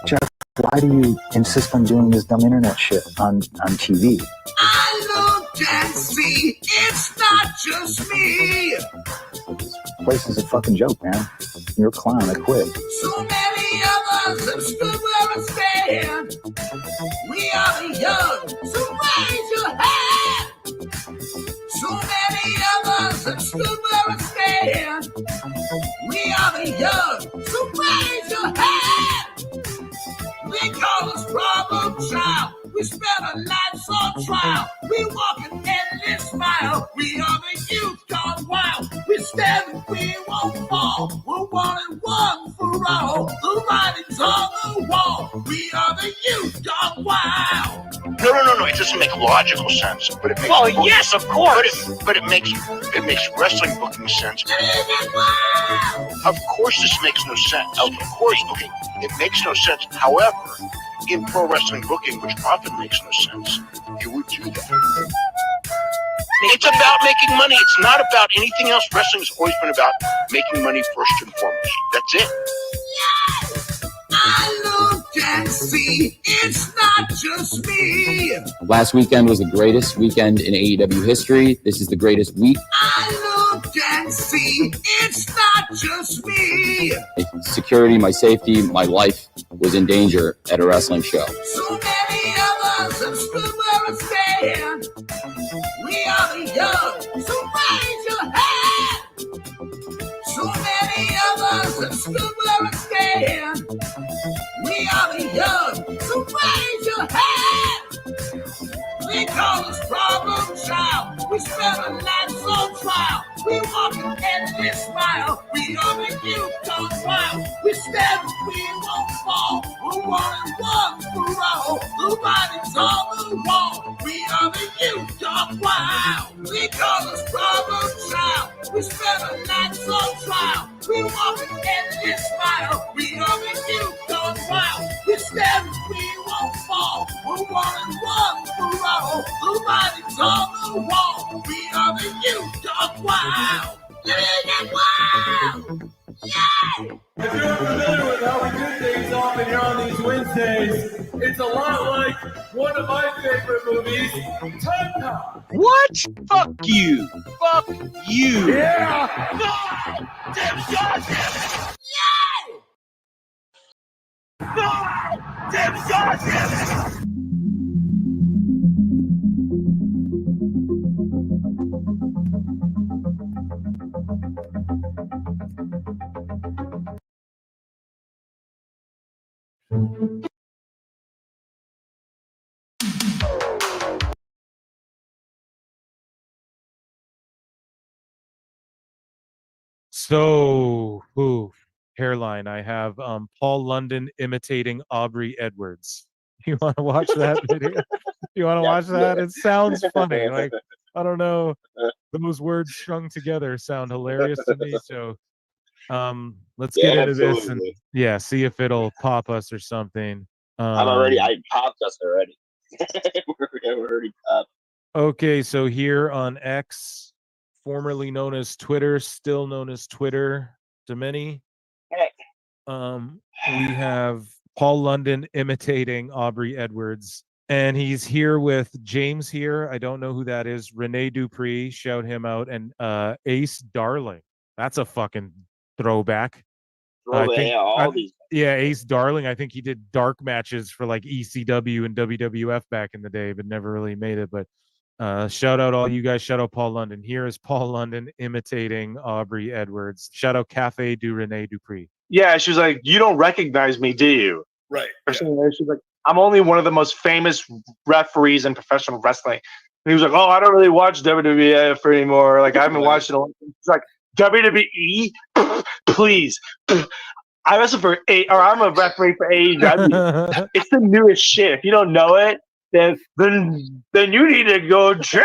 Jeff, why do you insist on doing this dumb internet shit on TV? I look and see, it's not just me. This place is a fucking joke, man. You're a clown. I quit. So many of us have stood where I stand. We are the young, so raise your hand. So many of us have stood where I stand. We are the young, so raise your hand. They call us problem child. We spend our lives on trial. We walk an endless mile. We are the youth gone wild. We stand, we won't fall. We're one and one for all. The writing's on the wall. We are the youth gone wild. No. It doesn't make logical sense, but it makes. Well, yes, of course. But it makes wrestling booking sense. Of course, this makes no sense. Of course, okay, it makes no sense. However, in pro wrestling booking, which often makes no sense, you would do that. It's about making money. It's not about anything else. Wrestling's always been about making money first and foremost. That's it. Yes! I look and see, it's not just me. Last weekend was the greatest weekend in AEW history. This is the greatest week. I look and see, it's not just me. My security, my safety, my life was in danger at a wrestling show. So many of us have stood where I stand. We are the young, so raise your hand. So many of us have stood where I stand. We are the young, so raise your hand. They call us problem child. We spend our lives on trial. We walk an endless mile. We are the youth gone wild. We stand, we won't fall. We're one and one for all. The writing's on the wall. We are the youth gone wild. They call us problem child. We spend our lives on trial. We walk an endless mile. We are the youth gone wild. We stand, we won't fall. We're one and one for all. The writing's on the wall. We are the youth gone wild. Get wild! Yeah! If you're familiar with how we do things often here on these Wednesdays, it's a lot like one of my favorite movies, Time Cop. What? Fuck you. Fuck you. Yeah! Fuck! Damn goddamn! Yeah! Fuck! Damn goddamn! So, hairline. I have Paul London imitating Aubrey Edwards. You want to watch that video? You want to watch that? It sounds funny. Like, I don't know. Those words strung together sound hilarious to me. So, let's get into this and see if it'll pop us or something. I popped us already. We're already popped. Okay, so here on X, formerly known as Twitter, still known as Twitter to many, we have Paul London imitating Aubrey Edwards, and he's here with James here. I don't know who that is. Rene Dupree, shout him out, and Ace Darling. That's a fucking throwback. Ace Darling. I think he did dark matches for like ECW and WWF back in the day, but never really made it. But shout out all you guys. Shout out Paul London. Here is Paul London imitating Aubrey Edwards. Shout out Cafe du Rene Dupree. Yeah, she was like, "You don't recognize me, do you?" Right. She's like, "I'm only one of the most famous referees in professional wrestling." And he was like, "Oh, I don't really watch WWF anymore. Like, I haven't watched it a long time." She's like, "WWE, please." I wrestle for I'm a referee for AEW. It's the newest shit. If you don't know it, then you need to go check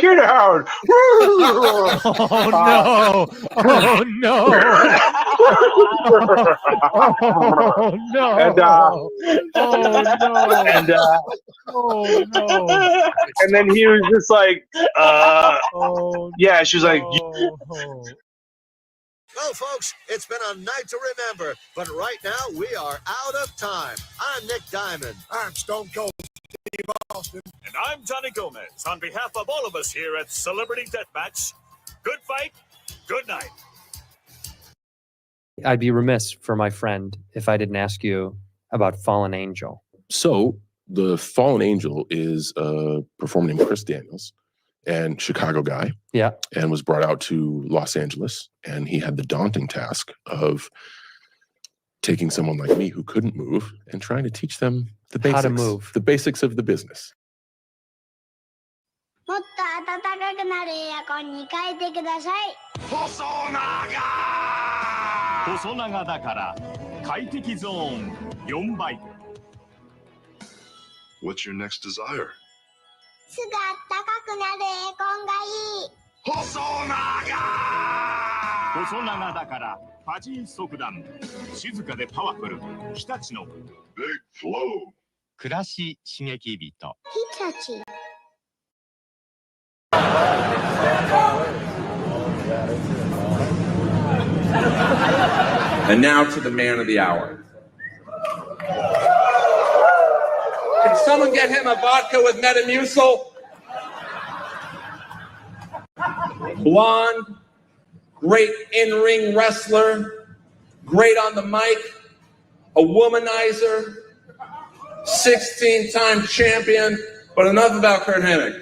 it out. Oh no! Oh no! Oh no! And oh no! And then he was just like, yeah. She was like, Well, folks, it's been a night to remember, but right now we are out of time. I'm Nick Diamond. I'm Stone Cold Steve Austin. And I'm Johnny Gomez. On behalf of all of us here at Celebrity Deathmatch, good fight, good night. I'd be remiss for my friend if I didn't ask you about Fallen Angel. So the Fallen Angel is a performer named Chris Daniels, and Chicago guy. Yeah. And was brought out to Los Angeles, and he had the daunting task of taking someone like me who couldn't move and trying to teach them the basics. How to move. The basics of the business. もっと暖かくなるエアコンに変えてください。細長だから快適ゾーン4倍。What's your next desire? すぐ暖かくなるエアコンがいい。細長だからファジー速暖。静かでパワフル。日立の Big Flow。暮らし刺激人。日立。And now to the man of the hour. Can someone get him a vodka with Metamucil? Blonde, great in-ring wrestler, great on the mic, a womanizer, 16-time champion, but enough about Kurt Hennig.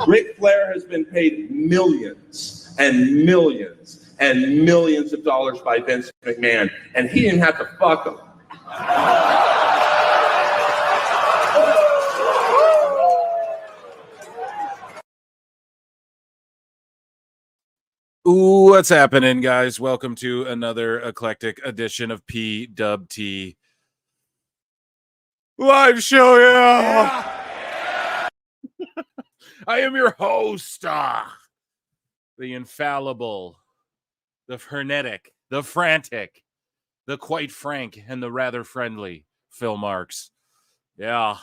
Ric Flair has been paid millions and millions and millions of dollars by Vince McMahon, and he didn't have to fuck him. Ooh, what's happening, guys? Welcome to another eclectic edition of PWT Live Show. Yeah. I am your host, the infallible, the frenetic, the frantic, the quite frank, and the rather friendly Phil Marks. Yeah.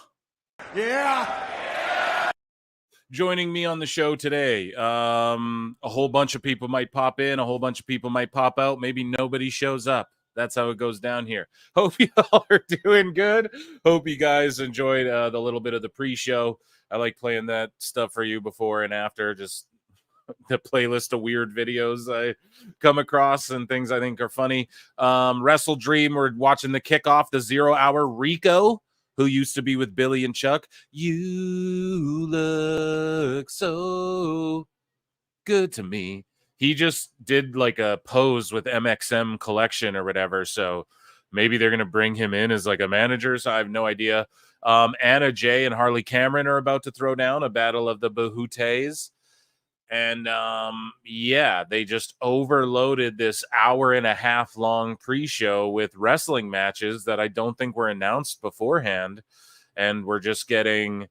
Joining me on the show today, a whole bunch of people might pop in, a whole bunch of people might pop out. Maybe nobody shows up. That's how it goes down here. Hope you all are doing good. Hope you guys enjoyed the little bit of the pre-show. I like playing that stuff for you before and after, just the playlist of weird videos I come across and things I think are funny. WrestleDream, we're watching the kickoff, the 0 Hour Rico, who used to be with Billy and Chuck. You look so good to me. He just did like a pose with MXM Collection or whatever, so maybe they're going to bring him in as like a manager, so I have no idea. Anna Jay and Harley Cameron are about to throw down a battle of the Bahutes. And yeah, they just overloaded this hour-and-a-half long pre-show with wrestling matches that I don't think were announced beforehand. And we're just getting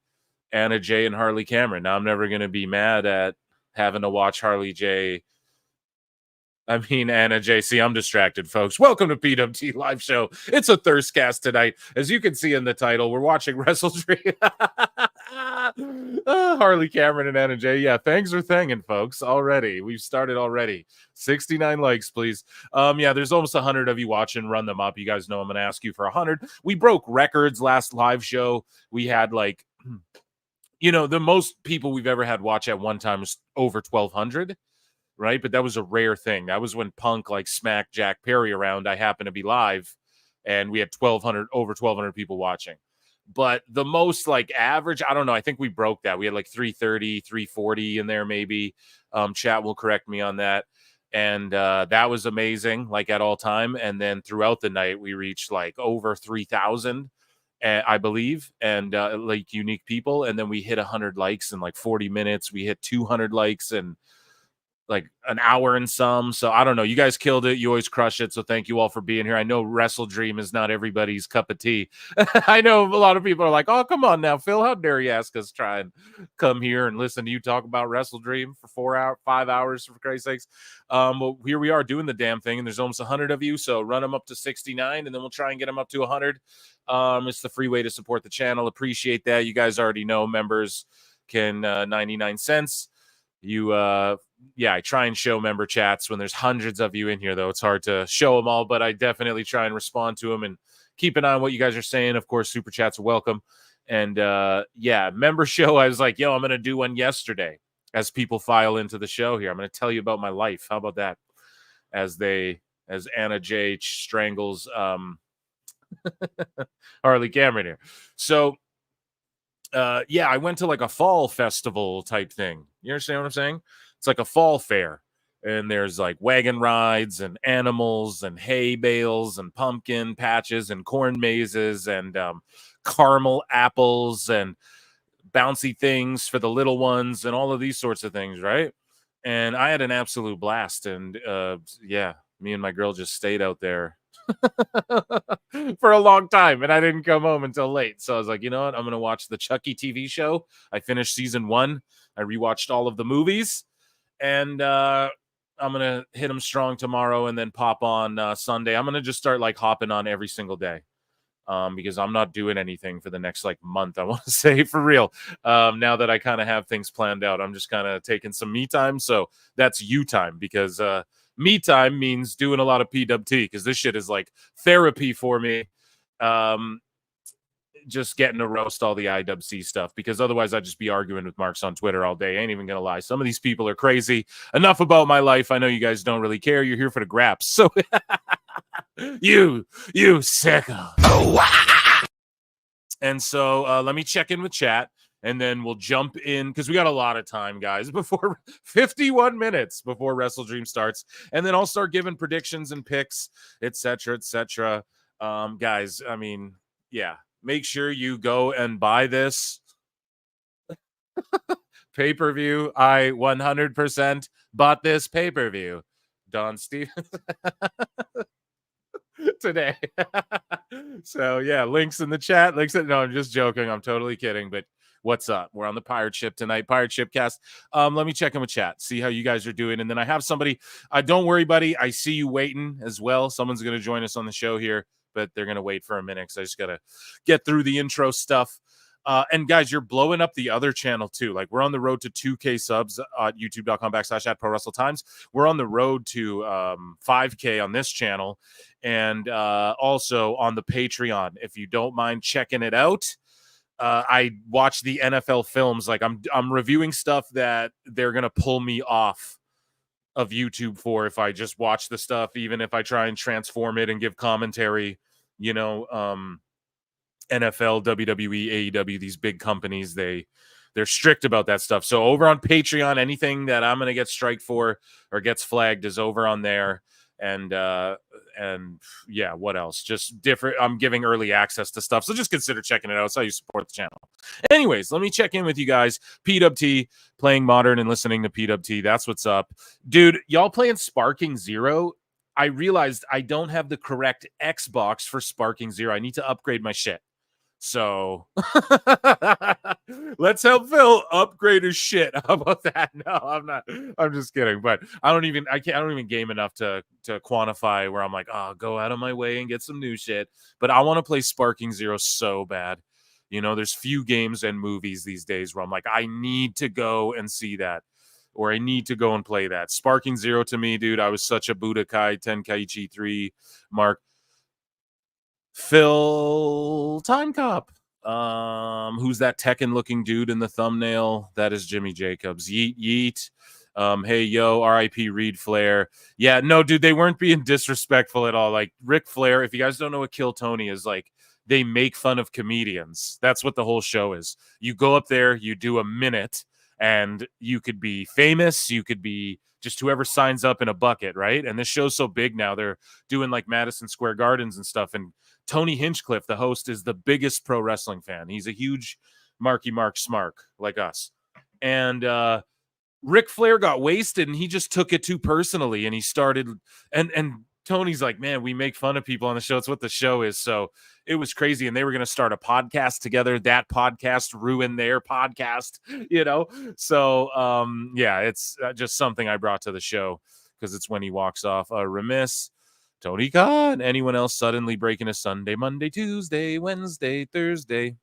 Anna Jay and Harley Cameron. Now, I'm never going to be mad at having to watch Anna Jay. See, I'm distracted, folks. Welcome to PWT Live Show. It's a thirst cast tonight. As you can see in the title, we're watching WrestleDream. Harley Cameron and Anna Jay. Yeah, thanks for thanging, folks. Already. We've started already. 69 likes, please. Yeah, there's almost 100 of you watching. Run them up. You guys know I'm going to ask you for 100. We broke records last live show. We had like, the most people we've ever had watch at one time was over 1,200. Right? But that was a rare thing. That was when Punk like smacked Jack Perry around. I happened to be live and we had over 1,200 people watching. But the most like average, I don't know. I think we broke that. We had like 330, 340 in there maybe. Chat will correct me on that. And that was amazing, like at all time. And then throughout the night, we reached like over 3,000, I believe, and like unique people. And then we hit 100 likes in like 40 minutes. We hit 200 likes and like an hour and some. So I don't know. You guys killed it. You always crush it. So thank you all for being here. I know WrestleDream is not everybody's cup of tea. I know a lot of people are like, oh, come on now, Phil. How dare you ask us to try and come here and listen to you talk about WrestleDream for 5 hours, for Christ's sakes. Well, here we are doing the damn thing, and there's almost 100 of you. So run them up to 69, and then we'll try and get them up to 100. It's the free way to support the channel. Appreciate that. You guys already know members can 99 cents. You yeah, I try and show member chats when there's hundreds of you in here, though. It's hard to show them all, but I definitely try and respond to them and keep an eye on what you guys are saying. Of course, super chats are welcome. And yeah, member show, I was like, yo, I'm going to do one yesterday as people file into the show here. I'm going to tell you about my life. How about that? As Anna J strangles Harley Cameron here. So yeah, I went to like a fall festival type thing. You understand what I'm saying? It's like a fall fair, and there's like wagon rides and animals and hay bales and pumpkin patches and corn mazes and caramel apples and bouncy things for the little ones and all of these sorts of things, right? And I had an absolute blast. And yeah, me and my girl just stayed out there for a long time, and I didn't come home until late. So I was like, you know what? I'm going to watch the Chucky TV show. I finished season 1. I rewatched all of the movies, and I'm going to hit them strong tomorrow and then pop on Sunday. I'm going to just start like hopping on every single day. Because I'm not doing anything for the next like month, I want to say, for real. Now that I kind of have things planned out, I'm just kind of taking some me time. So that's you time, because me time means doing a lot of PWT, because this shit is like therapy for me. Just getting to roast all the IWC stuff, because otherwise I'd just be arguing with Marks on Twitter all day. I ain't even gonna lie. Some of these people are crazy. Enough about my life. I know you guys don't really care. You're here for the graps. So you sicko. Oh, and so let me check in with chat, and then we'll jump in, because we got a lot of time, guys, before 51 minutes before WrestleDream starts. And then I'll start giving predictions and picks, etc., etc. Guys, I mean, yeah, make sure you go and buy this pay-per-view. I 100% bought this pay-per-view. Don Stevens today. So yeah, links in the chat. No, I'm just joking. I'm totally kidding. But what's up? We're on the Pirate Ship tonight, Pirate Ship Cast. Let me check in with chat, see how you guys are doing, and then I have somebody. Don't worry, buddy. I see you waiting as well. Someone's going to join us on the show here, but they're going to wait for a minute because I just got to get through the intro stuff. And guys, you're blowing up the other channel too. Like, we're on the road to 2K subs at youtube.com/@prowrestletimes. We're on the road to 5K on this channel, and also on the Patreon. If you don't mind checking it out, I watch the NFL films. Like, I'm reviewing stuff that they're gonna pull me off of YouTube for if I just watch the stuff, even if I try and transform it and give commentary. You know, NFL, WWE, AEW, these big companies, they're strict about that stuff. So over on Patreon, anything that I'm gonna get striked for or gets flagged is over on there. And yeah, what else? Just different. I'm giving early access to stuff, so just consider checking it out. It's how you support the channel. Anyways, let me check in with you guys. PWT, playing Modern and listening to PWT. That's what's up, dude. Y'all playing Sparking Zero? I realized I don't have the correct Xbox for Sparking Zero. I need to upgrade my shit. So let's help Phil upgrade his shit. How about that? No, I'm not. I'm just kidding. But I don't even game enough to quantify where I'm like, oh, go out of my way and get some new shit. But I want to play Sparking Zero so bad. You know, there's few games and movies these days where I'm like, I need to go and see that, or I need to go and play that. Sparking Zero to me, dude, I was such a Budokai Tenkaichi 3 mark. Phil Time Cop. Who's that Tekken looking dude in the thumbnail? That is Jimmy Jacobs. Yeet. Hey, yo, RIP Reed Flair. Yeah, no, dude, they weren't being disrespectful at all. Like, Ric Flair, if you guys don't know what Kill Tony is, like, they make fun of comedians. That's what the whole show is. You go up there, you do a minute, and you could be famous, you could be just whoever signs up in a bucket, right? And this show's so big now, they're doing like Madison Square Gardens and stuff, and Tony Hinchcliffe, the host, is the biggest pro wrestling fan. He's a huge Marky Mark Smark like us. And Ric Flair got wasted, and he just took it too personally, and he started and Tony's like, man, we make fun of people on the show. It's what the show is. So it was crazy. And they were going to start a podcast together. That podcast ruined their podcast, you know? So, yeah, it's just something I brought to the show because it's when he walks off. Remiss, Tony Khan. Anyone else suddenly breaking a Sunday, Monday, Tuesday, Wednesday, Thursday,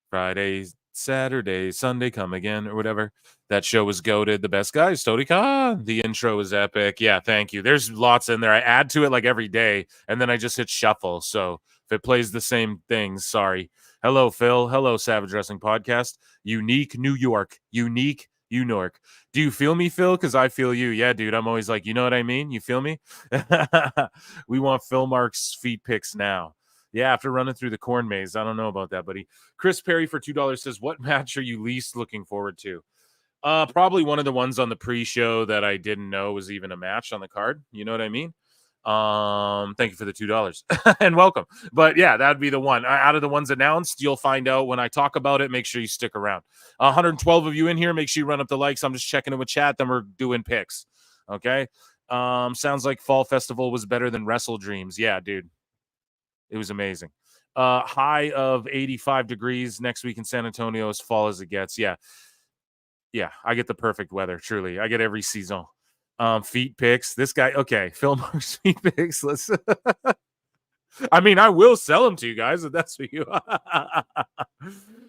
Friday, Saturday, Sunday, come again, or whatever. That show was goated. The best guys, Tony Khan. The intro was epic. Yeah, thank you. There's lots in there. I add to it like every day, and then I just hit shuffle. So if it plays the same things, sorry. Hello, Phil. Hello, Savage Wrestling Podcast. Unique New York. Unique New York. Do you feel me, Phil? Because I feel you. Yeah, dude. I'm always like, you know what I mean? You feel me? We want Phil Mark's feet pics now. Yeah, after running through the corn maze. I don't know about that, buddy. Chris Perry for $2 says, what match are you least looking forward to? Probably one of the ones on the pre-show that I didn't know was even a match on the card. You know what I mean? Thank you for the $2 and welcome. But yeah, that'd be the one. Out of the ones announced, you'll find out when I talk about it. Make sure you stick around. 112 of you in here. Make sure you run up the likes. I'm just checking in with chat. Then we're doing picks. Okay. Sounds like Fall Festival was better than WrestleDreams. Yeah, dude. It was amazing. High of 85 degrees next week in San Antonio, as fall as it gets. Yeah. Yeah, I get the perfect weather, truly. I get every season. Feet picks. This guy, okay, Phil Mark's feet picks. Let's I mean, I will sell them to you guys if that's for you.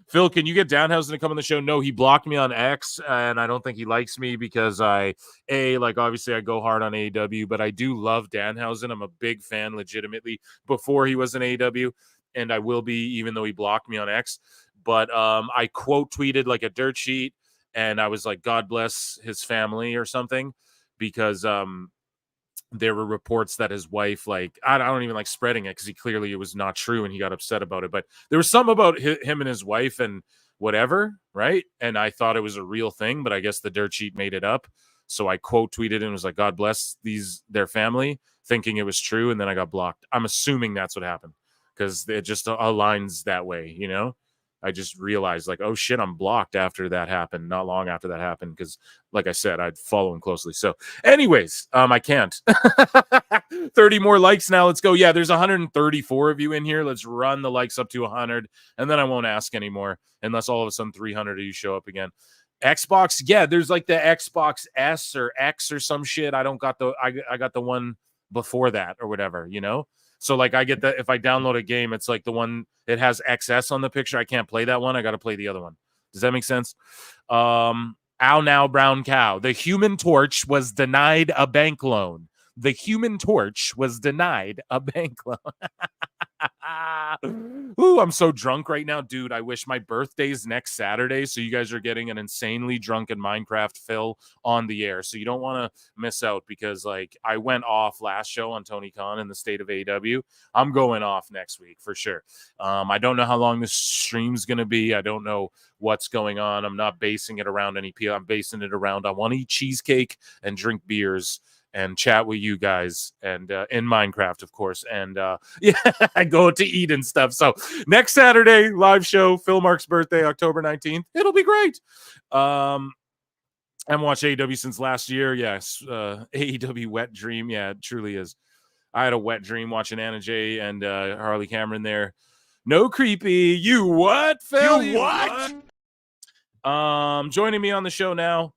Phil, can you get Danhausen to come on the show? No, he blocked me on X, and I don't think he likes me because obviously I go hard on AEW, but I do love Danhausen. I'm a big fan, legitimately, before he was an AEW, and I will be, even though he blocked me on X. But I quote tweeted like a dirt sheet, and I was like, God bless his family or something, because there were reports that his wife, like, I don't even like spreading it because it was not true and he got upset about it. But there was some about him and his wife and whatever, right? And I thought it was a real thing, but I guess the dirt sheet made it up. So I quote tweeted and was like, God bless their family, thinking it was true. And then I got blocked. I'm assuming that's what happened because it just aligns that way, you know? I just realized, like, oh shit, I'm blocked after that happened, not long after that happened, because, like I said, I'd follow him closely. So, anyways, I can't. 30 more likes now. Let's go. Yeah, there's 134 of you in here. Let's run the likes up to 100, and then I won't ask anymore unless all of a sudden 300 of you show up again. Xbox, yeah, there's like the Xbox S or X or some shit. I got the one before that or whatever, you know? So, like, I get that if I download a game, it's like the one that has XS on the picture. I can't play that one. I got to play the other one. Does that make sense? Ow now, brown cow. The Human Torch was denied a bank loan. The Human Torch was denied a bank loan. Ooh, I'm so drunk right now, dude. I wish my birthday's next Saturday, so you guys are getting an insanely drunken Minecraft Phil on the air. So you don't want to miss out because, like, I went off last show on Tony Khan in the state of AEW. I'm going off next week for sure. I don't know how long this stream's going to be. I don't know what's going on. I'm not basing it around any PR. I'm basing it around I want to eat cheesecake and drink beers and chat with you guys and in Minecraft, of course. And yeah, I go to eat and stuff. So next Saturday, live show, Phil Mark's birthday, October 19th. It'll be great. I haven't watched AEW since last year. Yes, AEW Wet Dream. Yeah, it truly is. I had a wet dream watching Anna Jay and Harley Cameron there. No creepy. You what, Phil? You what? Joining me on the show now,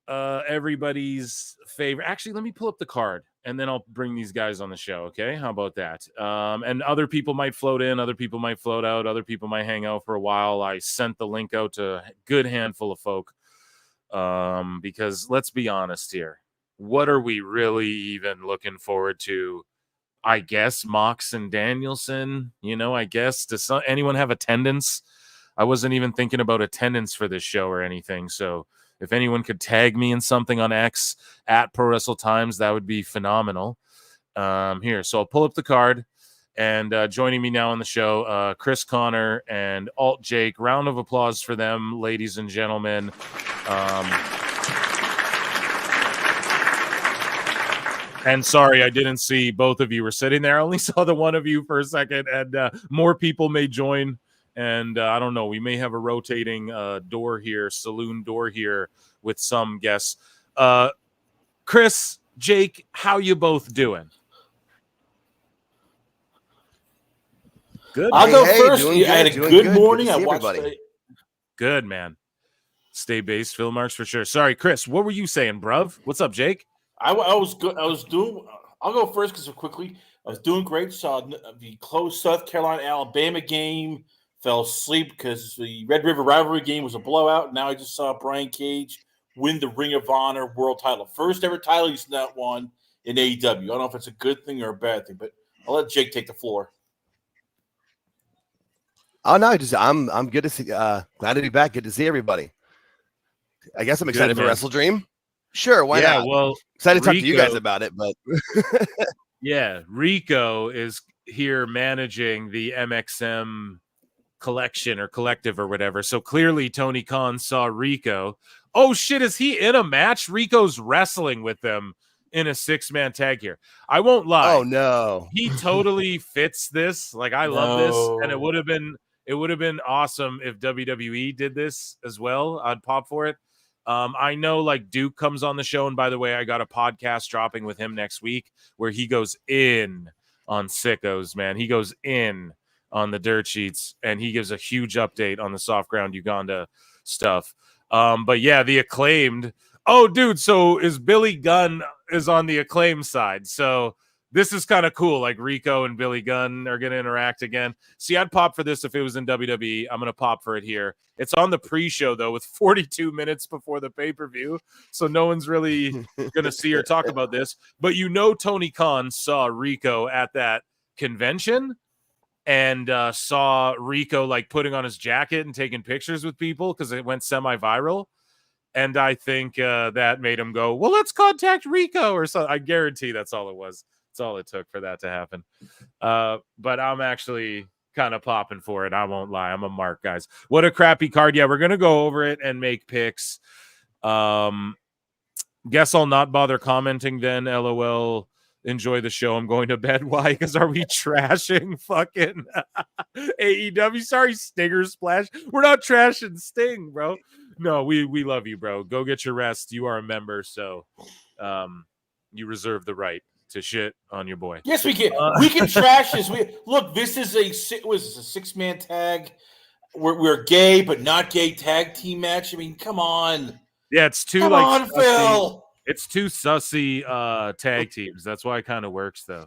everybody's favorite. Actually, let me pull up the card and then I'll bring these guys on the show. Okay, how about that? And other people might float in, other people might float out, other people might hang out for a while. I sent the link out to a good handful of folk, because let's be honest here, what are we really even looking forward to? I guess Mox and Danielson, you know, I guess. Does anyone have attendance? I wasn't even thinking about attendance for this show or anything, so if anyone could tag me in something on X at ProWrestleTimes, that would be phenomenal. Here, so I'll pull up the card, and joining me now on the show, Chris Connor and Alt Jake. Round of applause for them, ladies and gentlemen. And sorry, I didn't see both of you were sitting there. I only saw the one of you for a second, and more people may join. And I don't know, we may have a rotating door here, saloon door here with some guests. Chris, Jake, how you both doing? Good. I'll go first. I had a good morning. I watched everybody. Good, man. Stay based, Phil Marks, for sure. Sorry, Chris, what were you saying, bruv? What's up, Jake? I was good. I'll go first because quickly. I was doing great. Saw the close South Carolina Alabama game. fell asleep because the Red River Rivalry game was a blowout. Now I just saw Brian Cage win the Ring of Honor world title. First ever title he's not won in AEW. I don't know if it's a good thing or a bad thing, but I'll let Jake take the floor. Oh no, I'm good to see. Glad to be back. Good to see everybody. I guess I'm excited for WrestleDream. Sure, why not? Well, excited to talk to you guys about it, but yeah, Rico is here managing the MXM collection or collective or whatever. So clearly Tony Khan saw Rico. Oh shit, is he in a match? Rico's wrestling with them in a 6-man tag here. I won't lie. Oh no. He totally fits this. Like I love this, and it would have been awesome if WWE did this as well. I'd pop for it. I know like Duke comes on the show, and by the way, I got a podcast dropping with him next week where he goes in on Sickos, man. He goes in on the dirt sheets, and he gives a huge update on the soft ground Uganda stuff. But yeah, the Acclaimed. Oh, dude, so is Billy Gunn is on the Acclaimed side. So this is kind of cool. Like Rico and Billy Gunn are going to interact again. See, I'd pop for this if it was in WWE. I'm going to pop for it here. It's on the pre-show, though, with 42 minutes before the pay-per-view. So no one's really going to see or talk about this. But you know Tony Khan saw Rico at that convention and saw Rico like putting on his jacket and taking pictures with people because it went semi-viral. And I think that made him go, well, let's contact Rico or something. I guarantee that's all it was. That's all it took for that to happen. But I'm actually kind of popping for it. I won't lie. I'm a mark, guys. What a crappy card. Yeah, we're going to go over it and make picks. Guess I'll not bother commenting then. LOL. Enjoy the show. I'm going to bed. Why? Because are we trashing fucking AEW? Sorry, Stinger Splash. We're not trashing Sting, bro. No, we love you, bro. Go get your rest. You are a member, so you reserve the right to shit on your boy. Yes, we can. We can trash this. Look, this is a 6-man tag. We're gay but not gay tag team match. I mean, come on. Yeah, it's two. Come on, Phil. It's two sussy tag teams. That's why it kind of works, though.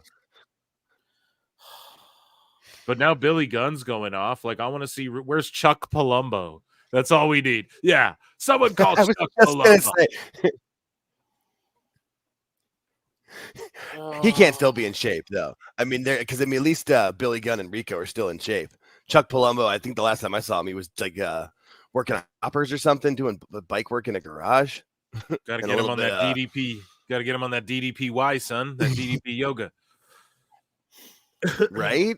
But now Billy Gunn's going off. Like, I want to see where's Chuck Palumbo. That's all we need. Yeah, someone call Chuck Palumbo. He can't still be in shape, though. I mean, because at least Billy Gunn and Rico are still in shape. Chuck Palumbo, I think the last time I saw him, he was like working on hoppers or something, doing bike work in a garage. Got to get him on that DDP. Got to get him on that DDPY, son. That DDP yoga. Right?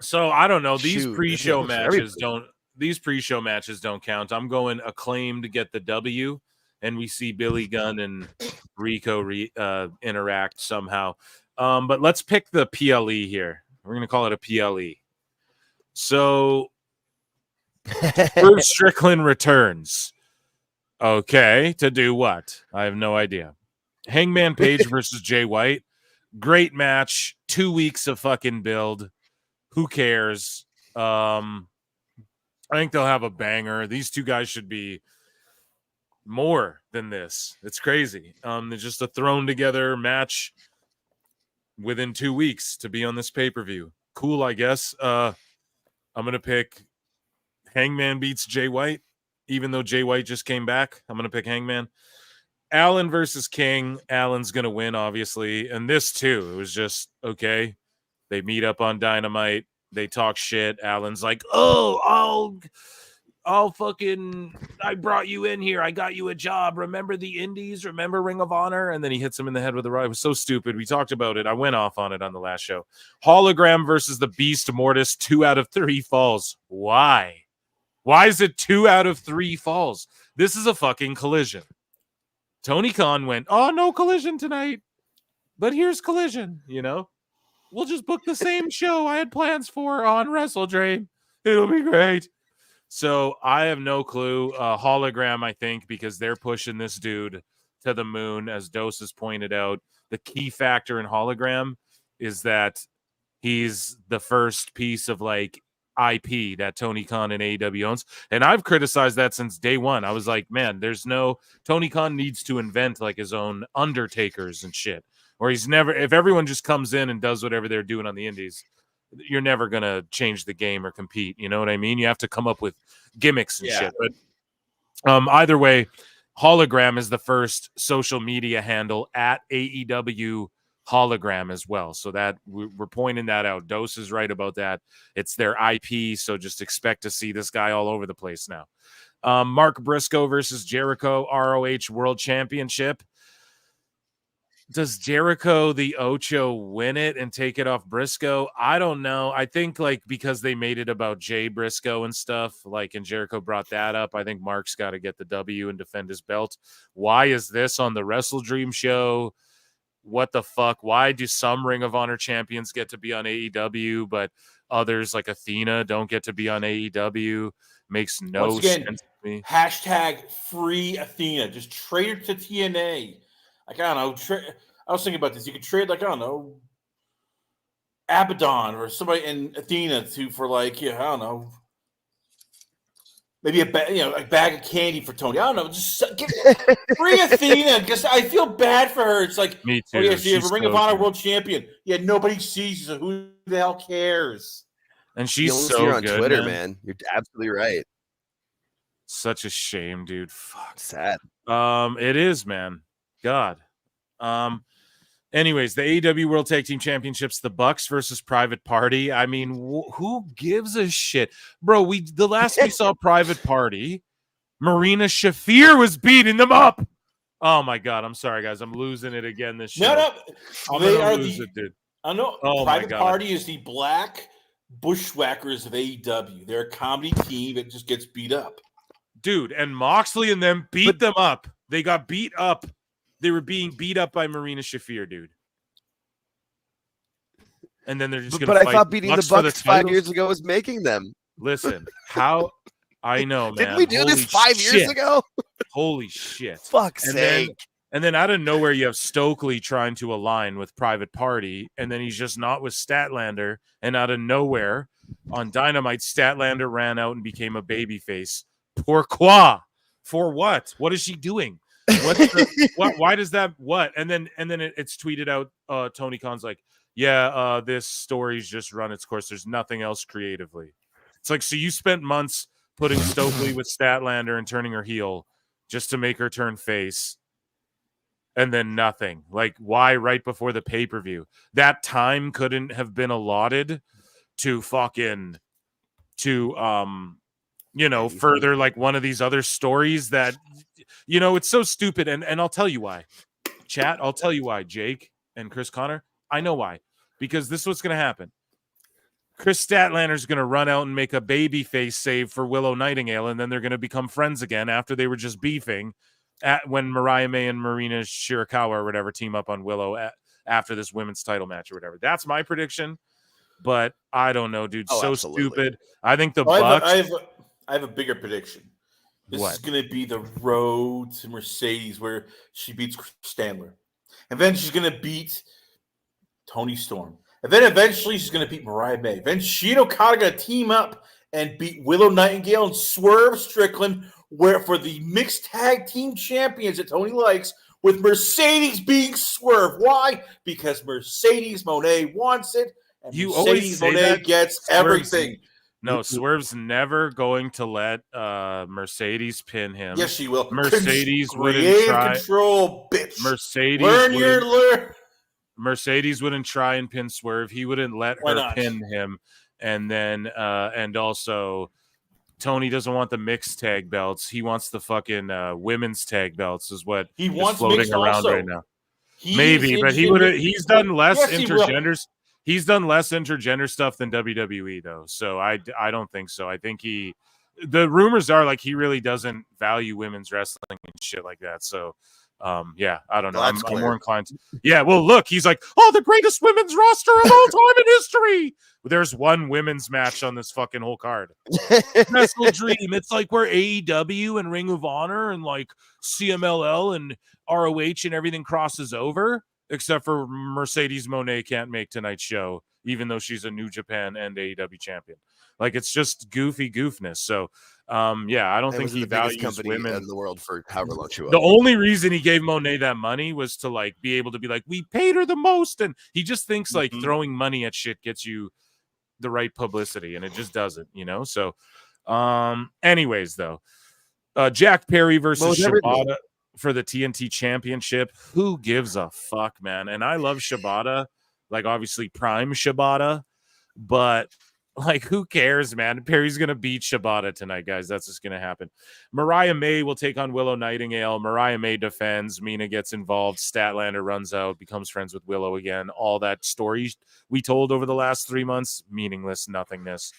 So I don't know. These pre-show matches don't. These pre-show matches don't count. I'm going Acclaim to get the W, and we see Billy Gunn and Rico interact somehow. But let's pick the PLE here. We're going to call it a PLE. So Bruce Strickland returns. Okay, to do what? I have no idea. Hangman Page versus Jay White. Great match. 2 weeks of fucking build. Who cares? I think they'll have a banger. These two guys should be more than this. It's crazy. They're just a thrown together match within 2 weeks to be on this pay-per-view. Cool, I guess. I'm going to pick Hangman beats Jay White. Even though Jay White just came back, I'm going to pick Hangman. Allen versus King. Allen's going to win, obviously. And this, too, it was just, okay. They meet up on Dynamite. They talk shit. Allen's like, oh, I'll fucking, I brought you in here. I got you a job. Remember the Indies? Remember Ring of Honor? And then he hits him in the head with a rod. It was so stupid. We talked about it. I went off on it on the last show. Hologram versus the Beast Mortis. 2 out of 3 falls. Why? Why is it 2 out of 3 falls? This is a fucking collision. Tony Khan went, oh, no collision tonight. But here's collision, you know? We'll just book the same show I had plans for on WrestleDream. It'll be great. So I have no clue. Hologram, I think, because they're pushing this dude to the moon, as Dose has pointed out. The key factor in Hologram is that he's the first piece of, like, IP that Tony Khan and AEW owns. And I've criticized that since day one. I was like, man, Tony Khan needs to invent like his own Undertakers and shit. Or he's never, if everyone just comes in and does whatever they're doing on the indies, you're never gonna change the game or compete. You know what I mean? You have to come up with gimmicks and shit. But either way, Hologram is the first social media handle at AEW Hologram as well. So that we're pointing that out. Dose is right about that. It's their IP, so just expect to see this guy all over the place now. Mark Briscoe versus Jericho ROH World Championship. Does Jericho the Ocho win it and take it off Briscoe? I don't know. I think like because they made it about Jay Briscoe and stuff, like, and Jericho brought that up, I think Mark's got to get the W and defend his belt. Why is this on the WrestleDream show? What the fuck? Why do some Ring of Honor champions get to be on AEW, but others like Athena don't get to be on AEW? Makes no sense to me. Hashtag free Athena. Just trade her to TNA. Like, I don't know. I was thinking about this. You could trade, like, I don't know, Abaddon or somebody in Athena for like, I don't know, maybe a bag of candy for Tony. I don't know. Just get free Athena because I feel bad for her. It's like, me too. Oh, yeah, she has a Ring of Honor world champion. Yeah, nobody sees you, so who the hell cares? And she's You'll so see her on good, Twitter, man. You're absolutely right. Such a shame, dude. Fuck. Sad. It is, man. God. Anyways, the AEW World Tag Team Championships, the Bucks versus Private Party. I mean, who gives a shit, bro? The last we saw Private Party, Marina Shafir was beating them up. Oh my god, I'm sorry, guys, I'm losing it again this show. No, I'm they gonna are lose it, dude. I know. Oh Private my god. Party is the black bushwhackers of AEW. They're a comedy team that just gets beat up, dude. And Moxley and them beat them up. They got beat up. They were being beat up by Marina Shafir, dude. And then they're just going to fight. But I thought beating the Bucks 5 years ago was making them. Listen, how I know, man. Didn't we do this 5 years ago? Holy shit. Fuck's sake. And then out of nowhere, you have Stokely trying to align with Private Party, and then he's just not with Statlander. And out of nowhere, on Dynamite, Statlander ran out and became a babyface. Pourquoi? For what? What is she doing? Why does that what? And then it's tweeted out. Tony Khan's like, yeah, this story's just run its course. There's nothing else creatively. It's like, so you spent months putting Stokely with Statlander and turning her heel just to make her turn face, and then nothing. Like, why right before the pay-per-view? That time couldn't have been allotted to further like one of these other stories that, it's so stupid. And I'll tell you why. Chat, I'll tell you why, Jake and Chris Connor. I know why. Because this is what's going to happen. Chris Statlander's going to run out and make a baby face save for Willow Nightingale, and then they're going to become friends again after they were just beefing when Mariah May and Marina Shirakawa or whatever team up on Willow after this women's title match or whatever. That's my prediction. But I don't know, dude. So absolutely. Stupid. I think the Bucks... I have a bigger prediction. This What? is going to be the road to Mercedes where she beats Chris Statlander. And then she's going to beat Tony Storm. And then eventually she's going to beat Mariah May. Then she and Okada going to team up and beat Willow Nightingale and Swerve Strickland for the mixed tag team champions that Tony likes, with Mercedes being Swerve. Why? Because Mercedes Moné wants it, and You always Mercedes say Moné that. gets Swerve's- everything. No, Swerve's never going to let Mercedes pin him. Yes, she will. Mercedes wouldn't Creative try. control, bitch. Mercedes Learn. Mercedes wouldn't try and pin Swerve. He wouldn't let Why her not? pin him. And then, and also, Tony doesn't want the mixed tag belts. He wants the fucking women's tag belts. Is what He is wants floating mixed around also. right now. He's Maybe, but he interested would. in- He's done less Yes, he will. intergenders. He's done less intergender stuff than WWE though. So I don't think so. I think the rumors are like he really doesn't value women's wrestling and shit like that. So yeah, I don't know. Well, I'm that's more clear. inclined to, yeah, well look, he's like, oh, the greatest women's roster of all time in history. There's one women's match on this fucking whole card. WrestleDream. It's like where AEW and Ring of Honor and like CMLL and ROH and everything crosses over. Except for Mercedes Moné can't make tonight's show, even though she's a New Japan and AEW champion. Like, it's just goofy goofness. So, yeah, I don't It think was he the biggest values company women in the world for however long she was. The only reason he gave Monet that money was to like be able to be like, we paid her the most, and he just thinks like throwing money at shit gets you the right publicity, and it just doesn't, you know. So, anyways, though, Jack Perry versus Shibata for the TNT Championship. Who gives a fuck, man? And I love Shibata, like obviously Prime Shibata, but like who cares, man? Perry's gonna beat Shibata tonight, guys. That's just gonna happen. Mariah May will take on Willow Nightingale. Mariah May defends. Mina gets involved. Statlander runs out, becomes friends with Willow again. All that story we told over the last 3 months, meaningless, nothingness.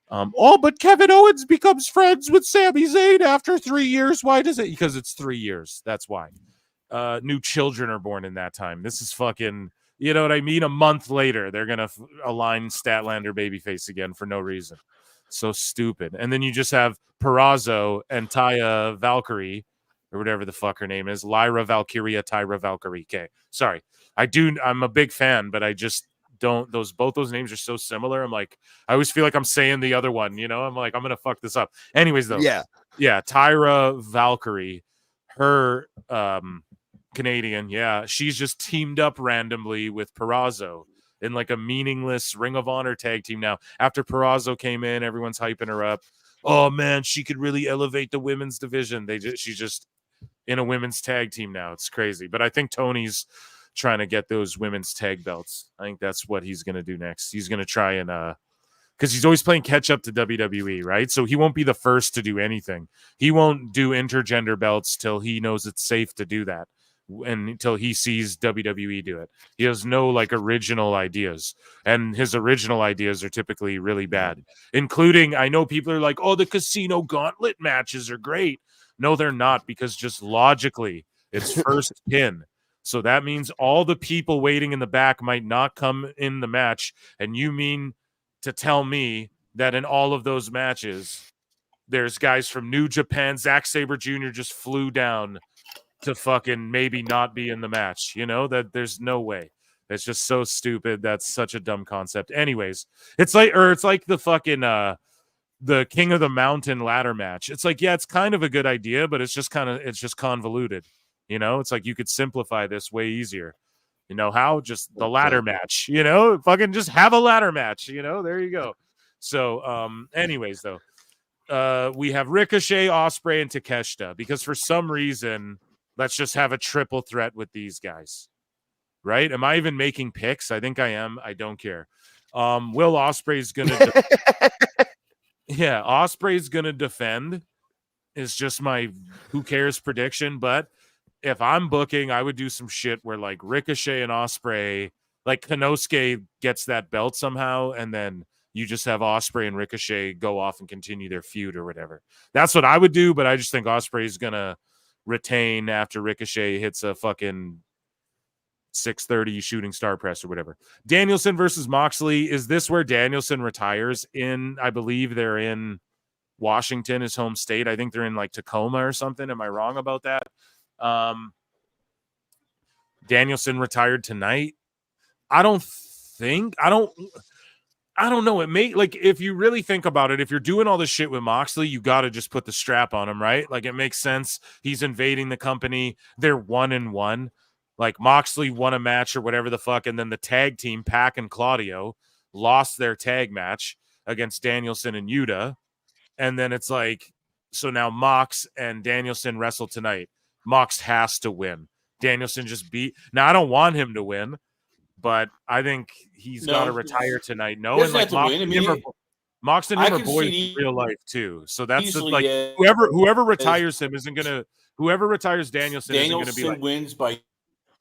But Kevin Owens becomes friends with Sami Zayn after 3 years. Why does it? Because it's 3 years. That's why. New children are born in that time. This is fucking, you know what I mean? A month later, they're going to align Statlander babyface again for no reason. So stupid. And then you just have Purrazzo and Taya Valkyrie, or whatever the fuck her name is. Lyra Valkyria, Tyra Valkyrie. Okay. Sorry. I'm a big fan, but I just don't, both those names are so similar. I'm like, I always feel like I'm saying the other one, you know? I'm like, I'm going to fuck this up. Anyways, though. Yeah, Tyra Valkyrie, her Canadian, she's just teamed up randomly with Purrazzo in like a meaningless Ring of Honor tag team now. After Purrazzo came in, everyone's hyping her up. Oh man, she could really elevate the women's division. She's just in a women's tag team now. It's crazy. But I think Tony's trying to get those women's tag belts. I think that's what he's going to do next. He's going to try and because he's always playing catch up to WWE, right? So he won't be the first to do anything. He won't do intergender belts till he knows it's safe to do that, and until he sees WWE do it. He has no like original ideas, and his original ideas are typically really bad, including, I know people are like, oh, the Casino Gauntlet matches are great. No, they're not, because just logically it's first pin. So that means all the people waiting in the back might not come in the match. And you mean to tell me that in all of those matches, there's guys from New Japan, Zack Sabre Jr. just flew down to fucking maybe not be in the match, you know? That there's no way. It's just so stupid. That's such a dumb concept. Anyways, it's like the fucking the King of the Mountain ladder match. It's like, yeah, it's kind of a good idea, but it's just convoluted. You know, it's like you could simplify this way easier. You know how? Just the ladder match, you know, fucking just have a ladder match, you know, there you go. So, anyways, though, we have Ricochet, Ospreay, and Takeshita, because for some reason, let's just have a triple threat with these guys, right? Am I even making picks? I think I am. I don't care. Will Ospreay's going to, Ospreay's going to defend is just my who cares prediction, but if I'm booking, I would do some shit where like Ricochet and Ospreay, like Konosuke gets that belt somehow, and then you just have Ospreay and Ricochet go off and continue their feud or whatever. That's what I would do, but I just think Ospreay is gonna retain after Ricochet hits a fucking 630 shooting star press or whatever. Danielson versus Moxley. Is this where Danielson retires in? I believe they're in Washington, his home state. I think they're in like Tacoma or something. Am I wrong about that? Danielson retired tonight. I don't know. It may, like, if you really think about it, if you're doing all this shit with Moxley, you got to just put the strap on him, right? Like, it makes sense. He's invading the company. They're 1-1. Like, Moxley won a match or whatever the fuck, and then the tag team, Pac and Claudio, lost their tag match against Danielson and Yuta. And then it's like, so now Mox and Danielson wrestle tonight. Mox has to win. Danielson just beat. Now, I don't want him to win, but I think he's got to retire tonight. No, and like Mox and him are boys in real life too. So that's like whoever retires him isn't gonna. Whoever retires Danielson isn't gonna be like wins by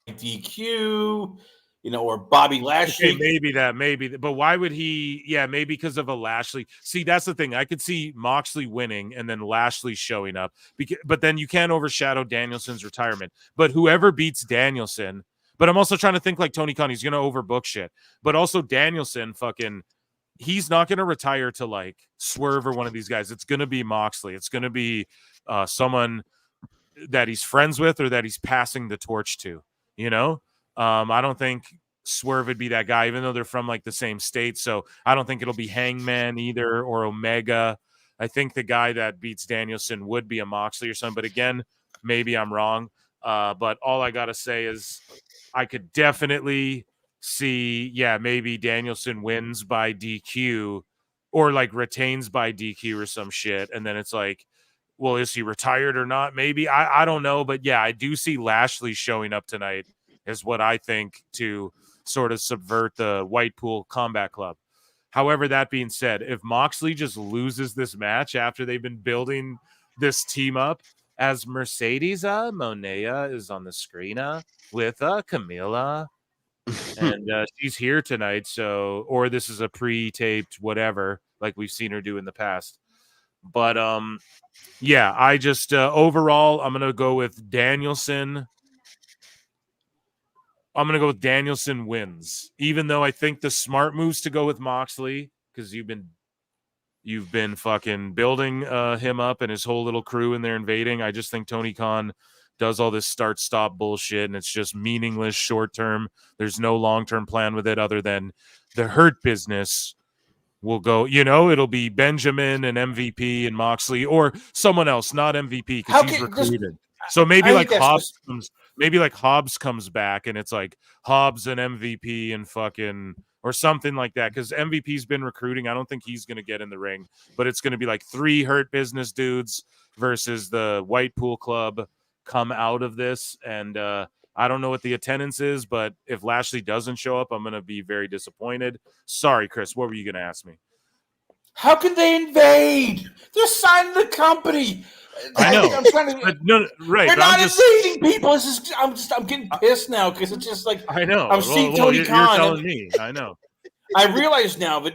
DQ. You know, or Bobby Lashley. Okay, maybe. But why would he? Yeah, maybe because of a Lashley. See, that's the thing. I could see Moxley winning and then Lashley showing up. But then you can't overshadow Danielson's retirement. But whoever beats Danielson. But I'm also trying to think like Tony Khan. He's going to overbook shit. But also Danielson, he's not going to retire to like Swerve or one of these guys. It's going to be Moxley. It's going to be someone that he's friends with or that he's passing the torch to. You know. I don't think Swerve would be that guy, even though they're from like the same state. So I don't think it'll be Hangman either or Omega. I think the guy that beats Danielson would be a Moxley or something. But again, maybe I'm wrong. But all I got to say is I could definitely see, yeah, maybe Danielson wins by DQ or like retains by DQ or some shit. And then it's like, well, is he retired or not? Maybe. I don't know. But yeah, I do see Lashley showing up tonight is what I think to sort of subvert the Whitepool Combat Club. However, that being said, if Moxley just loses this match after they've been building this team up, as Mercedes Monea is on the screen with Camila, and she's here tonight. So, or this is a pre-taped whatever, like we've seen her do in the past. But yeah, I just overall, I'm gonna go with Danielson. I'm gonna go with Danielson wins, even though I think the smart moves to go with Moxley because you've been fucking building him up and his whole little crew and they're invading. I just think Tony Khan does all this start-stop bullshit and it's just meaningless short-term. There's no long-term plan with it other than the Hurt Business will go, it'll be Benjamin and MVP and Moxley or someone else, not MVP because he's recruited. So maybe Hobbs comes back and it's like Hobbs and MVP and fucking or something like that because MVP's been recruiting. I don't think he's going to get in the ring, but it's going to be like 3 Hurt Business dudes versus the Whitepool Club come out of this. And I don't know what the attendance is, but if Lashley doesn't show up, I'm going to be very disappointed. Sorry, Chris. What were you going to ask me? How could they invade? They're signing the company. I know. I'm trying to. No, right. They're not invading people. I'm getting pissed now because it's just like I know. I'm seeing Tony Khan. You're telling me. I know. I realize now that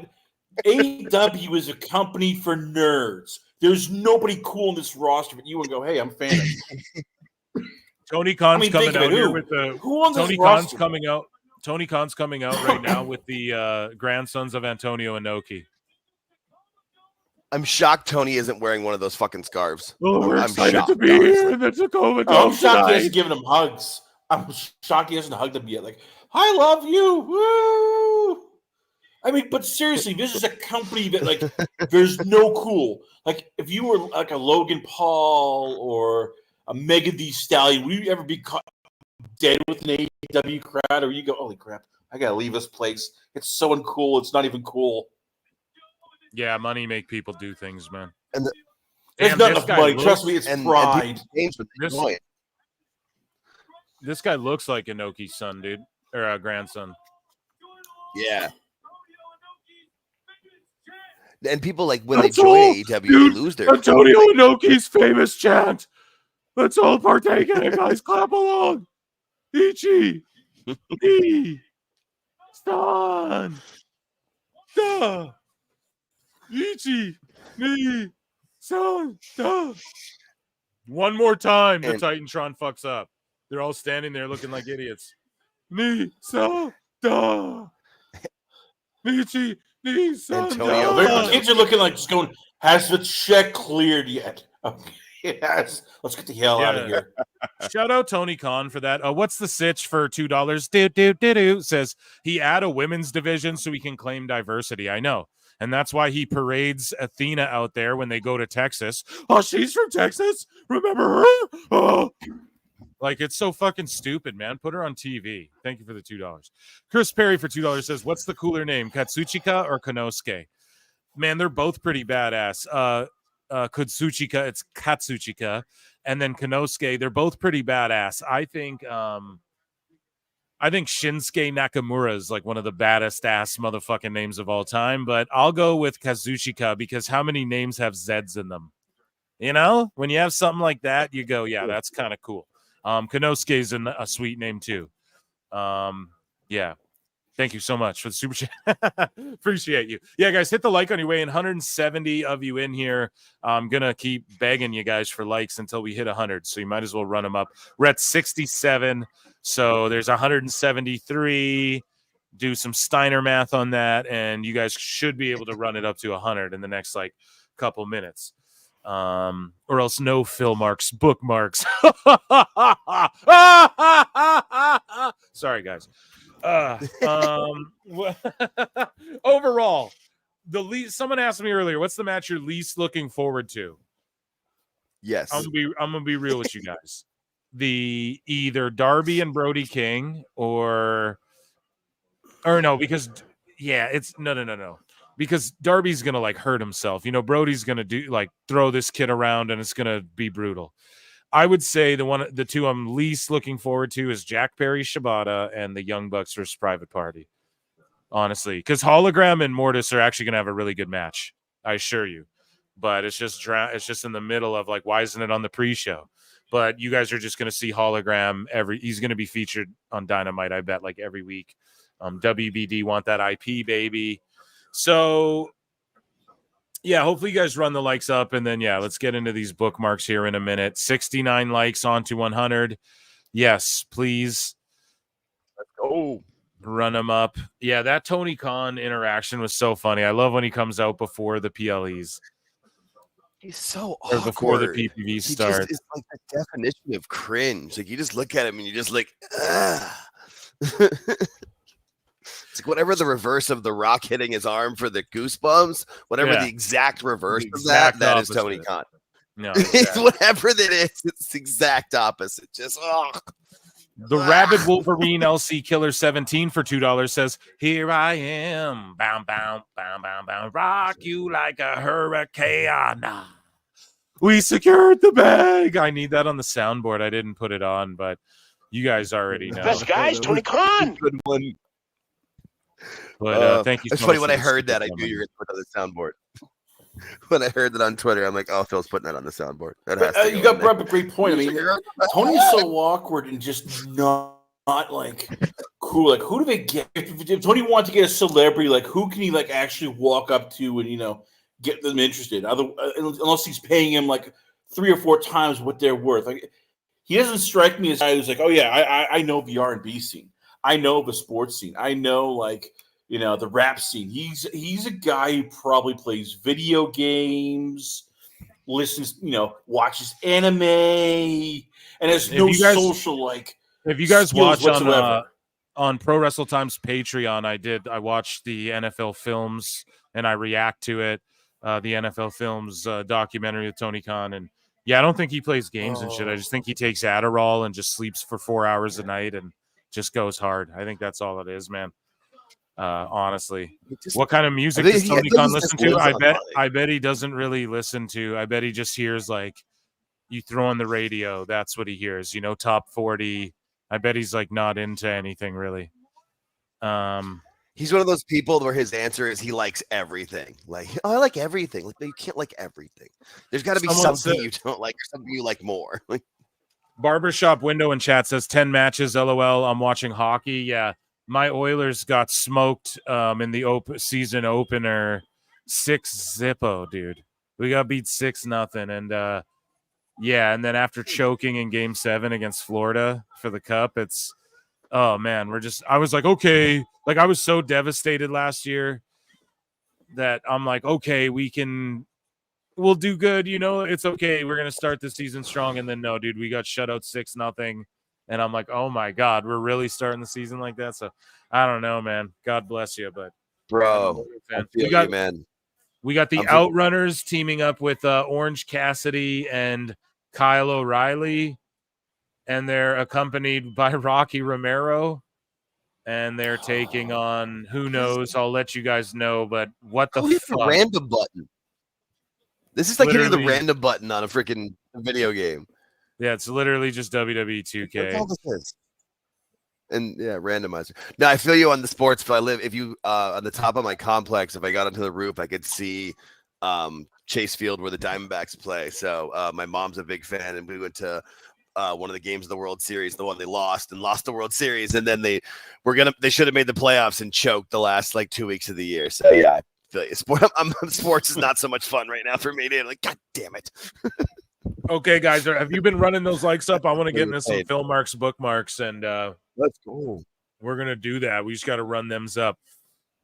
AEW is a company for nerds. There's nobody cool in this roster, but you would go, "Hey, I'm a fan." Tony Khan's coming out here with the who owns Tony this Khan's roster? coming out. Tony Khan's coming out right now with the grandsons of Antonio Inoki. I'm shocked Tony isn't wearing one of those fucking scarves. Oh, we're I'm excited shocked, to be honestly. here in the Tacoma Dome I'm shocked he tonight. hasn't given him hugs. I'm shocked he hasn't hugged him yet. Like, I love you. Woo! I mean, but seriously, this is a company that, like, there's no cool. Like, if you were like a Logan Paul or a Megan Thee Stallion, would you ever be caught dead with an AEW crowd? Or you go, holy crap, I got to leave this place. It's so uncool. It's not even cool. Yeah, money make people do things, man. And it's Damn, not this enough guy money. looks- Trust me, it's pride. This guy looks like Inoki's son, dude, or grandson. Yeah. And people like when they join AEW, they lose their Antonio Inoki's famous chant. Let's all partake in it, guys. Clap along. Ichi. E. Stan. Da. Ichi. Ni. San. Da. One more time, the Titantron fucks up. They're all standing there looking like idiots. Ni. Sa. Da. Ichi. Ni. San. Antonio. The kids are looking like just going, has the check cleared yet? Okay. Yes. Let's get the hell out of here. Shout out Tony Khan for that. What's the sitch for $2? Says he add a women's division so we can claim diversity. I know. And that's why he parades Athena out there when they go to Texas. Oh, she's from Texas? Remember her? Oh. Like, it's so fucking stupid, man. Put her on TV. Thank you for the $2. Chris Perry for $2 says, what's the cooler name, Katsuchika or Konosuke? Man, they're both pretty badass. Kutsuchika, it's Katsuchika, and then Konosuke, they're both pretty badass. I think Shinsuke Nakamura is like one of the baddest ass motherfucking names of all time, but I'll go with Kazuchika because how many names have Z's in them? You know, when you have something like that, you go, yeah, that's kind of cool. Konosuke is a sweet name too. Yeah. Thank you so much for the super chat. Appreciate you. Yeah, guys, hit the like on your way in. 170 of you in here. I'm going to keep begging you guys for likes until we hit 100. So you might as well run them up. We're at 67. So there's 173. Do some Steiner math on that. And you guys should be able to run it up to 100 in the next like couple minutes. Or else no fill marks, bookmarks. Sorry, guys. Overall, the least. Someone asked me earlier, what's the match you're least looking forward to? Yes, I'm gonna be real with you guys. The either Darby and Brody King or Or no, because it's no. Because Darby's gonna like hurt himself. Brody's gonna throw this kid around and it's gonna be brutal. I would say the two I'm least looking forward to is Jack Perry Shibata and the Young Bucks versus Private Party. Honestly, because Hologram and Mortis are actually gonna have a really good match. I assure you. But it's just in the middle of like, why isn't it on the pre-show? But you guys are just gonna see Hologram he's gonna be featured on Dynamite, I bet, like every week. WBD want that IP, baby. So yeah, hopefully you guys run the likes up, and then let's get into these bookmarks here in a minute. 69 likes on to 100. Yes, please. Let's go. Run them up. Yeah, that Tony Khan interaction was so funny. I love when he comes out before the PLEs. He's so awkward. Or before the PPV start. He just is like the definition of cringe. Like you just look at him and you're just like, it's like whatever the reverse of The Rock hitting his arm for the goosebumps, whatever the exact reverse of that is Tony Khan. No, exactly. Whatever that is, it's the exact opposite. Just The Rabid Wolverine LC Killer 17 for $2 says, "Here I am, bow, bow, bow, bow, bow, rock you like a hurricane. We secured the bag." I need that on the soundboard. I didn't put it on, but you guys already know. Best guys, Tony Khan. Good one. But thank you so much. It's funny when I heard that, I knew you were going to put it on the soundboard. When I heard that on Twitter, I'm like, "Oh, Phil's putting that on the soundboard." That has to you got brought up a great point. I mean, Tony's so awkward and just not like cool. Like, who do they get? If Tony wanted to get a celebrity, like who can he like actually walk up to and get them interested? Unless he's paying him like 3 or 4 times what they're worth. Like, he doesn't strike me as a guy who's like, "Oh yeah, I know the R&B scene. I know the sports scene. I know the rap scene." He's a guy who probably plays video games, listens, watches anime, and has no social If you guys watch whatsoever. on Pro Wrestle Times Patreon, I watched the NFL Films and I react to it. The NFL Films documentary with Tony Khan, and I don't think he plays games and shit. I just think he takes Adderall and just sleeps for 4 hours a night and just goes hard. I think that's all it is, man. Honestly, what kind of music does Tony Khan listen to? I bet he doesn't really listen to. I bet he just hears like you throw on the radio. That's what he hears. Top 40. I bet he's like not into anything really. He's one of those people where his answer is he likes everything. Like, "Oh, I like everything." Like, you can't like everything. There's got to be something you don't like or something you like more. Like, Barbershop Window in chat says 10 matches. LOL. I'm watching hockey. Yeah. My Oilers got smoked in the season opener 6-0, dude. We got beat 6-0. And and then after choking in game 7 against Florida for the cup, oh man, I was like, okay. Like I was so devastated last year that I'm like, okay, we'll do good, it's okay. We're gonna start the season strong. And then no, dude, we got shut out 6-0. And I'm like, oh my God, we're really starting the season like that. So I don't know, man. God bless you, but bro, we got the Outrunners teaming up with Orange Cassidy and Kyle O'Reilly, and they're accompanied by Rocky Romero, and they're taking on who knows. I'll let you guys know, but what the fuck? The random button. This is like hitting the random button on a freaking video game. Yeah, it's literally just WWE 2K. That's all this is. And randomizer. Now I feel you on the sports, but if you on the top of my complex, if I got onto the roof, I could see Chase Field where the Diamondbacks play. So my mom's a big fan, and we went to one of the games of the World Series, the one they lost the World Series, and then they should have made the playoffs and choked the last 2 weeks of the year. So I feel you. Sports is not so much fun right now for me. Like, God damn it. Okay, guys, have you been running those likes up? I want to get into some Phil Marks bookmarks, and let's go. We're gonna do that. We just got to run them up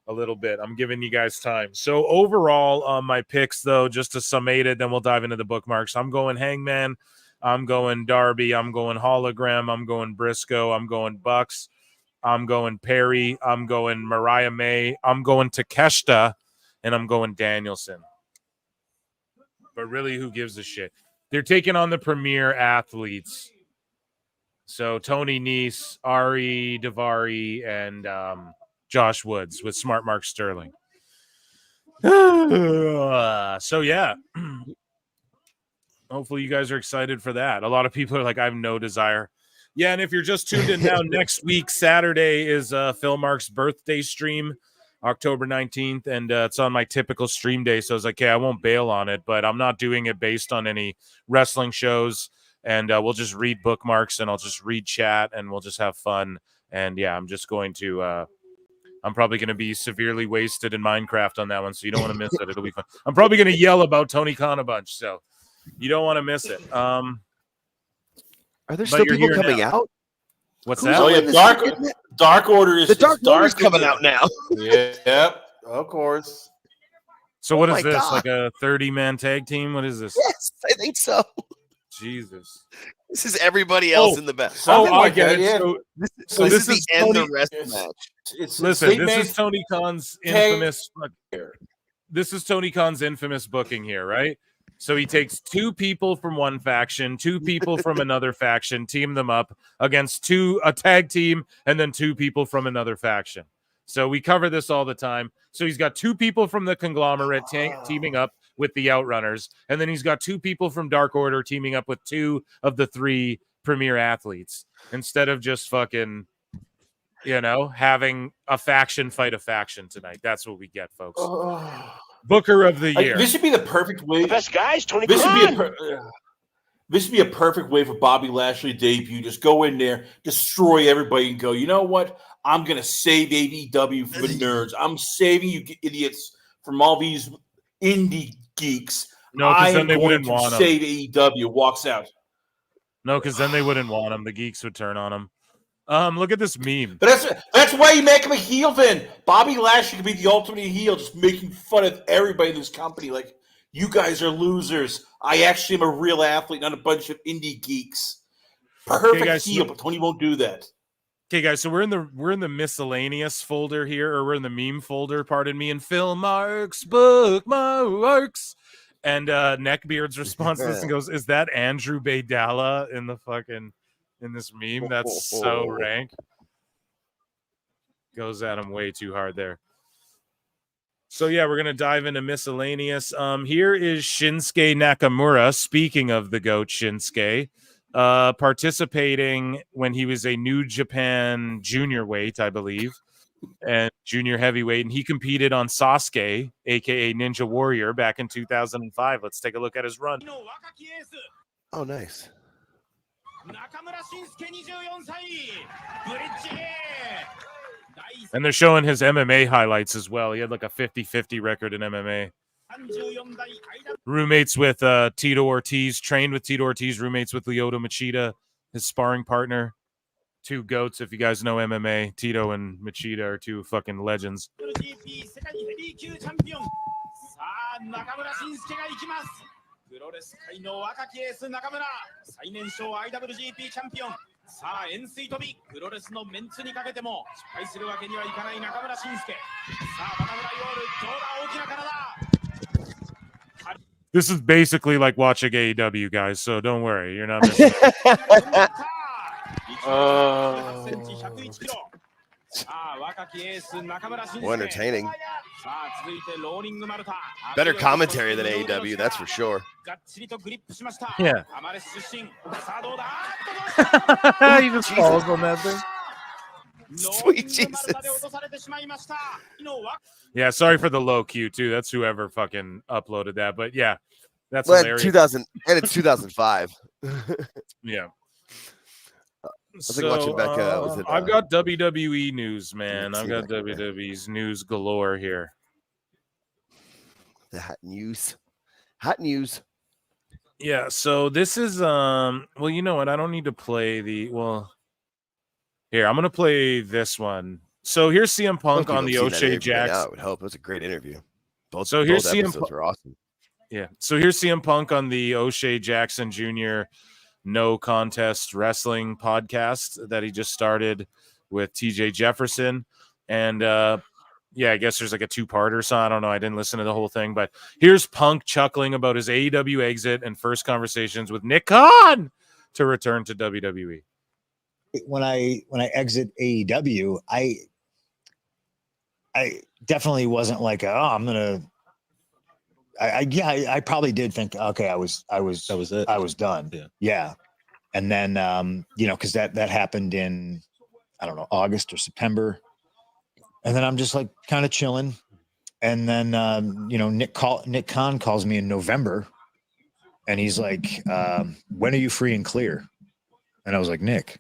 a little bit. I'm giving you guys time. So overall, on my picks, though, just to summate it, then we'll dive into the bookmarks. I'm going Hangman. I'm going Darby. I'm going Hologram. I'm going Briscoe. I'm going Bucks. I'm going Perry. I'm going Mariah May. I'm going Takeshita, and I'm going Danielson. But really, who gives a shit? They're taking on the premier athletes. So Tony Nese, Ari Daivari, and Josh Woods with Smart Mark Sterling. So yeah. Hopefully you guys are excited for that. A lot of people are like, I have no desire. Yeah, and if you're just tuned in now, next week, Saturday, is Phil Mark's birthday stream, October 19th, and it's on my typical stream day. So I was like, okay, I won't bail on it, but I'm not doing it based on any wrestling shows, and we'll just read bookmarks, and I'll just read chat, and we'll just have fun. And yeah, I'm just going to I'm probably going to be severely wasted in Minecraft on that one, so you don't want to miss it. It'll be fun. I'm probably going to yell about Tony Khan a bunch, so you don't want to miss it. Are there still people coming out? What's Who's that? on Oh yeah, this Dark Order is The Dark Order's in coming there. out now. Yep, of course. So what Oh is my this? God. Like a 30-man tag team? What is this? Yes, I think so. Jesus. This is everybody else in the back. I get it. So this is the end Tony, of rest match. Listen, this is Tony Khan's infamous. This is Tony Khan's infamous booking here, right? So he takes two people from one faction, two people from another faction, team them up against a tag team, and then two people from another faction. So we cover this all the time. So he's got two people from the conglomerate teaming up with the Outrunners, and then he's got two people from Dark Order teaming up with two of the three premier athletes instead of just fucking, having a faction fight a faction tonight. That's what we get, folks. Booker of the year. This should be the perfect way. The best guys, Tony This Khan. would be this would be a perfect way for Bobby Lashley to debut. Just go in there, destroy everybody, and go, you know what? I'm going to save AEW from the nerds. I'm saving you idiots from all these indie geeks. No, because I then am they going wouldn't to want him. save AEW. Walks out. No, because then they wouldn't want him. The geeks would turn on him. Look at this meme. But that's why you make him a heel then. Bobby Lashley could be the ultimate heel, just making fun of everybody in this company. Like, you guys are losers. I actually am a real athlete, not a bunch of indie geeks. Perfect guys, heel, but Tony won't do that. Okay, guys, so we're in the miscellaneous folder here, or we're in the meme folder, pardon me, and Phil Marks bookmarks. And Neckbeard's response to this and goes, "Is that Andrew Baydala in this meme? That's so rank." Goes at him way too hard there. So yeah, we're gonna dive into miscellaneous. Here is Shinsuke Nakamura. Speaking of the GOAT Shinsuke, participating when he was a New Japan junior weight, I believe, and junior heavyweight, and he competed on Sasuke, aka Ninja Warrior, back in 2005. Let's take a look at his run. Oh, nice. And they're showing his MMA highlights as well. He had like a 50-50 record in MMA. Roommates with Tito Ortiz, trained with Tito Ortiz, roommates with Lyoto Machida, his sparring partner. Two goats, if you guys know MMA. Tito and Machida are two fucking legends. This is basically like watching AEW, guys, so don't worry. You're not missing it. More entertaining. Better commentary than AEW, that's for sure. Yeah. He just falls on that thing. Sweet Jesus. Yeah, sorry for the low Q too. That's whoever fucking uploaded that. But yeah, that's Well, hilarious. 2000 and it's 2005. Yeah. was like watching Becca. I've got WWE news, man. I've got WWE's news galore here. The hot news. Hot news. Yeah, so this is well, you know what? I don't need to play here, I'm gonna play this one. So here's CM Punk on the O'Shea Jax. I would hope it was a great interview. Both here's CM episodes were awesome. Yeah. So here's CM Punk on the O'Shea Jackson Jr. No Contest Wrestling podcast that he just started with TJ Jefferson. And yeah, I guess there's like a two-parter, so I don't know. I didn't listen to the whole thing, but here's Punk chuckling about his AEW exit and first conversations with Nick Khan to return to WWE. When I exit AEW, I definitely wasn't like, oh, I'm gonna. I probably did think, okay, that was it. I was done. Yeah. And then, because that happened in, I don't know, August or September. And then I'm just like kind of chilling. And then, Nick Khan calls me in November and he's like, when are you free and clear? And I was like, Nick,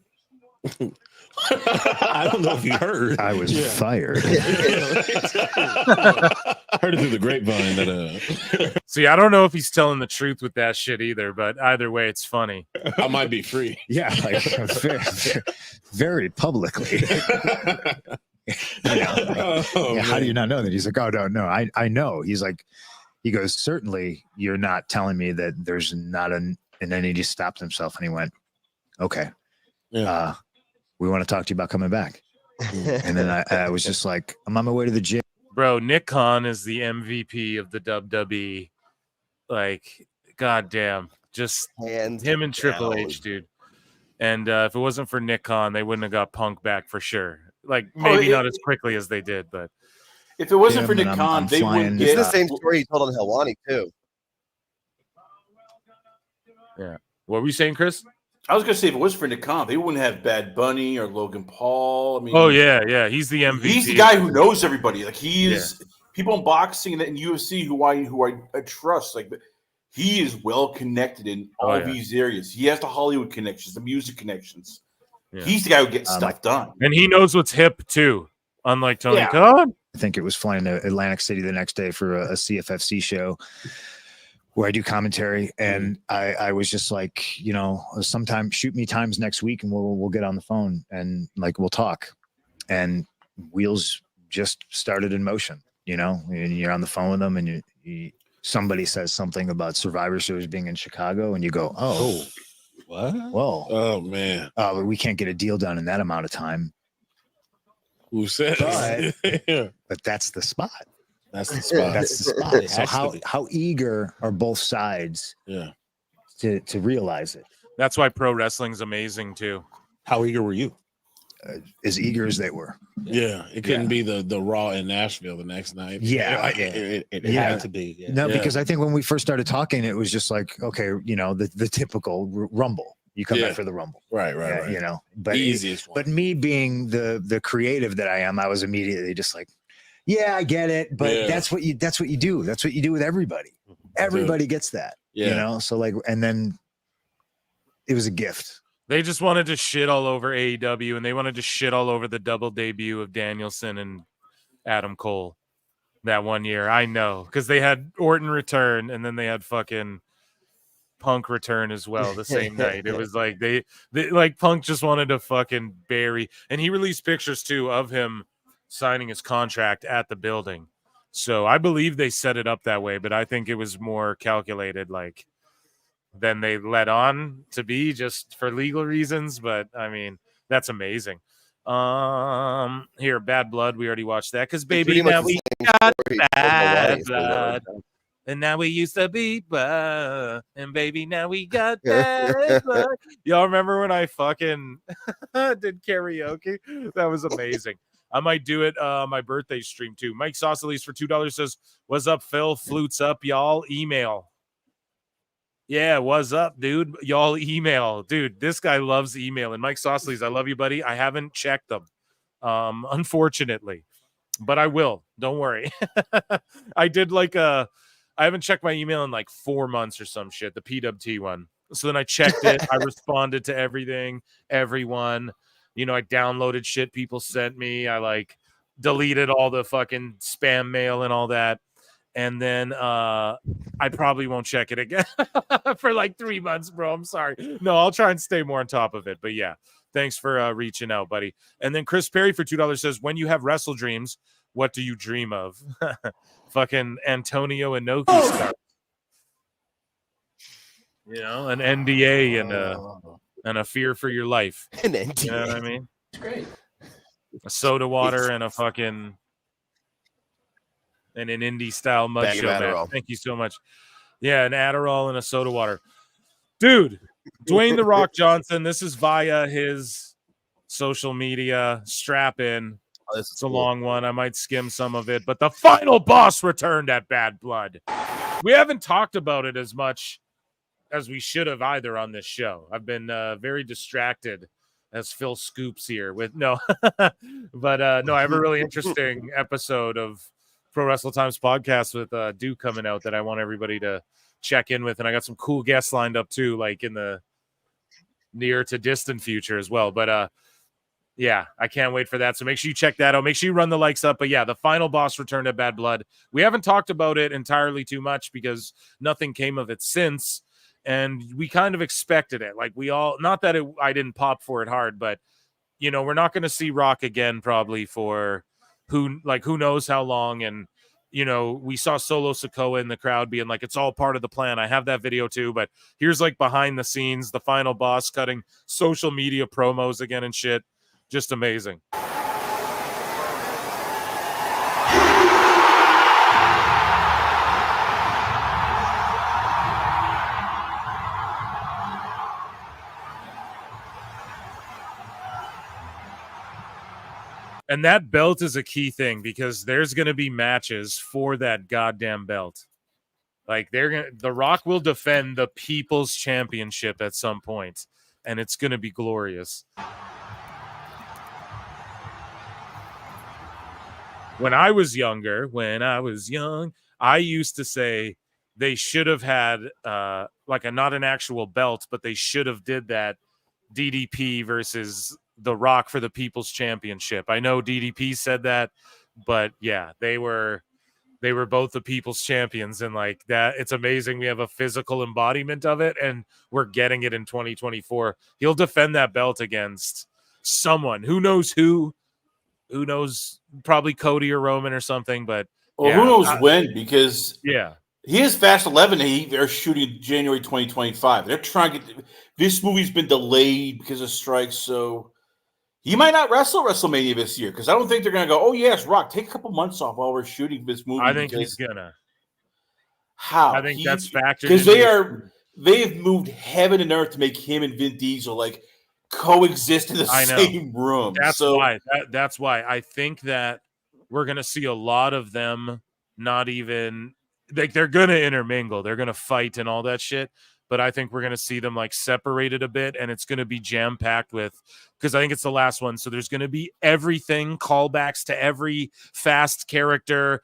I don't know if you heard. I was fired. Heard it through the grapevine that See, I don't know if he's telling the truth with that shit either, but either way, it's funny. I might be free. Yeah, like very, very publicly. How do you not know that? He's like, oh no, I know. He goes, certainly you're not telling me that there's not and then he just stopped himself and he went, okay. Yeah. We want to talk to you about coming back. And then I was just like, I'm on my way to the gym. Bro, Nick Khan is the MVP of the WWE. Like, goddamn. Just him and Triple H, dude. And if it wasn't for Nick Khan, they wouldn't have got Punk back for sure. Like, maybe not as quickly as they did, but if it wasn't for Nick Khan, they wouldn't get... It's the same story he told on Helwani, too. Yeah. What were you saying, Chris? I was going to say, if it was for Nick Khan, they wouldn't have Bad Bunny or Logan Paul. I mean, oh, yeah. He's the MVP. He's the guy who knows everybody. Like, he is... People in boxing and UFC who I trust, like, he is well connected in all these areas. He has the Hollywood connections, the music connections. Yeah. He's the guy who gets stuff done. And he knows what's hip, too, unlike Tony Khan. I think it was flying to Atlantic City the next day for a CFFC show where I do commentary. And I was just like, sometime shoot me times next week and we'll get on the phone and like, we'll talk. And wheels just started in motion, and you're on the phone with them and somebody says something about Survivor Series being in Chicago and you go, oh, what? Well, oh man, we can't get a deal done in that amount of time. Who says? But that's the spot. That's the spot. That's the spot. So how eager are both sides? To realize it. That's why pro wrestling's amazing too. How eager were you? As eager as they were. Yeah, it couldn't be the Raw in Nashville the next night. It had to be. Yeah. No, because I think when we first started talking, it was just like, okay, the typical Rumble. You come back for the Rumble, right. But the easiest one. But me being the creative that I am, I was immediately just like, yeah, I get it, but that's what you do. That's what you do with everybody. Everybody gets that, So like, and then it was a gift. They just wanted to shit all over AEW, and they wanted to shit all over the double debut of Danielson and Adam Cole that one year. I know, because they had Orton return, and then they had fucking Punk return as well the same night. It was like they like Punk just wanted to fucking bury, and he released pictures too of him signing his contract at the building. So I believe they set it up that way, but I think it was more calculated, like, than they let on to be just for legal reasons. But I mean, that's amazing. Here, Bad Blood, we already watched that because baby, now we got bad blood. And now we used to be and baby, now we got bad blood. Y'all remember when I fucking did karaoke? That was amazing. I might do it my birthday stream too. Mike Sausalis for $2 says, "What's up, Phil? Flutes up, y'all. Email." Yeah, what's up, dude? Y'all email. Dude, this guy loves email. And Mike Sausalis, I love you, buddy. I haven't checked them, unfortunately, but I will. Don't worry. I did I haven't checked my email in like 4 months or some shit, the PWT one. So then I checked it. I responded to everything, everyone. I downloaded shit people sent me. I deleted all the fucking spam mail and all that. And then I probably won't check it again for like 3 months, bro. I'm sorry. No, I'll try and stay more on top of it. But yeah, thanks for reaching out, buddy. And then Chris Perry for $2 says, "When you have wrestle dreams, what do you dream of?" Fucking Antonio Inoki stuff. An NDA and a fear for your life. An NDA. You know what I mean? It's great. A soda water and a fucking... and an indie style mud Bag show, of man. Adderall. Thank you so much. Yeah, an Adderall and a soda water. Dude, Dwayne The Rock Johnson, this is via his social media. Strap in. It's a long one. I might skim some of it, but the final boss returned at Bad Blood. We haven't talked about it as much as we should have either on this show. I've been very distracted as Phil Scoops here with no, but no, I have a really interesting episode of Pro Wrestle Times podcast with Duke coming out that I want everybody to check in with, and I got some cool guests lined up too, like in the near to distant future as well. But yeah, I can't wait for that. So make sure you check that out. Make sure you run the likes up. But yeah, the final boss returned at Bad Blood. We haven't talked about it entirely too much because nothing came of it since. And we kind of expected it. Like we all, not that I didn't pop for it hard, but you know, we're not going to see Rock again probably for who knows how long. And, you know, we saw Solo Sikoa in the crowd being like, it's all part of the plan. I have that video too, but here's like behind the scenes, the final boss cutting social media promos again and shit. Just amazing. And that belt is a key thing because there's going to be matches for that goddamn belt. Like The Rock will defend the People's Championship at some point, and it's going to be glorious. When I was young, I used to say they should have had not an actual belt, but they should have did that DDP versus The Rock for the People's Championship. I know DDP said that, but yeah, they were both the People's Champions, and like that, it's amazing we have a physical embodiment of it, and we're getting it in 2024. He'll defend that belt against someone. Who knows who? Who knows? Probably Cody or Roman or something, but who knows when? Because he is Fast 11. They're shooting January 2025. They're trying to get this movie's been delayed because of strikes, so he might not wrestle WrestleMania this year because I don't think they're going to go, oh, yes, Rock, take a couple months off while we're shooting this movie. I think he's going to. How? I think that's factored because they've moved heaven and earth to make him and Vin Diesel like coexist in the same room. That's why I think that we're going to see a lot of them not even like they're going to intermingle. They're going to fight and all that shit. But I think we're going to see them like separated a bit, and it's going to be jam packed with because I think it's the last one. So there's going to be everything, callbacks to every Fast character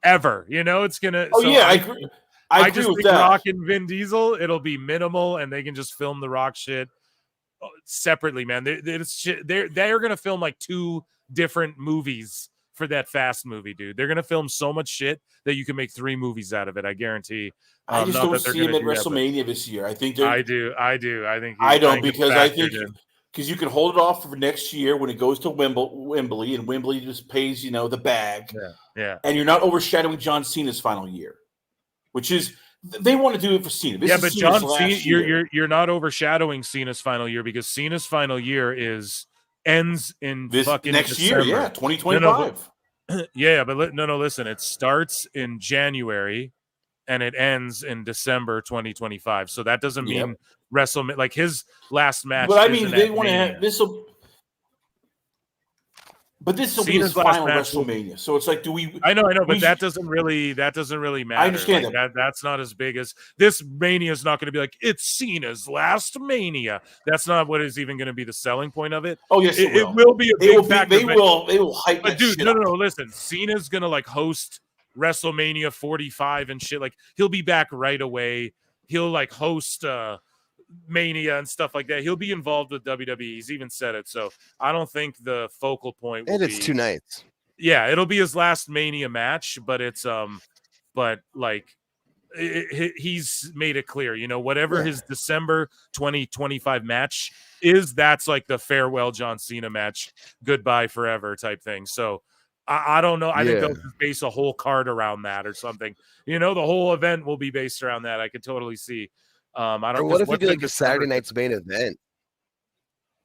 ever. You know, it's going to. I agree. I just think that. Rock and Vin Diesel, it'll be minimal, and they can just film the Rock shit separately, man. They're going to film like 2 different movies for that Fast movie, dude. They're going to film so much shit that you can make 3 movies out of it. I guarantee. I just don't see him at WrestleMania this year. I think I do. I think I don't because I think because you can hold it off for next year when it goes to Wembley, and Wembley just pays the bag. Yeah. And you're not overshadowing John Cena's final year, which is they want to do it for Cena. But John Cena, you're not overshadowing Cena's final year because Cena's final year ends in fucking next December. year, 2025. But listen, it starts in January and it ends in December 2025. So that doesn't mean WrestleMania, like his last match. But I mean, they want to have this will. But this will be his final WrestleMania. So it's like, do we? I know, but that doesn't really matter. I understand that. That's not as big as this Mania is not going to be like it's Cena's last Mania. That's not what is even going to be the selling point of it. Oh yes, it will be a big factor. They will hype. But dude, no. Listen, Cena's going to like host WrestleMania 45 and shit. Like he'll be back right away. He'll like host Mania and stuff like that. He'll be involved with WWE. He's even said it. So I don't think the focal point will it's 2 nights. Yeah, it'll be his last Mania match, but it's he's made it clear, whatever his December 2025 match is, that's like the farewell John Cena match, goodbye forever type thing. So I don't know. I think they'll just base a whole card around that or something. The whole event will be based around that. I could totally see. I don't. Or what if we do like a Saturday night's main event?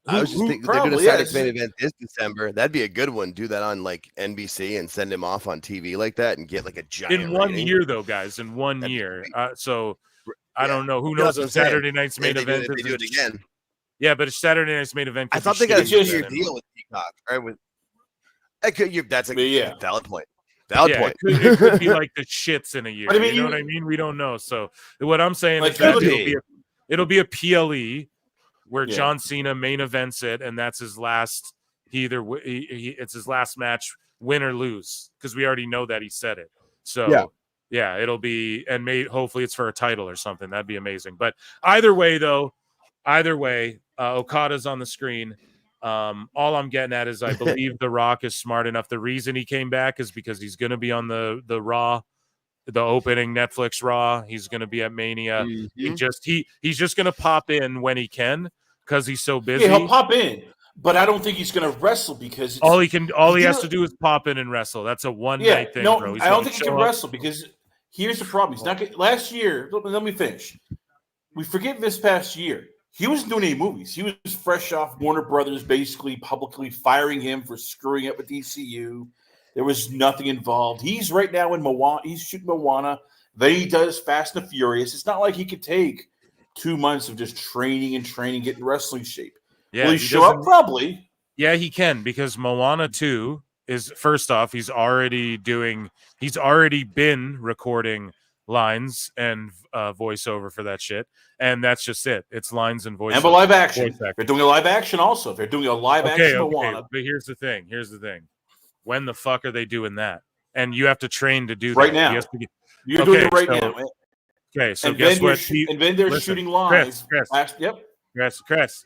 I was just thinking they're doing a Saturday's main event this December. That'd be a good one. Do that on like NBC and send him off on TV like that and get like a giant in one year though, guys. In 1 year. So I don't know. Who knows if Saturday night's main event? They do it again. Yeah, but Saturday night's main event. I thought they got a 2-year deal with Peacock, right? That's a Yeah. valid point. Valid point. It could be like the shits in a year. But I mean, you know what I mean? We don't know. So what I'm saying Like, is that could it'll be a PLE where Yeah. John Cena main events it, and that's his last. It's his last match, win or lose, because we already know that he said it. So yeah, it'll be, and hopefully it's for a title or something. That'd be amazing. But either way, Okada's on the screen. All I'm getting at is I believe The Rock is smart enough. The reason he came back is because he's going to be on the Raw, the opening Netflix Raw. He's going to be at Mania. He's just going to pop in when he can because he's so busy. Yeah, he'll pop in, but I don't think he's going to wrestle because all he has to do is pop in and wrestle. That's a one night thing, no, bro. I don't think he can wrestle because here's the problem. He's not last year. Let me finish. We forget this past year. He wasn't doing any movies. He was fresh off Warner Brothers basically publicly firing him for screwing up with ECU. There was nothing involved. He's right now in Moana. He's shooting Moana. Then he does Fast and Furious. It's not like he could take 2 months of just training, getting wrestling shape. Yeah, Will he show up? Probably. Yeah, he can, because Moana 2 is, first off, he's already been recording lines and voiceover for that shit, and that's just it. It's lines and voiceover. And live action. They're doing a live action also. They're doing a live action Moana. But here's the thing. When the fuck are they doing that? And you have to train to do right that. now. You're doing it right now. Okay, so and guess what? And then they're shooting live. Chris.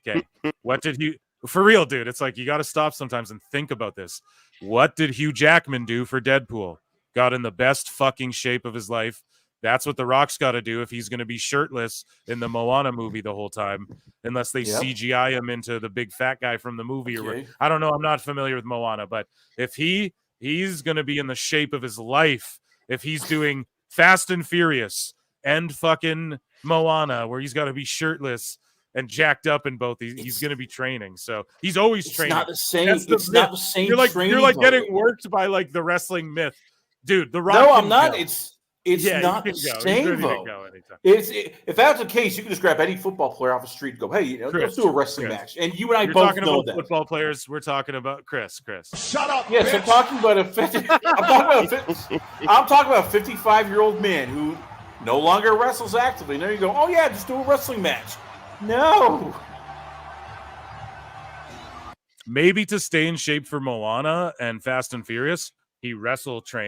Okay. What did he for real, dude? It's like you got to stop sometimes and think about this. What did Hugh Jackman do for Deadpool? Got in the best fucking shape of his life. That's what The Rock's got to do if he's going to be shirtless in the Moana movie the whole time, unless they CGI him into the big fat guy from the movie. Or I don't know. I'm not familiar with Moana, but if he's going to be in the shape of his life, if he's doing Fast and Furious and fucking Moana, where he's got to be shirtless and jacked up in both, he's going to be training. So he's always training. Not the same. It's not the same. You're like training getting worked by like the wrestling myth, dude. The Rock. No, I'm not. Go. It's not the same though. If that's the case, you can just grab any football player off the street and go, "Hey, let's do a wrestling match." And you and I both know that. Football players. We're talking about Chris. Shut up. Yes, I'm talking about a 55-year-old man who no longer wrestles actively. Now you go, "Oh yeah, just do a wrestling match." No. Maybe to stay in shape for Moana and Fast and Furious, he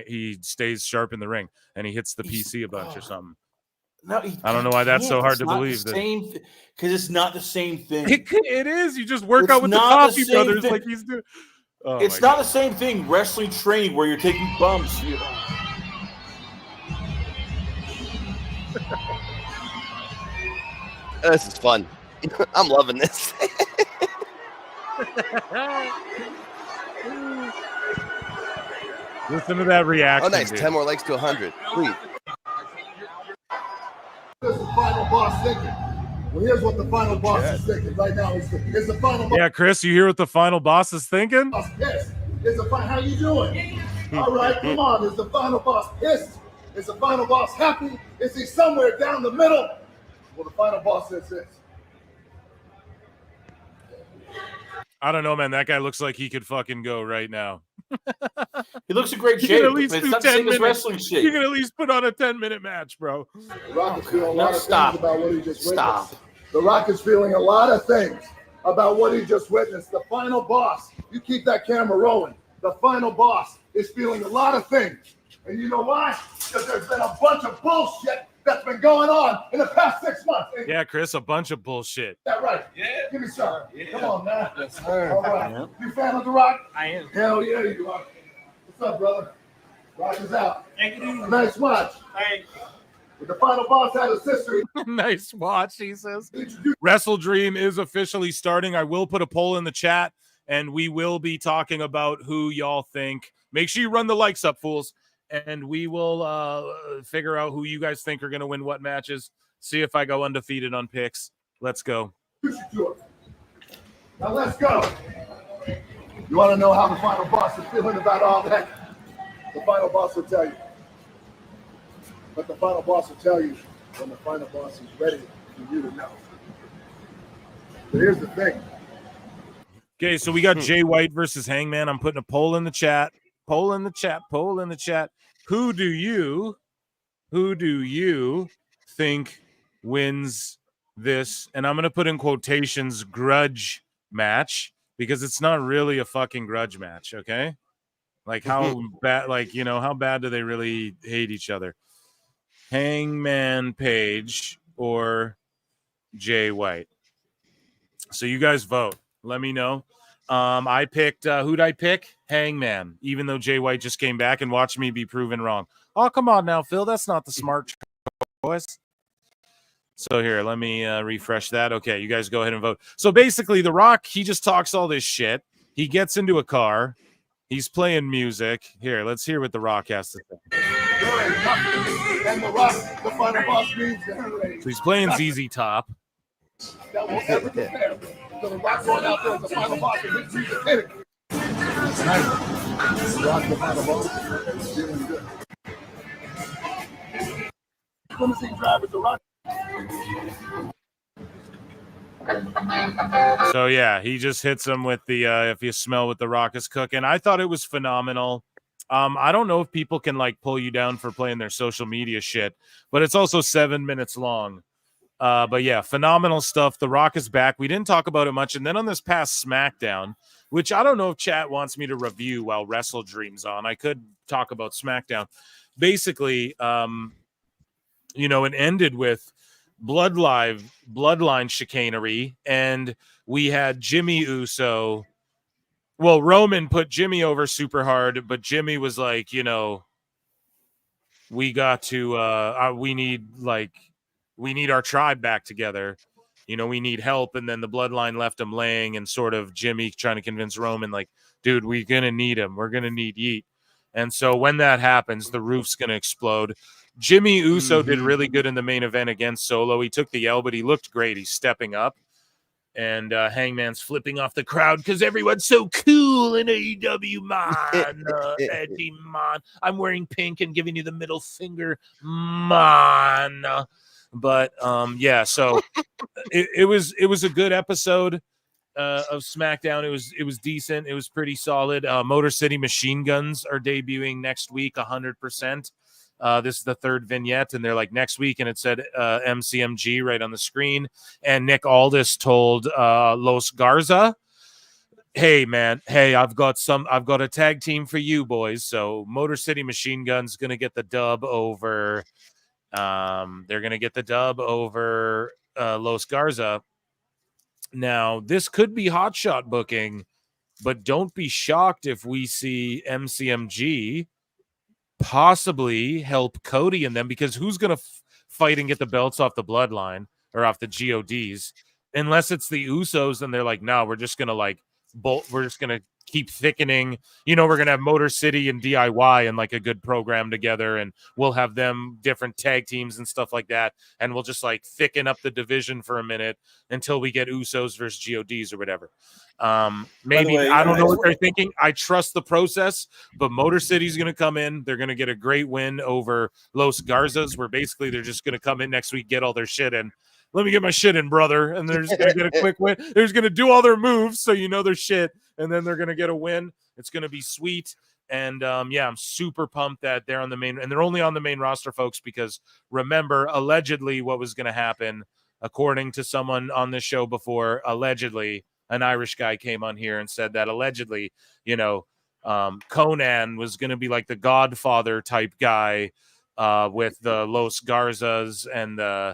he stays sharp in the ring and he hits the PC a bunch or something. No, I don't know why that's so hard to believe. Because it's not the same thing. It is. You just work out with the Coffee Brothers like he's doing. Oh, it's not the same thing. Wrestling training where you're taking bumps. This is fun. I'm loving this. Listen to that reaction. Oh, nice. Dude. 10 more likes to 100. Sweet. This is the final boss thinking. Well, here's what the final boss is thinking right now. It's the final boss. Yeah, Chris, you hear what the final boss is thinking? Yes. How you doing? All right, come on. Is the final boss pissed? Is the final boss happy? Is he somewhere down the middle? Well, the final boss says this. I don't know, man. That guy looks like he could fucking go right now. He looks in great shape. At least It's do not the 10 same as minutes. wrestling shape. You can at least put on a 10-minute match, bro. The Rock is feeling a lot of Stop. things about what he just Stop. witnessed. The Rock is feeling a lot of things about what he just witnessed. The final boss, you keep that camera rolling. The final boss is feeling a lot of things. And you know why? Because there's been a bunch of bullshit that's been going on in the past 6 months. Yeah, Chris, a bunch of bullshit. Is that right? Yeah. Give me some. Yeah. Come on, man. Yes, sir. All right. Yeah. You fan of The Rock? I am. Hell yeah, you are. What's up, brother? Rock is out. Thank you. Nice watch. Thanks. But the final boss had a sister. Nice watch, he says. WrestleDream is officially starting. I will put a poll in the chat, and we will be talking about who y'all think. Make sure you run the likes up, fools. And we will figure out who you guys think are going to win what matches. See if I go undefeated on picks. Let's go. Now let's go. You want to know how the final boss is feeling about all that? The final boss will tell you. But the final boss will tell you when the final boss is ready for you to know. But here's the thing. Okay, so we got Jay White versus Hangman. I'm putting a poll in the chat. Poll in the chat. Who do you think wins this? And I'm going to put in quotations grudge match because it's not really a fucking grudge match, okay? Like how bad, like, you know, how bad do they really hate each other? Hangman Page or Jay White? So you guys vote. Let me know. I picked, who'd I pick? Hangman, even though Jay White just came back and watched me be proven wrong. Oh, come on now, Phil. That's not the smart choice. So here, let me refresh that. Okay, you guys go ahead and vote. So basically, The Rock, he just talks all this shit. He gets into a car. He's playing music. Here, let's hear what The Rock has to say. And The Rock, the final boss means So he's playing ZZ Top. that will ever compare. So The Rock going out there as the final boss and his music hitting. Tonight, The Rock, the final boss, is feeling good. Limousine driver, The Rock. So yeah, he just hits him with the if you smell what The Rock is cooking. I thought it was phenomenal. I don't know if people can like pull you down for playing their social media shit, but it's also 7 minutes long. But yeah, phenomenal stuff. The Rock is back. We didn't talk about it much. And then on this past SmackDown, which I don't know if chat wants me to review while WrestleDream's on, I could talk about SmackDown. Basically, you know, it ended with bloodline chicanery, and we had Jimmy Uso. Well, Roman put Jimmy over super hard, but Jimmy was like, you know, we got to we need our tribe back together. You know, we need help. And then the bloodline left him laying, and sort of Jimmy trying to convince Roman, like, dude, we're going to need him. We're going to need Yeet. And so when that happens, the roof's going to explode. Jimmy Uso did really good in the main event against Solo. He took the L, but he looked great. He's stepping up. And Hangman's flipping off the crowd because everyone's so cool in AEW, man. Eddie, man. I'm wearing pink and giving you the middle finger, man. But yeah, so it was a good episode of SmackDown. It was decent. It was pretty solid. Motor City Machine Guns are debuting next week, 100%. This is the third vignette, and they're like next week, and it said MCMG right on the screen. And Nick Aldis told Los Garza, "Hey man, hey, I've got a tag team for you boys." So Motor City Machine Guns gonna get the dub over. They're gonna get the dub over Los Garza. Now this could be hotshot booking, but don't be shocked if we see MCMG possibly help Cody and them, because who's going to fight and get the belts off the bloodline or off the GODs unless it's the Usos, and they're like, no, we're just going to we're just going to keep thickening. You know, we're going to have Motor City and DIY and like a good program together, and we'll have them different tag teams and stuff like that, and we'll just like thicken up the division for a minute until we get Usos versus GODs or whatever. Maybe way, I don't know what they're thinking. I trust the process, but Motor City's going to come in. They're going to get a great win over Los Garzas, where basically they're just going to come in next week, get all their shit in. Let me get my shit in, brother. And they're just going to get a quick win. They're just going to do all their moves, so you know their shit, and then they're going to get a win. It's going to be sweet. And yeah, I'm super pumped that they're on the main, and they're only on the main roster, folks, because remember, allegedly what was going to happen, according to someone on this show before, allegedly, an Irish guy came on here and said that allegedly, you know, Conan was going to be like the Godfather type guy with the Los Garzas and the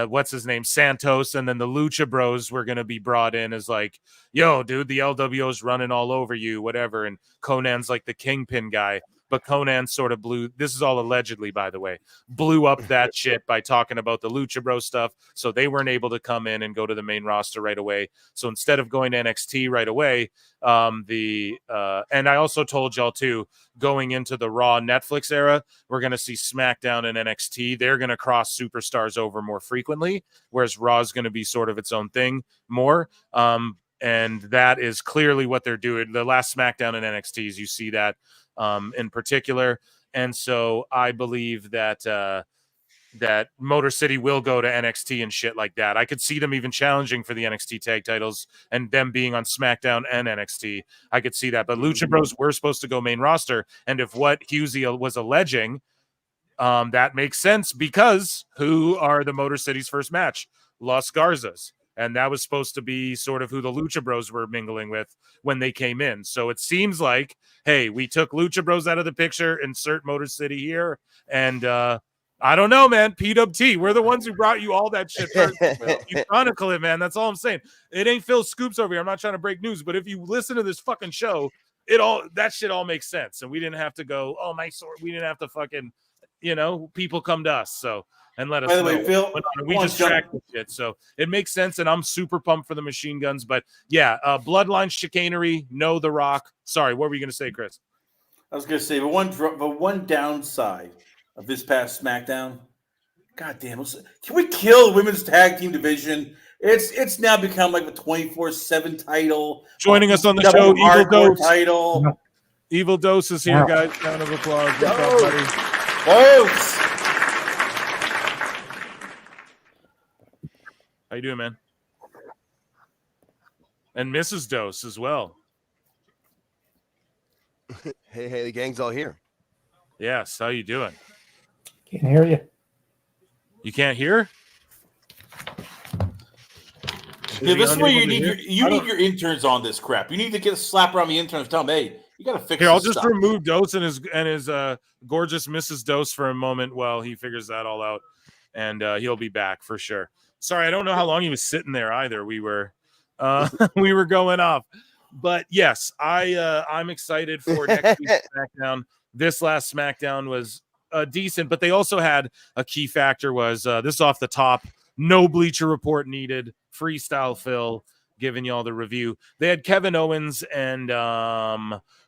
what's his name, Santos, and then the Lucha Bros were going to be brought in as like, yo, dude, the LWO's running all over you, whatever. And Conan's like the kingpin guy. But Conan sort of blew, this is all allegedly, by the way, blew up that shit by talking about the Lucha Bro stuff. So they weren't able to come in and go to the main roster right away. So instead of going to NXT right away, and I also told y'all too, going into the Raw Netflix era, we're going to see SmackDown and NXT. They're going to cross superstars over more frequently, whereas Raw is going to be sort of its own thing more. And that is clearly what they're doing. The last SmackDown and NXTs, you see that in particular. And so I believe that that Motor City will go to NXT and shit like that. I could see them even challenging for the NXT tag titles and them being on SmackDown and NXT. I could see that. But Lucha Bros were supposed to go main roster. And if what Husey was alleging, that makes sense because who are the Motor City's first match? Los Garzas. And that was supposed to be sort of who the Lucha Bros were mingling with when they came in. So it seems like, hey, we took Lucha Bros out of the picture, insert Motor City here. And I don't know, man. PWT, we're the ones who brought you all that shit first. You chronicle it, man. That's all I'm saying. It ain't Phil Scoops over here. I'm not trying to break news, but if you listen to this fucking show, that shit all makes sense. And we didn't have to go, oh, my sword. We didn't have to fucking, people come to us. So, and let us By the know. way, Phil, We just track the shit. So it makes sense. And I'm super pumped for the Machine Guns. But yeah, Bloodline chicanery, no The Rock. Sorry, what were you going to say, Chris? I was going to say the one downside of this past SmackDown. God damn, can we kill the women's tag team division? It's now become like a 24/7 title. Joining us on the show, Evil Dose. Title. Evil Dose is here, guys. Round of applause. What's up, buddy? Folks. How you doing, man? And Mrs. Dose as well. Hey, the gang's all here. Yes, how you doing? Can't hear you. You can't hear? Yeah, this is where you need your interns on this crap. You need to get a slap around the interns. Tell them, hey, you got to fix. Here, I'll this just stuff. remove Dose and his gorgeous Mrs. Dose for a moment while he figures that all out, and he'll be back for sure. Sorry, I don't know how long he was sitting there either. We were we were going off, but yes, I'm excited for next week's SmackDown. This last SmackDown was decent, but they also had a key factor was this off the top. No Bleacher Report needed. Freestyle Phil giving you all the review. They had Kevin Owens and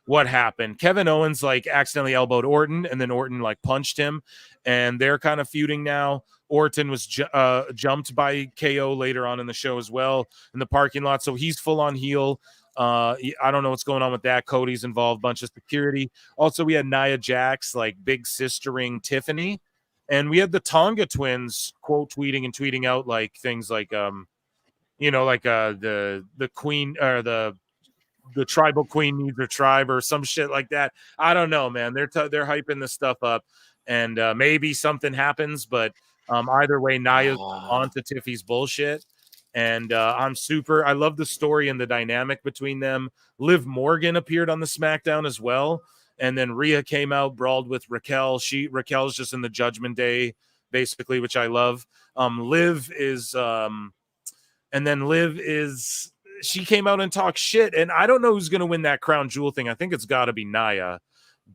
what happened? Kevin Owens like accidentally elbowed Orton, and then Orton like punched him, and they're kind of feuding now. Orton was jumped by KO later on in the show as well in the parking lot, so he's full on heel. I don't know what's going on with that. Cody's involved, bunch of security. Also, we had Nia Jax like big sistering Tiffany, and we had the Tonga twins quote tweeting and tweeting out like things like the queen or the tribal queen needs her tribe or some shit like that. I don't know, man. They're hyping this stuff up, and maybe something happens, but either way, Nia's on to Tiffy's bullshit. And I love the story and the dynamic between them. Liv Morgan appeared on the SmackDown as well. And then Rhea came out, brawled with Raquel. Raquel's just in the Judgment Day, basically, which I love. Liv she came out and talked shit. And I don't know who's going to win that crown jewel thing. I think it's got to be Nia.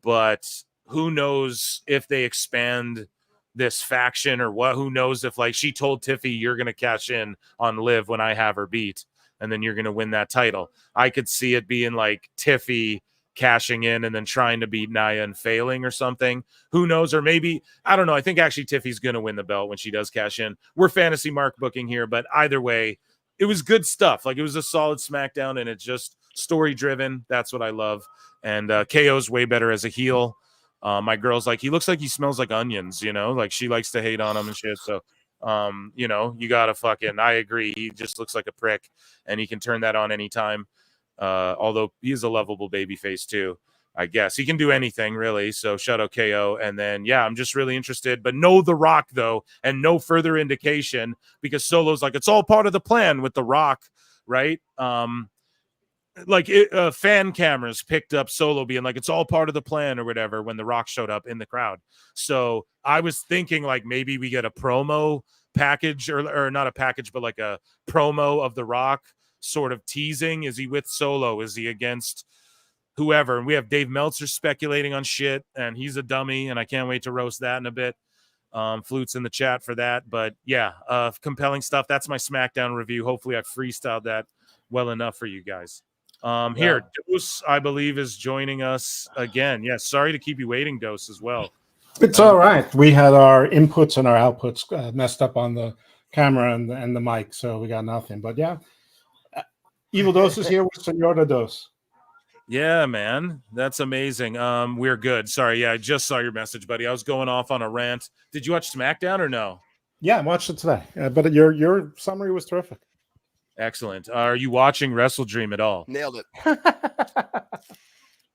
But who knows if they expand this faction or what? Who knows if like she told Tiffy, you're going to cash in on Liv when I have her beat, and then you're going to win that title. I could see it being like Tiffy cashing in and then trying to beat Nia and failing or something. Who knows? Or maybe, I don't know. I think actually Tiffy's going to win the belt when she does cash in. We're fantasy mark booking here, but either way, it was good stuff. Like it was a solid SmackDown, and it's just story driven. That's what I love. And KO's way better as a heel. My girl's like, he looks like he smells like onions, like she likes to hate on him and shit. So, you gotta I agree. He just looks like a prick, and he can turn that on anytime. Although he's a lovable babyface too, I guess he can do anything really. So shout out KO. And then, yeah, I'm just really interested, but no The Rock though, and no further indication because Solo's like, it's all part of the plan with The Rock. Right. Fan cameras picked up Solo being like, it's all part of the plan or whatever when The Rock showed up in the crowd. So I was thinking like maybe we get a promo package or not a package, but like a promo of The Rock sort of teasing. Is he with Solo? Is he against whoever? And we have Dave Meltzer speculating on shit, and he's a dummy, and I can't wait to roast that in a bit. Flutes in the chat for that. But yeah, compelling stuff. That's my SmackDown review. Hopefully I freestyled that well enough for you guys. Here, Dose, I believe, is joining us again. Yeah, sorry to keep you waiting, Dose, as well. It's all right. We had our inputs and our outputs messed up on the camera and the mic, so we got nothing. But yeah, Evil Dose is here with Senora Dose. Yeah, man. That's amazing. We're good. Sorry. Yeah, I just saw your message, buddy. I was going off on a rant. Did you watch SmackDown or no? Yeah, I watched it today. But your summary was terrific. Excellent. Are you watching WrestleDream at all? Nailed it.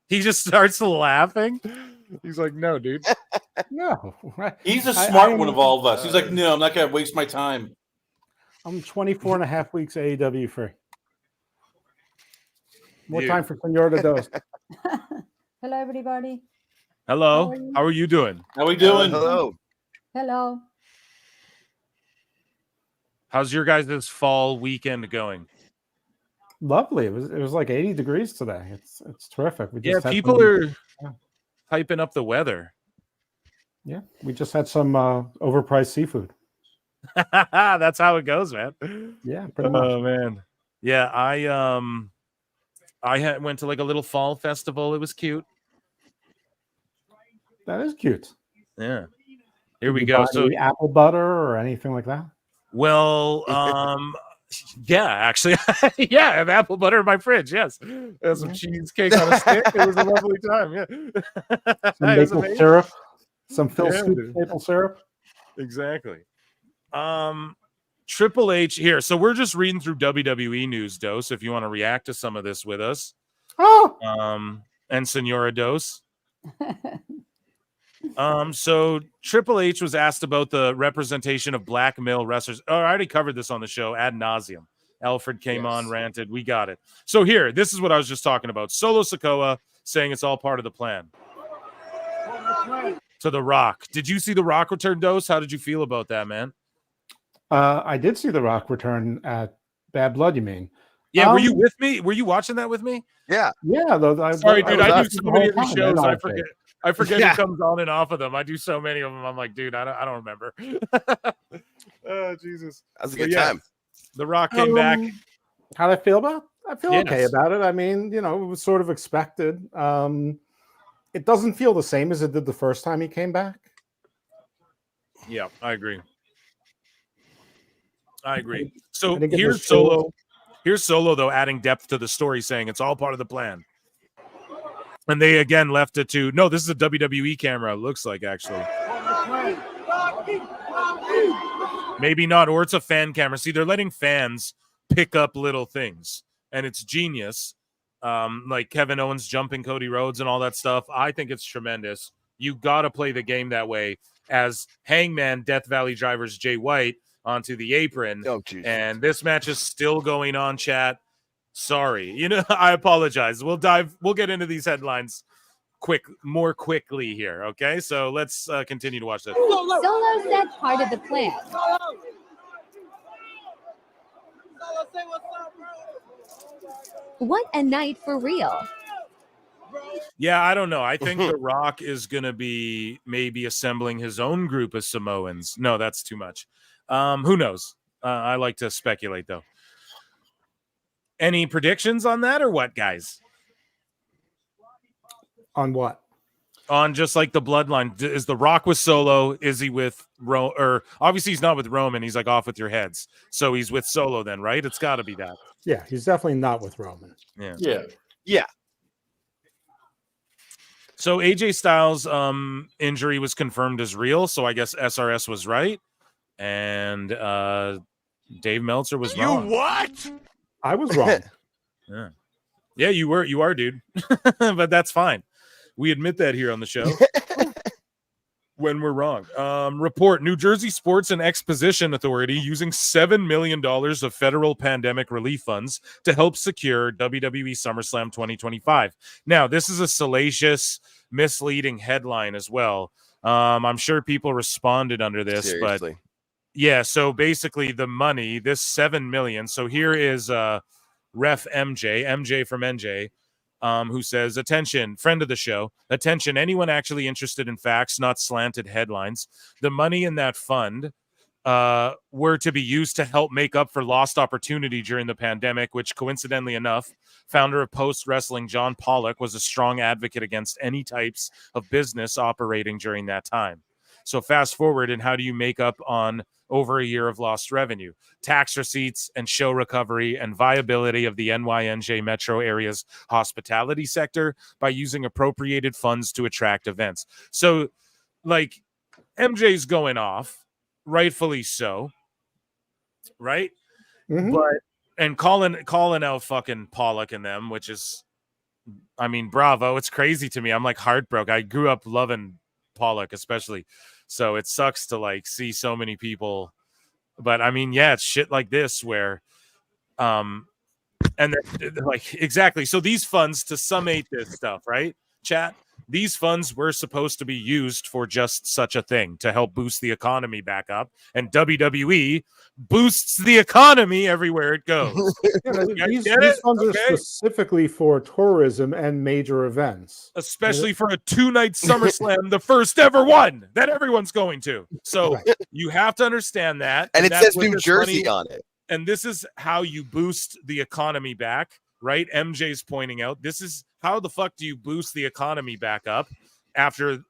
He just starts laughing. He's like, no, dude. No. He's the smart one of all of us. He's like, no, I'm not going to waste my time. I'm 24 and a half weeks AEW free. More Dude. time for Senor de Dos. Hello, everybody. Hello. How are you doing? How we doing? Hello. Hello. How's your guys' fall weekend going? Lovely. It was like 80 degrees today. It's terrific. We Yeah, just had people some- are hyping up the weather. Yeah, we just had some overpriced seafood. That's how it goes, man. Yeah, pretty much. Oh man. Yeah, I went to like a little fall festival. It was cute. That is cute. Yeah. Here Did we you go. buy So any apple butter or anything like that? well, yeah, actually, yeah, I have apple butter in my fridge. Yes, there's some cheesecake on a stick. It was a lovely time. Yeah, Some It was maple amazing. syrup, some Phil Yeah, Scoop dude. maple syrup. Exactly. Triple H here. So we're just reading through WWE news, Dose. If you want to react to some of this with us, Oh, and Senora Dose. So Triple H was asked about the representation of black male wrestlers. Oh, I already covered this on the show ad nauseum. Alfred came on, ranted. We got it. So here, this is what I was just talking about. Solo Sikoa saying it's all part of the plan. To The Rock. Did you see The Rock return, Dose? How did you feel about that, man? I did see The Rock return at Bad Blood. You mean? Yeah, were you with me? Were you watching that with me? Yeah. Yeah. Though, Sorry, dude. I do was so the many whole of these time, shows. man, I honestly. forget. I forget Yeah. who comes on and off of them. I do so many of them. I'm like, dude, I don't remember. Oh, Jesus. That was a But good yeah, time. The Rock came back. How'd I feel about? I feel okay Yes. about it. I mean, you know, it was sort of expected. It doesn't feel the same as it did the first time he came back. Yeah, I agree. I agree. So I think it here's was Solo. Here's Solo, though, adding depth to the story, saying it's all part of the plan. And they again left it to no, this is a WWE camera, it looks like actually. Maybe not, or it's a fan camera. See, they're letting fans pick up little things, and it's genius. Like Kevin Owens jumping Cody Rhodes and all that stuff. I think it's tremendous. You got to play the game that way. As Hangman Death Valley drivers Jay White onto the apron, and this match is still going on. Chat, sorry, you know, I apologize. We'll get into these headlines more quickly here. Okay, so let's continue to watch this. Solo said part of the plan. What a night for real. Yeah, I don't know. I think The Rock is going to be maybe assembling his own group of Samoans. No, that's too much. Who knows? I like to speculate, though. Any predictions on that or what, guys? On what? On just like the bloodline. Is The Rock with Solo? Is he with or obviously he's not with Roman. He's like off with your heads. So he's with Solo then, right? It's got to be that. Yeah, he's definitely not with Roman. Yeah. Yeah. So AJ Styles' injury was confirmed as real. So I guess SRS was right. And Dave Meltzer was wrong. what? I was wrong. Yeah, you are, dude. But that's fine. We admit that here on the show when we're wrong. Report: New Jersey Sports and Exposition Authority using $7 million of federal pandemic relief funds to help secure WWE SummerSlam 2025. Now, this is a salacious, misleading headline as well. I'm sure people responded under this, Seriously. but yeah. So basically, the money, this $7 million. So here is Ref MJ from NJ. Who says, attention, friend of the show, attention, anyone actually interested in facts, not slanted headlines. The money in that fund were to be used to help make up for lost opportunity during the pandemic, which coincidentally enough, founder of Post Wrestling, John Pollock, was a strong advocate against any types of business operating during that time. So fast forward, and how do you make up on over a year of lost revenue? Tax receipts and show recovery and viability of the NYNJ metro area's hospitality sector by using appropriated funds to attract events. So, like, MJ's going off, rightfully so, right? But and calling out fucking Pollock and them, which is, I mean, bravo. It's crazy to me. I'm like heartbroken. I grew up loving Pollock, especially. So it sucks to like see so many people. But I mean, yeah, it's shit like this where, and then, like, exactly. So these funds, to summate this stuff, right, chat? These funds were supposed to be used for just such a thing, to help boost the economy back up. And WWE boosts the economy everywhere it goes. These funds are specifically for tourism and major events. Especially for a 2-night SummerSlam, the first ever one that everyone's going to. So you have to understand that. And it that's says what New this Jersey money- on it. And this is how you boost the economy back, right? MJ's pointing out, this is how the fuck do you boost the economy back up after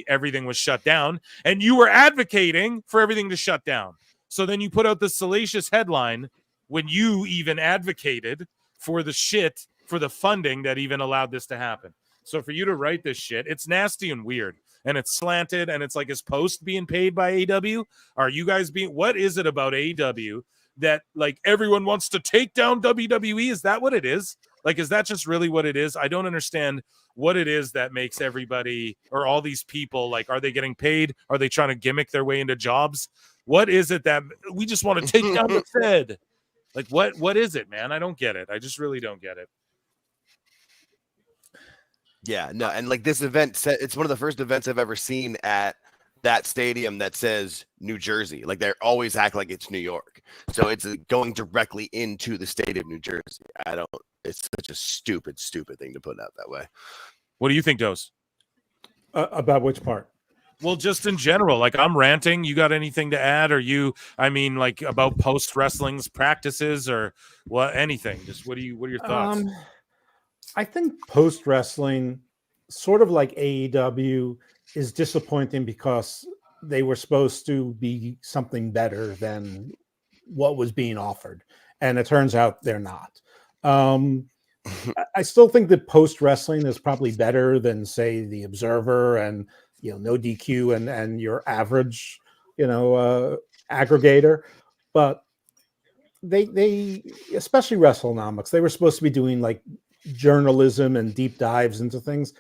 everything was shut down? And you were advocating for everything to shut down. So then you put out the salacious headline when you even advocated for the shit, for the funding that even allowed this to happen. So for you to write this shit, it's nasty and weird. And it's slanted, and it's like, is Post being paid by AEW? Are you guys being, what is it about AEW that like everyone wants to take down WWE? Is that what it is? Like, is that just really what it is? I don't understand what it is that makes everybody or all these people, like, are they getting paid? Are they trying to gimmick their way into jobs? What is it that we just want to take down the Fed? Like, what is it, man? I don't get it. I just really don't get it. Yeah, no, and like this event, it's one of the first events I've ever seen at that stadium that says New Jersey. Like, they always act like it's New York. So it's going directly into the state of New Jersey. It's such a stupid thing to put out that way. What do you think, Dose? About which part? Well, just in general, like, I'm ranting. You got anything to add? Or like about Post Wrestling's practices or what, anything? Just what are your thoughts? I think Post Wrestling, sort of like AEW, is disappointing because they were supposed to be something better than what was being offered. And it turns out they're not. I still think that Post Wrestling is probably better than, say, The Observer and, No DQ and your average, aggregator. But they especially WrestleNomics, they were supposed to be doing like journalism and deep dives into things.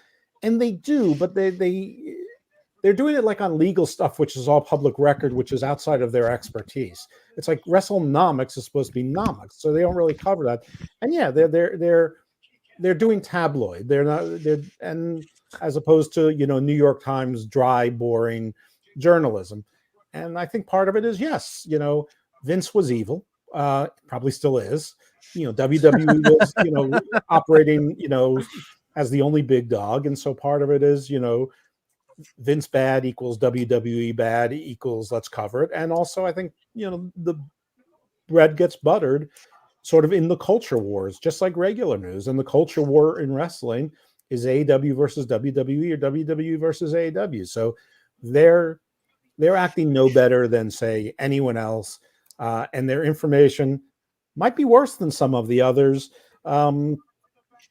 And they do, but they're doing it like on legal stuff, which is all public record, which is outside of their expertise. It's like WrestleNomics is supposed to be nomics, so they don't really cover that. And yeah, they're doing tabloid. And as opposed to New York Times dry, boring journalism. And I think part of it is, yes, Vince was evil, probably still is. WWE was operating as the only big dog, and so part of it is Vince bad equals WWE bad equals let's cover it. And also I think the bread gets buttered sort of in the culture wars, just like regular news. And the culture war in wrestling is AEW versus WWE or WWE versus AEW. So they're acting no better than, say, anyone else, and their information might be worse than some of the others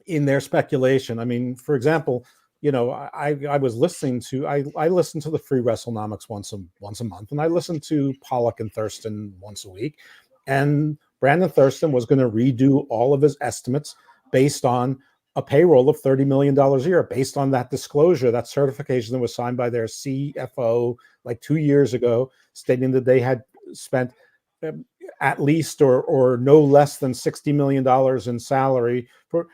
in their speculation. I mean, for example, I was listening to I listen to the free WrestleNomics once a month, and I listen to Pollock and Thurston once a week. And Brandon Thurston was going to redo all of his estimates based on a payroll of $30 million a year, based on that disclosure, that certification that was signed by their CFO like 2 years ago, stating that they had spent at least or no less than $60 million in salary for.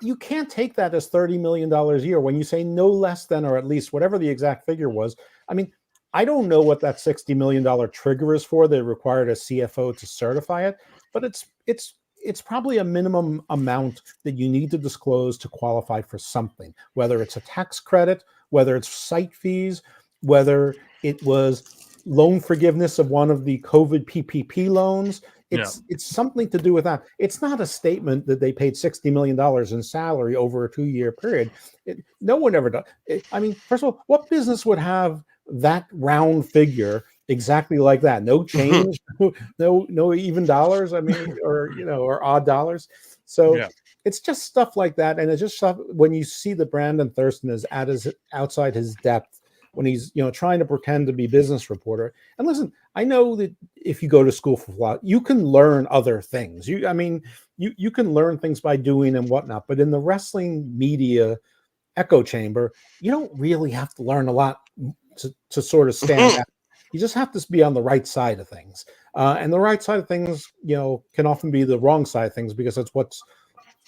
You can't take that as $30 million a year when you say no less than or at least, whatever the exact figure was. I mean, I don't know what that $60 million trigger is for. They required a CFO to certify it, but it's probably a minimum amount that you need to disclose to qualify for something, whether it's a tax credit, whether it's site fees, whether it was loan forgiveness of one of the COVID PPP loans. It's something to do with that. It's not a statement that they paid $60 million in salary over a 2-year period. No one ever does. I mean, first of all, what business would have that round figure exactly like that. No change, no even dollars. I mean, or odd dollars. So Yeah. it's just stuff like that, and it's just stuff when you see the Brandon Thurston is outside his depth when he's trying to pretend to be business reporter. And listen, I know that if you go to school for law, you can learn other things. You can learn things by doing and whatnot. But in the wrestling media echo chamber, you don't really have to learn a lot to sort of stand out. You just have to be on the right side of things. And the right side of things, can often be the wrong side of things because it's what's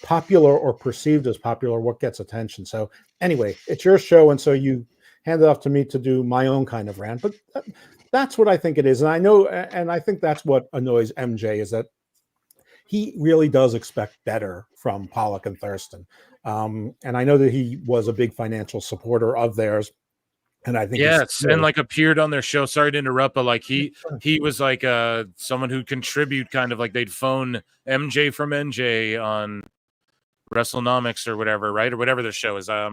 popular or perceived as popular, what gets attention. So anyway, it's your show, and so you hand it off to me to do my own kind of rant. But that's what I think it is. And I know, and I think that's what annoys MJ is that he really does expect better from Pollock and Thurston. And I know that he was a big financial supporter of theirs. And I think and like appeared on their show. Sorry to interrupt, but like he was like someone who'd contribute, kind of like they'd phone MJ from NJ on WrestleNomics or whatever, right? Or whatever their show is. Yeah.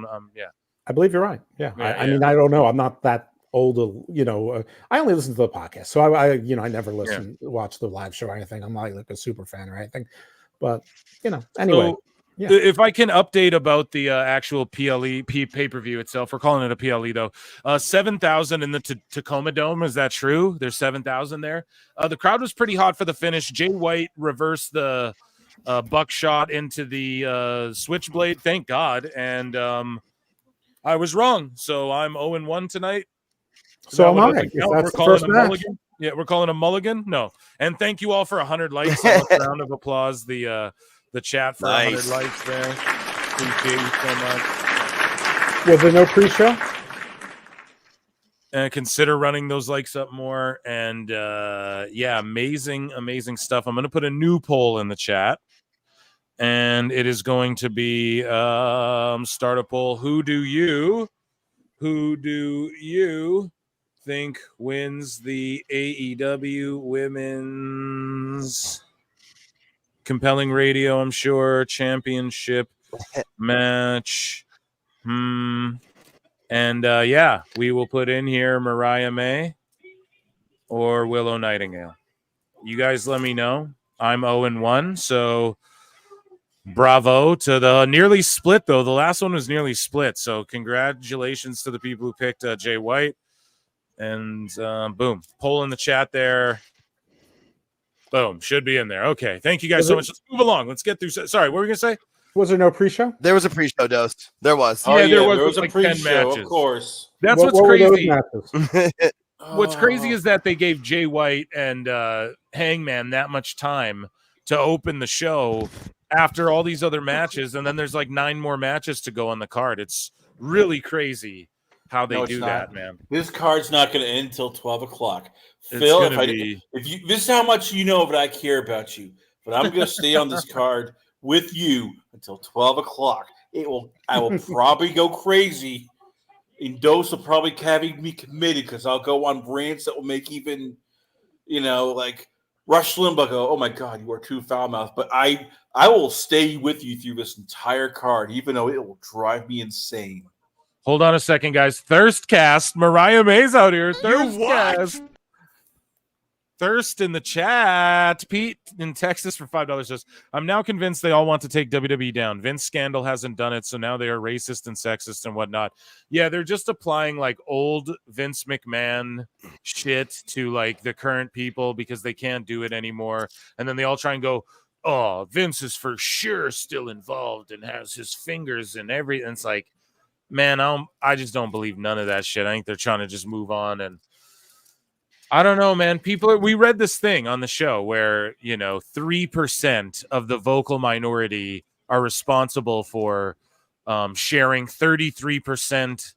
I believe you're right. Yeah. I mean, I don't know. I'm not that old, I only listen to the podcast. So I never watch the live show or anything. I'm not like a super fan or anything, but anyway. So, if I can update about the actual PLE pay-per-view itself, we're calling it a PLE though. 7,000 in the Tacoma Dome. Is that true? There's 7,000 there. The crowd was pretty hot for the finish. Jay White reversed the buckshot into the switchblade. Thank God. And I was wrong. So I'm 0-1 tonight. So am I. We're calling a mulligan. Yeah, we're calling a mulligan. No. And thank you all for 100 likes. A round of applause. The chat for 100 likes there. Appreciate you so much. Was there no pre-show? And consider running those likes up more. And amazing stuff. I'm going to put a new poll in the chat. And it is going to be start a poll. Who do you think wins the AEW Women's Compelling Radio, I'm sure, championship match? And we will put in here Mariah May or Willow Nightingale. You guys let me know. I'm 0-1, so bravo to the nearly split, though. The last one was nearly split, so congratulations to the people who picked Jay White. And boom, poll in the chat there. Boom, should be in there. Okay, thank you guys so much. Let's move along. Let's get through. Sorry, what were we going to say? Was there no pre-show? There was a pre-show, Dose. There was. Oh, there was a like pre-show, 10 matches. of course. That's what what's crazy. Matches? What's crazy is that they gave Jay White and Hangman that much time to open the show after all these other matches, and then there's like 9 more matches to go on the card. It's really crazy how they do that, man. This card's not going to end until 12 o'clock. Phil, this is how much you know that I care about you, but I'm going to stay on this card with you until 12 o'clock. I will probably go crazy. And Dose will probably have me committed because I'll go on rants that will make even, like Rush Limbaugh go, "Oh my God, you are too foul-mouthed." But I will stay with you through this entire card, even though it will drive me insane. Hold on a second, guys. Thirstcast. Mariah May's out here. Thirstcast. Thirst in the chat. Pete in Texas for $5 says, I'm now convinced they all want to take WWE down. Vince Scandal hasn't done it, so now they are racist and sexist and whatnot. Yeah, they're just applying like old Vince McMahon shit to like the current people because they can't do it anymore. And then they all try and go, oh, Vince is for sure still involved and has his fingers in everything. It's like, man, I just don't believe none of that shit. I think they're trying to just move on. And I don't know, man. We read this thing on the show where, 3% of the vocal minority are responsible for sharing 33%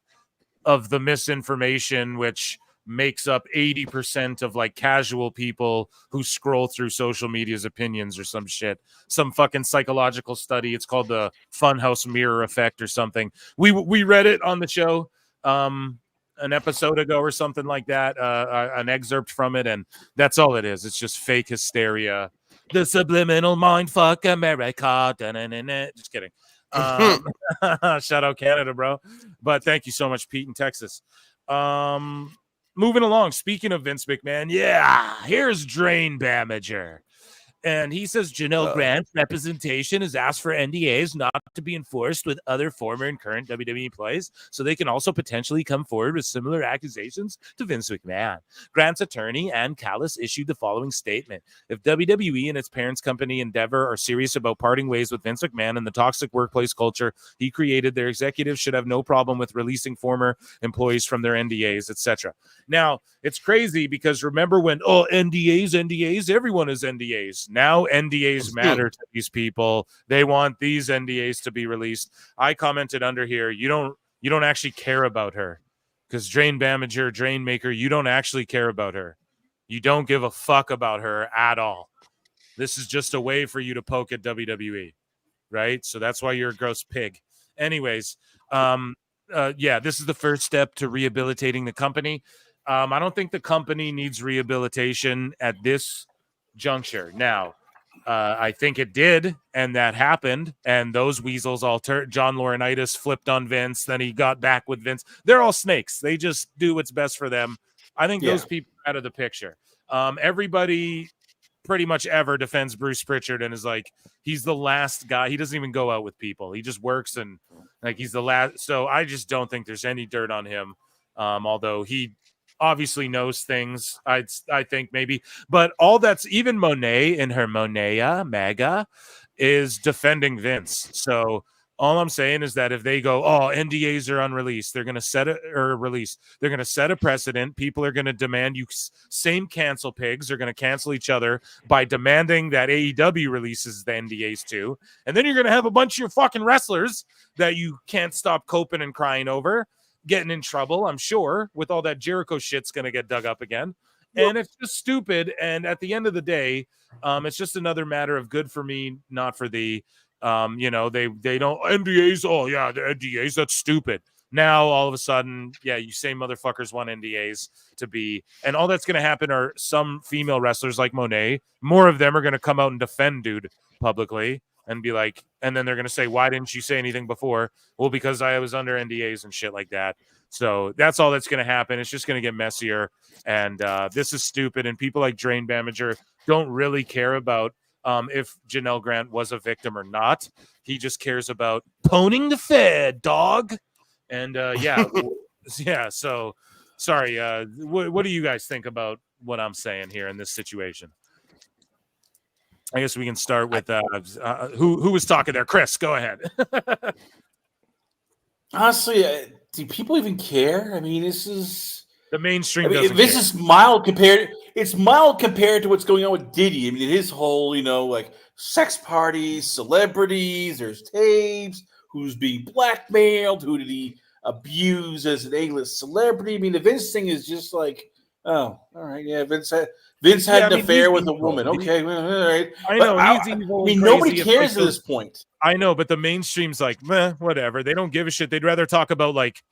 of the misinformation, which makes up 80% of like casual people who scroll through social media's opinions or some shit, some fucking psychological study. It's called the Funhouse Mirror Effect or something. We read it on the show an episode ago or something like that, an excerpt from it, and that's all it is. It's just fake hysteria. The subliminal mind fuck America. Just kidding. Shout out Canada, bro. But thank you so much, Pete in Texas. Moving along. Speaking of Vince McMahon, yeah, here's Drain Bamager. And he says Janelle Grant's representation has asked for NDAs not to be enforced with other former and current WWE employees, so they can also potentially come forward with similar accusations to Vince McMahon. Grant's attorney, Ann Callis, issued the following statement. If WWE and its parents' company Endeavor are serious about parting ways with Vince McMahon and the toxic workplace culture he created, their executives should have no problem with releasing former employees from their NDAs, etc. Now, it's crazy because remember when, NDAs, everyone is NDAs. Now NDAs matter to these people. They want these NDAs to be released. I commented under here, you don't actually care about her because Drain Bamager, Drain Maker, you don't actually care about her. You don't give a fuck about her at all. This is just a way for you to poke at WWE, right? So that's why you're a gross pig. Anyways, this is the first step to rehabilitating the company. I don't think the company needs rehabilitation at this juncture. Now, I think it did, and that happened, and those weasels all John Laurinaitis flipped on Vince, then he got back with Vince. They're all snakes. They just do what's best for them. I think those people are out of the picture. Everybody pretty much ever defends Bruce Pritchard and is like, he's the last guy. He doesn't even go out with people. He just works and like he's the last. So I just don't think there's any dirt on him, although he obviously knows things, I think maybe, but all that's even Monet in her Monea MAGA is defending Vince. So all I'm saying is that if they go, NDAs are unreleased, they're going to set they're going to set a precedent. People are going to demand same cancel pigs are going to cancel each other by demanding that AEW releases the NDAs too. And then you're going to have a bunch of your fucking wrestlers that you can't stop coping and crying over getting in trouble, I'm sure, with all that Jericho shit's going to get dug up again. And it's just stupid. And at the end of the day, it's just another matter of good for me, not for thee. They don't NDAs. Oh yeah, the NDAs. That's stupid. Now all of a sudden, you say motherfuckers want NDAs to be, and all that's going to happen are some female wrestlers like Monet. More of them are going to come out and defend dude publicly and be like, and then they're going to say, why didn't you say anything before? Well, because I was under NDAs and shit like that. So that's all that's going to happen. It's just going to get messier. And this is stupid. And people like Drain Bamager don't really care about if Janelle Grant was a victim or not. He just cares about poning the Fed, dog. And so sorry. What do you guys think about what I'm saying here in this situation? I guess we can start with who was talking there. Chris, go ahead. Honestly, do people even care? I mean, this is the mainstream. This is mild compared. It's mild compared to what's going on with Diddy. I mean, his whole, like sex parties, celebrities. There's tapes. Who's being blackmailed? Who did he abuse as an A-list celebrity? I mean, the Vince thing is just like, oh, all right, yeah, Vince had an affair with a woman. Okay, well, all right. I know. He's evil. I mean, nobody cares at this point. I know, but the mainstream's like, meh, whatever. They don't give a shit. They'd rather talk about like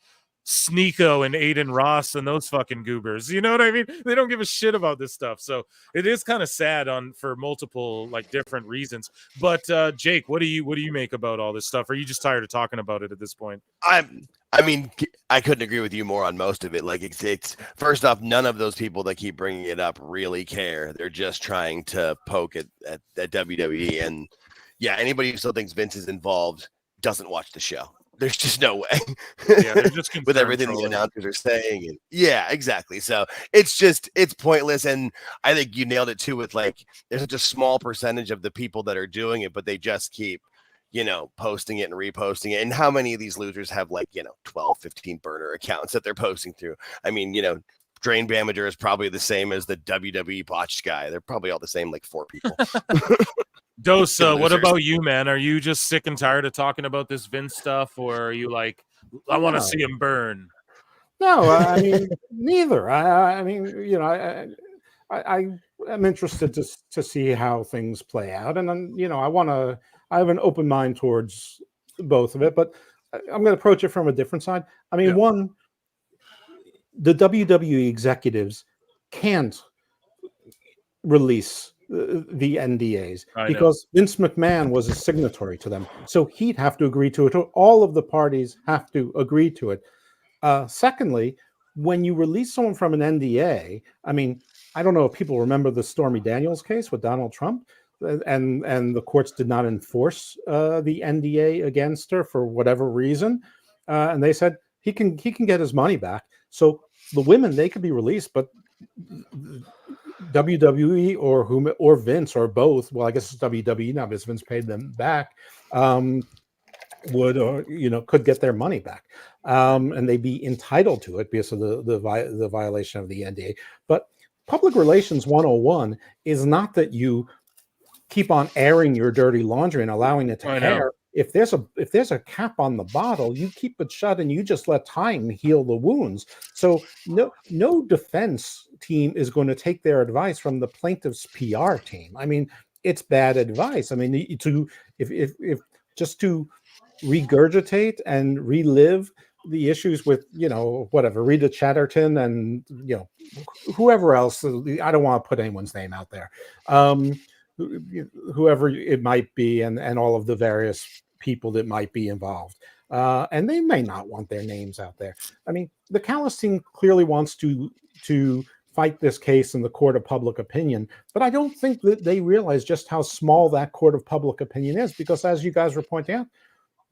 Sneeko and Aiden Ross and those fucking goobers. You know what I mean? They don't give a shit about this stuff. So it is kind of sad for multiple like different reasons. But Jake, what do you make about all this stuff? Are you just tired of talking about it at this point? I mean, I couldn't agree with you more on most of it. Like it's first off, none of those people that keep bringing it up really care. They're just trying to poke at WWE. And yeah, anybody who still thinks Vince is involved doesn't watch the show. There's just no way. Yeah, they're just with everything the announcers are saying. And yeah, exactly. So it's pointless. And I think you nailed it too with like, there's such a small percentage of the people that are doing it, but they just keep, posting it and reposting it. And how many of these losers have 12, 15 burner accounts that they're posting through? I mean, Drain Bamager is probably the same as the WWE botched guy. They're probably all the same, like 4 people. Dose, what about you, man? Are you just sick and tired of talking about this Vince stuff, or are you like, I want to see him burn? No, I mean, neither. I mean, I am interested to see how things play out, and then I have an open mind towards both of it, but I'm going to approach it from a different side. I mean, one, the WWE executives can't release the NDAs because Vince McMahon was a signatory to them. So he'd have to agree to it. All of the parties have to agree to it. Secondly, when you release someone from an NDA, I mean, I don't know if people remember the Stormy Daniels case with Donald Trump, and the courts did not enforce the NDA against her for whatever reason, and they said he can get his money back. So the women, they could be released, but WWE or Vince or both, well, I guess it's WWE now because Vince paid them back, would, or could get their money back, and they'd be entitled to it because of the violation of the NDA. But public relations 101 is not that you keep on airing your dirty laundry and allowing it to air. If there's a cap on the bottle, you keep it shut and you just let time heal the wounds. So no defense team is going to take their advice from the plaintiff's PR team. I mean, it's bad advice. I mean, if just to regurgitate and relive the issues with whatever Rita Chatterton and whoever else, I don't want to put anyone's name out there, whoever it might be, and all of the various people that might be involved, and they may not want their names out there. I mean, the Callis team clearly wants to fight this case in the court of public opinion, but I don't think that they realize just how small that court of public opinion is, because as you guys were pointing out,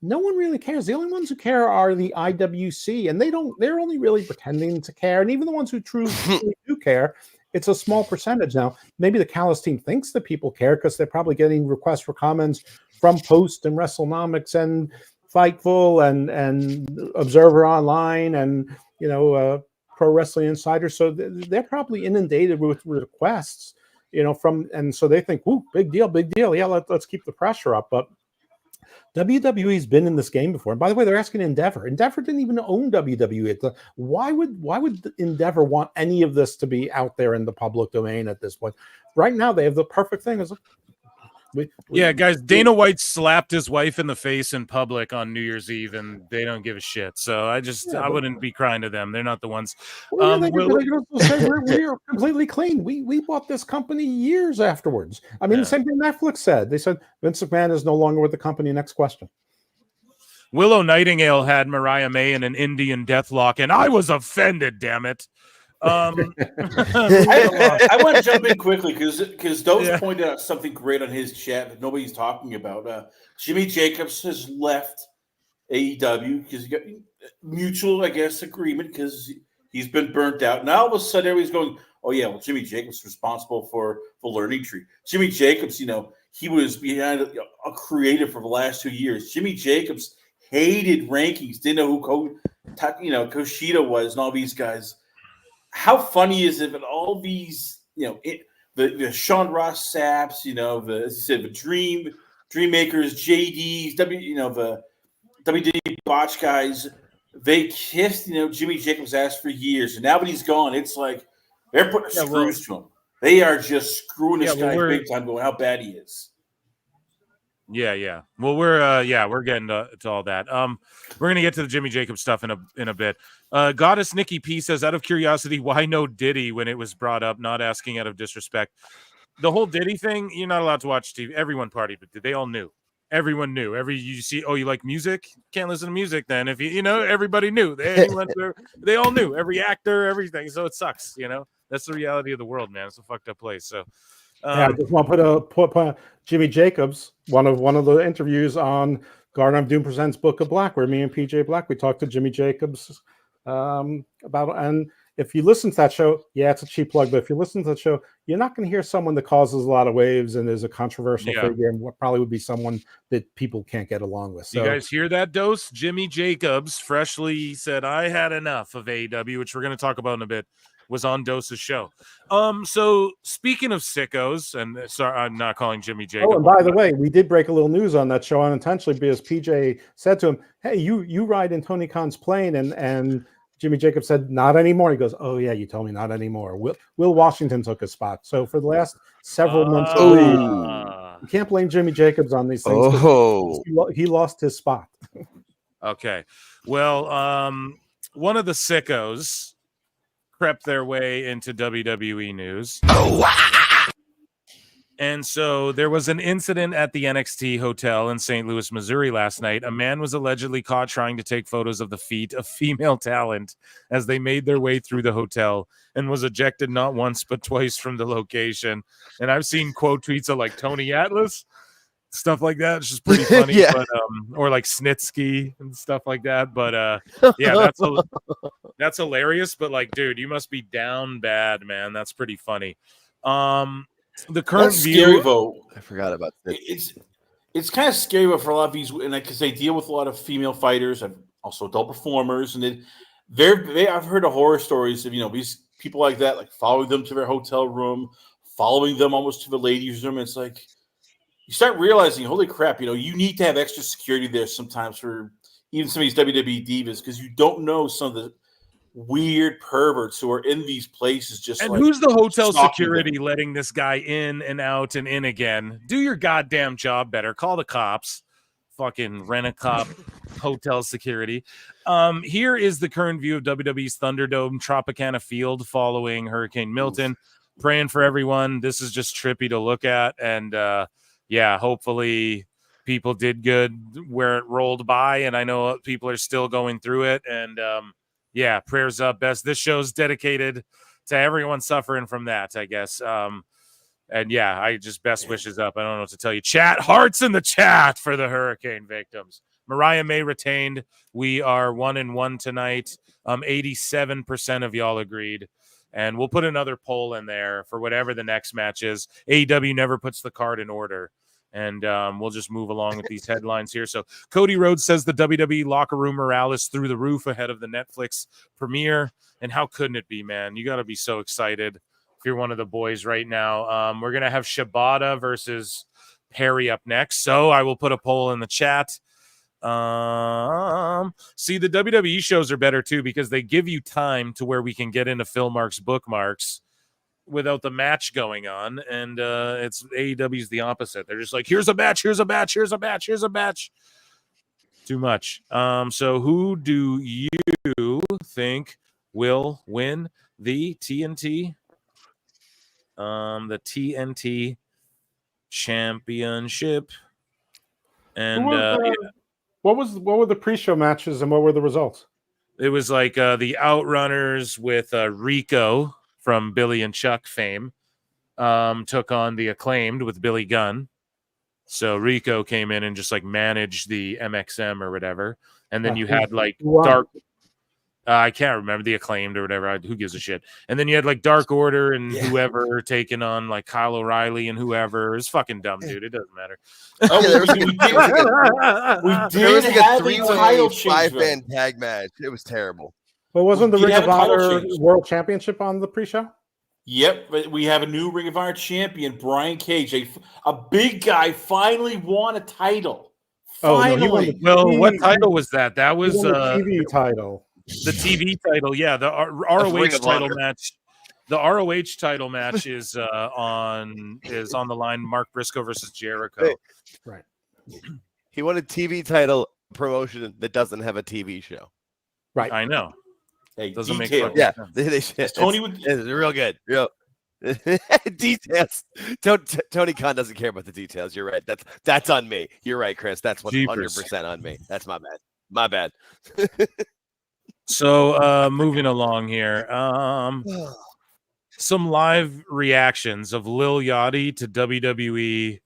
no one really cares. The only ones who care are the IWC, and they're only really pretending to care. And even the ones who truly do care, it's a small percentage now. Maybe the Callis team thinks that people care because they're probably getting requests for comments from Post and WrestleNomics and Fightful and Observer Online and Pro Wrestling Insider. So they're probably inundated with requests, and so they think, "Ooh, big deal. Yeah, let's keep the pressure up." But WWE's been in this game before. And by the way, they're asking Endeavor. Endeavor didn't even own WWE. Why would Endeavor want any of this to be out there in the public domain at this point? Right now, they have the perfect thing. Yeah, guys, Dana White slapped his wife in the face in public on New Year's Eve, and they don't give a shit. So I wouldn't be crying to them. They're not the ones. Well, they say we're completely clean. We bought this company years afterwards. I mean, the same thing Netflix said. They said Vince McMahon is no longer with the company. Next question. Willow Nightingale had Mariah May in an Indian deathlock, and I was offended, damn it. I want to jump in quickly because Dose pointed out something great on his chat that nobody's talking about. Jimmy Jacobs has left AEW because he got mutual, I guess, agreement because he's been burnt out. Now all of a sudden everybody's going, "Oh yeah, well Jimmy Jacobs is responsible for the learning tree." Jimmy Jacobs, he was behind a creative for the last 2 years. Jimmy Jacobs hated rankings, didn't know who Kushida was, and all these guys. How funny is it that all these, the Sean Ross Sapps, as you said, the Dreammakers, JDs, the WWE Botch guys, they kissed, Jimmy Jacobs' ass for years, and now that he's gone, it's like they're putting screws to him. They are just screwing this guy big time, going how bad he is. Yeah. Well, we're getting to all that. We're gonna get to the Jimmy Jacobs stuff in a bit. Goddess Nikki P says, out of curiosity, why no Diddy when it was brought up? Not asking out of disrespect. The whole Diddy thing, you're not allowed to watch TV. Everyone partied, but they all knew. Everyone knew. You see, oh, you like music? Can't listen to music then. If everybody knew. They all knew. Every actor, everything. So it sucks. That's the reality of the world, man. It's a fucked up place. So. I just want to put Jimmy Jacobs, one of the interviews on Garden of Doom Presents Book of Black, where me and PJ Black, we talked to Jimmy Jacobs about, and if you listen to that show, it's a cheap plug, but if you listen to the show, you're not going to hear someone that causes a lot of waves and is a controversial figure, and what probably would be someone that people can't get along with. So, you guys hear that, Dose? Jimmy Jacobs freshly said, "I had enough of AEW," which we're going to talk about in a bit. Was on Dose's show. So speaking of sickos, and sorry, I'm not calling Jimmy Jacobs. Oh, and by the way, we did break a little news on that show unintentionally because PJ said to him, "Hey, you ride in Tony Khan's plane," and Jimmy Jacobs said, "Not anymore." He goes, "Oh yeah, you told me not anymore." Will Washington took his spot. So for the last several months, you can't blame Jimmy Jacobs on these things. He lost his spot. Okay, well, one of the sickos crept their way into WWE news. And so there was an incident at the NXT hotel in St. Louis, Missouri last night. A man was allegedly caught trying to take photos of the feet of female talent as they made their way through the hotel and was ejected not once but twice from the location. And I've seen quote tweets of like Tony Atlas, stuff like that. It's just pretty funny. Yeah. But or like Snitsky and stuff like that. But yeah, that's hilarious. But like, dude, you must be down bad, man. That's pretty funny. The current That's scary, though. I forgot about this. It's kind of scary, but for a lot of these, and because they deal with a lot of female fighters and also adult performers, and I've heard of horror stories of these people like that, like following them to their hotel room, following them almost to the ladies' room. It's like you start realizing, holy crap, you need to have extra security there sometimes for even some of these WWE divas because you don't know some of the weird perverts who are in these places just and like who's the hotel stalking security them. letting this guy in and out and in again? Do your goddamn job better. Call the cops. Fucking rent a cop hotel security. Here is the current view of WWE's Thunderdome Tropicana Field following Hurricane Milton. Praying for everyone. This is just trippy to look at, and yeah, hopefully people did good where it rolled by, and I know people are still going through it, and yeah, prayers up. Best. This show's dedicated to everyone suffering from that, I guess. And yeah, I just best wishes up. I don't know what to tell you. Chat, hearts in the chat for the hurricane victims. Mariah May retained. We are 1-1 tonight. 87% of y'all agreed. And we'll put another poll in there for whatever the next match is. AEW never puts the card in order. And we'll just move along with these headlines here. So Cody Rhodes says the WWE locker room morale is through the roof ahead of the Netflix premiere. And how couldn't it be, man? You got to be so excited if you're one of the boys right now. We're going to have Shibata versus Perry up next. So I will put a poll in the chat. See, the WWE shows are better too because they give you time to where we can get into Phil Mark's bookmarks without the match going on, and it's AEW's the opposite. They're just like, here's a match, here's a match, here's a match, here's a match. Too much. So who do you think will win the TNT? The TNT Championship. And what were the pre-show matches and what were the results? It was like the Outrunners with Rico from Billy and Chuck fame took on the Acclaimed with Billy Gunn. So Rico came in and just like managed the MXM or whatever. And then you had like Dark. I can't remember, the Acclaimed or whatever. Who gives a shit? And then you had like Dark Order and whoever taking on like Kyle O'Reilly and whoever. It's fucking dumb, dude. It doesn't matter. We did have a three-way five-man tag match. It was terrible. But wasn't the Ring of Honor World Championship on the pre-show? Yep, but we have a new Ring of Honor champion, Brian Cage. A big guy finally won a title. Finally. What title was that? That was the TV title. The TV title, yeah. The ROH title match. The ROH title match is on the line. Mark Briscoe versus Jericho. Right. He won a TV title promotion that doesn't have a TV show. Right. I know. Hey, doesn't make details. sense. Yeah, Tony it's real good. Real details. Tony Khan doesn't care about the details. You're right. That's on me. You're right, Chris. That's 100% on me. That's my bad. My bad. So moving along here. Some live reactions of Lil Yachty to WWE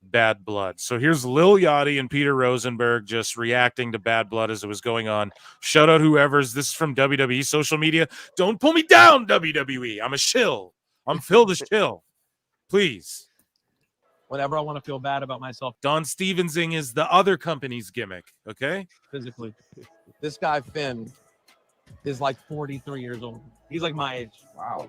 Bad Blood. So here's Lil Yachty and Peter Rosenberg just reacting to Bad Blood as it was going on. Shout out whoever's this is from WWE social media. Don't pull me down, WWE. I'm a shill. I'm Phil the shill. Please. Whenever I want to feel bad about myself. Don Stevensing is the other company's gimmick, okay? Physically. This guy, Finn, is like 43 years old. He's like my age. Wow.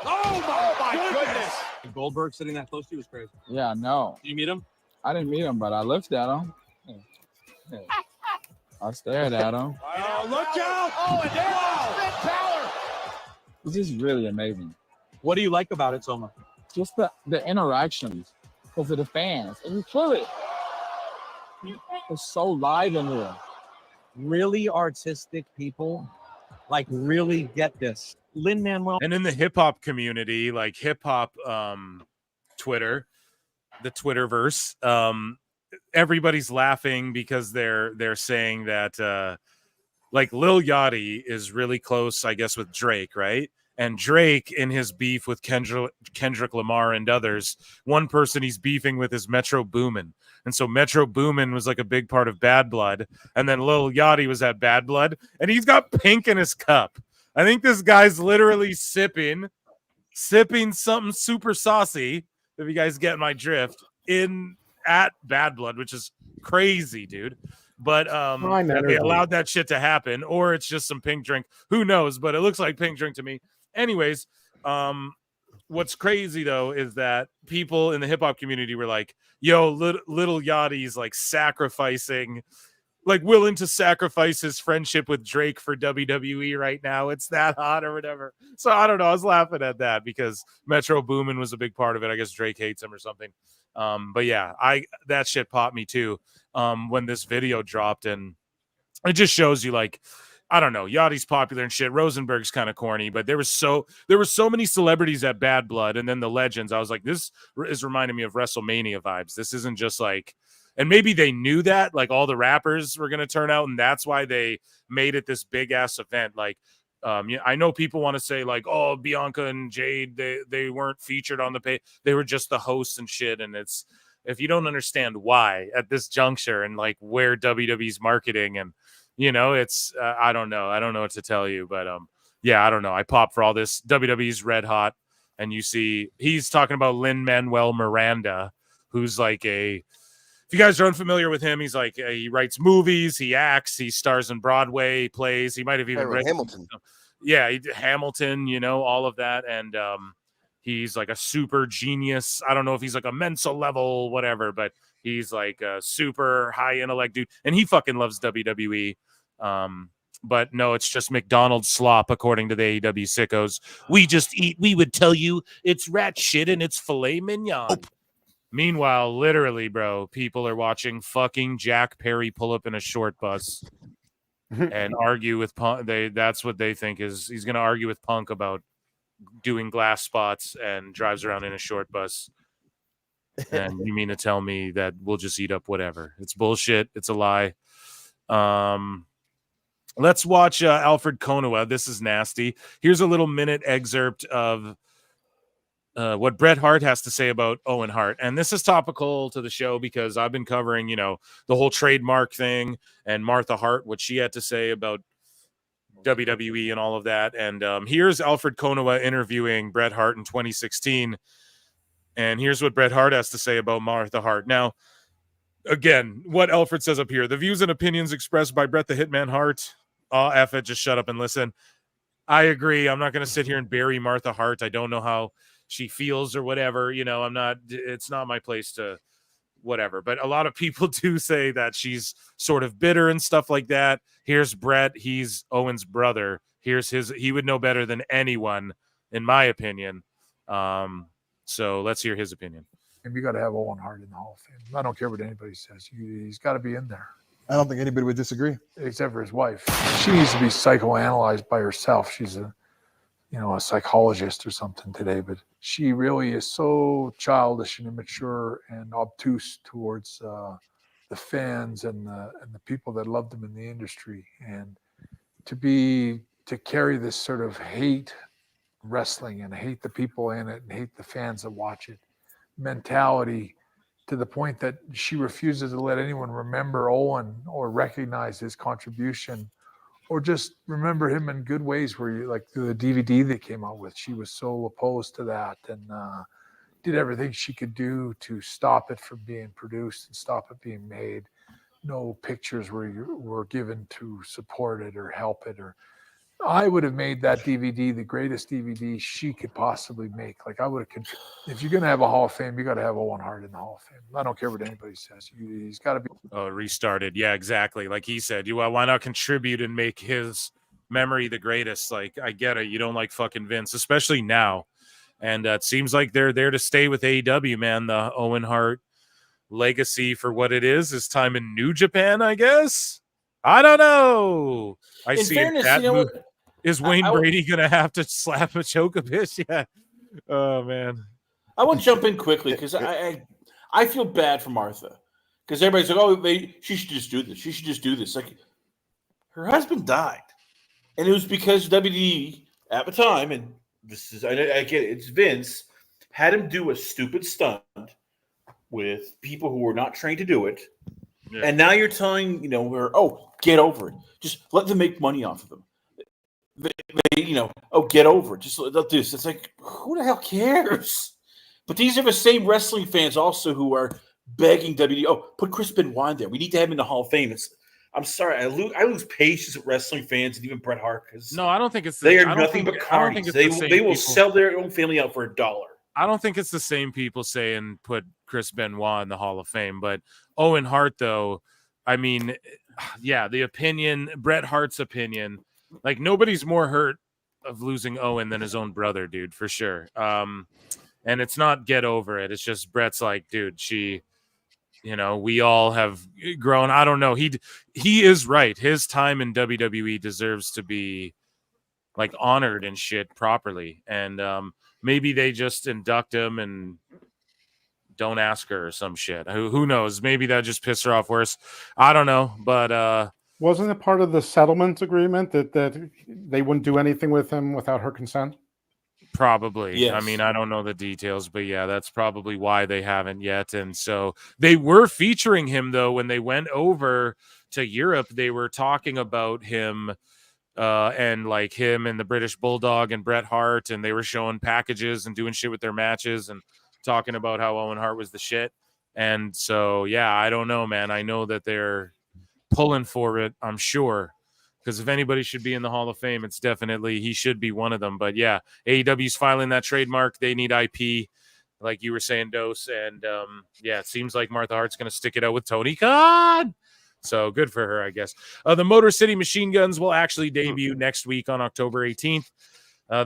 Oh my goodness. Goldberg sitting that close to you was crazy. Yeah, no. Did you meet him? I didn't meet him, but I looked at him. I stared at him. Oh, look out! Oh, and there's Finn Balor. This is really amazing. What do you like about it so much? Just the interactions because of the fans. And you feel it. It's so live in here. Really artistic people like really get this. Lin-Manuel. And in the hip hop community, like hip hop Twitter, the Twitterverse, everybody's laughing because they're saying that like Lil Yachty is really close, I guess, with Drake, right? And Drake, in his beef with Kendrick Lamar and others, one person he's beefing with is Metro Boomin. And so Metro Boomin was like a big part of Bad Blood. And then Lil Yachty was at Bad Blood. And he's got pink in his cup. I think this guy's literally sipping something super saucy, if you guys get my drift, at Bad Blood, which is crazy, dude. But they allowed that shit to happen, or it's just some pink drink. Who knows? But it looks like pink drink to me. Anyways, what's crazy though is that people in the hip hop community were like, "Yo, little Yachty's like sacrificing, like willing to sacrifice his friendship with Drake for WWE right now. It's that hot or whatever." So I don't know. I was laughing at that because Metro Boomin was a big part of it. I guess Drake hates him or something. But yeah, that shit popped me too. When this video dropped, and it just shows you, like, I don't know, Yachty's popular and shit. Rosenberg's kind of corny, but there were so many celebrities at Bad Blood, and then the legends. I was like, this is reminding me of WrestleMania vibes. This isn't just like, and maybe they knew that, like, all the rappers were gonna turn out, and that's why they made it this big ass event. Like, I know people want to say like, oh, Bianca and Jade, they weren't featured on the page. They were just the hosts and shit. And it's, if you don't understand why at this juncture and like where WWE's marketing, and it's I don't know what to tell you, but yeah, I don't know. I pop for all this. WWE's red hot, and you see he's talking about Lin-Manuel Miranda, who's like if you guys are unfamiliar with him, he's like he writes movies, he acts, he stars in Broadway plays. He might have even written Hamilton. Yeah, Hamilton, all of that, and he's like a super genius. I don't know if he's like a Mensa level, whatever, but he's like a super high intellect dude, and he fucking loves WWE. But no, it's just McDonald's slop, according to the AEW sickos. We would tell you it's rat shit and it's filet mignon. Oh. Meanwhile, literally, bro, people are watching fucking Jack Perry pull up in a short bus and argue with Punk. That's what they think is he's going to argue with Punk about doing glass spots, and drives around in a short bus. And you mean to tell me that we'll just eat up whatever? It's bullshit. It's a lie. Let's watch Alfred Konuwa. This is nasty. Here's a little minute excerpt of what Bret Hart has to say about Owen Hart. And this is topical to the show because I've been covering, the whole trademark thing and Martha Hart, what she had to say about WWE and all of that. And here's Alfred Konuwa interviewing Bret Hart in 2016. And here's what Bret Hart has to say about Martha Hart. Now, again, what Alfred says up here, the views and opinions expressed by Bret the Hitman Hart. Oh, F it, just shut up and listen. I agree. I'm not going to sit here and bury Martha Hart. I don't know how she feels or whatever. It's not my place to whatever. But a lot of people do say that she's sort of bitter and stuff like that. Here's Bret. He's Owen's brother. He would know better than anyone, in my opinion. So let's hear his opinion. And you got to have Owen Hart in the Hall of Fame. I don't care what anybody says. He's got to be in there. I don't think anybody would disagree. Except for his wife. She needs to be psychoanalyzed by herself. She's a psychologist or something today, but she really is so childish and immature and obtuse towards the fans and the people that loved them in the industry. And to carry this sort of hate wrestling and hate the people in it and hate the fans that watch it mentality, to the point that she refuses to let anyone remember Owen or recognize his contribution, or just remember him in good ways, where you like the DVD they came out with. She was so opposed to that and did everything she could do to stop it from being produced and stop it being made. No pictures were given to support it or help it. Or I would have made that DVD the greatest DVD she could possibly make. Like, I would have, if you're going to have a Hall of Fame, you got to have Owen Hart in the Hall of Fame. I don't care what anybody says. He's got to be. Oh, restarted. Yeah, exactly. Like he said, why not contribute and make his memory the greatest? Like, I get it. You don't like fucking Vince, especially now. And it seems like they're there to stay with AEW, man. The Owen Hart legacy, for what it is time in New Japan, I guess. I don't know. In fairness, Is Wayne Brady gonna have to slap a choke-a-bitch? Yeah. Oh man. I want to jump in quickly because I feel bad for Martha because everybody's like, oh, she should just do this. She should just do this. Like, her husband died, and it was because WWE at the time, and this is I get it, it's Vince, had him do a stupid stunt with people who were not trained to do it. Yeah. And now you're telling her, oh, get over it. Just let them make money off of them. Oh, get over it. Just let do this. It's like, who the hell cares? But these are the same wrestling fans also who are begging WWE, oh, put Chris Benoit in there. We need to have him in the Hall of Fame. I'm sorry, I lose patience with wrestling fans and even Bret Hart because no, I don't think it's they are nothing but carnies. They will sell their own family out for $1. I don't think it's the same people saying put Chris Benoit in the Hall of Fame, but Owen Hart, though, I mean, yeah, the opinion, Bret Hart's opinion, like nobody's more hurt of losing Owen than his own brother, dude, for sure. And it's not get over it. It's just Bret's like, dude, we all have grown. I don't know. He is right. His time in WWE deserves to be like honored and shit properly. And maybe they just induct him and don't ask her or some shit. Who knows? Maybe that just pissed her off worse. I don't know. But wasn't it part of the settlement agreement that they wouldn't do anything with him without her consent? Probably. Yes. I mean, I don't know the details, but yeah, that's probably why they haven't yet. And so they were featuring him, though, when they went over to Europe. They were talking about him and like him and the British Bulldog and Bret Hart, and they were showing packages and doing shit with their matches and talking about how Owen Hart was the shit. And so, yeah, I don't know, man. I know that they're pulling for it, I'm sure. Because if anybody should be in the Hall of Fame, it's definitely he should be one of them. But yeah, AEW's filing that trademark. They need IP, like you were saying, Dose. And yeah, it seems like Martha Hart's going to stick it out with Tony Khan. So good for her, I guess. The Motor City Machine Guns will actually debut next week on October 18th.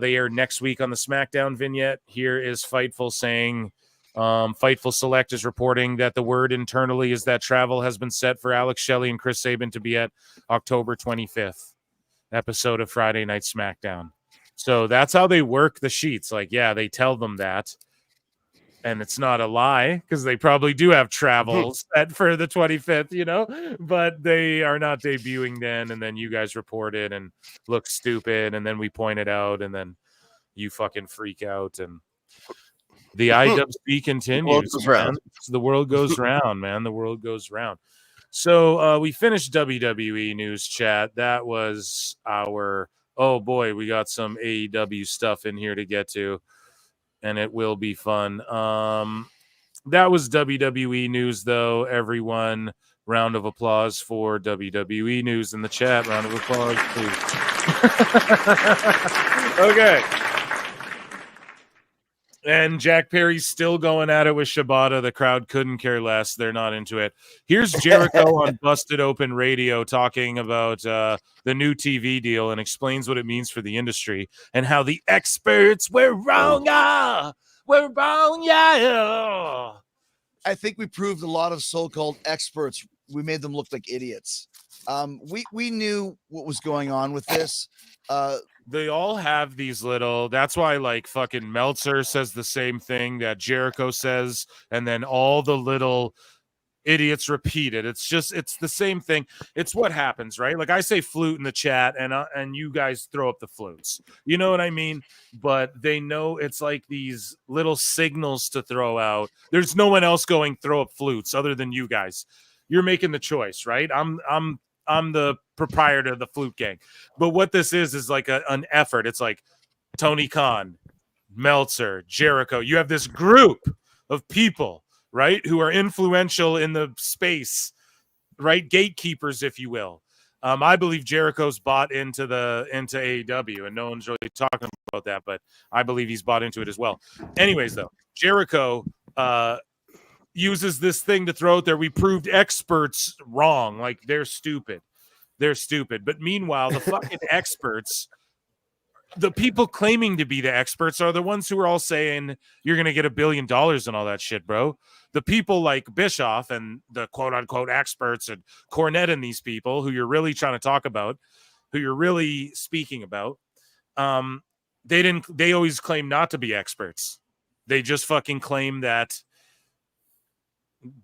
They air next week on the SmackDown vignette. Here is Fightful saying, Fightful Select is reporting that the word internally is that travel has been set for Alex Shelley and Chris Sabin to be at October 25th episode of Friday Night SmackDown. So that's how they work the sheets. Like, yeah, they tell them that. And it's not a lie because they probably do have travel set for the 25th, but they are not debuting then. And then you guys report it and look stupid. And then we point it out and then you fucking freak out. And the IWC continues. The world goes round, man. The world goes round. So we finished WWE news chat. That was our, oh boy, we got some AEW stuff in here to get to, and it will be fun. That was WWE news, though, everyone. Round of applause for WWE news in the chat. Round of applause, please. Okay. And Jack Perry's still going at it with Shibata. The crowd couldn't care less. They're not into it. Here's Jericho on Busted Open Radio talking about the new TV deal and explains what it means for the industry and how the experts were wrong. We're wrong. Yeah. I think we proved a lot of so-called experts. We made them look like idiots. We knew what was going on with this. They all have these little, that's why like fucking Meltzer says the same thing that Jericho says, and then all the little idiots repeat it. It's the same thing. It's what happens, right? Like I say flute in the chat and you guys throw up the flutes. You know what I mean? But they know it's like these little signals to throw out. There's no one else going throw up flutes other than you guys. You're making the choice, right? I'm the proprietor of the Flute Gang. But what this is like an effort. It's like Tony Khan, Meltzer, Jericho. You have this group of people, right, who are influential in the space, right? Gatekeepers, if you will. I believe Jericho's bought into AEW, and no one's really talking about that, but I believe he's bought into it as well. Anyways, though, Jericho uses this thing to throw out there. We proved experts wrong. Like they're stupid. But meanwhile, the fucking experts, the people claiming to be the experts are the ones who are all saying you're going to get $1 billion and all that shit, bro. The people like Bischoff and the quote unquote experts and Cornette and these people who you're really trying to talk about, who you're really speaking about, they always claim not to be experts. They just fucking claim that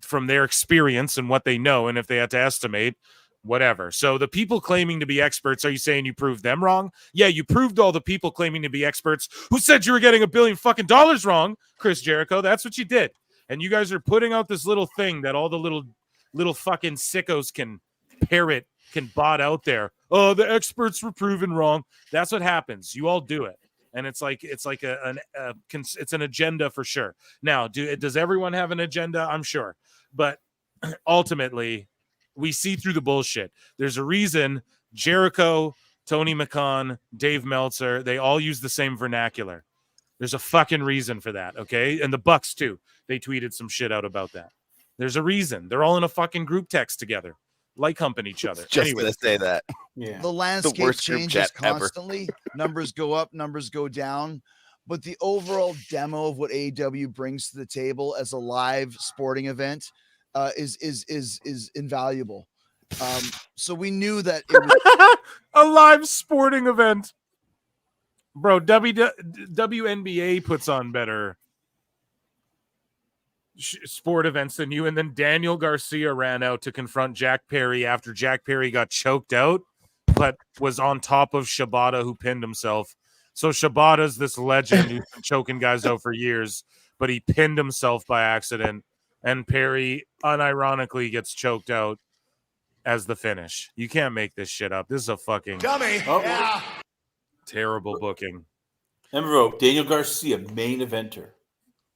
from their experience and what they know, and if they had to estimate, whatever. So the people claiming to be experts, are you saying you proved them wrong? Yeah, you proved all the people claiming to be experts who said you were getting $1 billion fucking dollars wrong, Chris Jericho. That's what you did. And you guys are putting out this little thing that all the little fucking sickos can parrot, can bot out there. Oh, the experts were proven wrong. That's what happens. You all do it. And it's like it's an agenda for sure. Now, does everyone have an agenda? I'm sure. But ultimately, we see through the bullshit. There's a reason Jericho, Tony McCann, Dave Meltzer, they all use the same vernacular. There's a fucking reason for that, okay? And the Bucks, too. They tweeted some shit out about that. There's a reason. They're all in a fucking group text together, like humping each other. Just gonna say that. Yeah. The landscape worst group changes chat ever. constantly. Numbers go up, numbers go down. But the overall demo of what AEW brings to the table as a live sporting event is invaluable. So we knew that it was a live sporting event. Bro, WNBA puts on better sport events than you. And then Daniel Garcia ran out to confront Jack Perry after Jack Perry got choked out, but was on top of Shibata, who pinned himself. So Shibata's this legend who's been choking guys out for years, but he pinned himself by accident. And Perry unironically gets choked out as the finish. You can't make this shit up. This is a fucking Dummy. Yeah. terrible booking. Remember, Daniel Garcia, main eventer.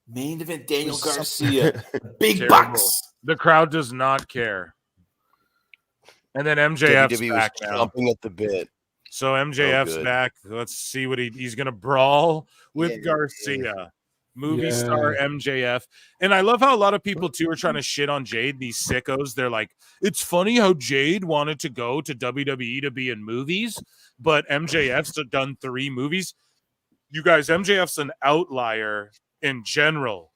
Main event Daniel This is Garcia. Big Terrible. bucks. The crowd does not care. And then MJF's WWE back was now. jumping at the bit. So MJF's good. back. Let's see what he's going to brawl with Garcia. Movie star MJF. And I love how a lot of people too are trying to shit on Jade, these sickos. They're like, it's funny how Jade wanted to go to WWE to be in movies, but MJF's done 3 movies. You guys, MJF's an outlier in general.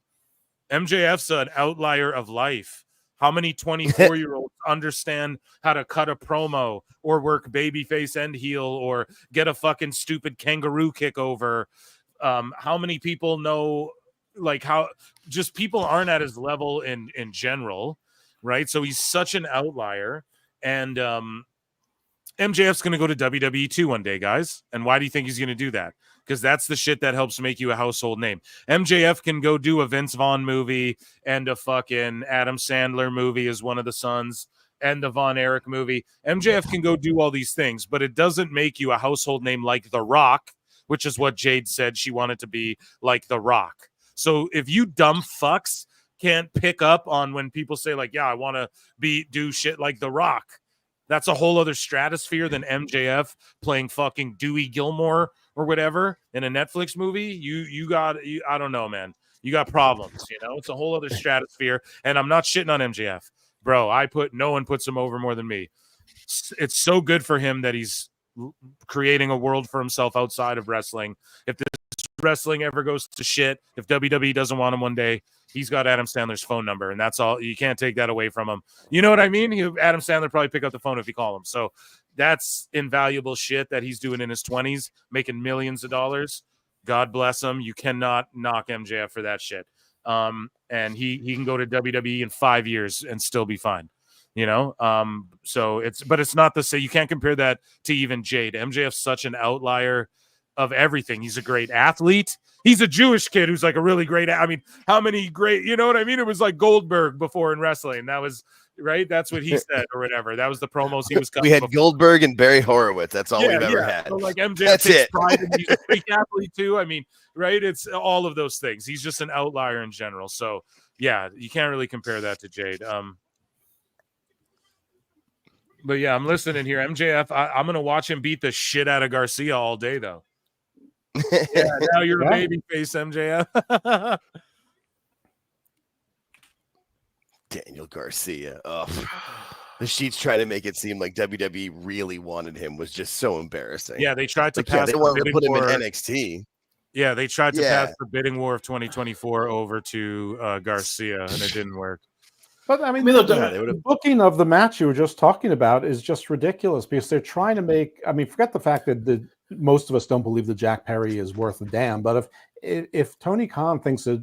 MJF's an outlier of life. How many 24-year-olds understand how to cut a promo or work babyface and heel or get a fucking stupid kangaroo kick over? How many people know, like, how just people aren't at his level in general, right? So he's such an outlier. And MJF's going to go to WWE too one day, guys. And why do you think he's going to do that? Because that's the shit that helps make you a household name. MJF can go do a Vince Vaughn movie and a fucking Adam Sandler movie as one of the sons and the Von Erich movie. MJF can go do all these things, but it doesn't make you a household name like The Rock, which is what Jade said she wanted to be, like The Rock. So if you dumb fucks can't pick up on when people say, like, yeah, I want to do shit like The Rock, that's a whole other stratosphere than MJF playing fucking Dewey Gilmore or whatever in a Netflix movie. I don't know, man. You got problems, you know? It's a whole other stratosphere. And I'm not shitting on MJF. Bro, no one puts him over more than me. It's so good for him that he's creating a world for himself outside of wrestling. If this wrestling ever goes to shit, if WWE doesn't want him one day, he's got Adam Sandler's phone number, and that's all. You can't take that away from him. You know what I mean? Adam Sandler probably pick up the phone if you call him. So that's invaluable shit that he's doing in his 20s, making millions of dollars. God bless him. You cannot knock MJF for that shit. And he can go to WWE in 5 years and still be fine. You know, so it's not the same. You can't compare that to even Jade. MJF's such an outlier of everything. He's a great athlete. He's a Jewish kid who's like a really great. I mean, how many great, you know what I mean? It was like Goldberg before in wrestling. That was right. That's what he said or whatever. That was the promos he was cutting. We had before. Goldberg and Barry Horowitz. That's all we've ever had. So like MJF That's takes it. pride in he's a freak athlete too. I mean, right? It's all of those things. He's just an outlier in general. So yeah, you can't really compare that to Jade. But yeah, I'm listening here. MJF, I'm going to watch him beat the shit out of Garcia all day, though. Yeah, now you're a baby face, MJF. Daniel Garcia. Oh, the sheets try to make it seem like WWE really wanted him was just so embarrassing. Yeah, they tried to Like, pass they the wanted to bidding put him war. in NXT. Yeah, they tried to Yeah. pass the bidding war of 2024 over to Garcia, and it didn't work. But I mean, look, the booking of the match you were just talking about is just ridiculous because they're trying to make. I mean, forget the fact that most of us don't believe that Jack Perry is worth a damn. But if Tony Khan thinks that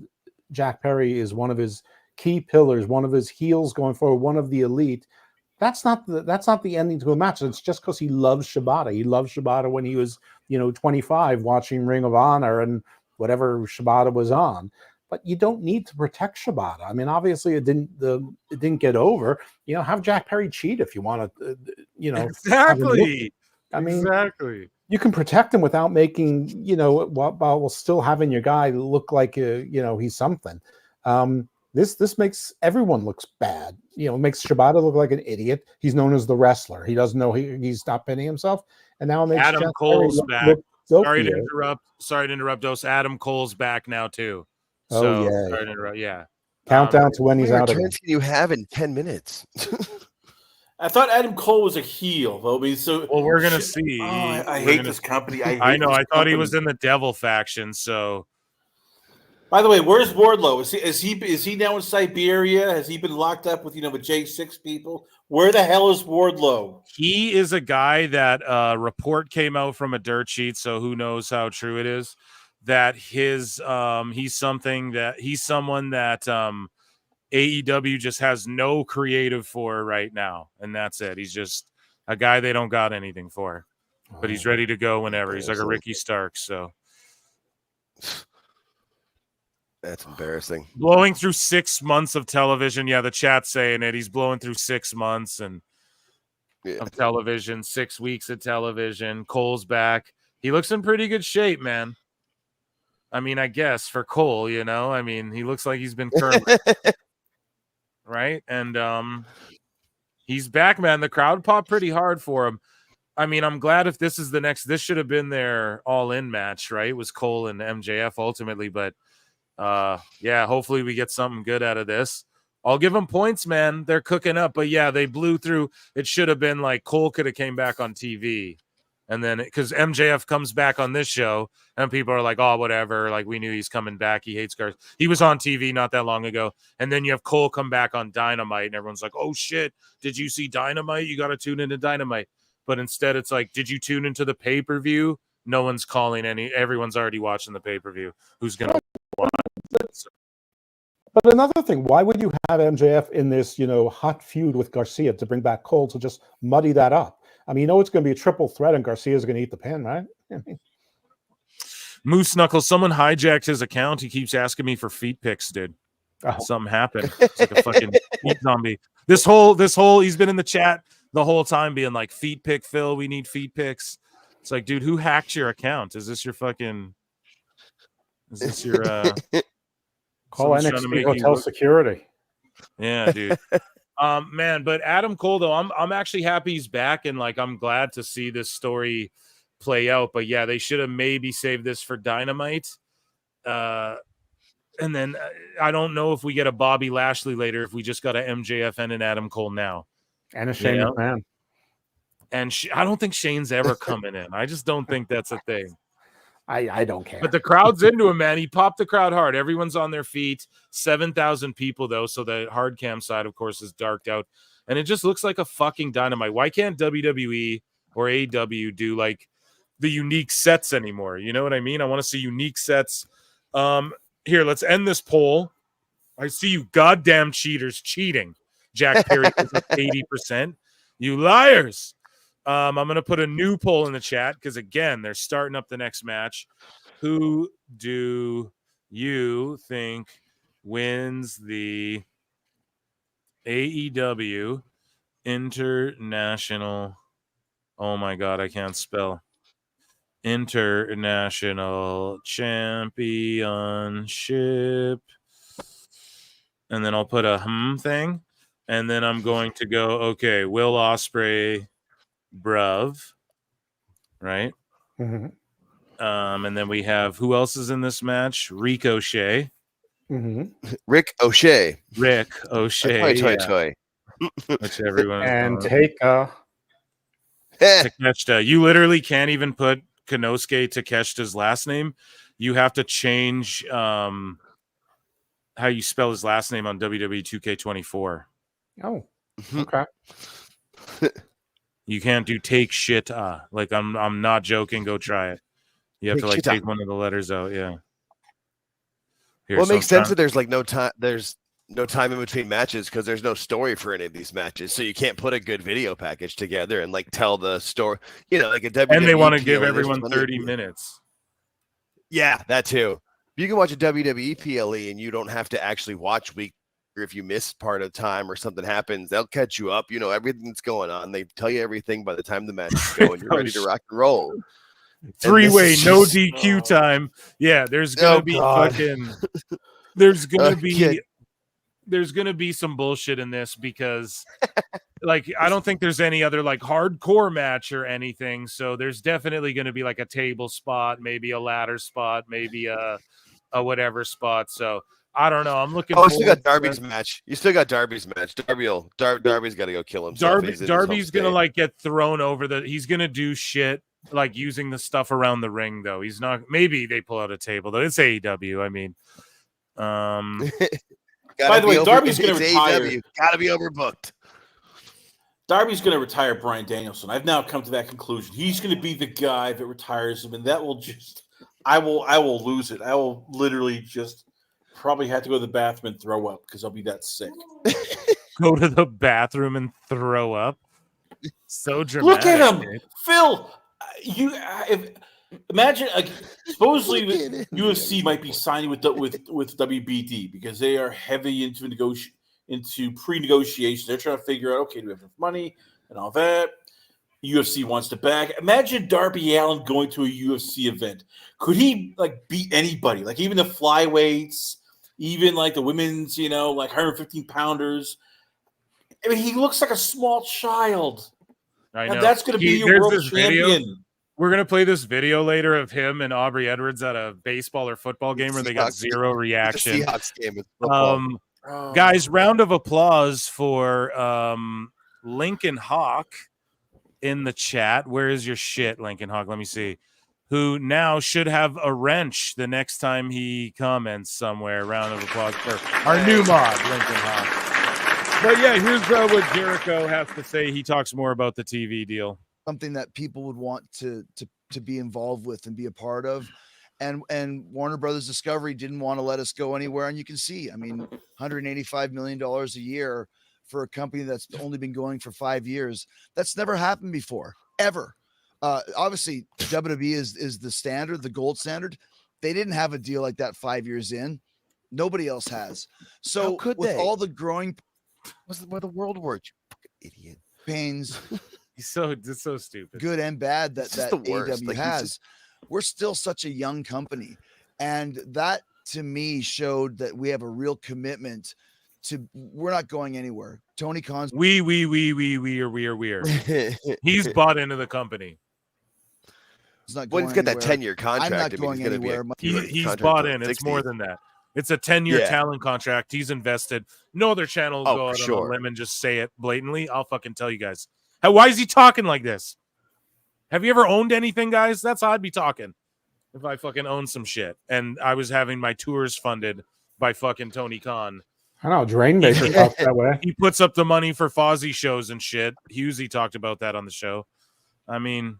Jack Perry is one of his key pillars, one of his heels going forward, one of the elite, that's not the ending to a match. It's just because he loves Shibata. He loved Shibata when he was 25 watching Ring of Honor and whatever Shibata was on. But you don't need to protect Shibata. I mean, obviously it didn't get over. Have Jack Perry cheat if you want to. Exactly. I mean, exactly. You can protect him without making while still having your guy look like he's something. This makes everyone looks bad. It makes Shibata look like an idiot. He's known as the wrestler. He doesn't know he's not pinning himself, and now it makes Adam Jack Cole's Perry back. look Sorry to dopier. interrupt. Sorry to interrupt, Dos. Adam Cole's back now too. Oh, So yay. sorry to interrupt. Yeah. Countdown to when he's How out many again. returns can you have in 10 minutes? I thought Adam Cole was a heel, though. Well, we're gonna see. I hate this company. I know. I thought he was in the Devil faction. So, by the way, where's Wardlow? Is he now in Siberia? Has he been locked up with the J6 people? Where the hell is Wardlow? he is a guy that report came out from a dirt sheet. So who knows how true it is? That he's someone that AEW just has no creative for right now, and that's it. He's just a guy they don't got anything for, but he's ready to go whenever. He's like a Ricky Starks. So that's embarrassing. Blowing through 6 months of television. Yeah, the chat's saying it. He's blowing through 6 months of television, 6 weeks of television. Cole's back. He looks in pretty good shape, man. I mean, I guess for Cole, I mean, he looks like he's been curling. Right? And he's back, man. The crowd popped pretty hard for him. I mean, I'm glad if this is this should have been their all-in match, right? It was Cole and MJF ultimately, but yeah, hopefully we get something good out of this. I'll give them points, man. They're cooking up, but yeah, they blew through. It should have been like Cole could have came back on TV. And then because MJF comes back on this show and people are like, oh, whatever. Like we knew he's coming back. He hates Garza. He was on TV not that long ago. And then you have Cole come back on Dynamite and everyone's like, oh shit, did you see Dynamite? You got to tune into Dynamite. But instead it's like, did you tune into the pay-per-view? No one's calling everyone's already watching the pay-per-view. Who's going to watch? But another thing, why would you have MJF in this, hot feud with Garcia to bring back Cole to just muddy that up? I mean, it's going to be a triple threat, and Garcia's going to eat the pin, right? Moose Knuckles, someone hijacked his account. He keeps asking me for feet pics, dude. Oh. Something happened. It's like a fucking feet zombie. This whole, he's been in the chat the whole time being like, feet pic, Phil, we need feet pics. It's like, dude, who hacked your account? Is this your call NXT Hotel Security? Yeah, dude. Man, but Adam Cole though, I'm actually happy he's back, and like I'm glad to see this story play out. But yeah, they should have maybe saved this for Dynamite. And then I don't know if we get a Bobby Lashley later, if we just got an MJF and an Adam Cole now. And a Shane McMahon. And I don't think Shane's ever coming in. I just don't think that's a thing. I don't care. But the crowd's into him, man. He popped the crowd hard. Everyone's on their feet. 7,000 people, though. So the hard cam side, of course, is darked out. And it just looks like a fucking Dynamite. Why can't WWE or AEW do like the unique sets anymore? You know what I mean? I want to see unique sets. Here, let's end this poll. I see you goddamn cheaters cheating. Jack Perry is up 80%. You liars. I'm going to put a new poll in the chat because, again, they're starting up the next match. Who do you think wins the AEW International? Oh, my God, I can't spell. International Championship. And then I'll put a thing. And then I'm going to go, okay, Will Ospreay, bruv, right? Mm-hmm. And then we have, who else is in this match? Ricochet. Mm-hmm. Rick O'Shea. Which everyone. And Takeshita. Takeshita. You literally can't even put Konosuke Takeshita's last name. You have to change how you spell his last name on WWE 2K24. Oh, okay. You can't do take shit. Like I'm not joking. Go try it. You have Take to like shit. take one of the letters out. Yeah. Here, Well, it so makes I'm sense trying- that there's like no time. There's no time in between matches because there's no story for any of these matches, so you can't put a good video package together and like tell the story. You know, like a WWE. and they want to give PLE, there's everyone plenty of 30 people. minutes. Yeah, that too. You can watch a WWE PLE and you don't have to actually watch week. Or if you miss part of time or something happens, they'll catch you up. You know everything that's going on. They tell you everything by the time the matches go, and you're ready to rock and roll. Three-way, no DQ time. Yeah, there's gonna be God. fucking. There's gonna Okay. be some bullshit in this because, like, I don't think there's any other like hardcore match or anything. So there's definitely gonna be like a table spot, maybe a ladder spot, maybe a whatever spot. So I don't know. I'm looking. Oh, you still forward got to Darby's it. match. You still got Darby's match. Darby's got to go kill himself. He's in his home Darby's gonna state. like get thrown over the. He's gonna do shit like using the stuff around the ring though. He's not. Maybe they pull out a table though. It's AEW. I mean, By the way, Darby's going to retire. AEW. Gotta be overbooked. Darby's going to retire Bryan Danielson. I've now come to that conclusion. He's going to be the guy that retires him, and that will just. I will lose it. I will literally just probably have to go to the bathroom and throw up because I'll be that sick. go to the bathroom and throw up. So dramatic. Look at him, dude. Phil. Imagine, like, supposedly UFC might be signing with WBD because they are heavy into pre-negotiations. They're trying to figure out, okay, do we have enough money and all that. UFC wants to back. Imagine Darby Allin going to a UFC event. Could he like beat anybody? Like even the flyweights, even like the women's, like 115 pounders. I mean, he looks like a small child. I And know. that's going to be your There's world this video. champion. We're gonna play this video later of him and Aubrey Edwards at a baseball or football game where they got zero reaction. Seahawks game with football. Guys, round of applause for Lincoln Hawk in the chat. Where is your shit, Lincoln Hawk? Let me see. Who now should have a wrench the next time he comments somewhere. Round of applause for our new mod, Lincoln Hawk. But yeah, here's what Jericho has to say. He talks more about the TV deal. Something that people would want to be involved with and be a part of. And Warner Brothers Discovery didn't want to let us go anywhere. And you can see, I mean, $185 million a year for a company that's only been going for 5 years. That's never happened before, ever. Obviously, WWE is the standard, the gold standard. They didn't have a deal like that 5 years in. Nobody else has. So with all the growing, where the world works, you fucking idiot. Pains. It's so stupid. Good and bad that the worst. AEW Like, has. We're still such a young company, and that to me showed that we have a real commitment to. We're not going anywhere. Tony Khan's. We are. He's bought into the company. He's not Well, going he's got that anywhere. 10-year contract. I'm not I mean, going he's gonna be anywhere. He's contract bought till in. It's 60. more than that. It's a 10-year Yeah. talent contract. He's invested. No other channel will Oh, go for out sure. on a limb and just say it blatantly. I'll fucking tell you guys. Why is he talking like this? Have you ever owned anything, guys? That's how I'd be talking if I fucking owned some shit and I was having my tours funded by fucking Tony Khan. I know Drainmaker talks that way. He puts up the money for Fozzy shows and shit. Husey talked about that on the show. I mean,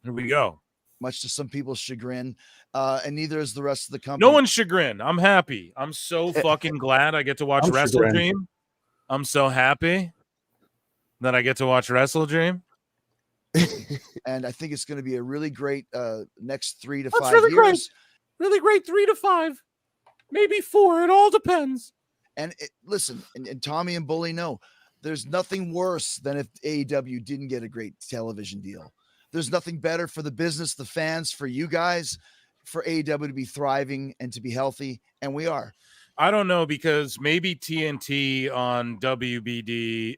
here we go. Much to some people's chagrin, and neither is the rest of the company. No one's chagrin. I'm happy. I'm so fucking glad I get to watch I'm WrestleDream. chagrined. I'm so happy that I get to watch WrestleDream. And I think it's going to be a really great next 3 to That's 5 really years. great. Really great 3 to 5, maybe 4. It all depends. And listen, and Tommy and Bully know there's nothing worse than if AEW didn't get a great television deal. There's nothing better for the business, the fans, for you guys, for AEW to be thriving and to be healthy. And we are. I don't know, because maybe TNT on WBD,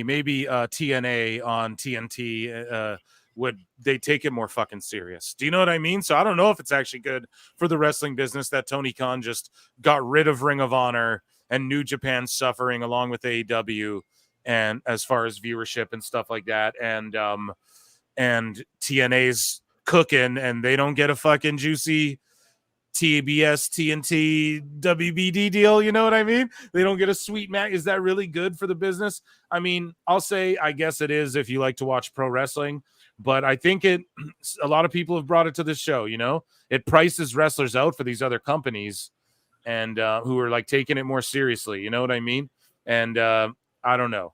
maybe TNA on TNT would they take it more fucking serious? Do you know what I mean? So I don't know if it's actually good for the wrestling business that Tony Khan just got rid of Ring of Honor and New Japan suffering along with AEW, and as far as viewership and stuff like that, and TNA's cooking and they don't get a fucking juicy TBS, TNT, WBD deal. You know what I mean? They don't get a sweet match. Is that really good for the business? I mean, I'll say, I guess it is if you like to watch pro wrestling, but I think a lot of people have brought it to this show, you know? It prices wrestlers out for these other companies and who are like taking it more seriously. You know what I mean? And I don't know.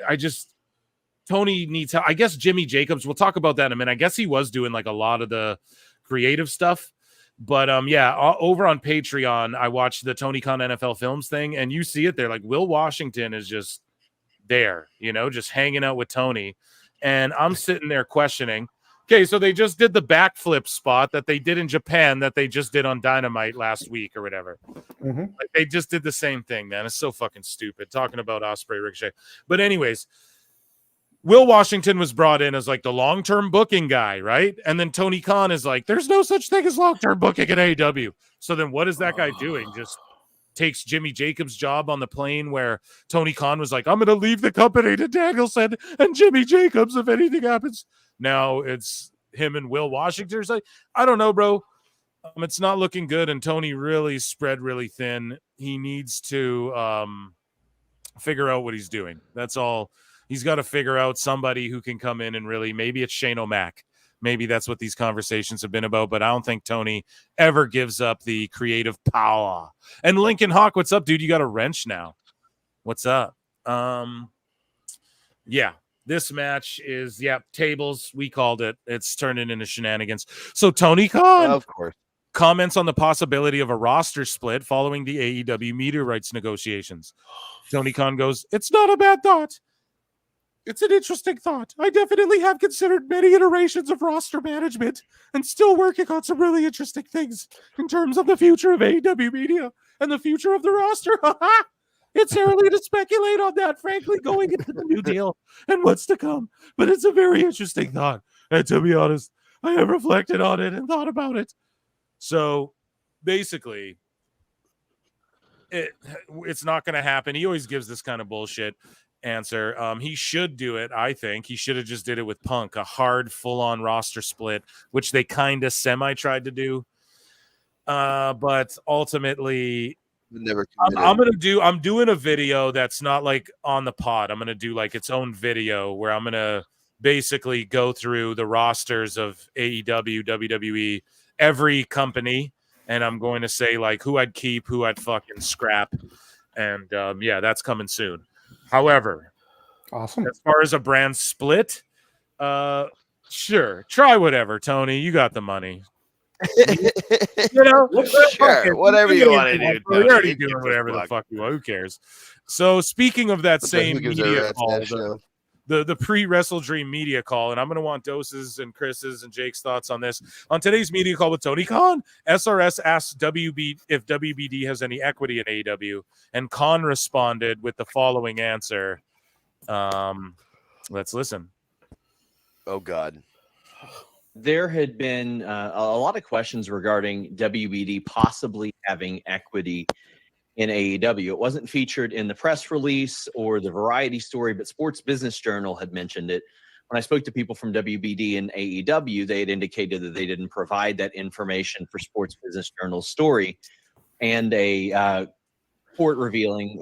I just, Tony needs help. I guess Jimmy Jacobs, we'll talk about that in a minute. I guess he was doing like a lot of the creative stuff. But over on Patreon, I watched the Tony Khan NFL Films thing, and you see it there. Like Will Washington is just there, you know, just hanging out with Tony. And I'm sitting there questioning, okay, so they just did the backflip spot that they did in Japan that they just did on Dynamite last week or whatever. Like they just did the same thing, man. It's so fucking stupid talking about Ospreay Ricochet. But anyways, Will Washington was brought in as like the long-term booking guy, right? And then Tony Khan is like, there's no such thing as long-term booking at AEW. So then what is that guy doing? Just takes Jimmy Jacobs' job on the plane where Tony Khan was like, I'm going to leave the company to Danielson and Jimmy Jacobs if anything happens. Now it's him and Will Washington. It's like, I don't know, bro. It's not looking good. And Tony really spread really thin. He needs to figure out what he's doing. That's all. He's got to figure out somebody who can come in and really, maybe it's Shane O'Mac. Maybe that's what these conversations have been about, but I don't think Tony ever gives up the creative power. And Lincoln Hawk, what's up, dude? You got a wrench now. What's up? Yeah, this match is, tables. We called it. It's turning into shenanigans. So Tony Khan, of course, comments on the possibility of a roster split following the AEW media rights negotiations. Tony Khan goes, it's not a bad thought. It's an interesting thought. I definitely have considered many iterations of roster management and still working on some really interesting things in terms of the future of AEW media and the future of the roster. It's early to speculate on that, frankly, going into the new deal and what's to come. But it's a very interesting thought. And to be honest, I have reflected on it and thought about it. So basically, it's not going to happen. He always gives this kind of bullshit answer. He should do it. I think he should have just did it with Punk, a hard full-on roster split, which they kind of semi tried to do. But ultimately, I'm doing a video that's not like on the pod. I'm gonna do like its own video where I'm gonna basically go through the rosters of AEW, WWE, every company, and I'm going to say like who I'd keep, who I'd fucking scrap, and that's coming soon. However, awesome. As far as a brand split, sure, try whatever, Tony. You got the money. You know, sure, whatever you want to do. You're already doing whatever the fuck you want. Who cares? So, speaking of that same media call, the pre-WrestleDream media call, and I'm going to want Doses and Chris's and Jake's thoughts on this. On today's media call with Tony Khan, SRS asked WB if WBD has any equity in AEW, and Khan responded with the following answer. Let's listen. Oh, God. There had been a lot of questions regarding WBD possibly having equity in AEW. It wasn't featured in the press release or the Variety story, but Sports Business Journal had mentioned it. When I spoke to people from WBD and AEW, they had indicated that they didn't provide that information for Sports Business Journal's story. And a report revealing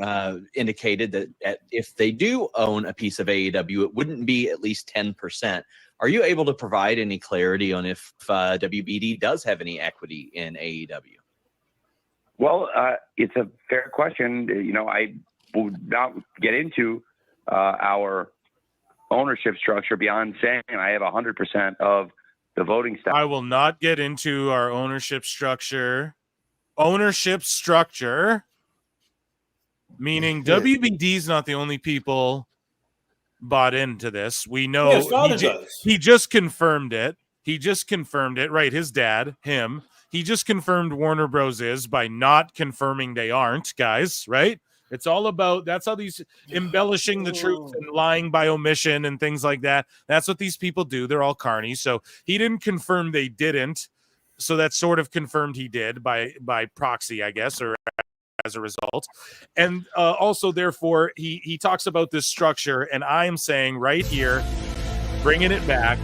indicated that if they do own a piece of AEW, it wouldn't be at least 10%. Are you able to provide any clarity on if WBD does have any equity in AEW? Well, it's a fair question. You know, I would not get into our ownership structure beyond saying I have 100% of the voting stock. I will not get into our ownership structure. Ownership structure, meaning WBD is not the only people bought into this. We know he just confirmed it. He just confirmed it, right? His dad, him. He just confirmed Warner Bros. Is by not confirming they aren't, guys, right? It's all about, that's how these embellishing the truth and lying by omission and things like that. That's what these people do. They're all carny. So he didn't confirm they didn't. So that sort of confirmed he did by proxy, I guess, or as a result. And also, therefore, he talks about this structure. And I am saying right here, bringing it back,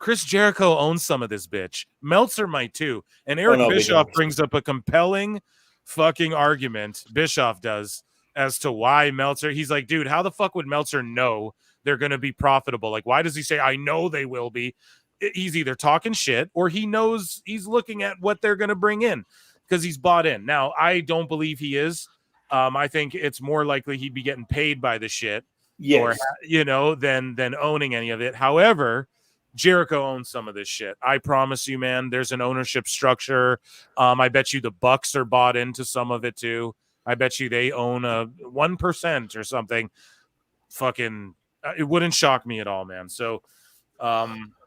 Chris Jericho owns some of this bitch. Meltzer might too. And Eric no, they Bischoff don't. brings up a compelling fucking argument. Bischoff does as to why Meltzer. He's like, dude, how the fuck would Meltzer know they're going to be profitable? Like, why does he say, I know they will be? He's either talking shit or he knows he's looking at what they're going to bring in because he's bought in. Now, I don't believe he is. I think it's more likely he'd be getting paid by the shit, or than owning any of it. However, Jericho owns some of this shit. I promise you, man. There's an ownership structure. I bet you the Bucks are bought into some of it too. I bet you they own a 1% or something. Fucking, it wouldn't shock me at all, man. So,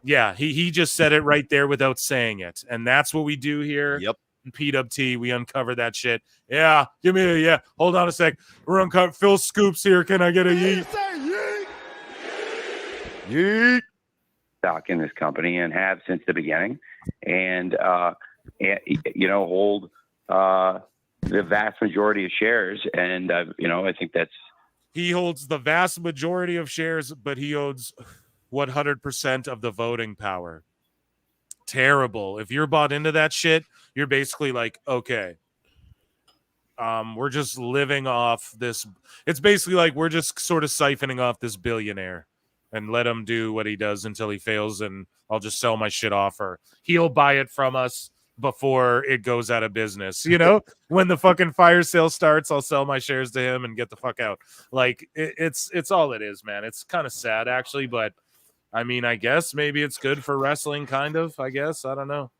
yeah, he just said it right there without saying it, and that's what we do here. Yep. In PWT, we uncover that shit. Yeah, give me a yeah. Hold on a sec. We're uncover Phil Scoops here. Can I get a yeet? Yeet. Stock in this company and have since the beginning, and hold the vast majority of shares. And I think that's he holds the vast majority of shares, but he owns 100% of the voting power. Terrible. If you're bought into that shit, you're basically like, okay, we're just living off this. It's basically like we're just sort of siphoning off this billionaire and let him do what he does until he fails, and I'll just sell my shit off, or he'll buy it from us before it goes out of business. When the fucking fire sale starts, I'll sell my shares to him and get the fuck out. Like it's all it is, man. It's kind of sad actually, but I mean, I guess maybe it's good for wrestling, kind of. I guess. I don't know.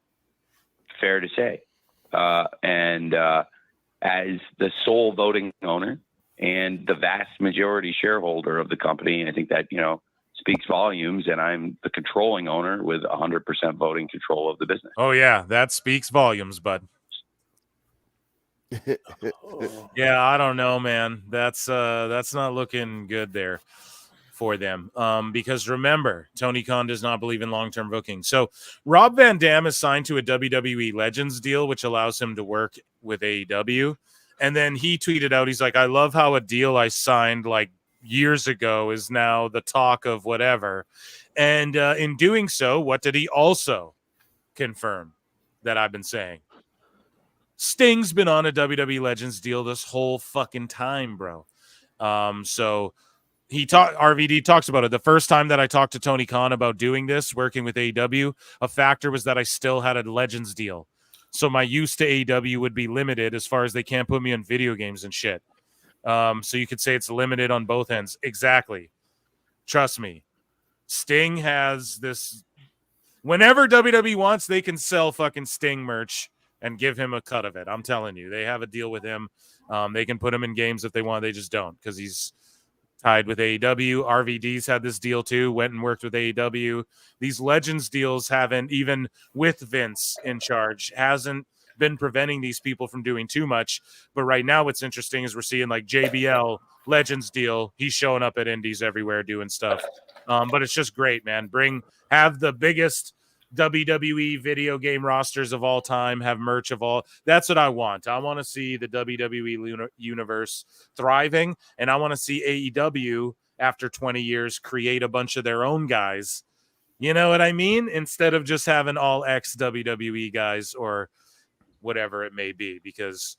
fair to say. And as the sole voting owner and the vast majority shareholder of the company, I think that, speaks volumes, and I'm the controlling owner with 100% voting control of the business. Oh yeah, that speaks volumes, bud. Yeah, I don't know, man. That's not looking good there for them. Because remember, Tony Khan does not believe in long-term booking. So Rob Van Dam is signed to a WWE Legends deal, which allows him to work with AEW. And then he tweeted out, he's like, I love how a deal I signed like years ago is now the talk of whatever. And in doing so, what did he also confirm that I've been saying? Sting's been on a WWE Legends deal this whole fucking time, bro. So RVD talks about it. The first time that I talked to Tony Khan about doing this, working with AEW, a factor was that I still had a Legends deal. So my use to AEW would be limited as far as they can't put me on video games and shit. So you could say it's limited on both ends. Exactly. Trust me. Sting has this. Whenever WWE wants, they can sell fucking Sting merch and give him a cut of it. I'm telling you, they have a deal with him. They can put him in games if they want. They just don't, because he's tied with AEW. RVD's had this deal too, went and worked with AEW. These Legends deals haven't, even with Vince in charge, hasn't been preventing these people from doing too much. But right now what's interesting is we're seeing like JBL Legends deal. He's showing up at indies everywhere doing stuff. But it's just great, man. Have the biggest WWE video game rosters of all time, have merch of all. That's what I want. I want to see the WWE universe thriving, and I want to see AEW after 20 years create a bunch of their own guys. You know what I mean? Instead of just having all ex WWE guys or whatever it may be, because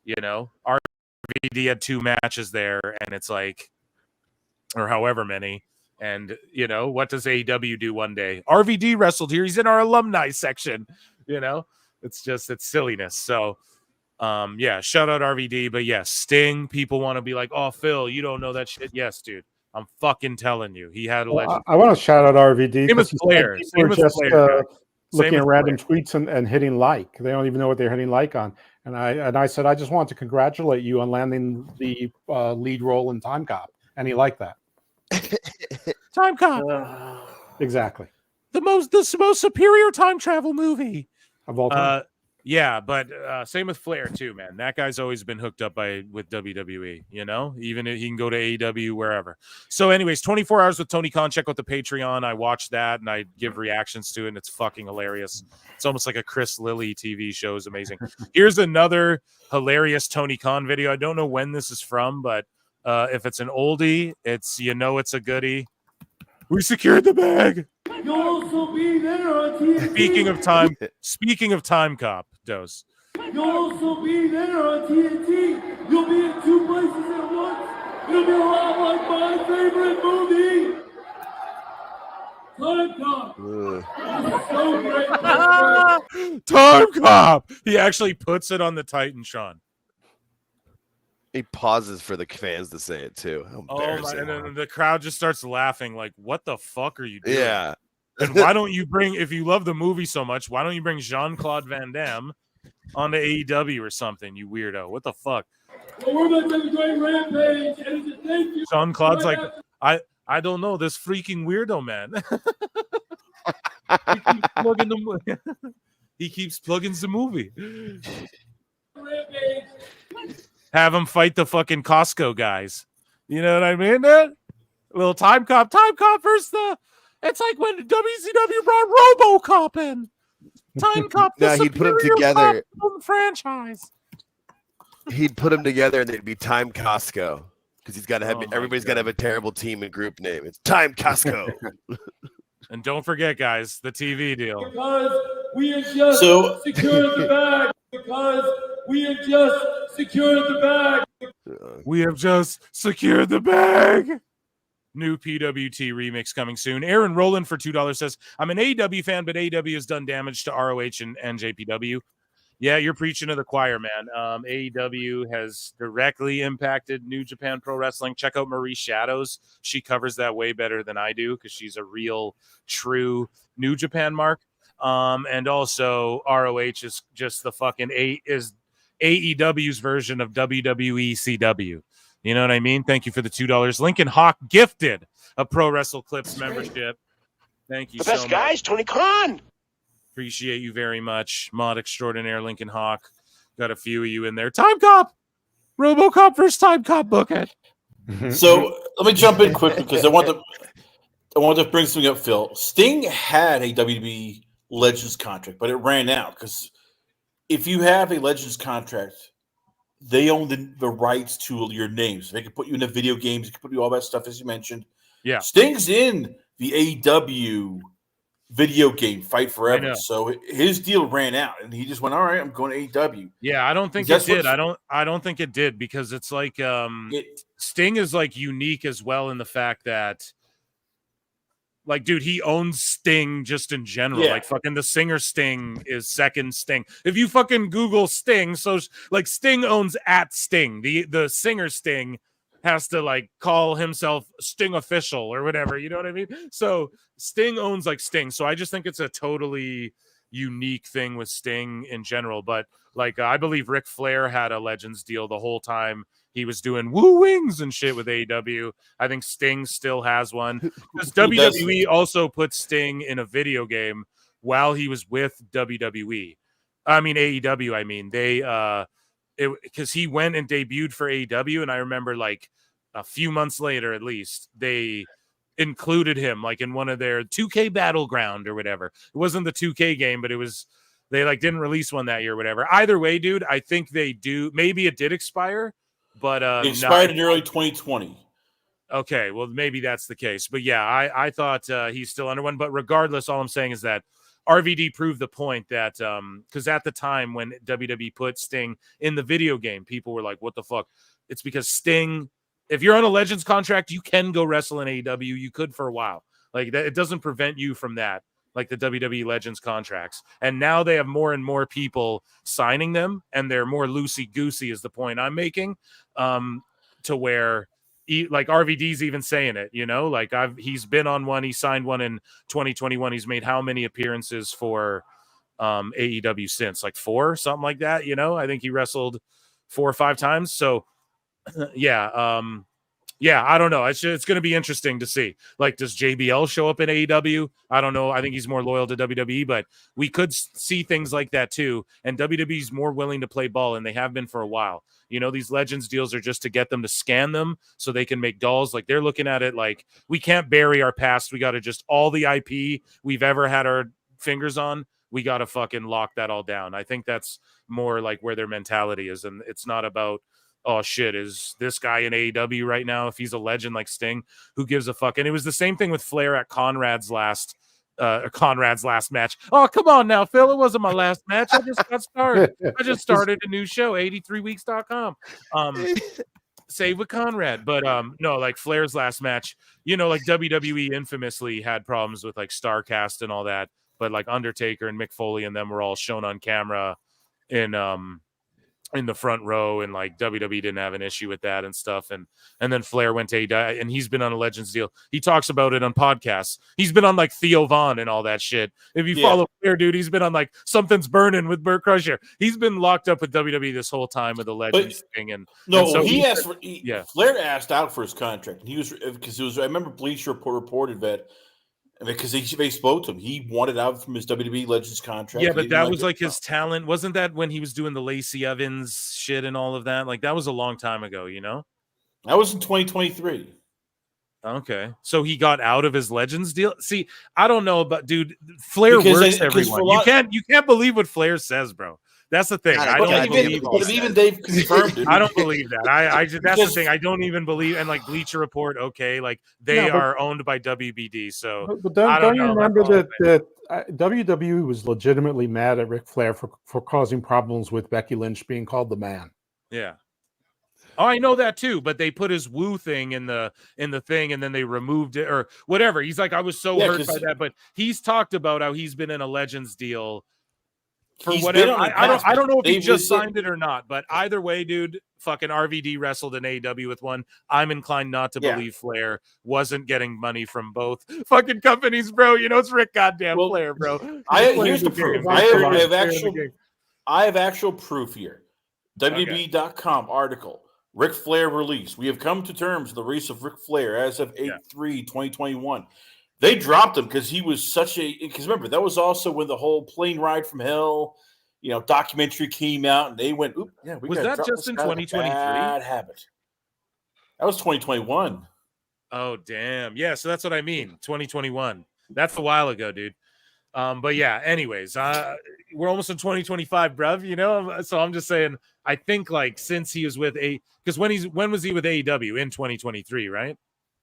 RVD had 2 matches there, and it's like, or however many. And, what does AEW do one day? RVD wrestled here. He's in our alumni section. It's silliness. So, yeah, shout out RVD. But yes, Sting, people want to be like, oh, Phil, you don't know that shit. Yes, dude. I'm fucking telling you. He had a legend. I want to shout out RVD. Same as Flair. We're just looking at random tweets and hitting like. They don't even know what they're hitting like on. And I said, I just want to congratulate you on landing the lead role in Time Cop. And he liked that. Time Cop. Exactly. The most superior time travel movie of all time. Yeah, but same with Flair too, man. That guy's always been hooked up with WWE, even if he can go to AEW, wherever. So anyways, 24 Hours with Tony Khan. Check out the Patreon. I watch that and I give reactions to it, and it's fucking hilarious. It's almost like a Chris Lilly TV show. Is amazing. Here's another hilarious Tony Khan video. I don't know when this is from, but if it's an oldie, it's it's a goodie. We secured the bag. You'll also be there on TNT. Speaking of time cop, Dose. You'll also be there on TNT. You'll be in two places at once. It'll be a lot like my favorite movie. Time Cop. This is so great. Time cop. He actually puts it on the Titan, Sean. He pauses for the fans to say it too. How Oh my! embarrassing. And then the crowd just starts laughing. Like, what the fuck are you doing? Yeah. And why don't you bring? If you love the movie so much, why don't you bring Jean-Claude Van Damme onto AEW or something? You weirdo! What the fuck? Well, we're about to have a great rampage, and it's a thank you. Jean-Claude's like, I don't know this freaking weirdo man. He keeps plugging the he keeps plugging the movie. Have him fight the fucking Costco guys. You know what I mean? Little time cop versus the. It's like when WCW brought RoboCop in. Time cop. No, he'd put them together. Franchise. He'd put them together, and they'd be Time Costco because he's got to have. Everybody's got to have a terrible team and group name. It's Time Costco. And don't forget, guys, the TV deal. Because we have just secured the bag. Because we have just secured the bag. We have just secured the bag. New PWT remix coming soon. Aaron Rowland for $2 says, I'm an AEW fan, but AEW has done damage to ROH and NJPW. Yeah, you're preaching to the choir, man. AEW has directly impacted New Japan Pro Wrestling. Check out Marie Shadows. She covers that way better than I do because she's a real, true New Japan mark. And also ROH is just the fucking AEW's version of WWE CW. You know what I mean? Thank you for the $2. Lincoln Hawk gifted a Pro Wrestle Clips membership. Thank you The so best much. guys, Tony Khan. Appreciate you very much. Mod extraordinaire Lincoln Hawk. Got a few of you in there. Time Cop. RoboCop versus Time Cop. Book it. So let me jump in quickly because I want to bring something up, Phil. Sting had a WWE Legends contract, but it ran out because if you have a Legends contract, they own the rights to your names. They can put you in the video games. They can put you all that stuff, as you mentioned. Yeah. Sting's in the AEW video game Fight Forever. So his deal ran out, and he just went, all right, I'm going to AEW. Yeah, I don't think it did. I don't think it did because it's like Sting is like unique as well in the fact that like, dude, he owns Sting just in general. Yeah. Like fucking the singer Sting is second Sting. If you fucking Google Sting, so like Sting owns at Sting. The singer Sting has to like call himself Sting official or whatever. You know what I mean? So Sting owns like Sting. So I just think it's a totally unique thing with Sting in general. But like I believe Ric Flair had a Legends deal the whole time he was doing woo wings and shit with AEW. I think Sting still has one because WWE also put Sting in a video game while he was with WWE. I mean AEW. I mean they because he went and debuted for AEW, and I remember like a few months later, at least they included him like in one of their 2K Battleground or whatever. It wasn't the 2K game, but it was they like didn't release one that year, or whatever. Either way, dude, I think they do. Maybe it did expire. But it expired in early 2020. Okay, well, maybe that's the case. But yeah, I thought he's still under one. But regardless, all I'm saying is that RVD proved the point that because at the time when WWE put Sting in the video game, people were like, what the fuck? It's because Sting, if you're on a Legends contract, you can go wrestle in AEW. You could for a while. Like that, it doesn't prevent you from that, like the WWE Legends contracts. And now they have more and more people signing them, and they're more loosey-goosey is the point I'm making, to where like RVD's even saying it, you know, like he's been on one. He signed one in 2021. He's made how many appearances for AEW since? Like 4, something like that, you know? I think he wrestled 4 or 5 times. So yeah, yeah, I don't know. It's going to be interesting to see. Like, does JBL show up in AEW? I don't know. I think he's more loyal to WWE, but we could see things like that too. And WWE's more willing to play ball, and they have been for a while. You know, these Legends deals are just to get them to scan them so they can make dolls. Like, they're looking at it like, we can't bury our past. We got to just all the IP we've ever had our fingers on, we got to fucking lock that all down. I think that's more like where their mentality is. And it's not about, oh shit, is this guy in AEW right now? If he's a legend like Sting, who gives a fuck? And it was the same thing with Flair at Conrad's last Conrad's last match. Oh, come on now, Phil. It wasn't my last match. I just got started. I just started a new show, 83weeks.com. Save with Conrad. But no, like Flair's last match, like WWE infamously had problems with like StarCast and all that. But like Undertaker and Mick Foley and them were all shown on camera in the front row, and like WWE didn't have an issue with that and stuff. And then Flair went to AEW, and he's been on a Legends deal. He talks about it on podcasts. He's been on like Theo Von and all that shit. If you follow Flair, dude, he's been on like Something's Burning with Burt Crusher. He's been locked up with WWE this whole time with the Legends thing. And so he asked for. Flair asked out for his contract. He was because it was. I remember Bleacher Report reported that. Because they spoke to him, he wanted out from his WWE Legends contract. Yeah, but that was like his talent. Wasn't that when he was doing the Lacey Evans shit and all of that? Like that was a long time ago, That was in 2023. Okay, so he got out of his Legends deal. See, I don't know, but dude, Flair works everyone. You can't believe what Flair says, bro. That's the thing. I don't believe. But even Dave confirmed it. I don't believe that. I just that's the thing. I don't even believe. And like Bleacher Report, okay, like they are owned by WBD. So, but don't you remember that WWE was legitimately mad at Ric Flair for causing problems with Becky Lynch being called the man? Yeah. Oh, I know that too. But they put his woo thing in the thing, and then they removed it or whatever. He's like, I was so hurt by that. But he's talked about how he's been in a Legends deal. For whatever, I don't know if he just signed it or not, but either way, dude, fucking RVD wrestled in AEW with one. I'm inclined not to believe Flair wasn't getting money from both fucking companies, bro. It's Rick goddamn Flair, bro. Here's the proof. I have actual proof here. WWE.com article. Ric Flair release. We have come to terms with the release of Ric Flair as of 8/3/2021. They dropped him because he was because remember, that was also when the whole plane ride from hell, documentary came out, and they went, "Oop, yeah, was that just in 2023? Bad habit." That was 2021. Oh damn, yeah. So that's what I mean. 2021. That's a while ago, dude. But yeah. Anyways, we're almost in 2025, bruv. So I'm just saying. I think like since he was with because when was he with AEW in 2023, right?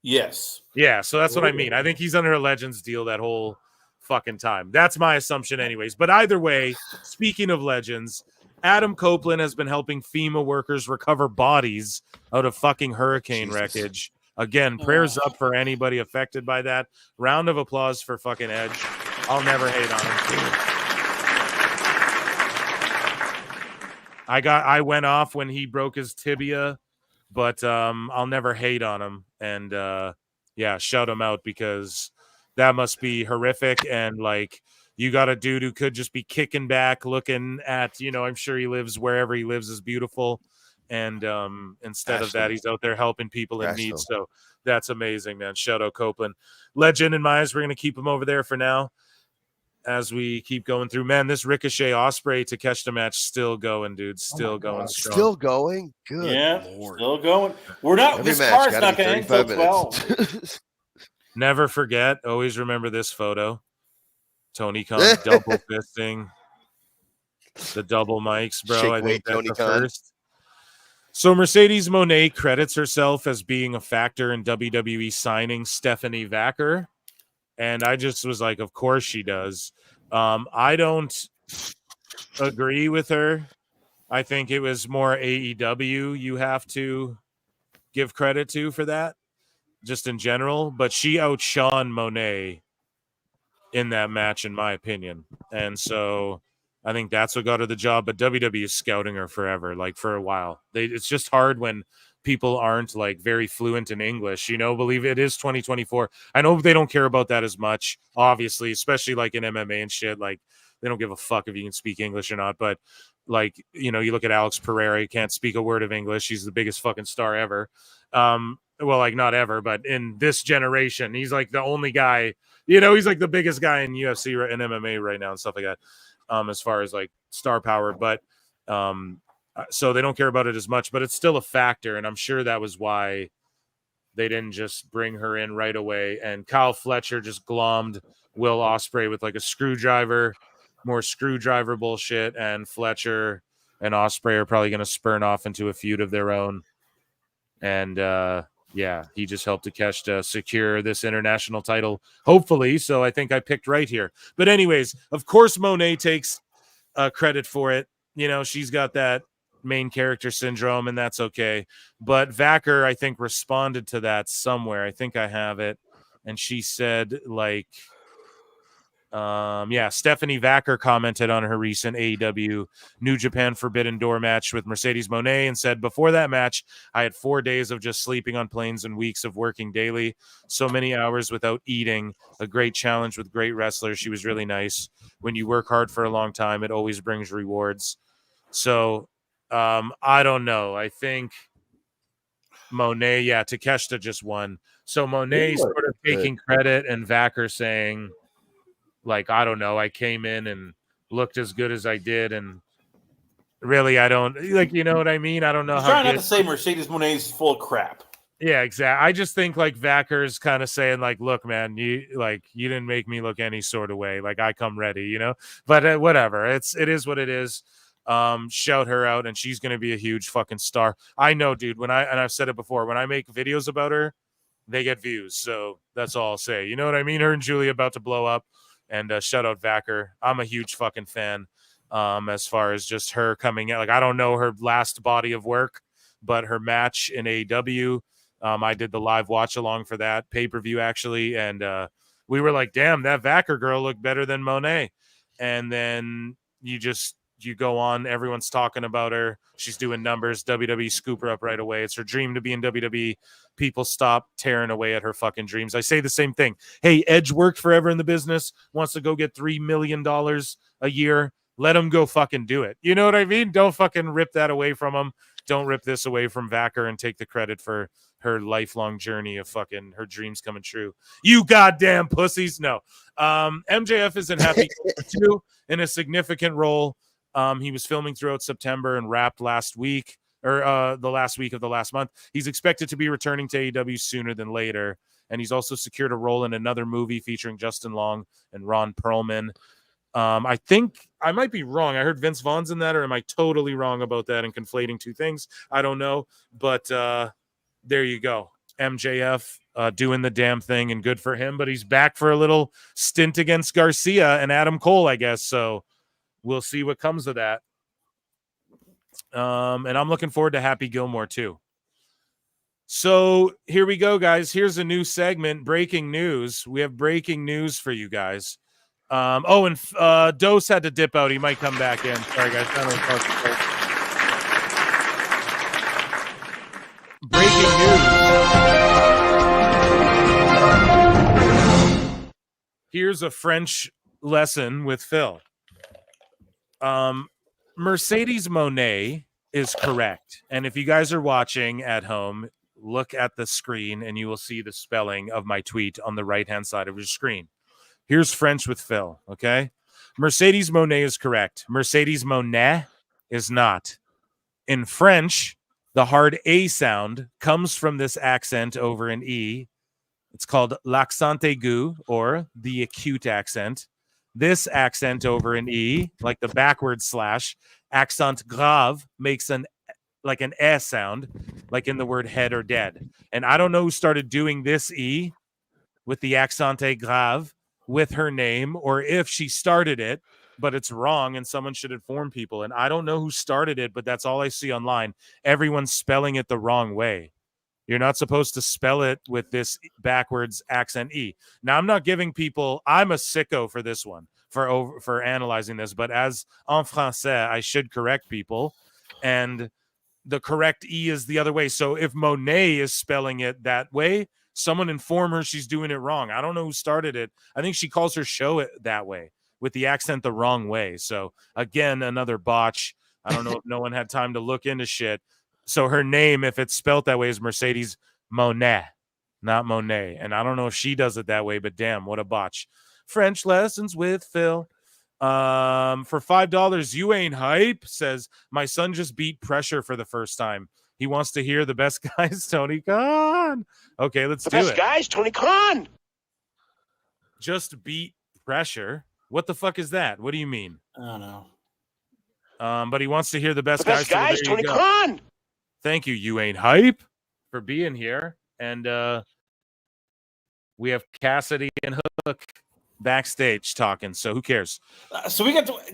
Yes. Yeah, so that's what I mean. I think he's under a Legends deal that whole fucking time. That's my assumption anyways. But either way, speaking of Legends, Adam Copeland has been helping FEMA workers recover bodies out of fucking hurricane wreckage. Again, prayers up for anybody affected by that. Round of applause for fucking Edge. I'll never hate on him. I went off when he broke his tibia. But I'll never hate on him, and shout him out because that must be horrific. And like, you got a dude who could just be kicking back, looking at, I'm sure he lives wherever he lives is beautiful, and instead of that, he's out there helping people in need. So that's amazing, man. Shout out Copeland, legend in my eyes. We're gonna keep him over there for now. As we keep going through, man, this Ricochet Ospreay to catch the match still going, dude. Still going strong. Still going? Good Lord. Still going. We're not. This car's not going to end until 12. Never forget. Always remember this photo. Tony Khan double fisting. The double mics, bro. I think that's the first. So Mercedes Moné credits herself as being a factor in WWE signing Stephanie Vacker. And I just was like, of course she does. I don't agree with her. I think it was more AEW you have to give credit to for that, just in general. But she outshone Monet in that match, in my opinion. And so I think that's what got her the job. But WWE is scouting her forever, like for a while. It's just hard when people aren't like very fluent in English, believe it is 2024. I know they don't care about that as much, obviously, especially like in MMA and shit. Like they don't give a fuck if you can speak English or not. But like, you look at Alex Pereira, he can't speak a word of English. He's the biggest fucking star ever. Well, like not ever, but in this generation, he's like the only guy, he's like the biggest guy in UFC and MMA right now and stuff like that. As far as like star power, but so they don't care about it as much, but it's still a factor. And I'm sure that was why they didn't just bring her in right away. And Kyle Fletcher just glommed Will Ospreay with like a screwdriver, more screwdriver bullshit. And Fletcher and Ospreay are probably going to spurn off into a feud of their own. And yeah, he just helped Takeshita secure this international title, hopefully. So I think I picked right here. But anyways, of course, Monet takes credit for it. You know, she's got that main character syndrome, and that's okay. But Vacker, I think, responded to that somewhere. I think I have it. And she said, like, Stephanie Vacker commented on her recent AEW New Japan Forbidden Door match with Mercedes Moné and said, before that match, I had 4 days of just sleeping on planes and weeks of working daily. So many hours without eating. A great challenge with great wrestlers. She was really nice. When you work hard for a long time, it always brings rewards. So I don't know. I think Moné, Takeshita just won. So Moné sort of taking credit and Vacker saying, like, I don't know, I came in and looked as good as I did, and really, I don't, like, you know what I mean? I don't know He's how trying not good. to say Mercedes Moné is full of crap. Yeah, exactly. I just think, like, Vacker's kind of saying, like, look, man, you didn't make me look any sort of way. Like, I come ready, you know? But whatever. It is what it is. Shout her out, and she's going to be a huge fucking star. I know, dude, and I've said it before, when I make videos about her, they get views. So that's all I'll say. You know what I mean? Her and Julie about to blow up. And shout out Vacker. I'm a huge fucking fan as far as just her coming out. Like, I don't know her last body of work, but her match in AEW, I did the live watch along for that pay-per-view, actually. And we were like, damn, that Vacker girl looked better than Monet. And then you go on, everyone's talking about her. She's doing numbers. WWE scoop her up right away. It's her dream to be in WWE. People stop tearing away at her fucking dreams. I say the same thing. Hey, Edge worked forever in the business, wants to go get $3 million a year. Let him go fucking do it. You know what I mean? Don't fucking rip that away from him. Don't rip this away from Vacker and take the credit for her lifelong journey of fucking her dreams coming true. You goddamn pussies. No. MJF is in Happy too in a significant role. He was filming throughout September and wrapped last week, or the last week of the last month. He's expected to be returning to AEW sooner than later. And he's also secured a role in another movie featuring Justin Long and Ron Perlman. I think I might be wrong. I heard Vince Vaughn's in that, or am I totally wrong about that and conflating two things? I don't know. But there you go. MJF doing the damn thing, and good for him. But he's back for a little stint against Garcia and Adam Cole, I guess. So we'll see what comes of that. And I'm looking forward to Happy Gilmore too. So here we go, guys. Here's a new segment, breaking news. We have breaking news for you guys. And Dose had to dip out. He might come back in. Sorry, guys. Breaking news. Here's a French lesson with Phil. Mercedes Moné is correct. And if you guys are watching at home, look at the screen and you will see the spelling of my tweet on the right-hand side of your screen. Here's French with Phil, okay? Mercedes Moné is correct. Mercedes Moné is not. In French, the hard A sound comes from this accent over an E. It's called l'accent aigu, or the acute accent. This accent over an E, like the backward slash, accent grave, makes an S sound, like in the word head or dead. And I don't know who started doing this E with the accent grave with her name, or if she started it, but it's wrong and someone should inform people. And I don't know who started it, but that's all I see online. Everyone's spelling it the wrong way. You're not supposed to spell it with this backwards accent E. Now, I'm not giving people, I'm a sicko for this one, for analyzing this, but as en français, I should correct people. And the correct E is the other way. So if Monet is spelling it that way, someone inform her she's doing it wrong. I don't know who started it. I think she calls her show it that way, with the accent the wrong way. So again, another botch. I don't know if no one had time to look into shit. So her name, if it's spelt that way, is Mercedes Monet, not Monet. And I don't know if she does it that way, but damn, what a botch. French lessons with Phil. For $5, you ain't hype, says, my son just beat Pressure for the first time. He wants to hear the best guys, Tony Khan. Okay, let's do it. Best guys, Tony Khan. Just beat Pressure. What the fuck is that? What do you mean? I don't know. But he wants to hear the best Best guys, so Tony Khan. Thank you. You ain't hype for being here. and we have Cassidy and Hook backstage talking. So who cares? So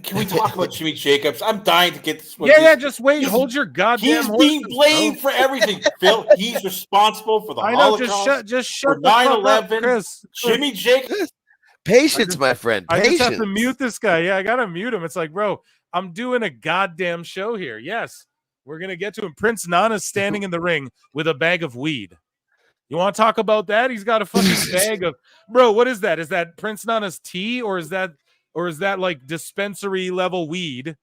can we talk about Jimmy Jacobs? I'm dying to get this one. Yeah, just wait. Hold your goddamn. He's being blamed for everything. Phil, he's responsible for the Holocaust. Just shut for the fuck 9/11. up, Chris. Jimmy Jacobs. Patience, my friend. I Patience. just have to mute this guy. Yeah, I gotta mute him. It's like, bro, I'm doing a goddamn show here. Yes, we're gonna get to him. Prince Nana's standing in the ring with a bag of weed. You want to talk about that? He's got a fucking bag of, bro. What is that? Is that Prince Nana's tea, or is that like dispensary level weed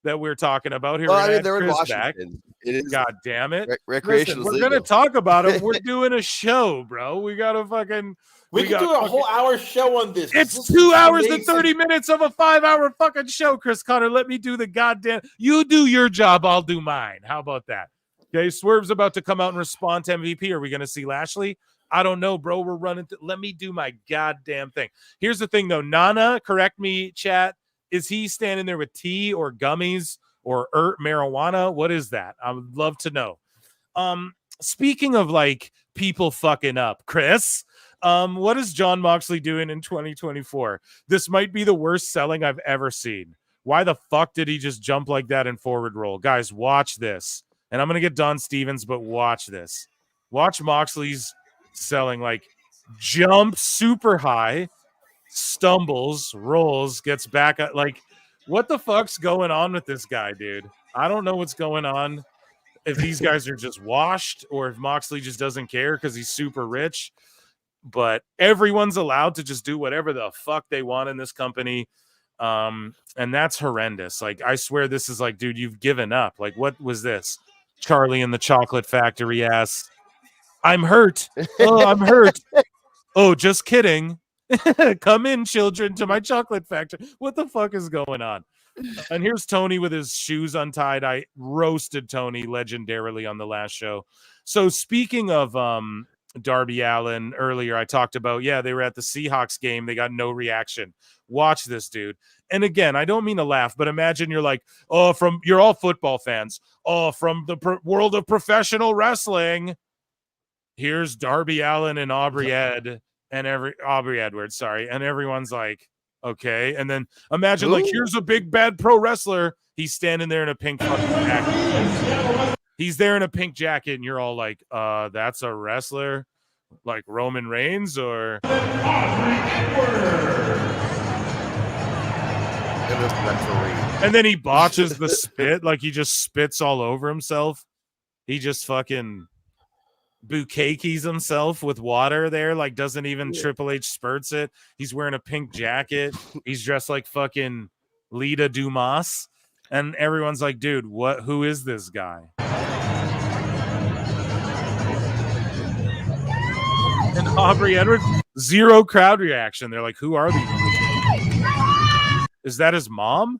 that we're talking about here? Well, I mean, they're in Washington. Back. It is. God damn it! Recreational. We're gonna talk about it. We're doing a show, bro. We gotta fucking. We can do a whole hour show on this. It's 2 hours and 30 minutes of a 5-hour fucking show, Chris Connor. Let me do the goddamn. You do your job, I'll do mine. How about that? Okay, Swerve's about to come out and respond to MVP. Are we going to see Lashley? I don't know, bro. We're running. Let me do my goddamn thing. Here's the thing, though. Nana, correct me, chat. Is he standing there with tea or gummies or marijuana? What is that? I would love to know. Speaking of like people fucking up, Chris. What is John Moxley doing in 2024? This might be the worst selling I've ever seen. Why the fuck did he just jump like that in forward roll? Guys, watch this. And I'm going to get Don Stevens, but watch this. Watch Moxley's selling, like jump super high, stumbles, rolls, gets back. Like, what the fuck's going on with this guy, dude? I don't know what's going on. If these guys are just washed or if Moxley just doesn't care because he's super rich. But everyone's allowed to just do whatever the fuck they want in this company. And that's horrendous. Like, I swear this is like, dude, you've given up. Like, what was this? Charlie in the Chocolate Factory asks, I'm hurt. Oh, I'm hurt. Oh, just kidding. Come in, children, to my chocolate factory. What the fuck is going on? And here's Tony with his shoes untied. I roasted Tony legendarily on the last show. So speaking of Darby Allin, earlier I talked about, they were at the Seahawks game. They got no reaction. Watch this, dude. And again, I don't mean to laugh, but imagine you're like, you're all football fans. From the world of professional wrestling, here's Darby Allin and Aubrey Edwards, and everyone's like, okay. And then imagine like, here's a big bad pro wrestler. He's standing there in a pink fucking jacket. He's there in a pink jacket, and you're all like, that's a wrestler, like Roman Reigns or and then he botches the spit, like he just spits all over himself. He just fucking bouquet-keys himself with water there, like doesn't even Triple H spurts it. He's wearing a pink jacket. He's dressed like fucking Lita Dumas. And everyone's like, dude, who is this guy? And Aubrey Edwards, zero crowd reaction. They're like, who are these people? Is that his mom?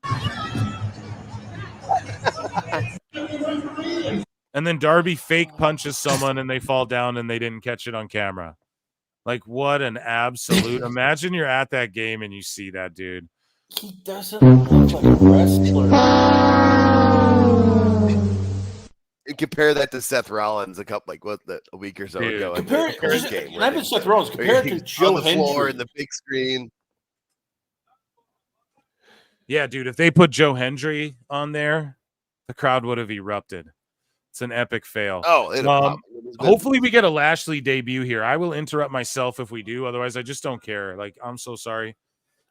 And then Darby fake punches someone and they fall down and they didn't catch it on camera. Like, what an absolute. Imagine you're at that game and you see that, dude. He doesn't look like a wrestler. And compare that to Seth Rollins a week or so ago. Compare it, Seth Rollins. Compare it to Joe on the floor in Hendry. the big screen. Yeah, dude, if they put Joe Hendry on there, the crowd would have erupted. It's an epic fail. Hopefully we get a Lashley debut here. I will interrupt myself if we do. Otherwise, I just don't care. Like, I'm so sorry.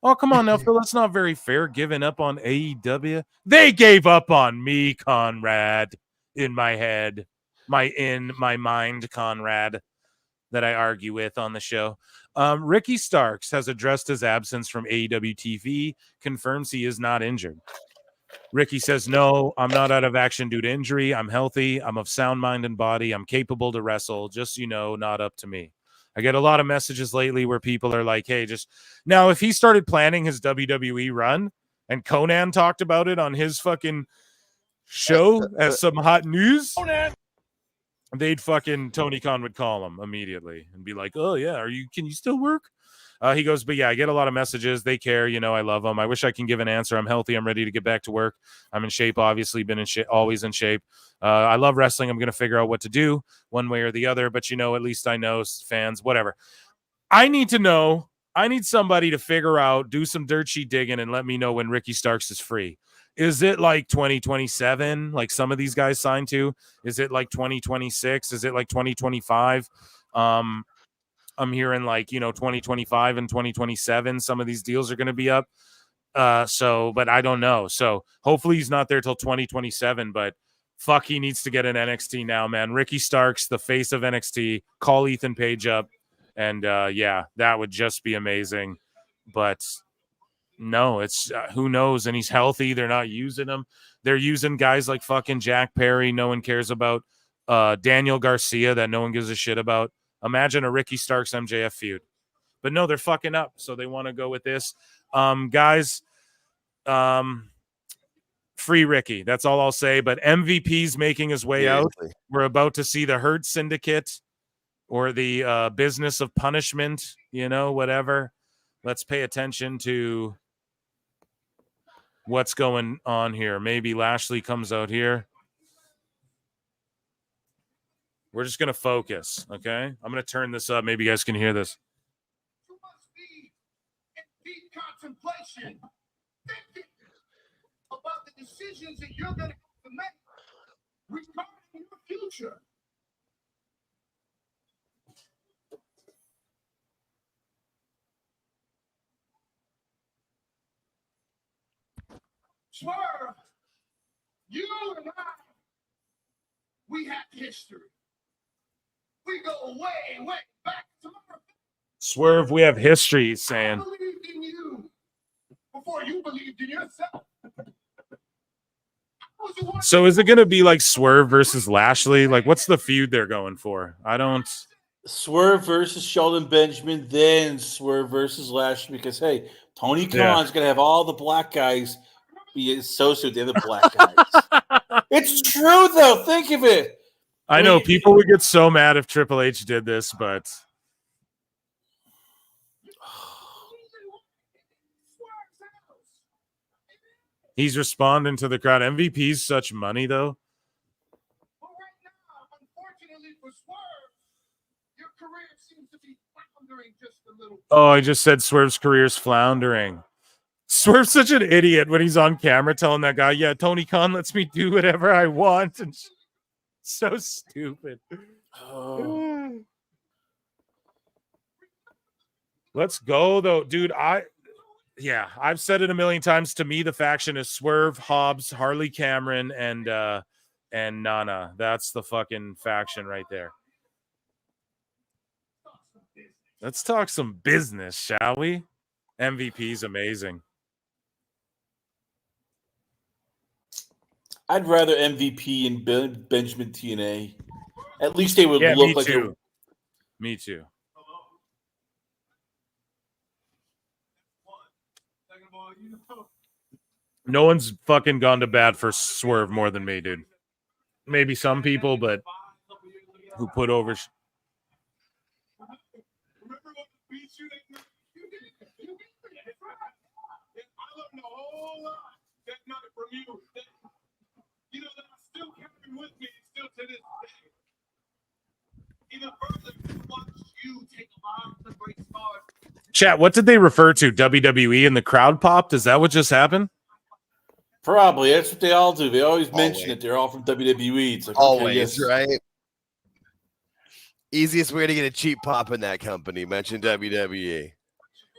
Oh, come on now, Phil. That's not very fair. Giving up on AEW. They gave up on me, Conrad. In my head. In my mind, Conrad, that I argue with on the show. Ricky Starks has addressed his absence from AEW TV, confirms he is not injured. Ricky says, no, I'm not out of action due to injury. I'm healthy. I'm of sound mind and body. I'm capable to wrestle. Just, not up to me. I get a lot of messages lately where people are like, hey, just now, if he started planning his WWE run and Conan talked about it on his fucking show as some hot news, they'd fucking Tony Khan would call him immediately and be like, "Oh yeah, can you still work?" He goes, "But yeah, I get a lot of messages. They care, I love them. I wish I can give an answer. I'm healthy. I'm ready to get back to work. I'm in shape. Obviously, been in shape, always in shape. I love wrestling. I'm gonna figure out what to do one way or the other. But at least I know fans, whatever. I need to know. I need somebody to figure out, do some dirt sheet digging, and let me know when Ricky Starks is free. Is it like 2027, like some of these guys signed to? Is it like 2026? Is it like 2025? I'm hearing 2025 and 2027. Some of these deals are going to be up. But I don't know. So hopefully he's not there till 2027. But fuck, he needs to get an NXT now, man. Ricky Starks, the face of NXT. Call Ethan Page up. And that would just be amazing. But no, it's who knows? And he's healthy. They're not using him. They're using guys like fucking Jack Perry. No one cares about. Daniel Garcia that no one gives a shit about. Imagine a Ricky Starks MJF feud. But no, they're fucking up. So they want to go with this. Guys, free Ricky. That's all I'll say. But MVP's making his way out. We're about to see the Hurt Syndicate. Or the business of punishment, whatever. Let's pay attention to what's going on here. Maybe Lashley comes out here. We're just going to focus, okay? I'm going to turn this up. Maybe you guys can hear this. Deep contemplation, thinking about the decisions that you're going to have to make regarding your future. Swerve, you and I, we have history. We go way, way back to Swerve, we have history, he's I saying. believed in you before you believed in yourself. So is it going to be like Swerve versus Lashley? Like, what's the feud they're going for? I don't... Swerve versus Sheldon Benjamin, then Swerve versus Lashley, because, hey, Tony Khan's Yeah. going to have all the black guys be associated with the other black guys. It's true, though. Think of it. I know people would get so mad if Triple H did this, but he's responding to the crowd. MVP's such money, though. Unfortunately for Swerve, your career seems to be floundering just a little. Oh, I just said Swerve's career's floundering. Swerve's such an idiot when he's on camera telling that guy, yeah, Tony Khan lets me do whatever I want. And so stupid. Oh. Let's go, though. Dude, I've said it a million times. To me, the faction is Swerve, Hobbs, Harley Cameron, and Nana. That's the fucking faction right there. Let's talk some business, shall we? MVP's amazing. I'd rather MVP and Benjamin TNA. At least they would Yeah, look me like too. Me too. No one's fucking gone to bat for Swerve more than me, dude. Maybe some people, but who put over... Chat, what did they refer to? WWE and the crowd popped? Is that what just happened? Probably. That's what they all do. They always mention it. They're all from WWE. It's like, okay, Always, yes. right? Easiest way to get a cheap pop in that company. Mention WWE.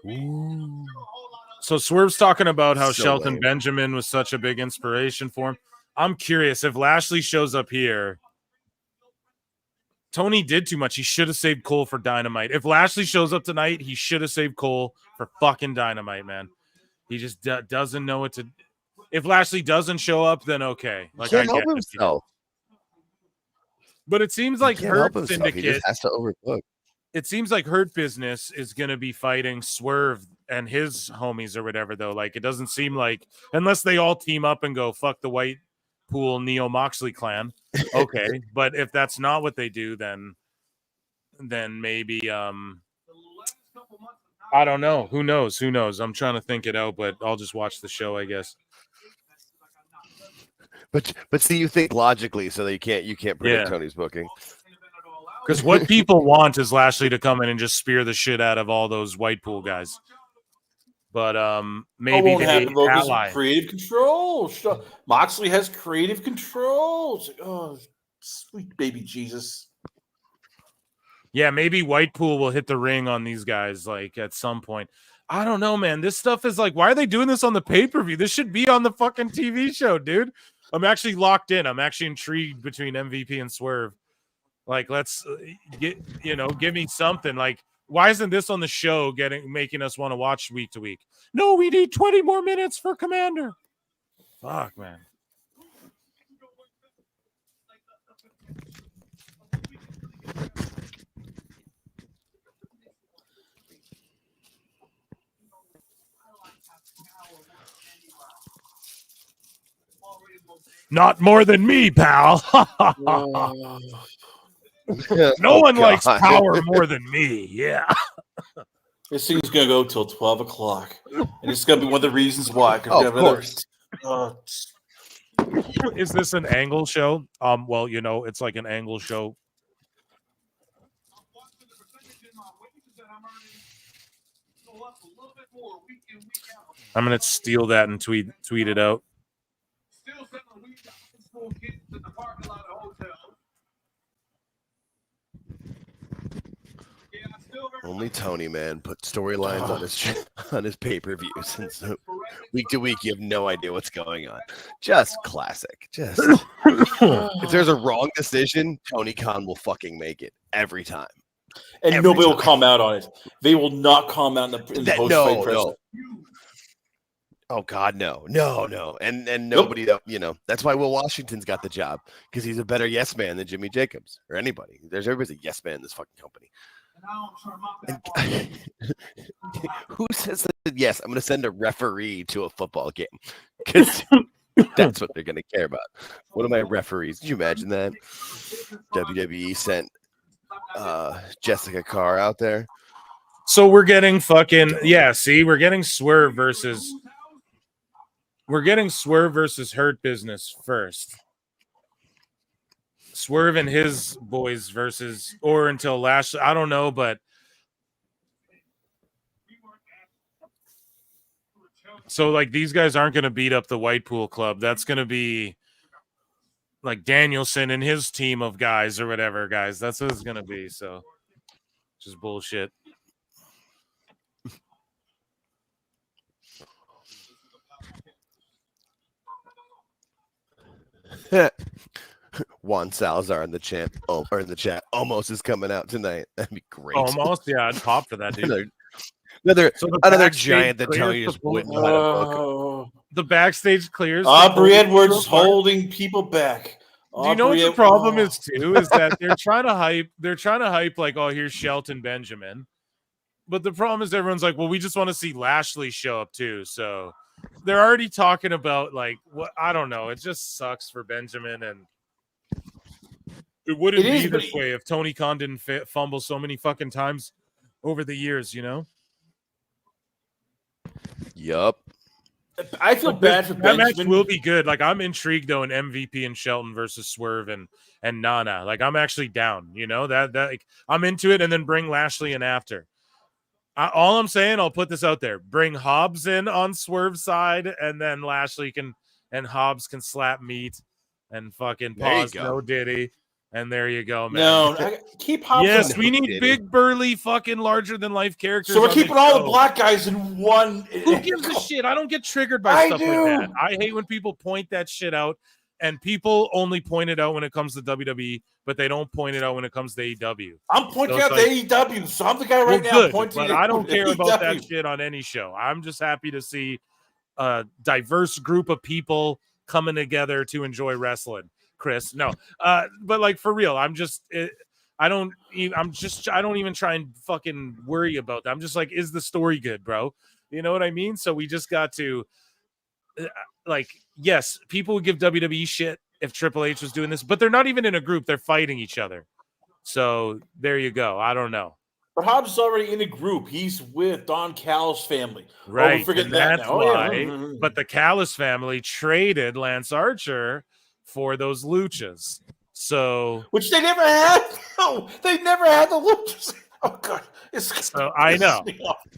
Ooh. So Swerve's talking about how So Shelton lame. Benjamin was such a big inspiration for him. I'm curious if Lashley shows up here. Tony did too much. He should have saved Cole for Dynamite. If Lashley shows up tonight, he should have saved Cole for fucking Dynamite, man. He just doesn't know what to. If Lashley doesn't show up, then okay. Like, Can't I help get it. himself. But it seems like Can't help Hurt himself. He Syndicate. just has to overbook. It seems like Hurt Business is going to be fighting Swerve and his homies or whatever, though. Like, it doesn't seem like, unless they all team up and go, fuck the white Whitepool Neo Moxley clan. Okay, but if that's not what they do, then maybe I don't know. Who knows? I'm trying to think it out, but I'll just watch the show, I guess. But see, you think logically, so that you can't predict Yeah. Tony's booking. Because what people want is Lashley to come in and just spear the shit out of all those Whitepool guys. But maybe won't they happen, though, 'cause of ally. creative control. Moxley has creative control. It's like, oh, sweet baby Jesus. Yeah, maybe Whitepool will hit the ring on these guys like at some point. I don't know, man. This stuff is like, why are they doing this on the pay-per-view? This should be on the fucking TV show, dude. I'm actually locked in. I'm actually intrigued between MVP and Swerve. Like, let's give me something. Like, why isn't this on the show making us want to watch week to week? No, we need 20 more minutes for Commander. Fuck, man. Not more than me, pal. No one likes power more than me. Yeah. This thing's gonna go till 12 o'clock, and it's gonna be one of the reasons why. Oh, of course. Is this an angle show? Well, it's like an angle show. I'm gonna steal that and tweet it out. Only Tony, man, put storylines on his pay-per-views, and so week to week you have no idea what's going on. Just classic. Just if there's a wrong decision, Tony Khan will fucking make it every time, and nobody will come out on it. They will not come out in the post-fight press. No. Oh God, no, and nobody. That's why Will Washington's got the job, because he's a better yes man than Jimmy Jacobs or anybody. Everybody's a yes man in this fucking company. And, who says that? Yes, I'm going to send a referee to a football game because that's what they're going to care about. One of my referees. Did you imagine that? WWE sent Jessica Carr out there. So we're getting we're getting Swerve versus Hurt Business first. Swerve and his boys versus, or until Lashley. I don't know, but so like these guys aren't going to beat up the Whitepool Club. That's going to be like Danielson and his team of guys or whatever, guys. That's what it's going to be. So just bullshit. Juan Salazar in the chat. Almost is coming out tonight. That'd be great. Almost, yeah, I'd pop for that, dude. Another giant that Tony just wouldn't know how to book. The backstage clears. Aubrey Edwards holding people back. Do you know what the problem is too? Is that they're trying to hype like, oh, here's Shelton Benjamin. But the problem is everyone's like, well, we just want to see Lashley show up too. So they're already talking about like what I don't know. It just sucks for Benjamin, and it wouldn't be this way if Tony Khan didn't fumble so many fucking times over the years, Yup. I feel bad for that Benjamin. match will be good. Like I'm intrigued though in MVP and Shelton versus Swerve and Nana. Like I'm actually down. That like, I'm into it, and then bring Lashley in after. All I'm saying, I'll put this out there: bring Hobbs in on Swerve's side, and then Lashley and Hobbs can slap meat and fucking pause no Diddy. And there you go, man. No, keep Hobbs. Yes, we need big, burly, fucking larger than life characters. So we're keeping all the black guys in one. Who gives a shit? I don't get triggered by stuff like that. I hate when people point that shit out, and people only point it out when it comes to WWE, but they don't point it out when it comes to AEW. I'm pointing out the AEW, so I'm the guy right now good, pointing. But I don't care about that shit on any show. I'm just happy to see a diverse group of people coming together to enjoy wrestling. Chris, no, but like for real, I don't even try and fucking worry about that. I'm just like, is the story good, bro? You know what I mean? So we just got to. like, yes, people would give WWE shit if Triple H was doing this, but they're not even in a group. They're fighting each other. So there you go. I don't know. But Hobbs is already in a group. He's with Don Callis' family. Right. Oh, we forget And that that's now. why. But the Callis family traded Lance Archer for those luchas. So, which they never had. No, they never had the luchas. Oh god, so I know.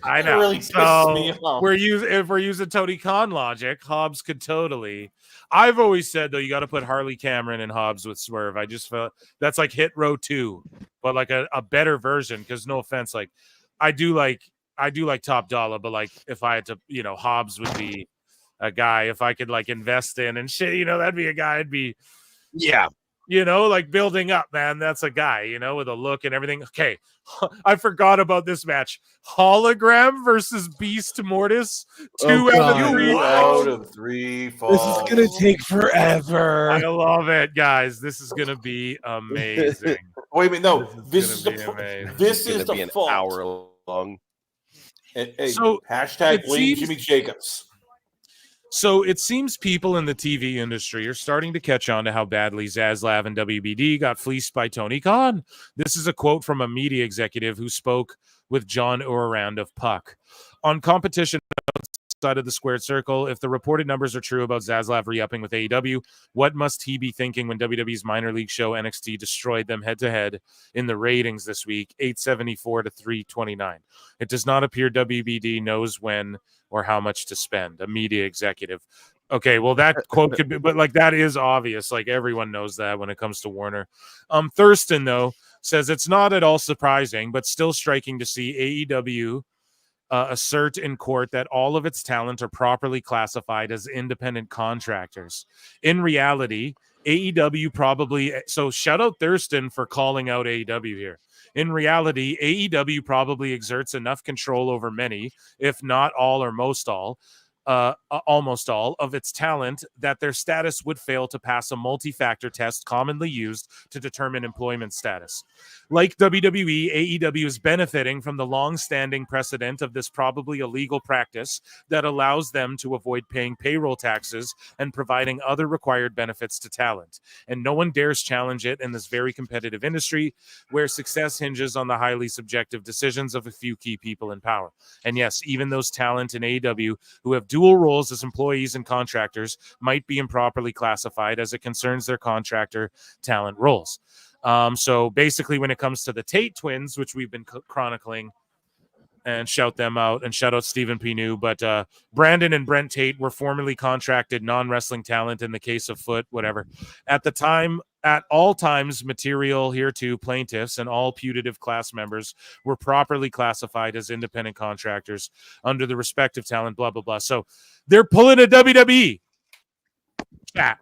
I know. It really pisses me So off. if we're using Tony Khan logic, Hobbs could totally. I've always said though, you got to put Harley Cameron and Hobbs with Swerve. I just felt that's like Hit Row 2, but like a better version. Because no offense, like I do like Top Dollar, but like if I had to, Hobbs would be a guy if I could like invest in and shit. That'd be a guy. I'd be like building up, man. That's a guy, with a look and everything. Okay. I forgot about this match. Hologram versus Beast Mortis. 2 out of 3 falls. This is gonna take forever. I love it, guys. This is gonna be amazing. Wait a minute, no. This is Be the an fault. hour long. Hey, So, hashtag it blame seems- Jimmy Jacobs. So it seems people in the TV industry are starting to catch on to how badly Zaslav and WBD got fleeced by Tony Khan. This is a quote from a media executive who spoke with John Ourand of Puck. On competition outside of the squared circle, if the reported numbers are true about Zaslav re-upping with AEW, what must he be thinking when WWE's minor league show NXT destroyed them head-to-head in the ratings this week, 874 to 329? It does not appear WBD knows when or how much to spend. A media executive. Okay, well, that quote could be, but like that is obvious. Like everyone knows that when it comes to Warner. Thurston, though, says it's not at all surprising, but still striking to see AEW assert in court that all of its talent are properly classified as independent contractors. In reality, AEW probably, so shout out Thurston for calling out AEW here. In reality, AEW probably exerts enough control over many, if not all or most all, almost all of its talent that their status would fail to pass a multi-factor test commonly used to determine employment status. Like WWE, AEW is benefiting from the long-standing precedent of this probably illegal practice that allows them to avoid paying payroll taxes and providing other required benefits to talent. And no one dares challenge it in this very competitive industry where success hinges on the highly subjective decisions of a few key people in power. And yes, even those talent in AEW who have dual roles as employees and contractors might be improperly classified as it concerns their contractor talent roles. So basically, when it comes to the Tate twins, which we've been chronicling, and shout them out and shout out Stephen P. New, but Brandon and Brent Tate were formerly contracted non-wrestling talent in the case of Foot, whatever. At all times, material hereto plaintiffs and all putative class members were properly classified as independent contractors under the respective talent, blah, blah, blah. So they're pulling a WWE. Chat.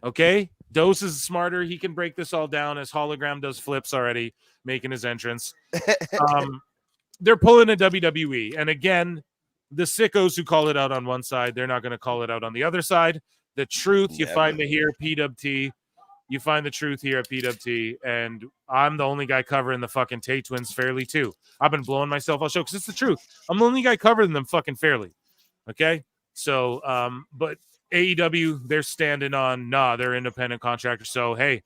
Okay? Dose is smarter. He can break this all down as Hologram does flips already, making his entrance. They're pulling a WWE. And again, the sickos who call it out on one side, they're not going to call it out on the other side. The truth, you find it here, PWT. You find the truth here at PWT. And I'm the only guy covering the fucking Tate twins fairly, too. I've been blowing myself off show because it's the truth. I'm the only guy covering them fucking fairly. Okay? So, but AEW, they're standing on, they're independent contractors. So, hey,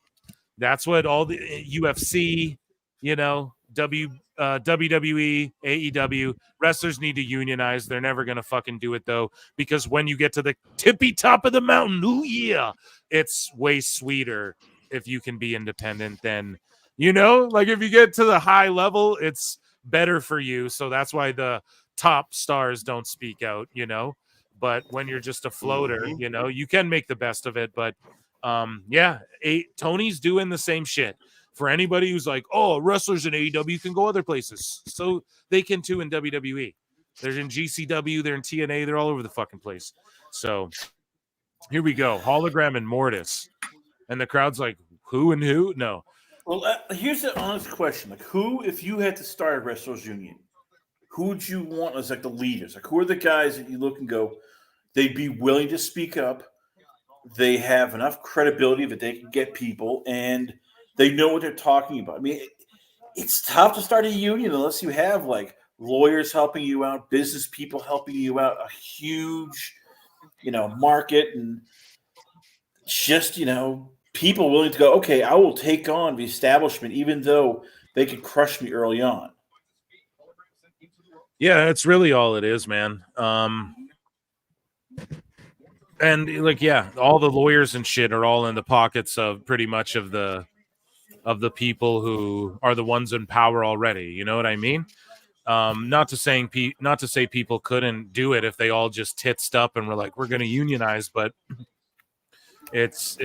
that's what all the UFC, WWE, AEW, wrestlers need to unionize. They're never going to fucking do it, though, because when you get to the tippy top of the mountain, it's way sweeter if you can be independent than, like if you get to the high level, it's better for you. So that's why the top stars don't speak out, but when you're just a floater, you can make the best of it. But Tony's doing the same shit. For anybody who's like, oh, wrestlers in AEW can go other places. So they can too in WWE. They're in GCW, they're in TNA, they're all over the fucking place. So here we go. Hologram and Mortis. And the crowd's like, who and who? No. Well, here's the honest question. Like, who, if you had to start a wrestlers union, who would you want as like the leaders? Like, who are the guys that you look and go, they'd be willing to speak up. They have enough credibility that they can get people, and they know what they're talking about. I mean, it's tough to start a union unless you have like lawyers helping you out, business people helping you out, a huge market and just, people willing to go, okay, I will take on the establishment, even though they could crush me early on. Yeah, that's really all it is, man. And all the lawyers and shit are all in the pockets of pretty much of the people who are the ones in power already. You know what I mean? Not to say people couldn't do it if they all just titsed up and were like, we're going to unionize, but it's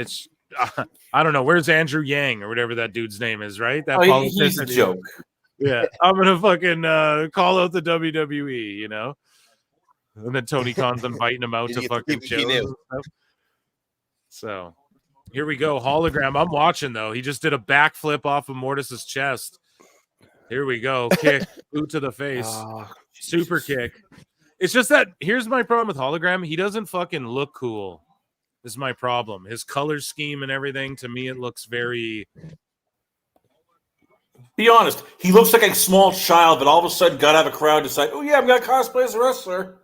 I don't know. Where's Andrew Yang or whatever that dude's name is, right? That he's a joke. Yeah, I'm gonna fucking call out the WWE, and then Tony Khan's inviting him out to fucking shows. So here we go, hologram. I'm watching though. He just did a backflip off of Mortis's chest. Here we go, kick, boot to the face, super kick. It's just that here's my problem with hologram. He doesn't fucking look cool. This is my problem. His color scheme and everything, to me, it looks very. Be honest, he looks like a small child, but all of a sudden got to have a crowd decide, oh yeah, I'm gonna cosplay as a wrestler.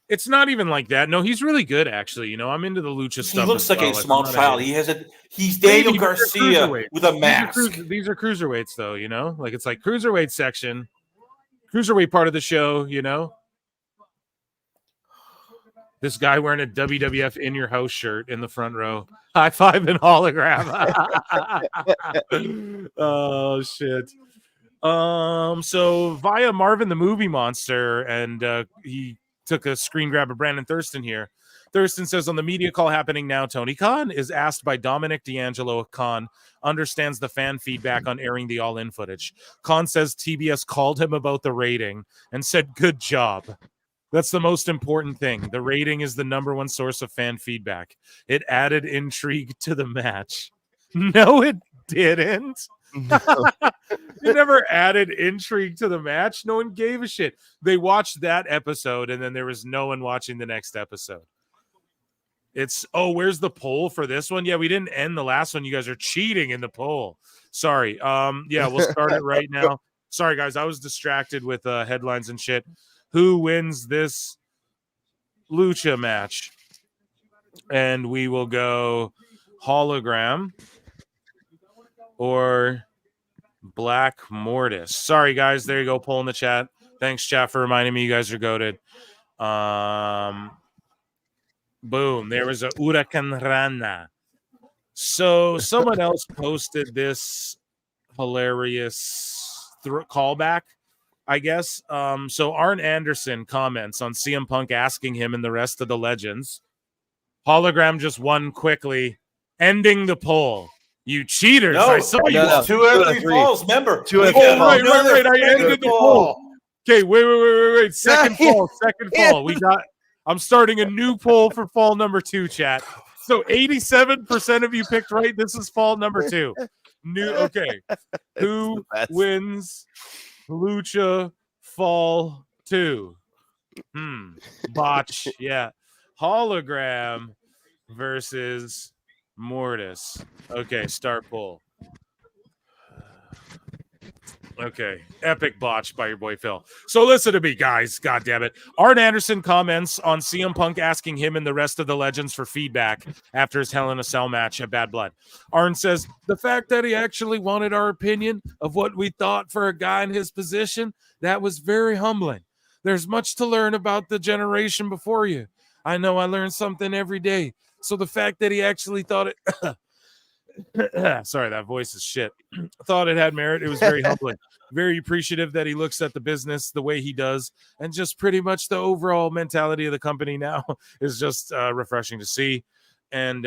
It's not even like that. No, he's really good, actually. I'm into the lucha stuff. He looks like a small child. He's Daniel Garcia with a mask. These are cruiserweights, though. Like it's like cruiserweight section, cruiserweight part of the show. This guy wearing a WWF in your house shirt in the front row. High five and hologram. Oh shit. So via Marvin the Movie Monster, and he took a screen grab of Brandon Thurston here. Thurston says on the media call happening now, Tony Khan is asked by Dominic D'Angelo if Khan understands the fan feedback on airing the All-In footage. Khan says TBS called him about the rating and said, good job. That's the most important thing. The rating is the number one source of fan feedback. It added intrigue to the match. No, it didn't. It never added intrigue to the match. No one gave a shit. They watched that episode, and then there was no one watching the next episode. It's, where's the poll for this one? Yeah, we didn't end the last one. You guys are cheating in the poll. Sorry. Yeah, we'll start it right now. Sorry, guys. I was distracted with headlines and shit. Who wins this lucha match? And we will go hologram or Black Mortis. Sorry, guys. There you go. Poll in the chat. Thanks, chat, for reminding me you guys are goated. Boom. There was a Huracan Rana. So someone else posted this hilarious callback, I guess. So Arn Anderson comments on CM Punk asking him and the rest of the legends. Hologram just won quickly, ending the poll. You cheaters. No, I saw you. 2 out of 3 falls. Remember. 2 out of 3 falls. Right. I ended the poll. Okay, wait. Second fall. I'm starting a new poll for fall number 2, chat. So 87% of you picked right. This is fall number 2. Okay. Who wins Lucha Fall 2? Botch. Yeah. Hologram versus Mortis. Okay, start poll. Okay, epic botch by your boy Phil. So listen to me, guys. God damn it. Arn Anderson comments on CM Punk asking him and the rest of the legends for feedback after his Hell in a Cell match at Bad Blood. Arn says, the fact that he actually wanted our opinion of what we thought for a guy in his position, that was very humbling. There's much to learn about the generation before you. I know I learn something every day. So the fact that he actually thought it... Sorry, that voice is shit. Thought it had merit. It was very humbling. Very appreciative that he looks at the business the way he does, and just pretty much the overall mentality of the company now is just refreshing to see. And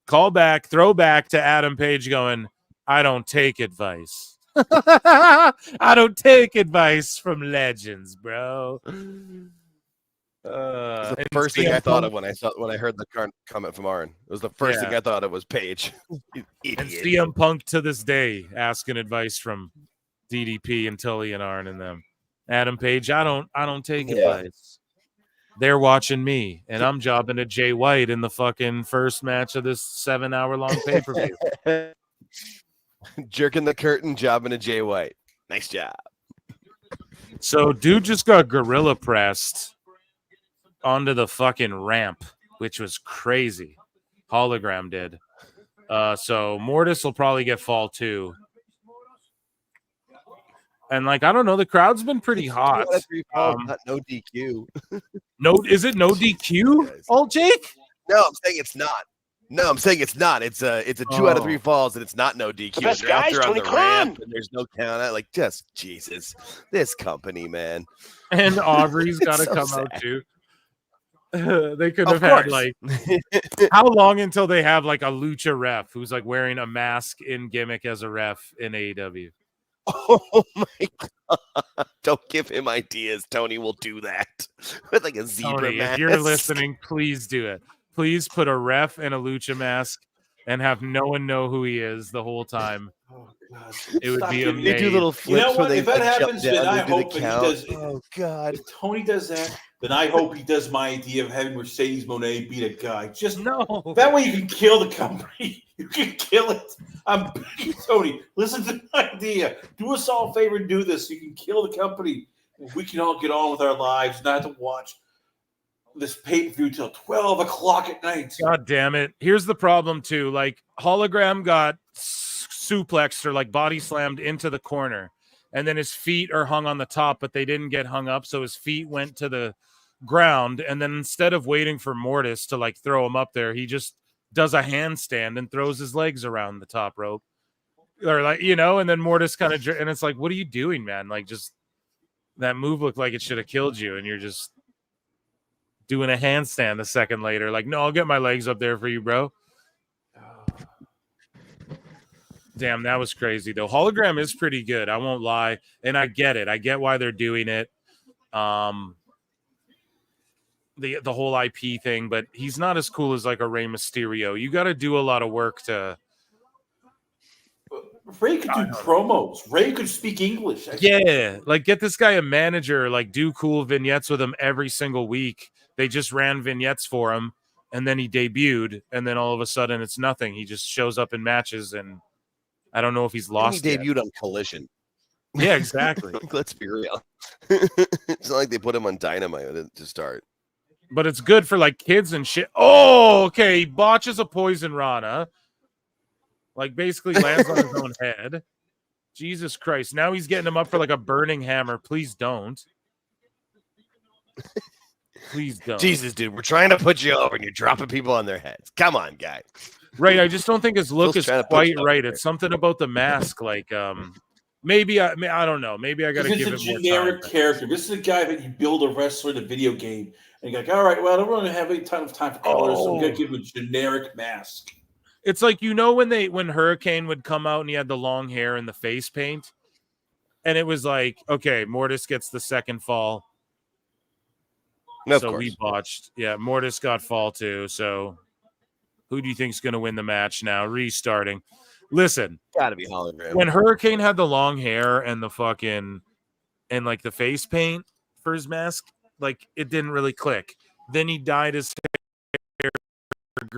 throwback to Adam Page going, I don't take advice. I don't take advice from legends, bro. The first thing I thought of when I heard the comment from Arn. It was the first thing I thought of was Page. And CM Punk to this day asking advice from DDP and Tully and Arn and them. Adam Page, I don't take advice. They're watching me, and I'm jobbing to Jay White in the fucking first match of this 7-hour-long pay-per-view. Jerking the curtain, jobbing to Jay White. Nice job. So, dude just got gorilla pressed onto the fucking ramp, which was crazy. Hologram did. So Mortis will probably get fall too. And like, I don't know, the crowd's been pretty hot. 2 out of 3 falls, not no DQ. Is it no DQ? Oh, Jake? No, I'm saying it's not. No, I'm saying it's not. It's a 2 out of 3 falls, and it's not no DQ. The best They're out guys, there on Tony the Khan. ramp, and there's no count out. Like, just Jesus, this company, man. And Aubrey's got to so come sad. out too. They could Of have had course. like how long until they have like a lucha ref who's like wearing a mask in gimmick as a ref in AEW. Oh my God. Don't give him ideas. Tony will do that with like a zebra Tony, mask. if you're listening, please do it. Please put a ref in a lucha mask and have no one know who he is the whole time. Oh, God. It would Stop be giving me- They do amazing. little You flips know where what? they If that like, happens, jump then down, I they do hope the that he count. does. Oh God! If Tony does that, then I hope he does my idea of having Mercedes Moné beat a guy. Just no. That way you can kill the company. You can kill it. I'm begging Tony. Listen to my idea. Do us all a favor and do this. So you can kill the company. We can all get on with our lives, not to watch this pay-per-view till 12 o'clock at night. God damn it. Here's the problem too. Like Hologram got suplexed or like body slammed into the corner, and then his feet are hung on the top, but they didn't get hung up, so his feet went to the ground. And then instead of waiting for Mortis to like throw him up there, he just does a handstand and throws his legs around the top rope, or like, you know, and then Mortis kind of, and it's like, what are you doing, man? Like, just that move looked like it should have killed you, and you're just doing a handstand a second later. Like, no, I'll get my legs up there for you, bro. Damn, that was crazy though. Hologram is pretty good, I won't lie, and I get it. I get why they're doing it. The whole IP thing, but he's not as cool as like a Rey Mysterio. You got to do a lot of work to. Ray could do promos. Ray could speak English. Yeah, like get this guy a manager, like do cool vignettes with him every single week. They just ran vignettes for him, and then he debuted, and then all of a sudden it's nothing. He just shows up in matches, and I don't know if he's lost. He debuted on Collision. Yeah, exactly. Let's be real. It's not like they put him on Dynamite to start. But it's good for like kids and shit. Oh, okay. He botches a poison rana. Like basically lands on his own head. Jesus Christ. Now he's getting him up for like a burning hammer. Please don't. Please don't. Jesus, dude, we're trying to put you over and you're dropping people on their heads. Come on, guy. Right. I just don't think his look Phil's is trying to put quite you over right. there. It's something about the mask. Like, maybe I don't know. Maybe I got to It's give a it more generic time. character. This is a guy that you build a wrestler in a video game, and you're like, all right, well, I don't really have any time for colors, so I'm gonna give him a generic mask. It's like, you know, when Hurricane would come out and he had the long hair and the face paint, and it was like, okay, Mortis gets the second fall. Of So course. we botched. Yeah, Mortis got fall too. So who do you think's going to win the match now? Restarting. Listen, Gotta be Hologram. when Hurricane had the long hair and the fucking and like the face paint for his mask, like it didn't really click. Then he dyed his hair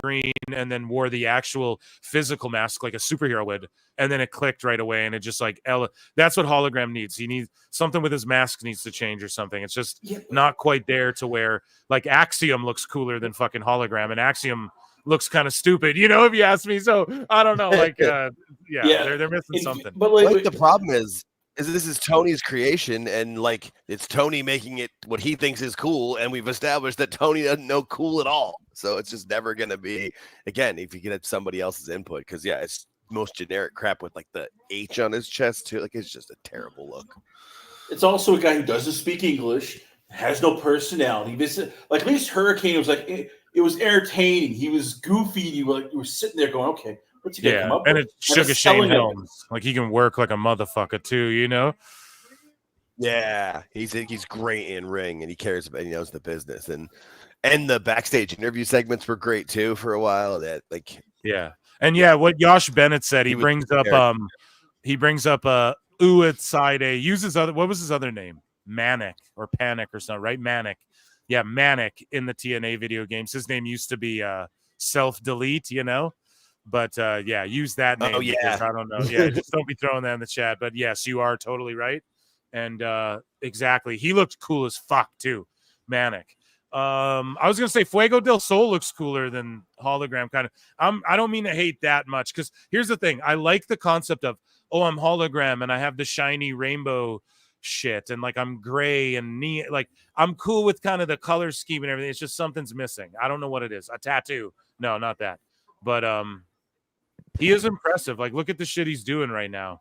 green and then wore the actual physical mask like a superhero would, and then it clicked right away, and it just like that's what Hologram needs. He needs something with his mask needs to change or something. It's just not quite there to where like Axiom looks cooler than fucking Hologram, and Axiom looks kind of stupid, you know, if you ask me. So I don't know, like they're missing something. But I think the problem is this is Tony's creation, and like it's Tony making it what he thinks is cool, and we've established that Tony doesn't know cool at all. So it's just never gonna be, again, if you get somebody else's input, because it's most generic crap with like the H on his chest too. Like it's just a terrible look. It's also a guy who doesn't speak English, has no personality. Like at least Hurricane was like it was entertaining. He was goofy. You were sitting there going, okay, what's he gonna come up And with? it Sugar it's Shane selling it. Helms, like he can work like a motherfucker too, you know. Yeah, he's great in ring, and he cares about, he knows the business, and the backstage interview segments were great too for a while. That like And what Josh Bennett said, he was brings up Uwit Side, uses what was his other name? Manic or Panic or something, right? Manic. Yeah, Manic in the TNA video games. His name used to be Self-Delete, you know? But use that name. Oh, yeah. Because I don't know. Yeah, just don't be throwing that in the chat. But yes, you are totally right. And exactly. He looked cool as fuck too. Manic. I was gonna say Fuego del Sol looks cooler than hologram. Kind of. I don't mean to hate that much because here's the thing. I like the concept of I'm hologram and I have the shiny rainbow shit and like I'm gray and neat. Like I'm cool with kind of the color scheme and everything. It's just something's missing. I don't know what it is. A tattoo? No, not that. But he is impressive. Like look at the shit he's doing right now.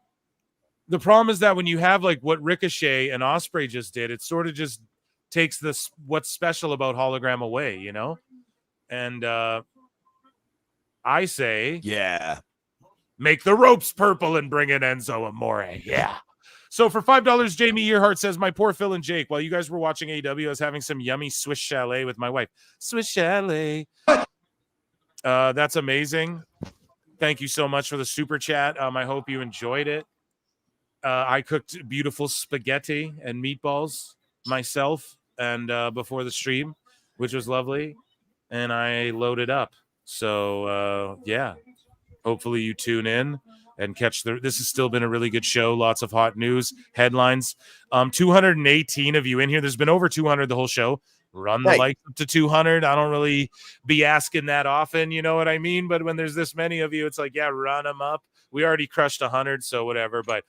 The problem is that when you have like what Ricochet and Ospreay just did, it sort of just takes this what's special about hologram away, you know? And I say, yeah, make the ropes purple and bring in Enzo Amore. Yeah. So for $5, Jamie Earhart says, my poor Phil and Jake, while you guys were watching AEW, I was having some yummy Swiss chalet with my wife. Swiss chalet. That's amazing. Thank you so much for the super chat. I hope you enjoyed it. I cooked beautiful spaghetti and meatballs myself and before the stream, which was lovely, and I loaded up. So yeah, hopefully you tune in and catch this has still been a really good show. Lots of hot news, headlines. 218 of you in here. There's been over 200 the whole show. Run the lights up to 200. I don't really be asking that often, you know what I mean? But when there's this many of you, it's like, yeah, run them up. We already crushed 100, so whatever. But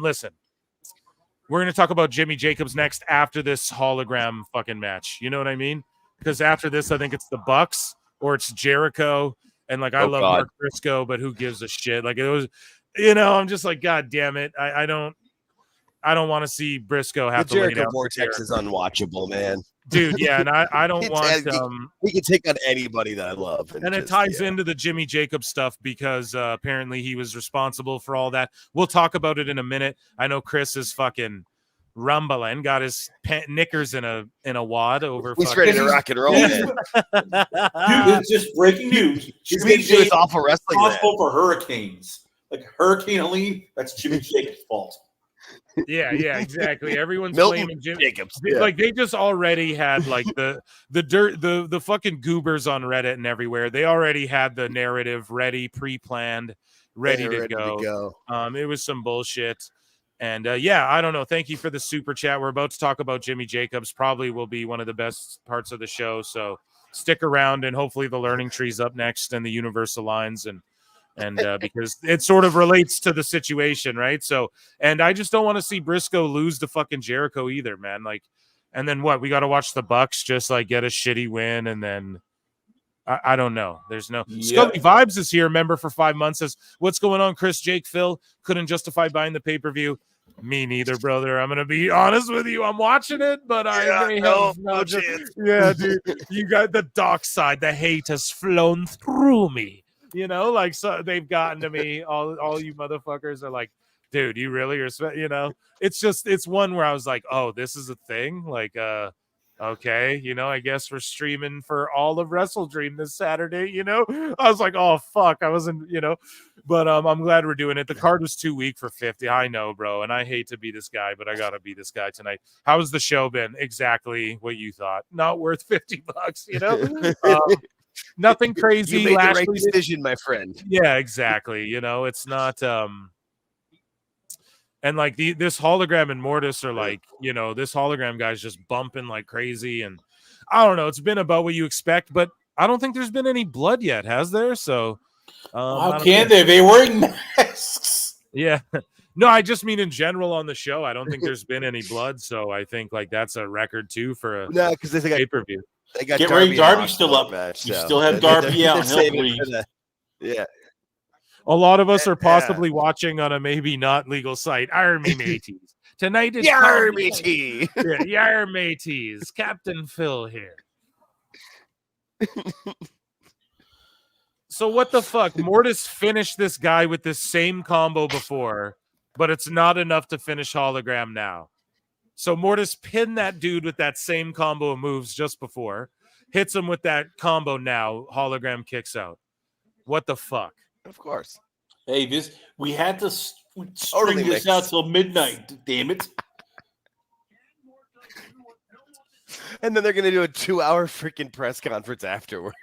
listen, we're going to talk about Jimmy Jacobs next after this hologram fucking match. You know what I mean? Because after this, I think it's the Bucks or it's Jericho. And like, I love Mark Briscoe, but who gives a shit? Like it was, you know, I'm just like, God damn it. I don't want to see Briscoe have the to lay Jericho down. Vortex is unwatchable, man. Dude, yeah, and I don't want he can take on anybody that I love. And it ties into the Jimmy Jacobs stuff because apparently he was responsible for all that. We'll talk about it in a minute. I know Chris is fucking rumbling, got his knickers in a wad over. He's ready to rock and roll, man. Dude, it's just breaking news. Jimmy Jacobs awful wrestling. Responsible for hurricanes, like Hurricane Helene. That's Jimmy Jacobs' fault. Yeah, exactly. Everyone's Milton blaming Jim Jacobs. Like they just already had like the fucking goobers on Reddit and everywhere. They already had the narrative ready, pre-planned, ready to go. It was some bullshit. And yeah, I don't know. Thank you for the super chat. We're about to talk about Jimmy Jacobs. Probably will be one of the best parts of the show. So stick around and hopefully the learning tree's up next and the universal lines and because it sort of relates to the situation, right? So, and I just don't want to see Briscoe lose to fucking Jericho either, man. Like, and then what? We got to watch the Bucks just like get a shitty win, and then I don't know. There's no Scully Vibes is here, member for 5 months. Says, what's going on, Chris? Jake, Phil couldn't justify buying the pay-per-view. Me neither, brother. I'm gonna be honest with you. I'm watching it, but yeah, dude. You got the dark side. The hate has flown through me. You know, like so they've gotten to me. All you motherfuckers are like, dude, you really are. You know, it's one where I was like, oh, this is a thing. Like, okay, you know, I guess we're streaming for all of WrestleDream this Saturday. You know, I was like, oh fuck, I wasn't. You know, but I'm glad we're doing it. The card was too weak for 50. I know, bro, and I hate to be this guy, but I gotta be this guy tonight. How's the show been? Exactly what you thought. Not worth $50. You know. Nothing crazy. You made the right decision, my friend. Yeah, exactly. You know, it's not and like this hologram and Mortis are like, you know, this hologram guy's just bumping like crazy, and I don't know. It's been about what you expect, but I don't think there's been any blood yet, has there? So how can they? They wearing masks. Yeah. No, I just mean in general on the show. I don't think there's been any blood, so I think like that's a record too for a because they think pay-per-view. They got Get ready, Darby's still up. Match, You so still have Darby out. Yeah. A lot of us are possibly watching on a maybe not legal site. Army mateys. Tonight is Yar matey. Yeah, Yar mateys. Captain Phil here. So what the fuck? Mortis finished this guy with this same combo before, but it's not enough to finish hologram now. So Mortis pinned that dude with that same combo of moves just before, hits him with that combo now, hologram kicks out. What the fuck? Of course. Hey, we had to string this out till midnight, damn it. And then they're going to do a 2-hour freaking press conference afterwards.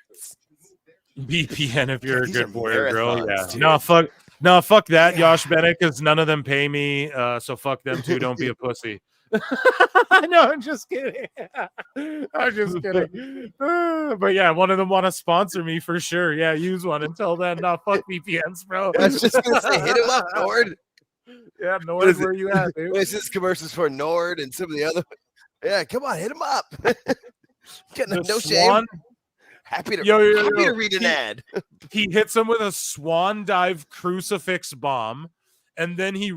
BPN if you're a These good are boy or girl. Yeah. marathons, dude. No, fuck No, fuck that, Josh Bennett, because none of them pay me. So fuck them too. Don't be a pussy. No, I'm just kidding. I'm just kidding. But yeah, one of them want to sponsor me for sure. Yeah, use one. Until then, fuck VPNs, bro. I was just gonna say, hit him up, Nord. Yeah, What Nord, is where it? you at, dude? This is commercials for Nord and some of the other. Yeah, come on, hit him up. The No swan. shame. Happy to Yo. read an ad. He hits him with a swan dive crucifix bomb, and then he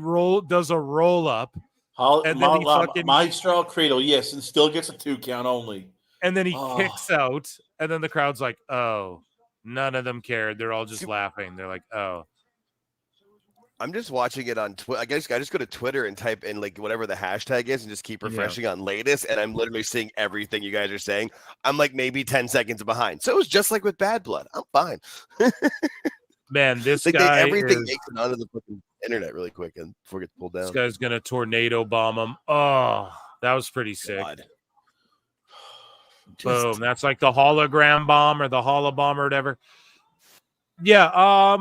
does a roll up, and then he fucking Maestro Cradle, yes, and still gets a 2 count only. and then he kicks out, and then the crowd's like, "Oh, none of them cared. They're all just laughing. They're like, oh." I'm just watching it on Twitter. I just go to Twitter and type in like whatever the hashtag is and just keep refreshing on latest. And I'm literally seeing everything you guys are saying. I'm like maybe 10 seconds behind. So it was just like with Bad Blood. I'm fine. Man, this like guy everything is, makes it onto the fucking internet really quick and before it gets pulled down. this guy's gonna tornado bomb him. Oh, that was pretty sick. Boom. That's like the hologram bomb or the holobomb or whatever. Yeah.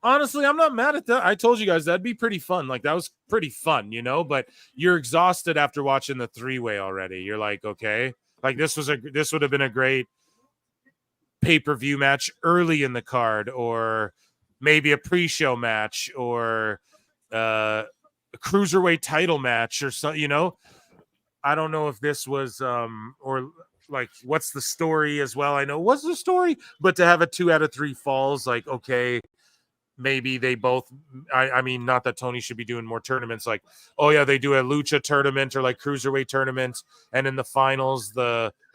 Honestly, I'm not mad at that. I told you guys that'd be pretty fun. Like, that was pretty fun, you know, but you're exhausted after watching the 3-way already. You're like, okay, like this would have been a great pay-per-view match early in the card, or maybe a pre-show match, or a cruiserweight title match or something, you know. I don't know if this was or like what's the story as well. I know what's the story, but to have a 2 out of 3 falls, like, okay, maybe they both, I mean, not that Tony should be doing more tournaments, like, oh yeah, they do a lucha tournament or like cruiserweight tournament, and in the finals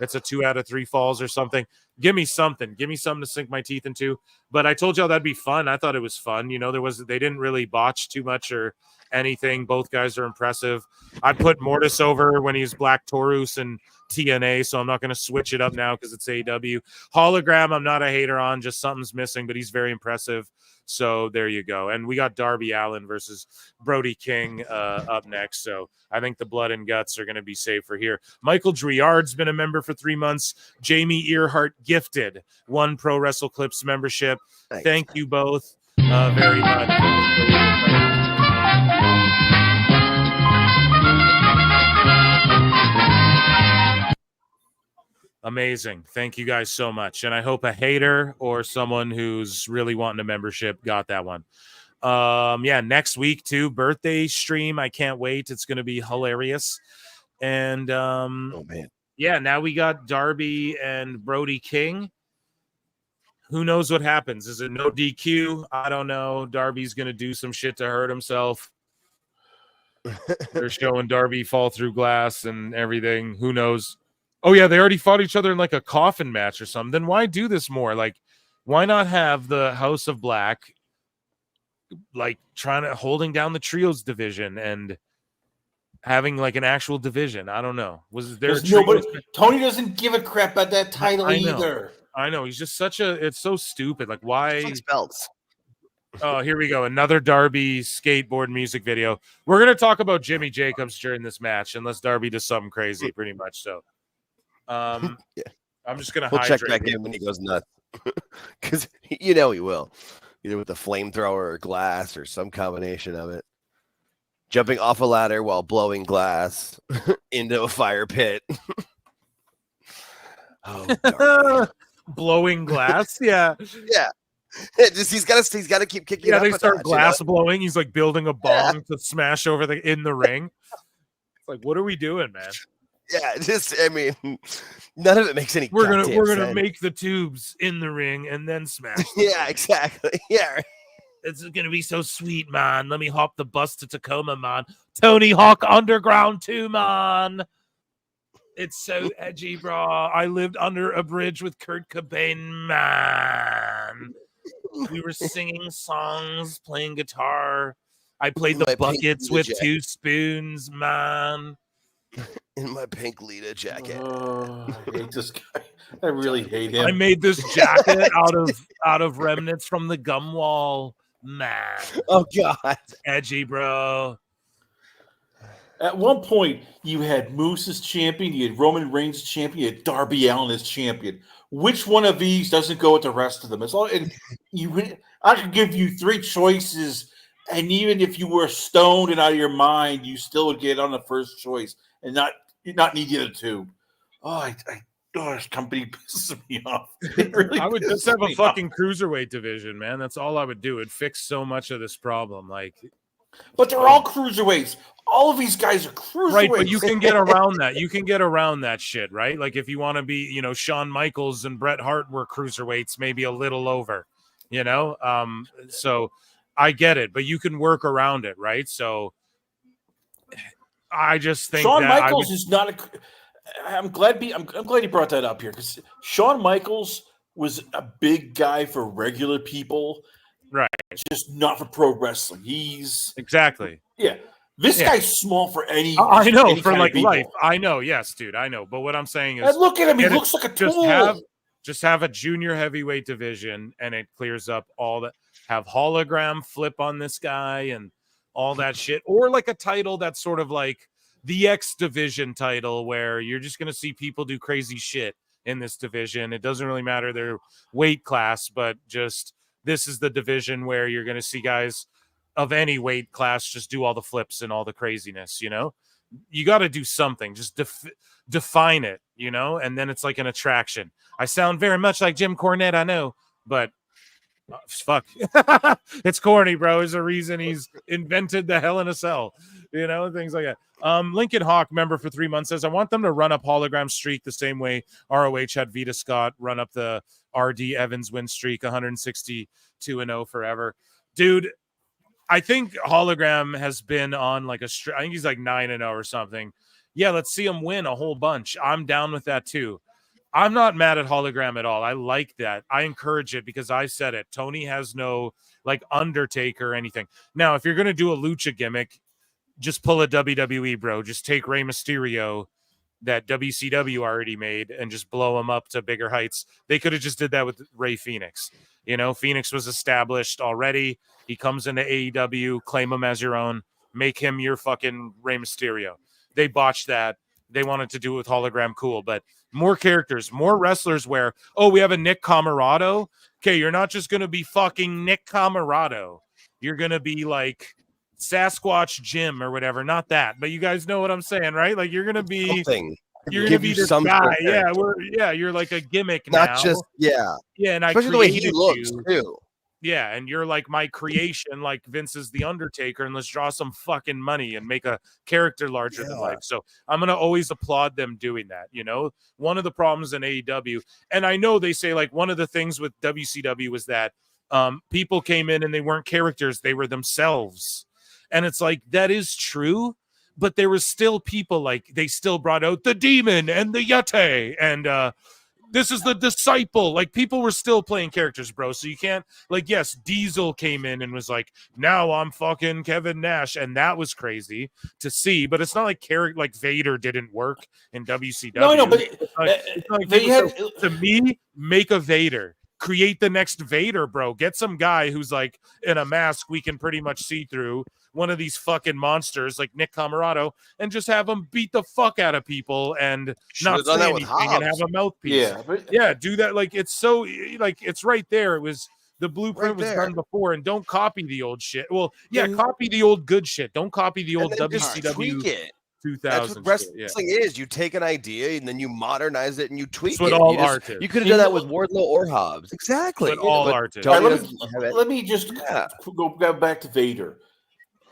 it's a 2 out of 3 falls or something. Give me something to sink my teeth into. But I told y'all that'd be fun. I thought it was fun. You know, they didn't really botch too much or anything. Both guys are impressive. I put Mortis over when he's Black Taurus and TNA, so I'm not going to switch it up now because it's AEW. Hologram, I'm not a hater on, just something's missing, but he's very impressive. So there you go. And we got Darby Allin versus Brody King up next. So I think the blood and guts are going to be safe for here. Michael Driard's been a member for 3 months. Jamie Earhart gifted 1 Pro Wrestle Clips membership. Thanks. Thank you both very much. Amazing. Thank you guys so much. And I hope a hater or someone who's really wanting a membership got that one. Yeah, next week too, birthday stream. I can't wait. It's going to be hilarious. And oh man. Yeah, now we got Darby and Brody King. Who knows what happens? Is it no DQ? I don't know. Darby's going to do some shit to hurt himself. They're showing Darby fall through glass and everything. Who knows? Oh, yeah, they already fought each other in like a coffin match or something. Then why do this more? Like, why not have the House of Black like holding down the trios division and having like an actual division? I don't know. Was there Tony doesn't give a crap about that title either. I know. He's just it's so stupid. Like, why? Belts. Oh, here we go. Another Darby skateboard music video. We're going to talk about Jimmy Jacobs during this match, unless Darby does something crazy, pretty much. So, Yeah. I'm just going to We'll check hydrate. back in when he goes nuts. Because you know he will. Either with a flamethrower or glass or some combination of it. Jumping off a ladder while blowing glass into a fire pit. Oh, blowing glass? Yeah. Yeah. Just he's got to keep kicking. Yeah, up they a start notch, glass you know? blowing. He's like building a bomb to smash over in the ring. It's like, what are we doing, man? Yeah, I mean, none of it makes any. We're goddamn gonna sense. make the tubes in the ring and then smash them. Yeah, exactly. Yeah. It's gonna be so sweet, man. Let me hop the bus to Tacoma, man. Tony Hawk Underground 2, man. It's so edgy, bro. I lived under a bridge with Kurt Cobain, man. We were singing songs, playing guitar. I played the buckets with 2 spoons, man. In my pink Lita jacket. I hate this guy. I really hate him. I made this jacket out of remnants from the gum wall, man. Oh God, edgy, bro. At one point, you had Moose as champion, you had Roman Reigns as champion, you had Darby Allin as champion. Which one of these doesn't go with the rest of them? It's all, and I could give you three choices, and even if you were stoned and out of your mind, you still would get on the first choice and not need the other two. This company pisses me off. It really I would just pisses have a me fucking off. cruiserweight division, man. That's all I would do. It'd fix so much of this problem. Like, But they're all cruiserweights. All of these guys are cruiserweights. right, but you can get around that. You can get around that shit, right? Like if you want to be, Shawn Michaels and Bret Hart were cruiserweights, maybe a little over, So I get it, but you can work around it, right? So I just think Shawn that Michaels is not a. I'm glad you brought that up here because Shawn Michaels was a big guy for regular people, right? Just not for pro wrestling. He's exactly. Yeah. This Yeah. guy's small for any. I know any for kind of like people. life. I know, yes, dude. I know. But what I'm saying is, And look at him. He get it- looks like a just tool. just have a junior heavyweight division, and it clears up all that. Have hologram flip on this guy and all that shit, or like a title that's sort of like the X division title, where you're just gonna see people do crazy shit in this division. It doesn't really matter their weight class, but just this is the division where you're gonna see guys of any weight class just do all the flips and all the craziness. You got to do something. Just define it, and then it's like an attraction. I sound very much like Jim Cornette, I know, but fuck, it's corny, bro. There's a reason he's invented the Hell in a Cell, things like that. Lincoln Hawk, member for 3 months, says, I want them to run up hologram streak the same way ROH had Vita Scott run up the RD Evans win streak, 162-0 forever. Dude, I think hologram has been on like I think he's like 9-0 or something. Yeah, let's see him win a whole bunch. I'm down with that too. I'm not mad at hologram at all. I like that. I encourage it because I said it. Tony has no like Undertaker or anything. Now, if you're going to do a lucha gimmick, just pull a WWE, bro. Just take Rey Mysterio that WCW already made and just blow him up to bigger heights. They could have just did that with Rey Fenix. Phoenix was established already. He comes into AEW, claim him as your own, make him your fucking Rey Mysterio. They botched that. They wanted to do it with hologram, cool, but more characters, more wrestlers where, we have a Nick Camarado. Okay, you're not just going to be fucking Nick Camarado. You're going to be like Sasquatch Jim or whatever. Not that, but you guys know what I'm saying, right? Like you're going to be Something. You're going to Give be you this some guy. sort of Yeah, character. you're like a gimmick now. Not just Yeah, and I especially the way he created looks you. too. Yeah, and you're like my creation, like Vince is the Undertaker, and let's draw some fucking money and make a character larger than life. So I'm gonna always applaud them doing that. One of the problems in AEW, and I know they say like one of the things with WCW was that people came in and they weren't characters, they were themselves, and it's like that is true. But there was still people like they still brought out the demon and the Yeti and this is the disciple. Like people were still playing characters, bro. So you can't yes, Diesel came in and was like, now I'm fucking Kevin Nash. And that was crazy to see, but it's not like like Vader didn't work in WCW. No, I know, but it's not like they people had- say, to me, make a Vader. Create the next Vader, bro. Get some guy who's like in a mask we can pretty much see through, one of these fucking monsters like Nick Camarado, and just have him beat the fuck out of people and not Should've done say that with anything and have Hobbs. a mouthpiece. Yeah, but- Yeah, do that. Like it's so like it's right there. It was the blueprint was done before, and don't copy the old shit. Well, yeah, copy the old good shit. Don't copy the old And then just WCW tweak it. 2000. That's what shit, yeah. wrestling is. You take an idea and then you modernize it and you tweak That's what it. all You just- art is. You could have done that with Wardlow or Hobbs. Exactly. That's what all But art is. Tony All right, doesn't have it. let me just go back to Vader.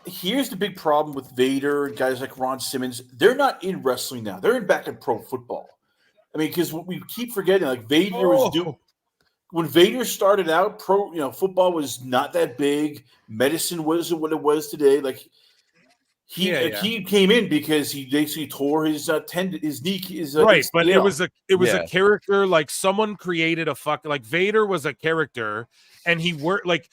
Here's the big problem with Vader and guys like Ron Simmons. They're not in wrestling now. They're back in pro football. I mean, because we keep forgetting, like Vader was when Vader started out, football was not that big. Medicine wasn't what it was today. Like he came in because he basically tore his tendon, his knee, Right, his but nail. it was a character. Like someone created a like Vader was a character, and he worked like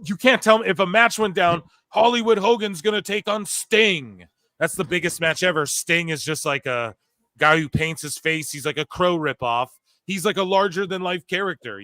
you can't tell me if a match went down. Hollywood Hogan's gonna take on Sting. That's the biggest match ever. Sting is just like a guy who paints his face. He's like a Crow ripoff. He's like a larger than life character,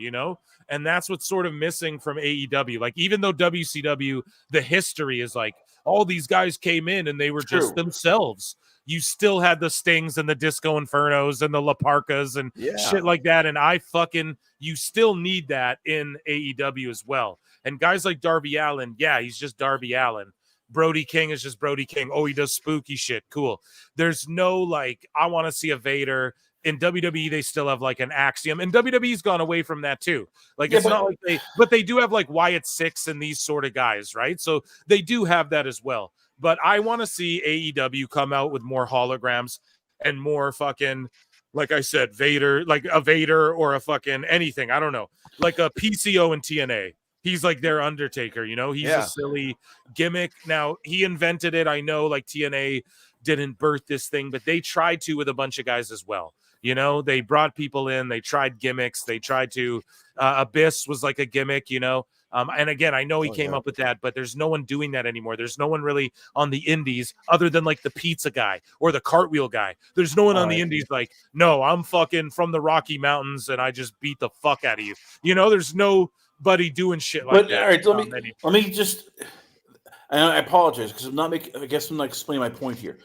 and that's what's sort of missing from AEW. Like even though WCW, the history is like, all these guys came in and they were just themselves. You still had the Stings and the Disco Infernos and the La Parcas and shit like that. And you still need that in AEW as well. And guys like Darby Allin, he's just Darby Allin. Brody King is just Brody King. Oh, he does spooky shit. Cool. There's no like, I want to see a Vader. In WWE, they still have like an Axiom, and WWE's gone away from that too. Like, it's not like they do have like Wyatt Six and these sort of guys, right? So they do have that as well. But I want to see AEW come out with more holograms and more fucking, like I said, Vader, like a Vader or a fucking anything. I don't know, like a PCO and TNA. He's like their Undertaker, you know? He's a silly gimmick. Now, he invented it. I know, like, TNA didn't birth this thing, but they tried to with a bunch of guys as well. You know, they brought people in. They tried gimmicks. They tried to Abyss was like a gimmick, you know. And again, I know he came up with that, but there's no one doing that anymore. There's no one really on the indies other than like the pizza guy or the cartwheel guy. There's no one on the indies like, no, I'm fucking from the Rocky Mountains and I just beat the fuck out of you. You know, there's nobody doing shit like that. All right, let me just. And I apologize because I'm not making. I guess I'm not explaining my point here.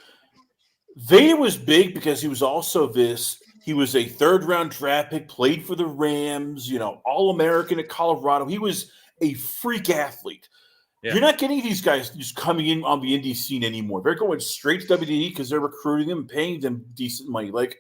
Vader was big because he was also this. He was a third-round draft pick, played for the Rams, you know, All-American at Colorado. He was a freak athlete. Yeah. You're not getting these guys just coming in on the indie scene anymore. They're going straight to WWE because they're recruiting them, paying them decent money. Like,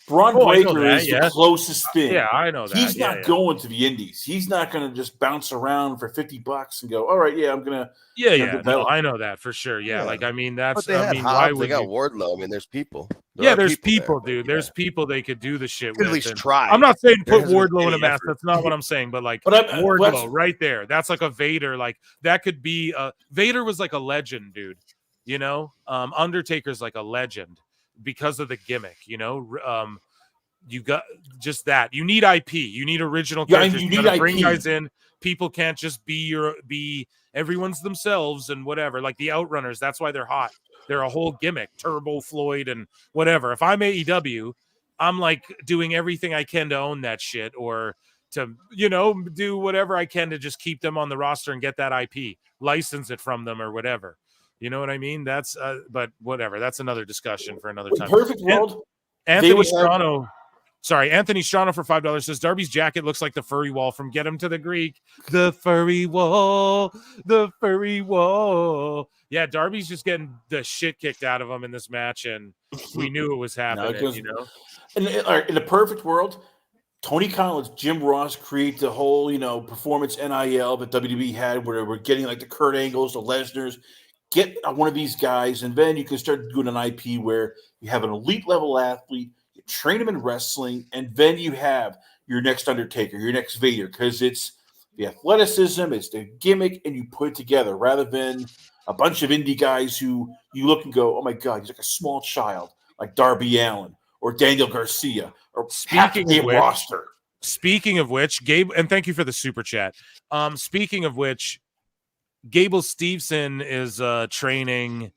Braun Breaker is the closest thing. Yeah, I know that. He's not going to the indies. He's not going to just bounce around for $50 and go, all right, I'm going to. No, I know that for sure. Yeah, like, I mean, that's. But they had why Hobbs, would they got you... Wardlow. I mean, there's people. There's people, dude. There's people they could do the shit with. At least try. I'm not saying put Wardlow in a mask. That's not what I'm saying. But like Wardlow right there. That's like a Vader. Like that could be Vader was like a legend, dude. You know, Undertaker's like a legend because of the gimmick. You know, you got just that. You need IP. You need original characters. You need IP. Bring guys in. People can't just be everyone's themselves and whatever. Like the Outrunners. That's why they're hot. They're a whole gimmick, Turbo Floyd and whatever. If I'm AEW, I'm like doing everything I can to own that shit or to, you know, do whatever I can to just keep them on the roster and get that IP, license it from them or whatever. You know what I mean? That's, but whatever. That's another discussion for another time. Perfect world. Anthony Strano. Sorry, Anthony Strano for $5 says Darby's jacket looks like the furry wall from Get Him to the Greek. The furry wall, the furry wall. Yeah, Darby's just getting the shit kicked out of him in this match, and we knew it was happening. You know, in the perfect world, Tony Collins, Jim Ross create the whole, you know, performance NIL that WWE had, where we're getting like the Kurt Angles, the Lesners. Get one of these guys, and then you can start doing an IP where you have an elite level athlete. Train him in wrestling, and then you have your next Undertaker, your next Vader, because it's the athleticism, it's the gimmick, and you put it together rather than a bunch of indie guys who you look and go, oh my God, he's like a small child, like Darby Allin or Daniel Garcia or Speaking of which, Gabe, and thank you for the super chat. Speaking of which, Gable Steveson is training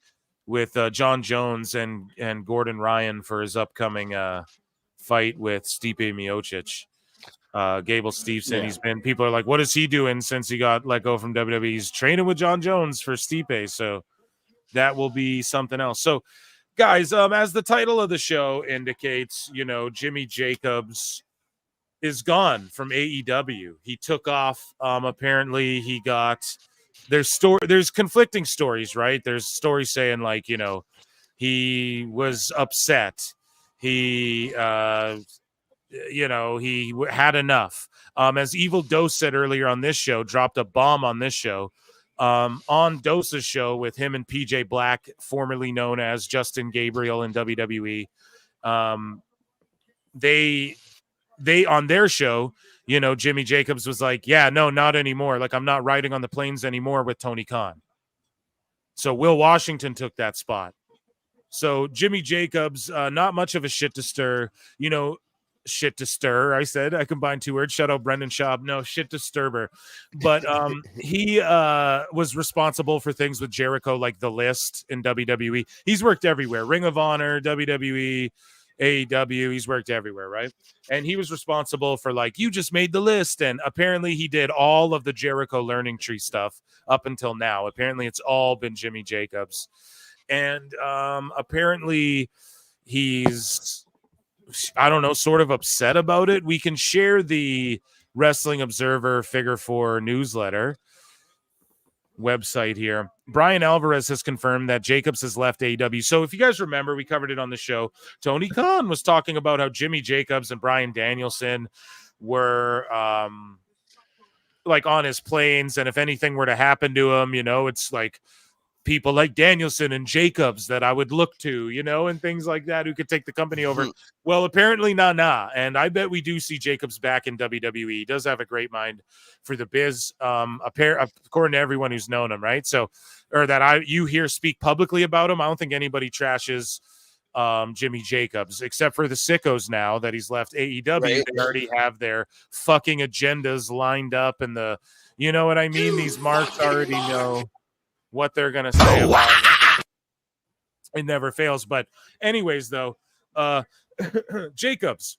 with John Jones and Gordon Ryan for his upcoming fight with Stipe Miocic. Gable Steveson, people are like, what is he doing since he got let go from WWE? He's training with John Jones for Stipe, so that will be something else. So, guys, as the title of the show indicates, you know, Jimmy Jacobs is gone from AEW. He took off. Apparently, he got... There's conflicting stories, right? There's stories saying like, you know, he was upset. He, you know, he had enough. As Evil Dose said earlier on this show, dropped a bomb on this show, on Dose's show with him and PJ Black, formerly known as Justin Gabriel in WWE. They on their show, you know, Jimmy Jacobs was like, yeah, no, not anymore. Like, I'm not riding on the planes anymore with Tony Khan. So Will Washington took that spot. So Jimmy Jacobs, not much of a shit to stir, you know, shit to stir. I said, I combined two words. Shout out Brendan Schaub. No, shit disturber. But he was responsible for things with Jericho, like The List in WWE. He's worked everywhere. Ring of Honor, WWE, AEW. He's worked everywhere, right? And he was responsible for like, you just made the list. And apparently he did all of the Jericho Learning Tree stuff up until now. Apparently it's all been Jimmy Jacobs. And apparently he's, I don't know, sort of upset about it. We can share the Wrestling Observer Figure 4 newsletter website here. Brian Alvarez has confirmed that Jacobs has left AEW. So if you guys remember, we covered it on the show. Tony Khan was talking about how Jimmy Jacobs and Bryan Danielson were like on his planes, and if anything were to happen to him, you know, it's like people like Danielson and Jacobs that I would look to, you know, and things like that, who could take the company over. Well, apparently nah. And I bet we do see Jacobs back in WWE. He does have a great mind for the biz, according to everyone who's known him, right? So, or that you hear speak publicly about him. I don't think anybody trashes Jimmy Jacobs, except for the sickos now that he's left AEW. Right. They already have their fucking agendas lined up, and you know what I mean? These marks already know what they're going to say about it. It never fails. But anyways, though, Jacobs,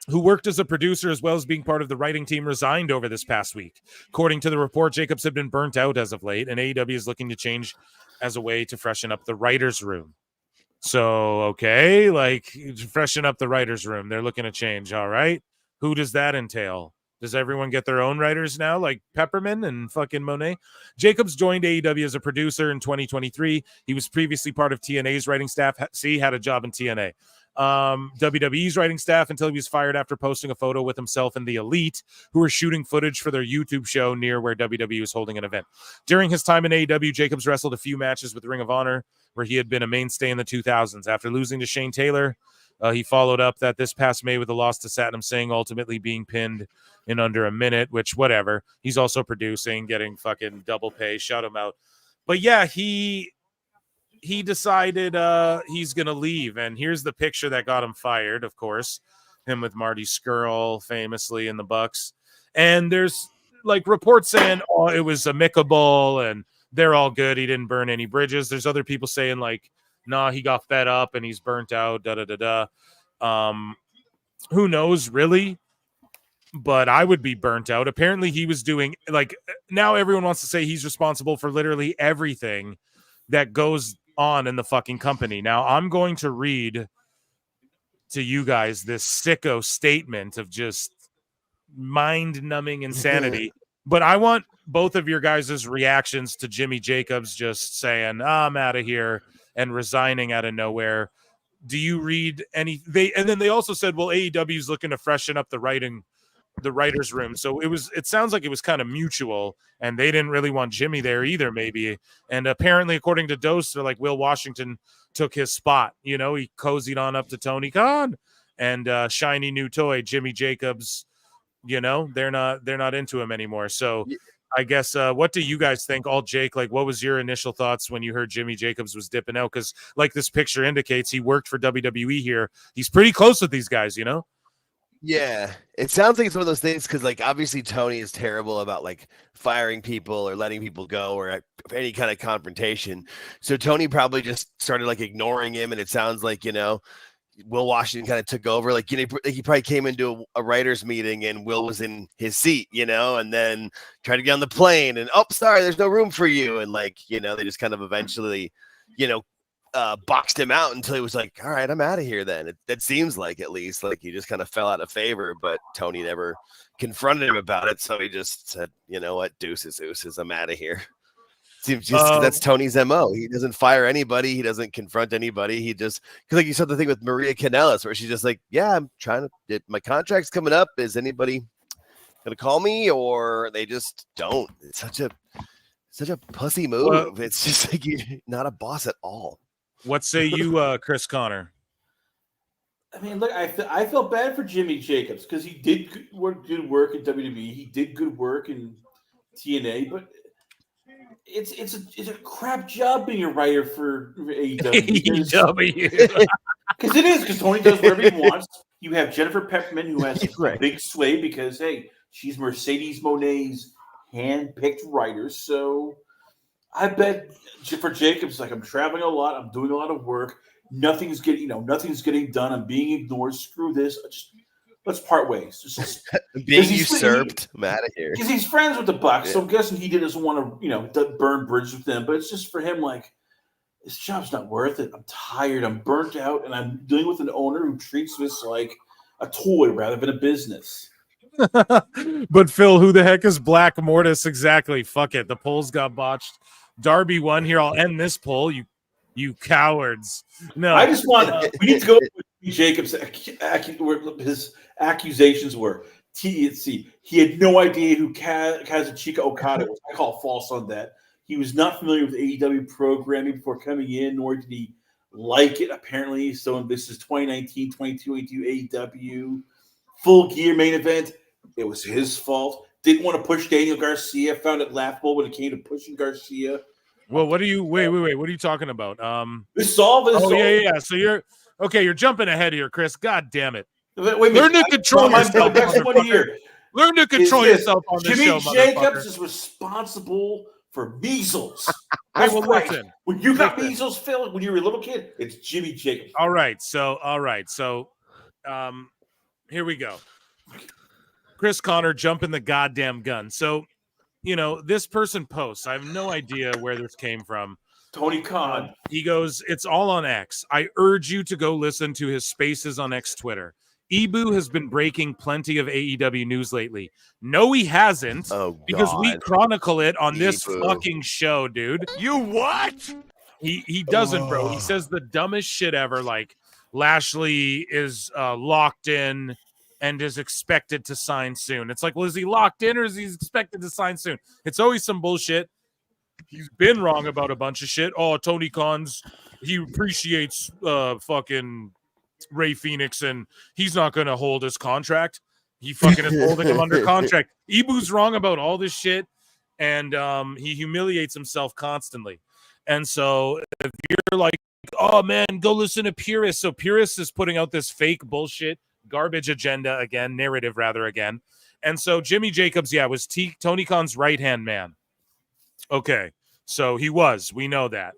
who worked as a producer as well as being part of the writing team, resigned over this past week. According to the report, Jacobs had been burnt out as of late, and AEW is looking to change as a way to freshen up the writer's room. So, okay, like freshen up the writer's room. They're looking to change. All right. Who does that entail? Does everyone get their own writers now, like Pepperman and fucking Monet? Jacobs joined AEW as a producer in 2023. He was previously part of TNA's writing staff. See, had a job in TNA. WWE's writing staff until he was fired after posting a photo with himself and the Elite, who were shooting footage for their YouTube show near where WWE was holding an event. During his time in AEW, Jacobs wrestled a few matches with Ring of Honor, where he had been a mainstay in the 2000s. After losing to Shane Taylor, he followed up that this past May with a loss to Satnam Singh, ultimately being pinned in under a minute, which whatever. He's also producing, getting fucking double pay. Shout him out. But yeah, he decided he's going to leave. And here's the picture that got him fired, of course. Him with Marty Scurll, famously in the Bucks. And there's like reports saying, oh, it was amicable and they're all good. He didn't burn any bridges. There's other people saying like, nah, he got fed up and he's burnt out, who knows, really? But I would be burnt out. Apparently he was doing, like, now everyone wants to say he's responsible for literally everything that goes on in the fucking company. Now, I'm going to read to you guys this sicko statement of just mind-numbing insanity. But I want both of your guys' reactions to Jimmy Jacobs just saying, I'm out of here, and resigning out of nowhere. Do you read any? And then they also said, well, AEW is looking to freshen up the writer's room. So it sounds like it was kind of mutual, and they didn't really want Jimmy there either, maybe. And apparently, according to Dose, they're like, Will Washington took his spot. You know, he cozied on up to Tony Khan, and shiny new toy, Jimmy Jacobs. You know, they're not into him anymore. So I guess what do you guys think? All Jake, like, what was your initial thoughts when you heard Jimmy Jacobs was dipping out? Because like this picture indicates, he worked for WWE here. He's pretty close with these guys, you know? Yeah, it sounds like it's one of those things because, like, obviously Tony is terrible about like firing people or letting people go or any kind of confrontation. So Tony probably just started like ignoring him, and it sounds like, you know, Will Washington kind of took over. Like, you know, he probably came into a writers meeting and Will was in his seat, you know, and then tried to get on the plane and, oh, sorry, there's no room for you. And like, you know, they just kind of eventually, you know, boxed him out until he was like, all right, I'm out of here then. That seems like, at least, like he just kind of fell out of favor, but Tony never confronted him about it. So he just said, you know what, deuces, I'm out of here. Seems just that's Tony's MO. He doesn't fire anybody. He doesn't confront anybody. He just, because like you saw the thing with Maria Kanellis where she's just like, yeah, I'm trying to, my contract's coming up. Is anybody going to call me? Or they just don't. It's such a pussy move. It's just like you're not a boss at all. What say you, Chris Connor? I mean, look, I felt bad for Jimmy Jacobs because he did good work in WWE. He did good work in TNA, but it's a crap job being a writer for AEW. Because it is, because Tony does whatever he wants. You have Jennifer Pepperman, who has a big sway because, hey, she's Mercedes Monet's hand-picked writer. So I bet for Jacobs, like, I'm traveling a lot, I'm doing a lot of work, nothing's getting done, I'm being ignored. Screw this. Let's part ways. Being usurped. I'm out of here. Because he's friends with the Bucks, so I'm guessing he doesn't want to, burn bridges with them. But it's just for him, like, this job's not worth it. I'm tired. I'm burnt out, and I'm dealing with an owner who treats this like a toy rather than a business. But Phil, who the heck is Black Mortis exactly? Fuck it. The polls got botched. Darby won. Here, I'll end this poll. You cowards. No, I just want we need to go with Jacobs. His accusations were TEC. He had no idea who Kazuchika Okada was. I call false on that. He was not familiar with AEW programming before coming in, nor did he like it, apparently. So this is 2019, 2022 AEW. Full Gear main event. It was his fault. Didn't want to push Daniel Garcia. Found it laughable when it came to pushing Garcia. Well, what are you? Wait. What are you talking about? This all. Yeah. So you're jumping ahead here, Chris. God damn it! Wait a minute. Learn to control yourself. Next one here. Learn to control yourself on this show, Jimmy Jacobs is responsible for measles. Hey, well, listen. When you got measles, Phil, when you were a little kid, it's Jimmy Jacobs. All right. So, here we go. Chris Connor jumping the goddamn gun. So, this person posts. I have no idea where this came from. Tony Khan. He goes, it's all on X. I urge you to go listen to his spaces on X Twitter. Ibu has been breaking plenty of AEW news lately. No, he hasn't. Oh, because God. we chronicle it on this Ibu. fucking show, dude. You what? He doesn't, bro. He says the dumbest shit ever. Like, Lashley is locked in and is expected to sign soon. It's like, well, is he locked in or is he expected to sign soon? It's always some bullshit. He's been wrong about a bunch of shit. Oh, Tony Khan's, he appreciates fucking Ray Phoenix and he's not going to hold his contract. He fucking is holding him under contract. Ibu's wrong about all this shit and he humiliates himself constantly. And so if you're like, oh man, go listen to Purist. So Purist is putting out this fake bullshit garbage agenda again, narrative rather again. And so Jimmy Jacobs, was Tony Khan's right-hand man. Okay, so he was. We know that.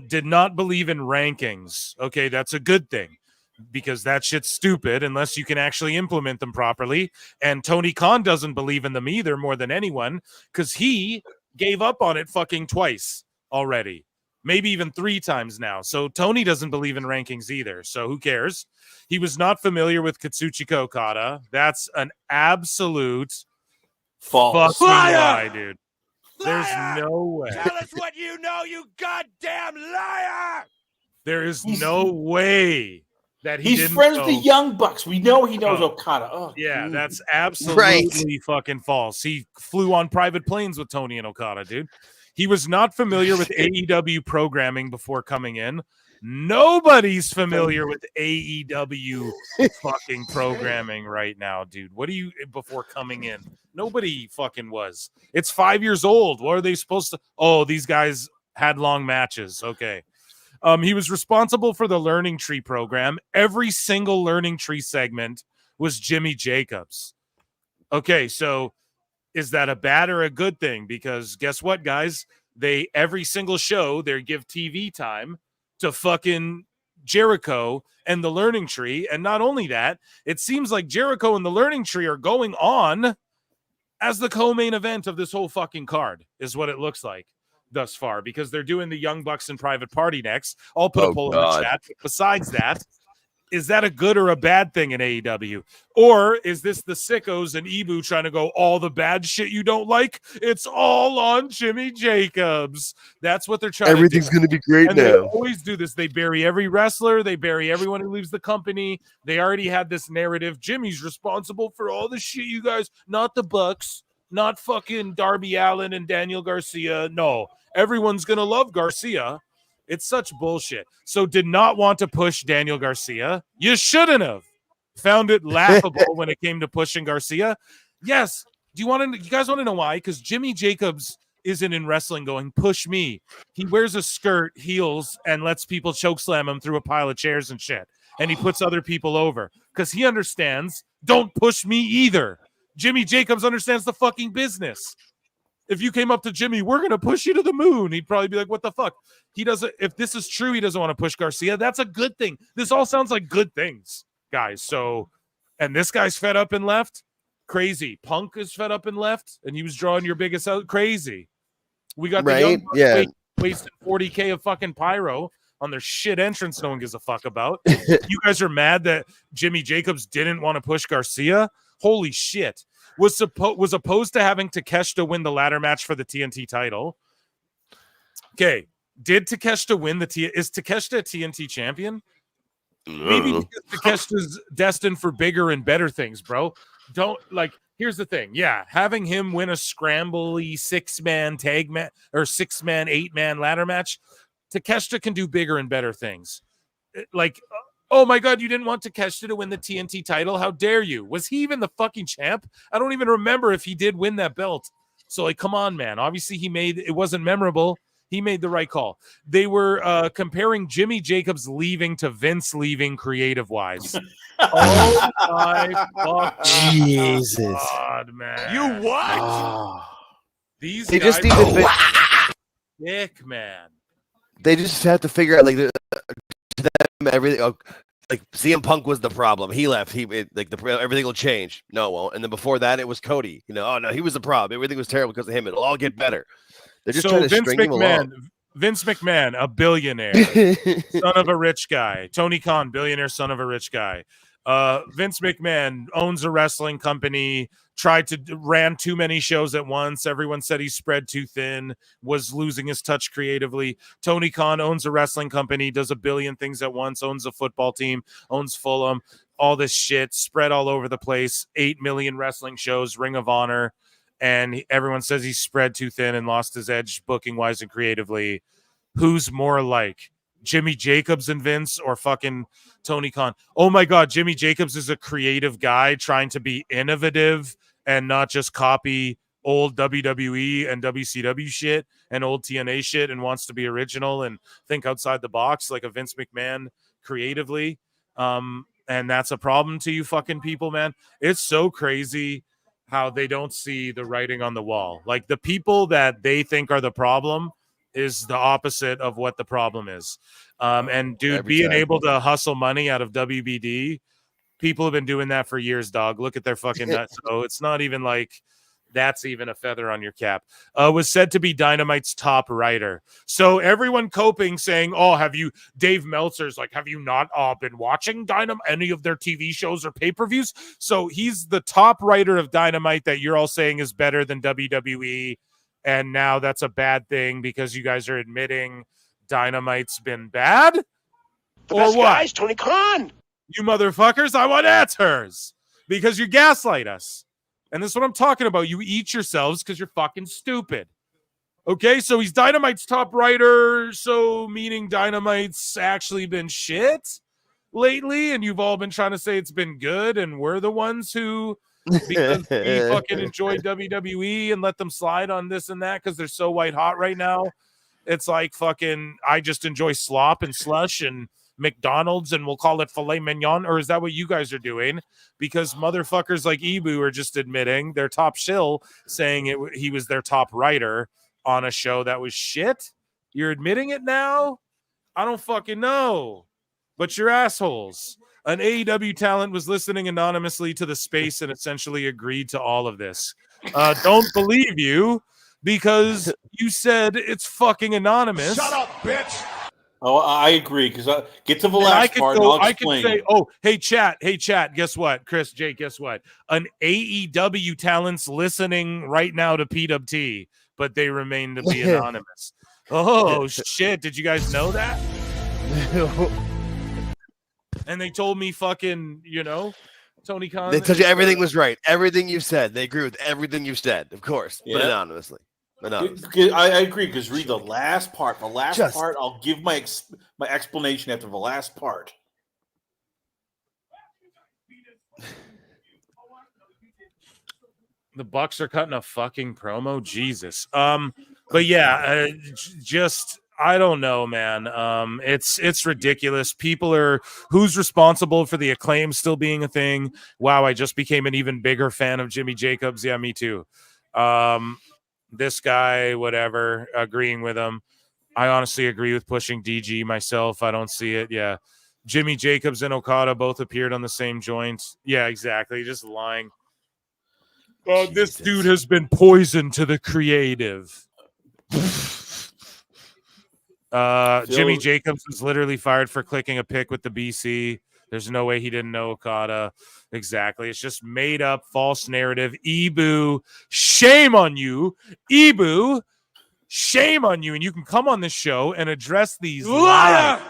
Did not believe in rankings. Okay, that's a good thing because that shit's stupid unless you can actually implement them properly. And Tony Khan doesn't believe in them either more than anyone because he gave up on it fucking twice already. Maybe even 3 times now. So Tony doesn't believe in rankings either. So who cares? He was not familiar with Kazuchika Okada. That's an absolute false lie, dude. There's no way. Tell us what you know, you goddamn liar! There is no way that he's didn't friends know. with the Young Bucks. We know he knows Okada. Oh, yeah, dude. that's absolutely fucking false. He flew on private planes with Tony and Okada, dude. He was not familiar with AEW programming before coming in. Nobody's familiar with AEW fucking programming right now, dude. What do you before coming in? Nobody fucking was. It's 5 years old. What are they supposed to? Oh, these guys had long matches. Okay. He was responsible for the Learning Tree program. Every single Learning Tree segment was Jimmy Jacobs. Okay, so is that a bad or a good thing? Because guess what, guys? Every single show, they give TV time to fucking Jericho and the Learning Tree. And not only that, it seems like Jericho and the Learning Tree are going on as the co-main event of this whole fucking card, is what it looks like thus far, because they're doing the Young Bucks and Private Party next. I'll put a poll in the chat. Besides that, is that a good or a bad thing in AEW? Or is this the Sickos and Ibu trying to go, all the bad shit you don't like, it's all on Jimmy Jacobs? That's what they're trying Everything's to do. going to be great And now. they always do this. They bury every wrestler. They bury everyone who leaves the company. They already had this narrative. Jimmy's responsible for all the shit you guys, not the Bucks, not fucking Darby Allin and Daniel Garcia. No, everyone's going to love Garcia. It's such bullshit. So did not want to push Daniel Garcia. You shouldn't have. Found it laughable when it came to pushing Garcia. Yes. You guys want to know why? Because Jimmy Jacobs isn't in wrestling going, push me. He wears a skirt, heels, and lets people chokeslam him through a pile of chairs and shit. And he puts other people over. Because he understands, don't push me either. Jimmy Jacobs understands the fucking business. If you came up to Jimmy, we're going to push you to the moon. He'd probably be like, what the fuck? He doesn't, if this is true, he doesn't want to push Garcia. That's a good thing. This all sounds like good things, guys. So, and this guy's fed up and left. Crazy. Punk is fed up and left, and he was drawing your biggest out. Crazy. We got the young bucks wasting $40K of fucking pyro on their shit entrance no one gives a fuck about. You guys are mad that Jimmy Jacobs didn't want to push Garcia? Holy shit. Was opposed to having Takeshita win the ladder match for the TNT title. Okay. Did Takeshita win is Takeshita a TNT champion? Maybe because Takeshita's destined for bigger and better things, bro. Here's the thing. Yeah, having him win a scrambly 6-man tag match or 6-man, 8-man ladder match, Takeshita can do bigger and better things. Oh my God, you didn't want Takeshita to win the TNT title? How dare you? Was he even the fucking champ? I don't even remember if he did win that belt. So, come on, man. Obviously, it wasn't memorable. He made the right call. They were comparing Jimmy Jacobs leaving to Vince leaving creative-wise. Oh, my fucking Jesus. God, man. You what? Oh. These They guys just need to sick, man. They just have to figure out everything. Like CM Punk was the problem. He left. Everything will change. No, it won't. And then before that, it was Cody. Oh no, he was the problem. Everything was terrible because of him. It'll all get better. They're just trying to string him along. Vince McMahon, a billionaire, son of a rich guy. Tony Khan, billionaire, son of a rich guy. Vince McMahon owns a wrestling company, ran too many shows at once. Everyone said he spread too thin, was losing his touch creatively. Tony Khan owns a wrestling company, does a billion things at once, owns a football team, owns Fulham, all this shit spread all over the place. 8 million wrestling shows, Ring of Honor. And everyone says he's spread too thin and lost his edge booking wise and creatively. Who's more like Jimmy Jacobs and Vince or fucking Tony Khan? Oh my God, Jimmy Jacobs is a creative guy trying to be innovative and not just copy old WWE and WCW shit and old TNA shit, and wants to be original and think outside the box like a Vince McMahon creatively. And that's a problem to you fucking people, man. It's so crazy how they don't see the writing on the wall. Like, the people that they think are the problem is the opposite of what the problem is. And dude, being able to hustle money out of WBD, people have been doing that for years, dog. Look at their fucking nuts. So it's not even like that's even a feather on your cap. Was said to be Dynamite's top writer. So everyone coping saying, Dave Meltzer's like, have you not been watching any of their TV shows or pay-per-views? So he's the top writer of Dynamite that you're all saying is better than WWE. And now that's a bad thing because you guys are admitting Dynamite's been bad? Or what? Guys, Tony Khan. You motherfuckers, I want answers because you gaslight us. And this is what I'm talking about. You eat yourselves because you're fucking stupid. Okay, so he's Dynamite's top writer, so meaning Dynamite's actually been shit lately, and you've all been trying to say it's been good, and we're the ones who, because we fucking enjoy WWE and let them slide on this and that because they're so white hot right now. It's like fucking, I just enjoy slop and slush and McDonald's and we'll call it filet mignon, or is that what you guys are doing? Because motherfuckers like Ibu are just admitting their top shill saying he was their top writer on a show that was shit. You're admitting it now? I don't fucking know, but you're assholes. An AEW talent was listening anonymously to the space and essentially agreed to all of this. Don't believe you because you said it's fucking anonymous. Shut up, bitch. Oh, I agree because get to the last part. And I'll explain. I could say, hey chat, guess what? Chris, Jake, guess what? An AEW talent's listening right now to PWT, but they remain to be anonymous. Oh shit! Did you guys know that? And they told me fucking, Tony Khan. They told you everything was right. Everything you said. They agree with everything you said, of course, but anonymously. I agree because read the last part. The last part, I'll give my explanation after the last part. The Bucks are cutting a fucking promo, Jesus. But yeah, just I don't know, man. It's ridiculous. People are who's responsible for the Acclaim still being a thing. Wow, I just became an even bigger fan of Jimmy Jacobs. Yeah, me too. this guy, whatever, agreeing with him. I honestly agree with pushing DG myself. I don't see it. Yeah. Jimmy Jacobs and Okada both appeared on the same joint. Yeah, exactly. Just lying. This dude has been poisoned to the creative. Jimmy Jacobs was literally fired for clicking a pic with the BC. There's no way he didn't know Okada. Exactly. It's just made up false narrative. Ibu, shame on you. Ibu, shame on you. And you can come on this show and address these lies.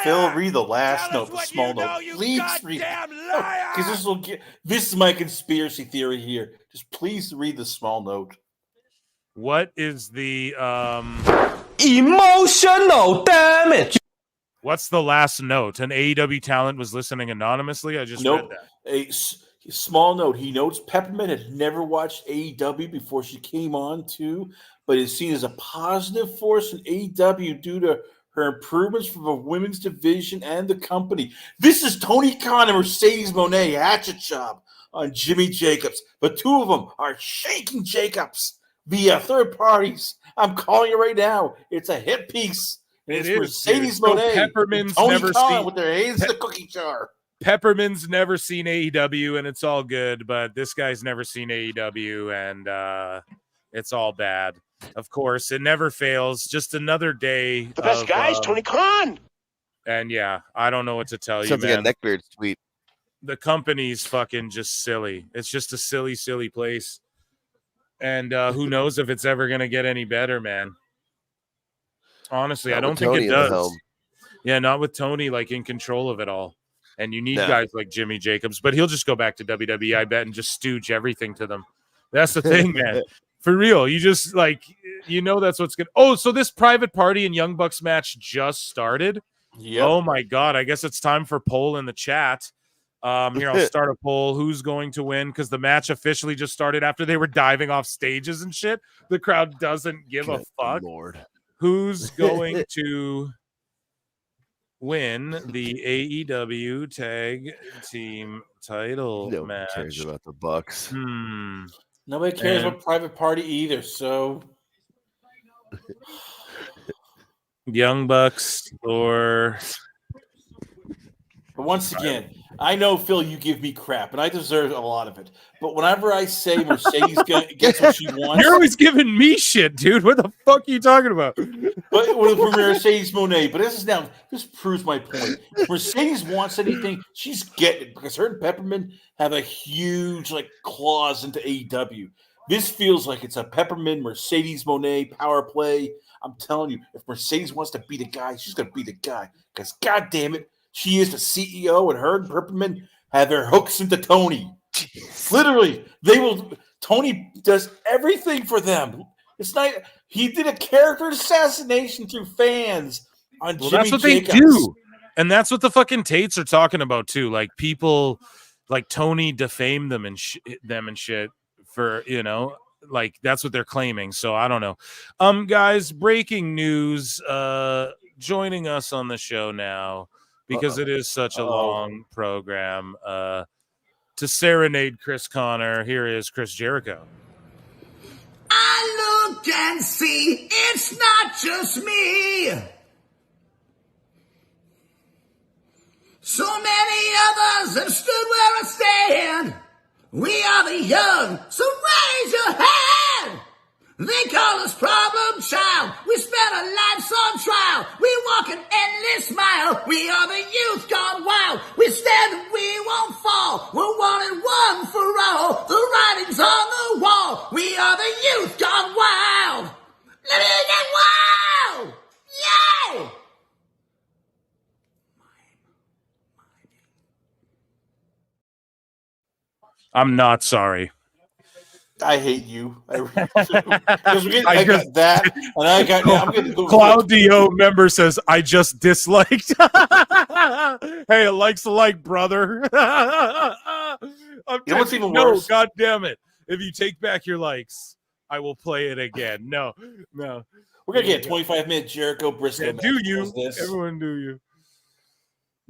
Phil, read the last note, the small note. Please read. Because this is my conspiracy theory here. Just please read the small note. What is the emotional damage? What's the last note? An AEW talent was listening anonymously. I just read that. A small note. He notes Peppermint had never watched AEW before she came on too, but is seen as a positive force in AEW due to her improvements for the women's division and the company. This is Tony Khan and Mercedes Moné hatchet job on Jimmy Jacobs. The two of them are shaking Jacobs via third parties. I'm calling it right now. It's a hit piece. It's Mercedes Moné. Peppermint's Tony never Khan seen with their hands in the cookie jar. Peppermint's never seen AEW, and it's all good. But this guy's never seen AEW, and it's all bad. Of course, it never fails. Just another day. The best guy is Tony Khan. And yeah, I don't know what to tell Sounds you, like man. a Neckbeard's tweet. The company's fucking just silly. It's just a silly, silly place. And who knows if it's ever going to get any better, man. Honestly, Not I don't with think Tony it in the does. helm. Yeah, not with Tony like in control of it all. And you need No. guys like Jimmy Jacobs, but he'll just go back to WWE, I bet, and just stooge everything to them. That's the thing, man. For real. You just like, that's what's good. Oh, so this Private Party and Young Bucks match just started. Yep. Oh my God. I guess it's time for poll in the chat. Here, I'll start a poll. Who's going to win? Because the match officially just started after they were diving off stages and shit. The crowd doesn't give a fuck. Lord. Who's going to win the AEW Tag Team title Nobody match? cares about the Bucks. Nobody cares And- about Private Party either. So Young Bucks or But once again, I know, Phil, you give me crap, and I deserve a lot of it. But whenever I say Mercedes gets what she wants, you're always giving me shit, dude. What the fuck are you talking about? but with Mercedes Moné. But this proves my point. If Mercedes wants anything, she's getting it because her and Peppermint have a huge claws into AEW. This feels like it's a Peppermint Mercedes Moné power play. I'm telling you, if Mercedes wants to beat a guy, she's gonna beat a guy. Because God damn it, she is the CEO, and her and Peppermint have their hooks into Tony. Literally, Tony does everything for them. It's not. He did a character assassination through fans on Jimmy that's what Jacobs. they do, and that's what the fucking Tates are talking about too. Like people, like Tony defamed them and shit for like that's what they're claiming. So I don't know. Guys, breaking news. Joining us on the show now because it is such a long program. To serenade Chris Connor, here is Chris Jericho. I look and see it's not just me. So many others have stood where I stand. We are the young, so raise your hand. They call us problem child. We spent our lives on trial. We walk an endless mile. We are the youth gone wild. We stand and we won't fall. We're one and one for all. The writing's on the wall. We are the youth gone wild. Let it get wild. Yay! I'm not sorry. I hate you. I got that, and I got. I'm going to go. Claudio member says, "I just disliked." Hey, a like's a like, brother. You know what's even worse? God damn it! If you take back your likes, I will play it again. No. We're gonna get a 25-minute Jericho Briscoe. Yeah, do you? This. Everyone, do you?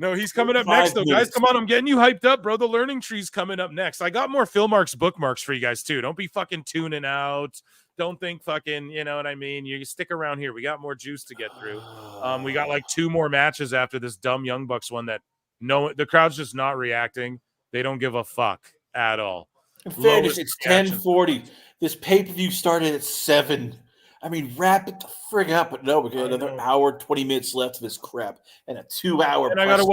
No, he's coming up 5 next, though, guys. minutes. Come on, I'm getting you hyped up, bro. The learning tree's coming up next. I got more Phil Marks bookmarks for you guys, too. Don't be fucking tuning out. Don't think fucking, you know what I mean? You stick around here. We got more juice to get through. We got like 2 more matches after this dumb Young Bucks one that the crowd's just not reacting. They don't give a fuck at all. In fairness, it's 10:40. This pay-per-view started at 7. I mean, wrap it the frig up, but no, we got another hour, 20 minutes left of this crap, and a 2-hour. And I gotta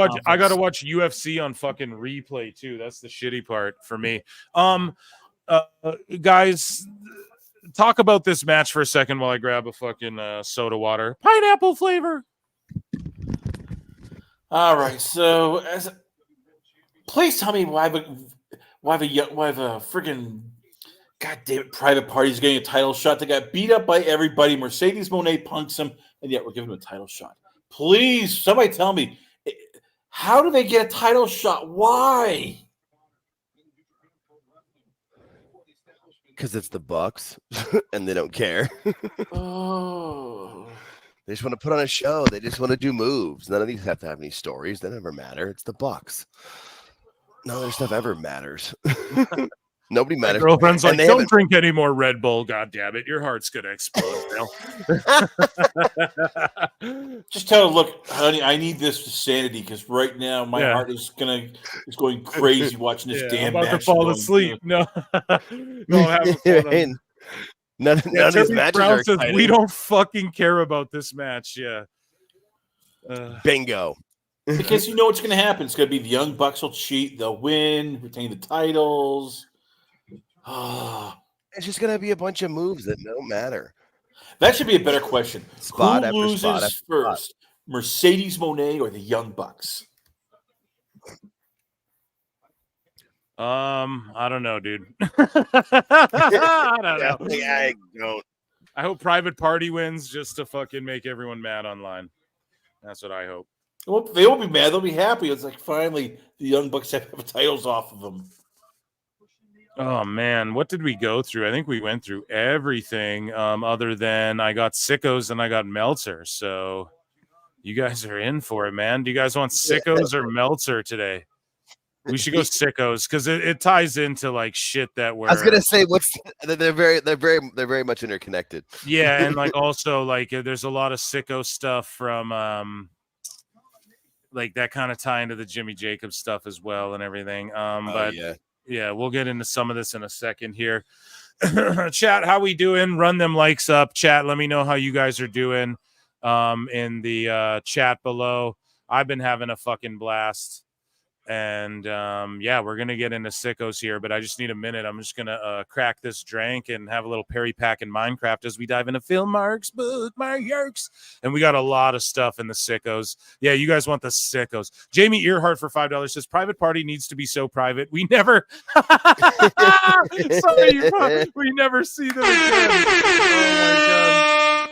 watch UFC on fucking replay too. That's the shitty part for me. Guys, talk about this match for a second while I grab a fucking soda water, pineapple flavor. All right, so please tell me why the friggin' goddamn it, Private Party's getting a title shot. They got beat up by everybody. Mercedes Moné punks him, and yet we're giving him a title shot. Please, somebody tell me, how do they get a title shot? Why? Because it's the Bucks, and they don't care. Oh. They just want to put on a show. They just want to do moves. None of these have to have any stories. They never matter. It's the Bucks. None of their stuff ever matters. Nobody My matters. girlfriend's like, And they don't haven't- drink any more Red Bull. God damn it, your heart's gonna explode now. Just tell her, look, honey, I need this for sanity because right now my heart is going crazy watching this damn I'm about match. to fall going asleep. through. No, no, I haven't fallen. And none of these Terry matches Brown are says, exciting. we don't fucking care about this match. Yeah. Bingo. Because you know what's going to happen. It's going to be the Young Bucks will cheat. They'll win, retain the titles. It's just going to be a bunch of moves that don't matter. That should be a better question. Spot Who after loses spot after first, Mercedes Moné or the Young Bucks? I don't know, dude. I don't know. I don't. I hope Private Party wins just to fucking make everyone mad online. That's what I hope. Well, they won't be mad. They'll be happy. It's like finally the Young Bucks have titles off of them. Oh man, what did we go through? I think we went through everything other than I got Sickos and I got Meltzer. So you guys are in for it, man. Do you guys want Sickos or Meltzer today? We should go Sickos because it ties into like shit that we're. I was gonna say they're very much interconnected. Yeah, and like also like there's a lot of Sicko stuff from like that kind of tie into the Jimmy Jacobs stuff as well and everything. But yeah, we'll get into some of this in a second here. Chat, how we doing? Run them likes up. Chat, let me know how you guys are doing in the chat below. I've been having a fucking blast. And yeah, we're gonna get into Sickos here, but I just need a minute. I'm just gonna crack this drink and have a little Perry Pack in Minecraft as we dive into Phil Marks book, Marks. And we got a lot of stuff in the Sickos. Yeah, you guys want the Sickos. Jamie Earhart for $5 says Private Party needs to be so private. We never sorry, we never see them again. Oh my god.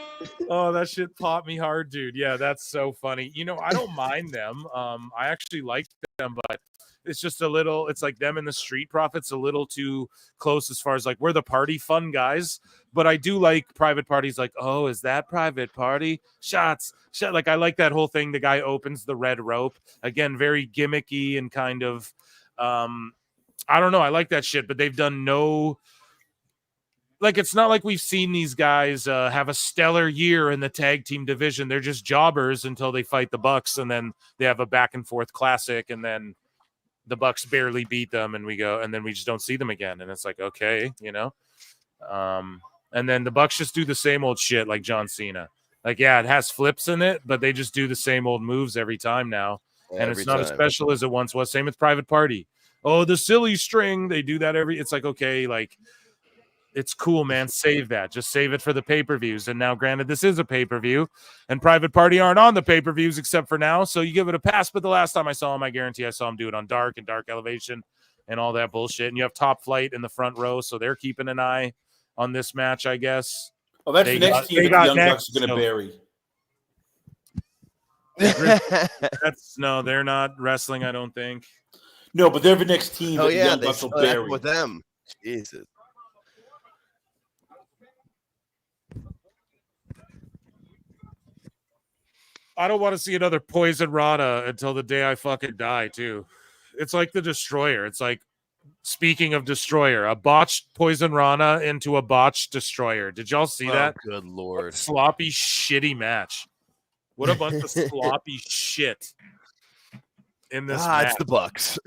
Oh, that shit popped me hard, dude. Yeah, that's so funny. You know, I don't mind them. I actually like them, but it's just a little, it's like them and the Street Profits a little too close as far as like we're the party fun guys. But I do like Private Parties like, oh, is that Private Party? Shots. Like I like that whole thing. The guy opens the red rope. Again, very gimmicky and kind of I don't know. I like that shit, but they've done no. Like, it's not like we've seen these guys have a stellar year in the tag team division. They're just jobbers until they fight the Bucks, and then they have a back and forth classic, and then the Bucks barely beat them, and we go, and then we just don't see them again. And it's like, okay, you know. And then the Bucks just do the same old shit like John Cena. Like, yeah, it has flips in it, but they just do the same old moves every time now. And it's not as special as it once was. Same with Private Party. Oh, the silly string. They do that it's like, okay, like, it's cool, man. Save that. Just save it for the pay-per-views. And now, granted, this is a pay-per-view, and Private Party aren't on the pay-per-views except for now, so you give it a pass. But the last time I saw him, I guarantee I saw him do it on Dark and Dark Elevation and all that bullshit. And you have Top Flight in the front row, so they're keeping an eye on this match, I guess. Well, that's the next team that the Young Bucks are going to bury. No, they're not wrestling, I don't think. No, but they're the next team that the Young they Bucks will still have bury. with them. Jesus. I don't want to see another Poison Rana until the day I fucking die, too. It's like the Destroyer. It's like, speaking of Destroyer, a botched Poison Rana into a botched Destroyer. Did y'all see that? Good lord. Sloppy, shitty match. What a bunch of sloppy shit in this match. It's the Bucks.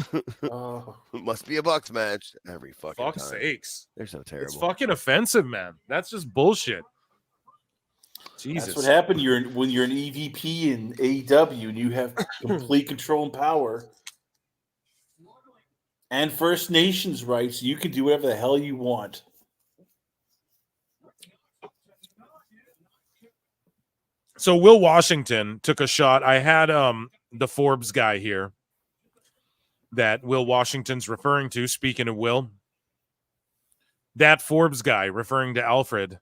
Oh. It must be a Bucks match every fucking Fuck's time. sakes. They're so terrible. It's fucking offensive, man. That's just bullshit. Jesus. That's what happened. When you're an EVP in AEW and you have complete control and power and First Nations rights, you can do whatever the hell you want. So Will Washington took a shot. I had the Forbes guy here that Will Washington's referring to. Speaking of Will, that Forbes guy referring to Alfred,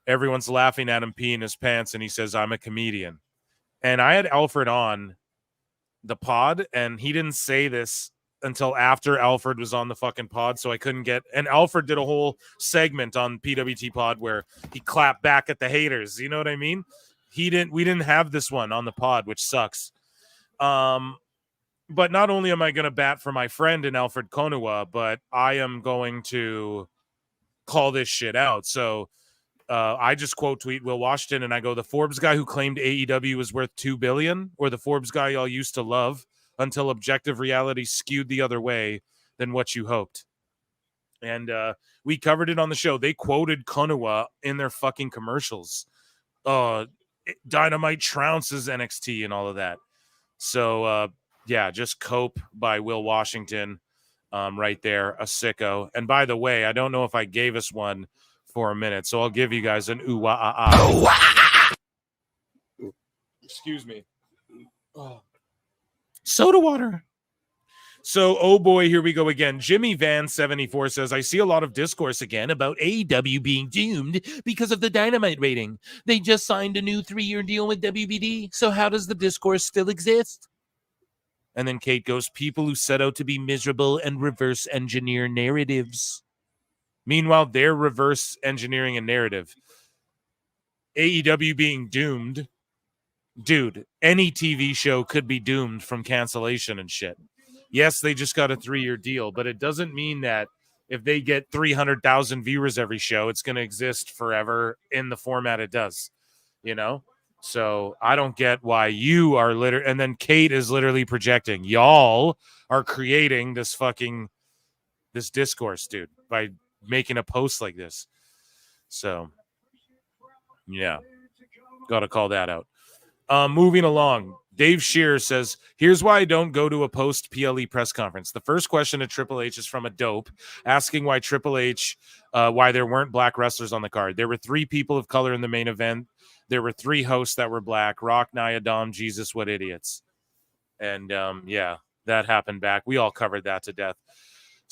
everyone's laughing at him peeing his pants, and he says, I'm a comedian. And I had Alfred on the pod, and he didn't say this until after Alfred was on the fucking pod, so I couldn't get... And Alfred did a whole segment on PWT pod where he clapped back at the haters. You know what I mean? We didn't have this one on the pod, which sucks. But not only am I going to bat for my friend in Alfred Konua, but I am going to call this shit out. So I just quote tweet Will Washington and I go, the Forbes guy who claimed AEW was worth $2 billion, or the Forbes guy y'all used to love until objective reality skewed the other way than what you hoped. And we covered it on the show. They quoted Konua in their fucking commercials. Dynamite trounces NXT and all of that. So yeah, just Cope by Will Washington right there, a sicko. And by the way, I don't know if I gave us one for a minute, so I'll give you guys an ooh-wah-ah-ah. Excuse me. Oh. Soda water. So, oh boy, here we go again. Jimmy Van 74 says, I see a lot of discourse again about AEW being doomed because of the Dynamite rating. They just signed a new 3-year deal with WBD, so how does the discourse still exist? And then Kate goes, people who set out to be miserable and reverse engineer narratives. Meanwhile, they're reverse engineering a narrative. AEW being doomed. Dude, any TV show could be doomed from cancellation and shit. Yes, they just got a 3-year deal, but it doesn't mean that if they get 300,000 viewers every show, it's going to exist forever in the format it does, you know? So I don't get why you are literally, and then Kate is literally projecting. Y'all are creating this discourse, dude, by making a post like this. So, yeah, got to call that out. Moving along, Dave Shearer says, here's why I don't go to a post-PLE press conference. The first question at Triple H is from a dope asking why Triple H, why there weren't black wrestlers on the card. There were 3 people of color in the main event. There were 3 hosts that were black. Rock, Nia, Dom, Jesus, what idiots. And, yeah, that happened back. We all covered that to death.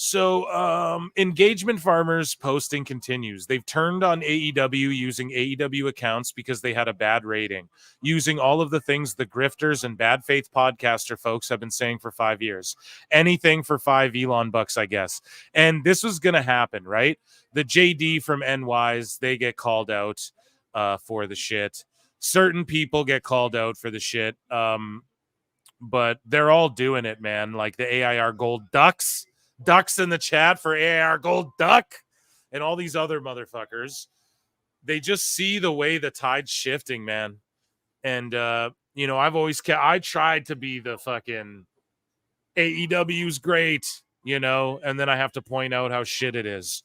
So engagement farmers posting continues. They've turned on AEW using AEW accounts because they had a bad rating, using all of the things the grifters and bad faith podcaster folks have been saying for 5 years. Anything for 5 Elon bucks, I guess. And this was going to happen, right? The JD from NYs, they get called out for the shit. Certain people get called out for the shit. But they're all doing it, man. Like the AIR Gold Ducks in the chat for AIR Gold Duck and all these other motherfuckers. They just see the way the tide's shifting, man. And, you know, I tried to be the fucking AEW's great, you know, and then I have to point out how shit it is.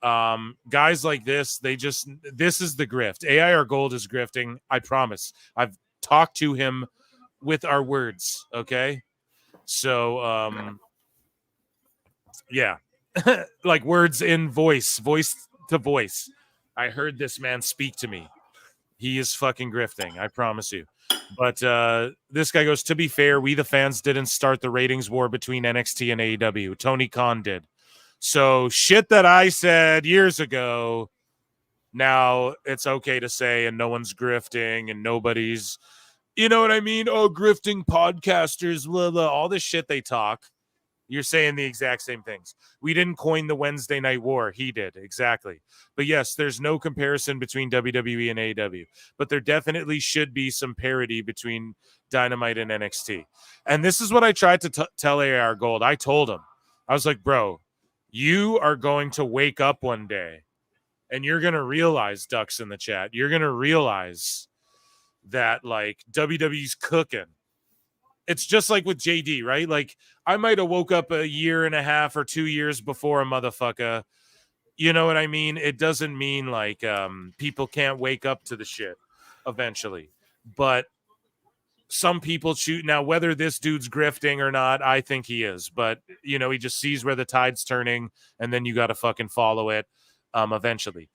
Guys like this, this is the grift. AIR Gold is grifting. I promise. I've talked to him with our words. Okay. So, yeah, like words in voice to voice. I heard this man speak to me. He is fucking grifting. I promise you. But this guy goes, to be fair, we the fans didn't start the ratings war between NXT and AEW. Tony Khan did. So shit that I said years ago, now it's okay to say, and no one's grifting and nobody's, you know what I mean? Oh, grifting podcasters, blah, blah, all this shit they talk. You're saying the exact same things. We didn't coin the Wednesday Night War. He did. Exactly. But yes, there's no comparison between WWE and AEW. But there definitely should be some parity between Dynamite and NXT. And this is what I tried to tell AR Gold. I told him, I was like, bro, you are going to wake up one day and you're going to realize, Ducks in the chat, you're going to realize that like WWE's cooking. It's just like with JD, right? Like I might have woke up a year and a half or 2 years before a motherfucker. You know what I mean? It doesn't mean like people can't wake up to the shit eventually. But some people shoot now, whether this dude's grifting or not, I think he is. But you know, he just sees where the tide's turning, and then you got to fucking follow it eventually.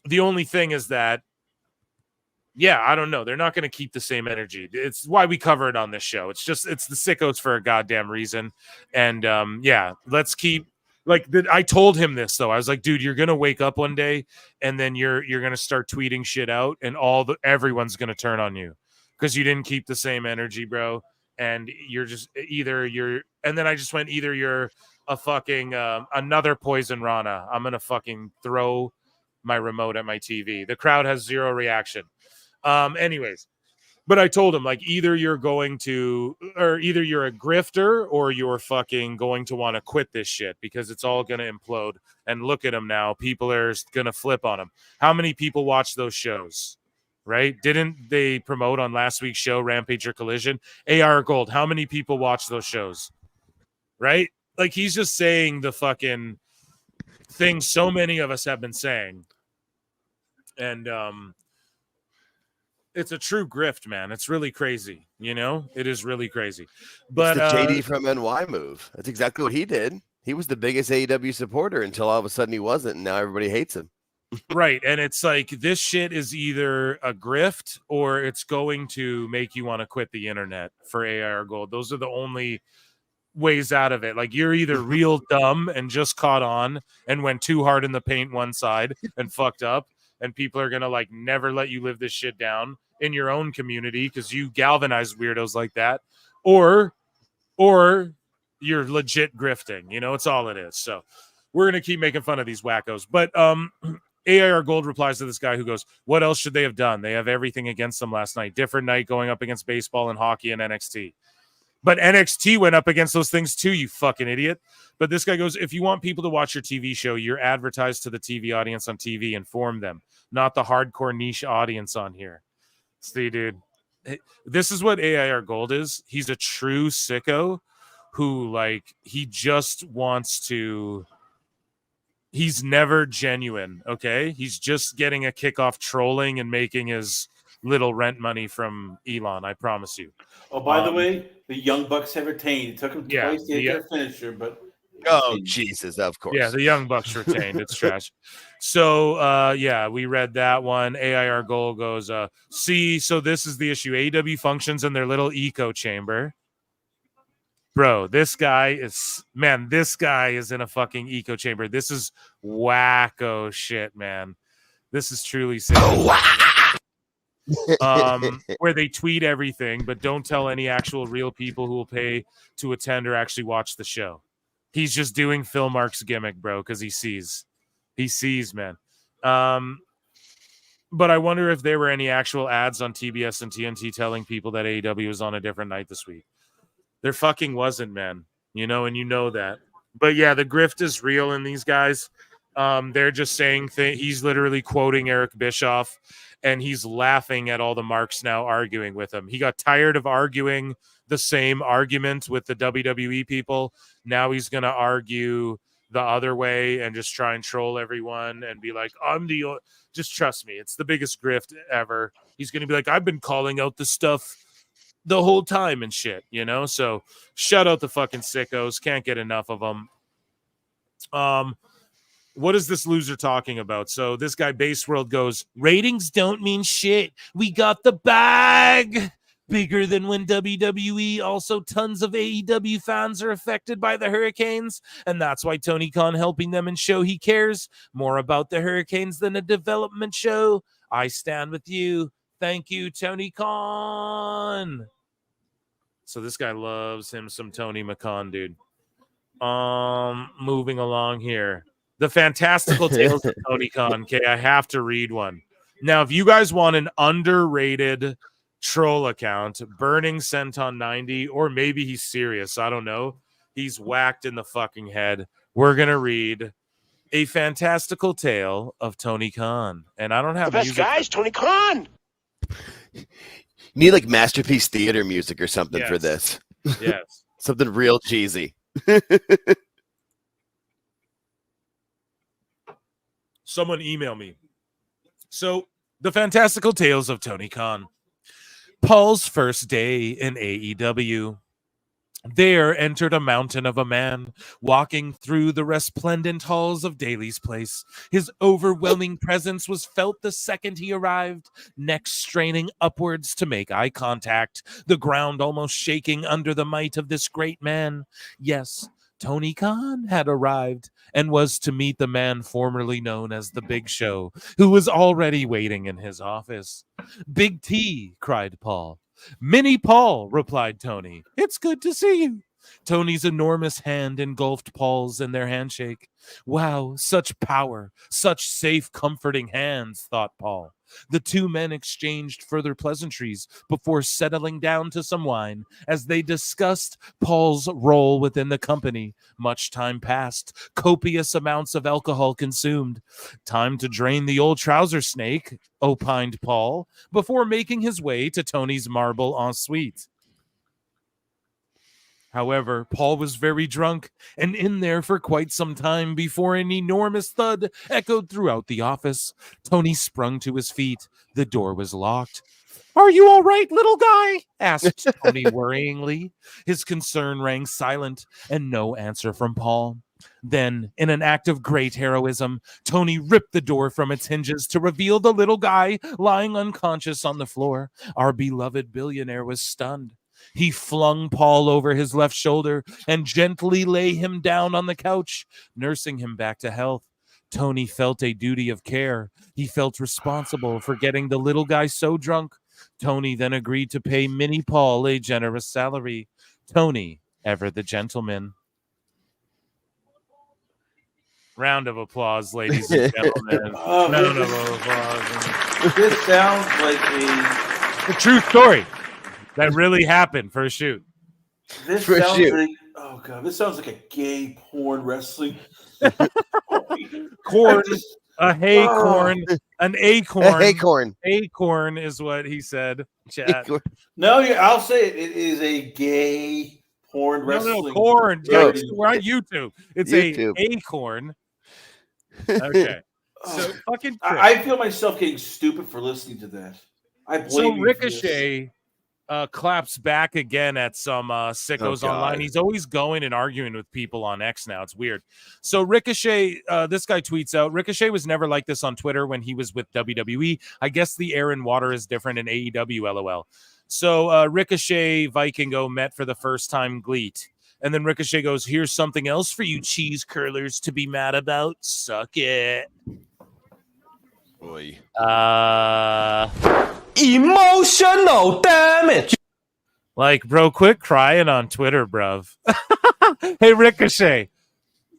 The only thing is that, yeah, I don't know. They're not going to keep the same energy. It's why we cover it on this show. It's the Sickos for a goddamn reason. And yeah, let's keep I told him this though. I was like, dude, you're going to wake up one day and then you're going to start tweeting shit out and everyone's going to turn on you because you didn't keep the same energy, bro. And you're just and then I just went, either you're a fucking another Poison Rana. I'm going to fucking throw my remote at my TV. The crowd has zero reaction. Anyways, but I told him like either you're a grifter or you're fucking going to want to quit this shit because it's all going to implode. And look at him now. People are going to flip on him. How many people watch those shows? Right? Didn't they promote on last week's show, Rampage or Collision? AR Gold. How many people watch those shows? Right? Like he's just saying the fucking thing so many of us have been saying. And it's a true grift, man. It's really crazy. You know, it is really crazy. But it's the JD from NY move. That's exactly what he did. He was the biggest AEW supporter until all of a sudden he wasn't, and now everybody hates him. Right. And it's like this shit is either a grift or it's going to make you want to quit the internet for AR Gold. Those are the only ways out of it. Like you're either real dumb and just caught on and went too hard in the paint one side and fucked up, and people are gonna like never let you live this shit down in your own community because you galvanize weirdos like that, or you're legit grifting. You know, it's all it is. So we're gonna keep making fun of these wackos. But AIR Gold replies to this guy who goes, what else should they have done? They have everything against them last night. Different night going up against baseball and hockey and NXT. But NXT went up against those things too, you fucking idiot. But this guy goes, if you want people to watch your TV show, you're advertised to the TV audience on TV. Inform them, not the hardcore niche audience on here. See, dude, this is what AIR Gold is. He's a true sicko who, like, he just wants to... He's never genuine, okay? He's just getting a kick off trolling and making his little rent money from Elon, I promise you. Oh, by the way, the Young Bucks have retained. It took them twice to hit their finisher, but... Oh, Jesus, of course. Yeah, the Young Bucks retained. It's trash. So, yeah, we read that one. AIR Gold goes, see, so this is the issue. AEW functions in their little echo chamber. Bro, this guy is in a fucking echo chamber. This is wacko shit, man. This is truly sick. Where they tweet everything, but don't tell any actual real people who will pay to attend or actually watch the show. He's just doing Phil Mark's gimmick, bro, because he sees, man. But I wonder if there were any actual ads on TBS and TNT telling people that AEW was on a different night this week. There fucking wasn't, man. You know, and you know that. But yeah, the grift is real in these guys. They're just saying he's literally quoting Eric Bischoff, and he's laughing at all the marks now arguing with him. He got tired of arguing the same argument with the WWE people. Now he's going to argue the other way and just try and troll everyone and be like, just trust me. It's the biggest grift ever. He's going to be like, I've been calling out the stuff the whole time and shit, you know? So shout out the fucking sickos. Can't get enough of them. What is this loser talking about? So this guy Base World goes, ratings don't mean shit. We got the bag. Bigger than when WWE. Also, tons of AEW fans are affected by the hurricanes, and that's why Tony Khan helping them and show he cares more about the hurricanes than a development show. I stand with you. Thank you, Tony Khan. So this guy loves him some Tony McCon, dude. Moving along here. The Fantastical Tales of Tony Khan. Okay, I have to read one. Now, if you guys want an underrated troll account, Burning Senton 90, or maybe he's serious, I don't know. He's whacked in the fucking head. We're gonna read A Fantastical Tale of Tony Khan. And I don't have The best music. guys, Tony Khan. You need like Masterpiece Theater music or something for Yes. this. Yes. Something real cheesy. Someone email me. So, The Fantastical Tales of Tony Khan. Paul's first day in AEW. There entered a mountain of a man, walking through the resplendent halls of Daly's place. His overwhelming presence was felt the second he arrived, neck straining upwards to make eye contact, the ground almost shaking under the might of this great man. Yes, Tony Khan had arrived and was to meet the man formerly known as the Big Show, who was already waiting in his office. "Big T," cried Paul. "Mini Paul," replied Tony. "It's good to see you." Tony's enormous hand engulfed Paul's in their handshake. Wow, such power, such safe, comforting hands, thought Paul. The two men exchanged further pleasantries before settling down to some wine as they discussed Paul's role within the company. Much time passed, copious amounts of alcohol consumed. "Time to drain the old trouser snake," opined Paul, before making his way to Tony's marble ensuite. However, Paul was very drunk and in there for quite some time before an enormous thud echoed throughout the office. Tony sprung to his feet. The door was locked. "Are you all right, little guy?" asked Tony worryingly. His concern rang silent and no answer from Paul. Then, in an act of great heroism, Tony ripped the door from its hinges to reveal the little guy lying unconscious on the floor. Our beloved billionaire was stunned. He flung Paul over his left shoulder and gently lay him down on the couch, nursing him back to health. Tony felt a duty of care. He felt responsible for getting the little guy so drunk. Tony then agreed to pay Mini Paul a generous salary. Tony, ever the gentleman. Round of applause, ladies and gentlemen. Round of applause. This sounds like a true story that really happened for a shoot. This For a sounds shoot. like this sounds like a gay porn wrestling. Corn, a haycorn, an acorn. A haycorn. Acorn is what he said. Chat. No, I'll say it. It is a gay porn wrestling. No, corn. parody. We're on YouTube. It's YouTube. a acorn. Okay. So fucking. I feel myself getting stupid for listening to that. I blame So you for Ricochet claps back again at some sickos Oh, online. God. He's always going and arguing with people on X now. It's weird. So Ricochet, this guy tweets out, Ricochet was never like this on Twitter when he was with WWE. I guess the air and water is different in AEW, LOL. So Ricochet, Vikingo met for the first time Gleet. And then Ricochet goes, "Here's something else for you cheese curlers to be mad about. Suck it." Boy. Emotional damage. Like, bro, quit crying on Twitter, bruv. Hey, Ricochet.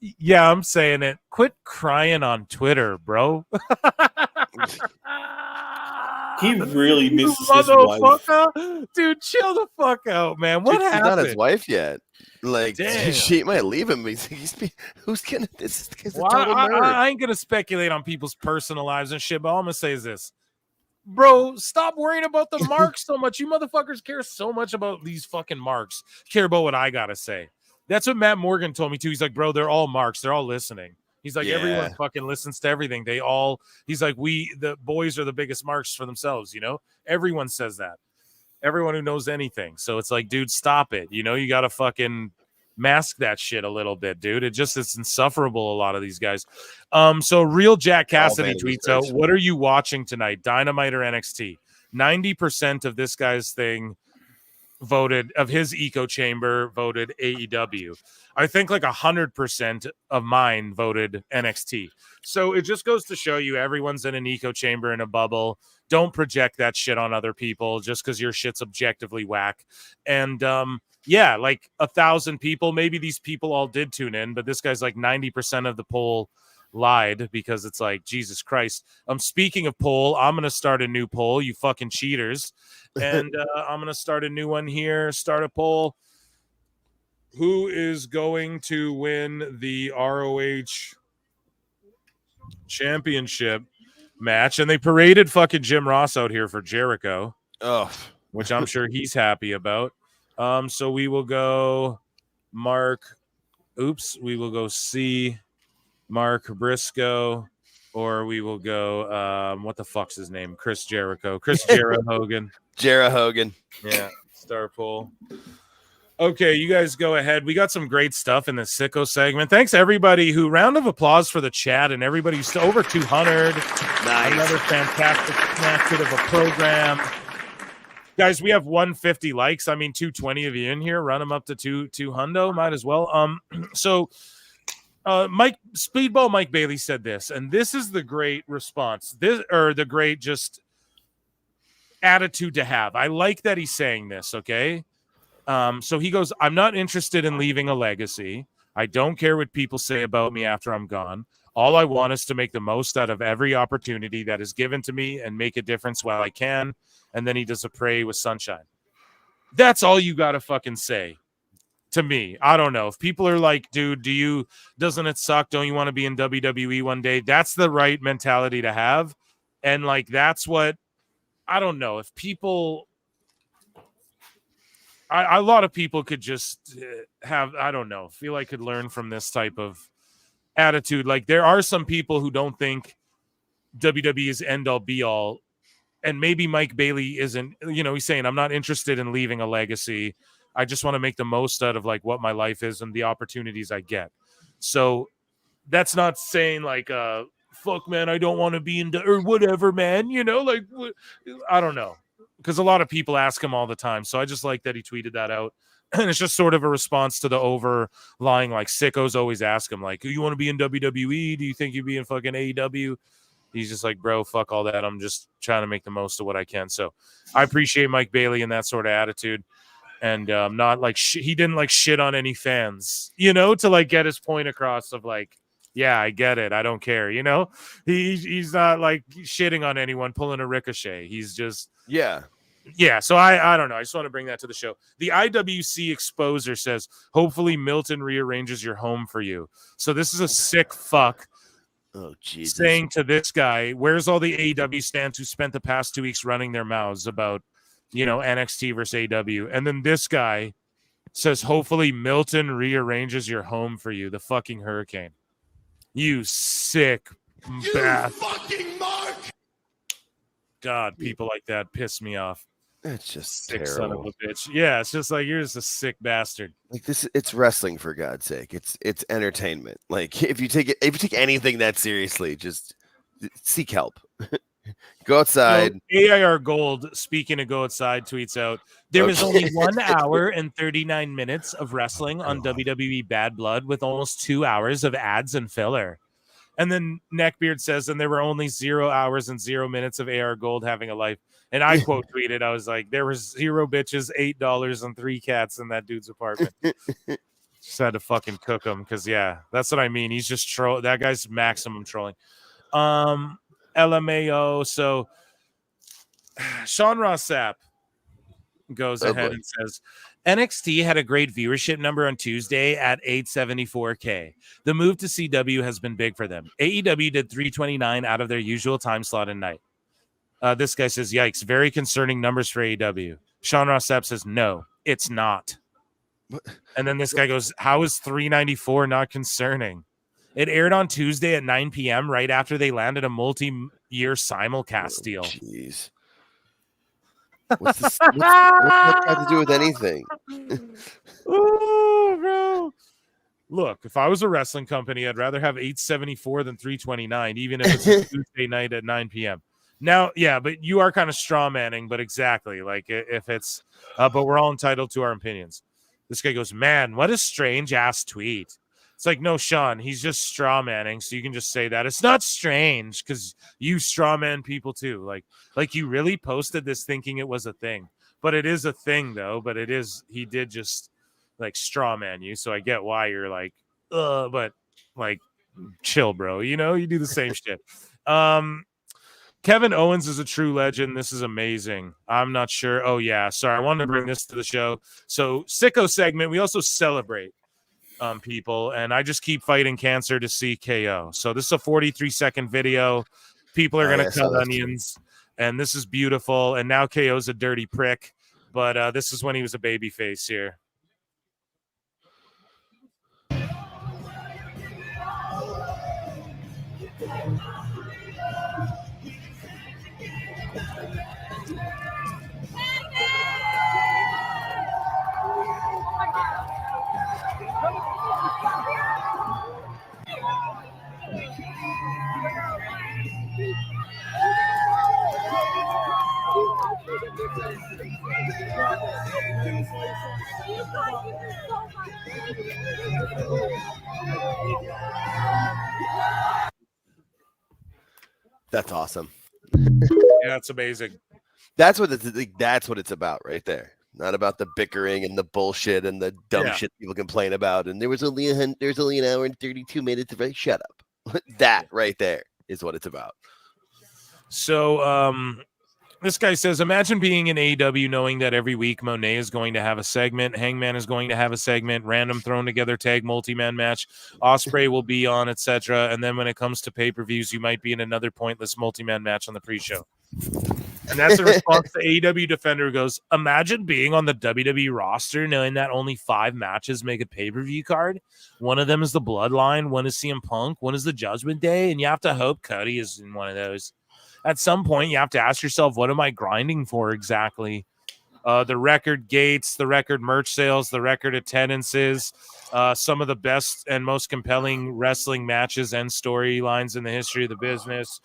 Yeah, I'm saying it. Quit crying on Twitter, bro. He really You misses his wife. motherfucker. Dude, chill the fuck out, man. What Dude, she's happened? not his wife yet. Like, Damn. she might leave him. Who's gonna? This is a Well, total nerd. I ain't gonna speculate on people's personal lives and shit, but all I'm gonna say is this. Bro, stop worrying about the marks so much. You motherfuckers care so much about these fucking marks. Care about what I gotta say. That's what Matt Morgan told me too. He's like, bro, they're all marks. They're all listening. He's like, everyone Yeah. fucking listens to everything. They all, he's like, the boys are the biggest marks for themselves, you know? Everyone says that. Everyone who knows anything. So it's like, dude, stop it. You know, you gotta fucking mask that shit a little bit, dude. It's insufferable, a lot of these guys. So Real Jack Cassidy vanity tweets out, search. what are you watching tonight, Dynamite or NXT? 90% of this guy's thing voted of his echo chamber voted AEW. I think like 100% of mine voted NXT. So it just goes to show you everyone's in an echo chamber in a bubble. Don't project that shit on other people just because your shit's objectively whack. And yeah, like 1,000 people, maybe these people all did tune in, but this guy's like 90% of the poll lied because it's like, Jesus Christ. Speaking of poll, I'm gonna start a new poll, you fucking cheaters. And I'm gonna start a new one here. Start a poll. Who is going to win the ROH championship match? And they paraded fucking Jim Ross out here for Jericho. Oh, which I'm sure he's happy about. So we will go Mark. Oops, we will go C. Mark Briscoe, or we will go what the fuck's his name? Chris Jericho. Chris Jera Hogan. Jera Hogan. Yeah, star poll. Okay, you guys go ahead. We got some great stuff in the Sicko segment. Thanks everybody who round of applause for the chat and everybody who's over 200. Nice. Another fantastic snapshot of a program. Guys, we have 150 likes. I mean, 220 of you in here. Run them up to 200. Might as well. So Speedball Mike Bailey said this, and this is the great response. The great just attitude to have. I like that he's saying this, okay? So he goes, I'm not interested in leaving a legacy. I don't care what people say about me after I'm gone. All I want is to make the most out of every opportunity that is given to me and make a difference while I can. And then he does a pray with sunshine. That's all you got to fucking say to me. I don't know. If people are like, dude, doesn't it suck? Don't you want to be in WWE one day? That's the right mentality to have. And like, that's what, I don't know. If people, a lot of people could just have, I don't know, feel like could learn from this type of attitude. Like there are some people who don't think WWE is end all be all. And maybe Mike Bailey isn't, he's saying, I'm not interested in leaving a legacy. I just want to make the most out of like what my life is and the opportunities I get. So that's not saying like, fuck man, I don't want to be in or whatever, man, like, I don't know. Because a lot of people ask him all the time. So I just like that he tweeted that out. And it's just sort of a response to the overlying, like Sickos always ask him, like, you want to be in WWE? Do you think you'd be in fucking AEW? He's just like, bro, fuck all that. I'm just trying to make the most of what I can. So I appreciate Mike Bailey and that sort of attitude. And not like he didn't like shit on any fans, to like get his point across of like, yeah, I get it. I don't care. He's not like shitting on anyone, pulling a Ricochet. He's just, yeah. So I don't know. I just want to bring that to the show. The IWC Exposer says, hopefully Milton rearranges your home for you. So this is a sick fuck. Oh, Jesus. Saying to this guy, where's all the AEW stands who spent the past 2 weeks running their mouths about, NXT versus AEW? And then this guy says, hopefully Milton rearranges your home for you, the fucking Hurricane. You sick fucking Mark. God, people like that piss me off. It's just sick terrible. Son of a bitch. Yeah, it's just like you're just a sick bastard. Like this, it's wrestling for God's sake. It's entertainment. Like if you take anything that seriously, just seek help. Go outside. So, AIR Gold, speaking of go outside, tweets out, there was only 1 hour and 39 minutes of wrestling on WWE Bad Blood with almost 2 hours of ads and filler. And then Neckbeard says, and there were only 0 hours and 0 minutes of AR Gold having a life. And I quote tweeted, I was like, there was 0 bitches, $8, and 3 cats in that dude's apartment. Just had to fucking cook him because, yeah, that's what I mean. He's just troll. That guy's maximum trolling. LMAO. So Sean Ross Sapp goes ahead and says, NXT had a great viewership number on Tuesday at 874K. The move to CW has been big for them. AEW did 329 out of their usual time slot and night. This guy says, yikes, very concerning numbers for AEW. Sean Ross Sapp says, no, it's not. And then this guy goes, how is 394 not concerning? It aired on Tuesday at 9 p.m. right after they landed a multi-year simulcast deal. Jeez. What's that got to do with anything? Oh, bro. Look, if I was a wrestling company, I'd rather have 874 than 329, even if it's a Tuesday night at 9 p.m. Now, yeah, but you are kind of straw manning, but exactly like if it's, but we're all entitled to our opinions. This guy goes, man, what a strange ass tweet. It's like, no, Sean, he's just straw manning. So you can just say that it's not strange because you straw man people too. Like you really posted this thinking it was a thing, but it is a thing though. But it is, he did just like straw man you. So I get why you're like, but like, chill, bro. You know, you do the same shit. Kevin Owens is a true legend. This is amazing. I'm not sure. Oh, yeah. Sorry. I wanted to bring this to the show. So, Sicko segment, we also celebrate people, and I just keep fighting cancer to see KO. So, this is a 43-second video. People are going to cut onions, and this is beautiful. And now KO's a dirty prick, but this is when he was a baby face here. That's awesome. Yeah, it's amazing. That's what it's about right there. Not about the bickering and the bullshit and the dumb shit people complain about. And there's only an hour and 32 minutes of shut up. That right there is what it's about. So this guy says, imagine being in AEW knowing that every week Monet is going to have a segment, Hangman is going to have a segment, random thrown together tag multi-man match, Ospreay will be on, etc. And then when it comes to pay-per-views, you might be in another pointless multi-man match on the pre-show. And that's the response to AEW Defender, who goes, imagine being on the WWE roster knowing that only 5 matches make a pay-per-view card. One of them is the Bloodline, one is CM Punk, one is the Judgment Day, and you have to hope Cody is in one of those. At some point, you have to ask yourself, what am I grinding for exactly? The record gates, the record merch sales, the record attendances, some of the best and most compelling wrestling matches and storylines in the history of the business,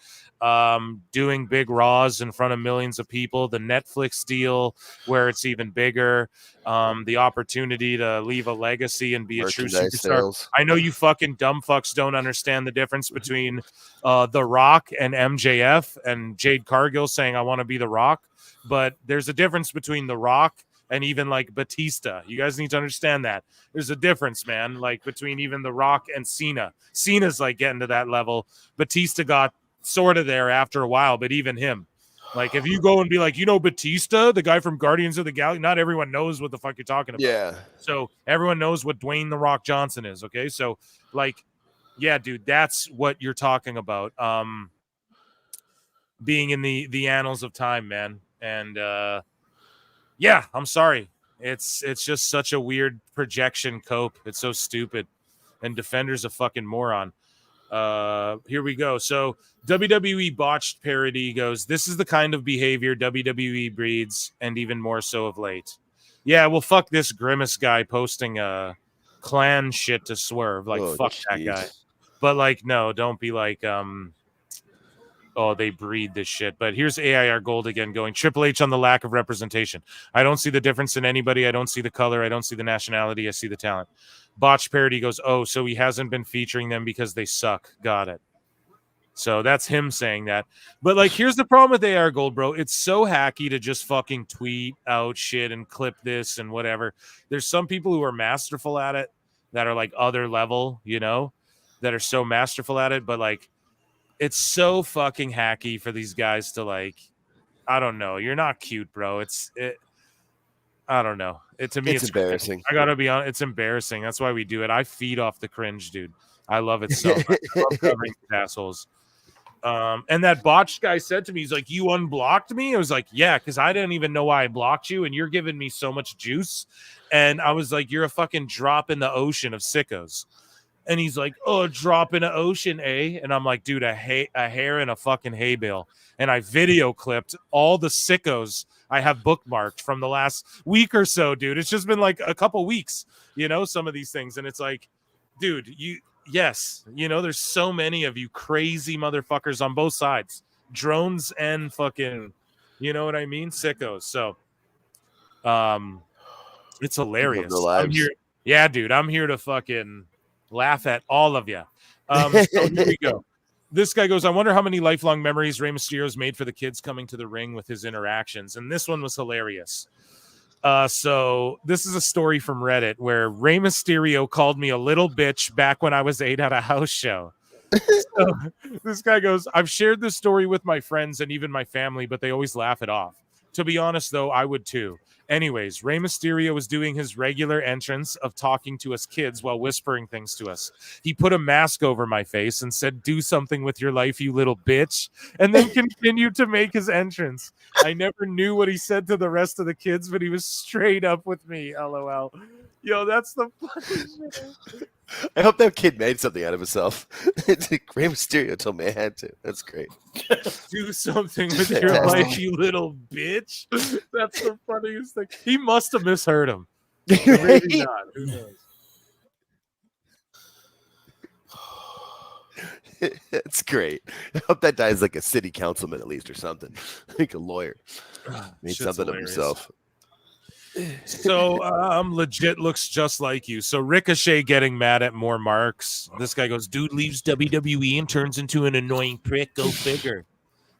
doing big Raws in front of millions of people, the Netflix deal where it's even bigger, the opportunity to leave a legacy and be a true superstar. Sales. I know you fucking dumb fucks don't understand the difference between The Rock and MJF and Jade Cargill saying, I want to be The Rock. But there's a difference between The Rock and even like Batista. You guys need to understand that. There's a difference, man, like between even The Rock and Cena. Cena's like getting to that level. Batista got sort of there after a while, but even him. Like if you go and be like, you know, Batista, the guy from Guardians of the Galaxy, not everyone knows what the fuck you're talking about. Yeah. So everyone knows what Dwayne The Rock Johnson is, okay? So like, yeah, dude, that's what you're talking about. Being in the annals of time, man. And yeah, I'm sorry. It's just such a weird projection cope. It's so stupid. And Defender's a fucking moron. Here we go. So WWE botched parody goes, this is the kind of behavior WWE breeds, and even more so of late. Yeah, well, fuck this Grimace guy posting clan shit to Swerve. Like, fuck that guy. But like, no, don't be like, oh, they breed this shit. But here's AIR Gold again going, Triple H on the lack of representation. I don't see the difference in anybody. I don't see the color. I don't see the nationality. I see the talent. Botch Parody goes, oh, so he hasn't been featuring them because they suck. Got it. So that's him saying that. But like, here's the problem with AR Gold, bro. It's so hacky to just fucking tweet out shit and clip this and whatever. There's some people who are masterful at it that are like other level, you know, that are so masterful at it. But like, it's so fucking hacky for these guys to like, I don't know. You're not cute, bro. I don't know. To me, it's embarrassing. I gotta be honest. It's embarrassing. That's why we do it. I feed off the cringe, dude. I love it so much. I love covering these assholes. And that botched guy said to me, he's like, you unblocked me? I was like, yeah, because I didn't even know why I blocked you, and you're giving me so much juice. And I was like, you're a fucking drop in the ocean of sickos. And he's like, oh, drop in an ocean, eh? And I'm like, dude, a hair in a fucking hay bale. And I video clipped all the sickos I have bookmarked from the last week or so, dude. It's just been like a couple weeks, you know, some of these things. And it's like, dude, yes, you know, there's so many of you crazy motherfuckers on both sides drones and fucking, you know what I mean? Sickos. So, it's hilarious. their lives. I'm here. Yeah, dude, I'm here to fucking laugh at all of you. So here we go. This guy goes, I wonder how many lifelong memories Rey Mysterio's made for the kids coming to the ring with his interactions. And this one was hilarious. So this is a story from Reddit where Rey Mysterio called me a little bitch back when I was 8 at a house show. So this guy goes, I've shared this story with my friends and even my family, but they always laugh it off. To be honest, though, I would too. Anyways, Rey Mysterio was doing his regular entrance of talking to us kids while whispering things to us. He put a mask over my face and said, do something with your life, you little bitch, and then continued to make his entrance. I never knew what he said to the rest of the kids, but he was straight up with me, LOL. Yo, that's the funniest shit. I hope that kid made something out of himself. Rey Mysterio told me I had to. That's great. Do something with your life, you little bitch. That's the funniest thing. He must have misheard him. Maybe not. Who knows? That's great. I hope that guy's like a city councilman at least or something. Like a lawyer. Made Shit's something hilarious. of himself. So legit looks just like you. So Ricochet getting mad at more marks. This guy goes, dude leaves WWE and turns into an annoying prick. Go figure.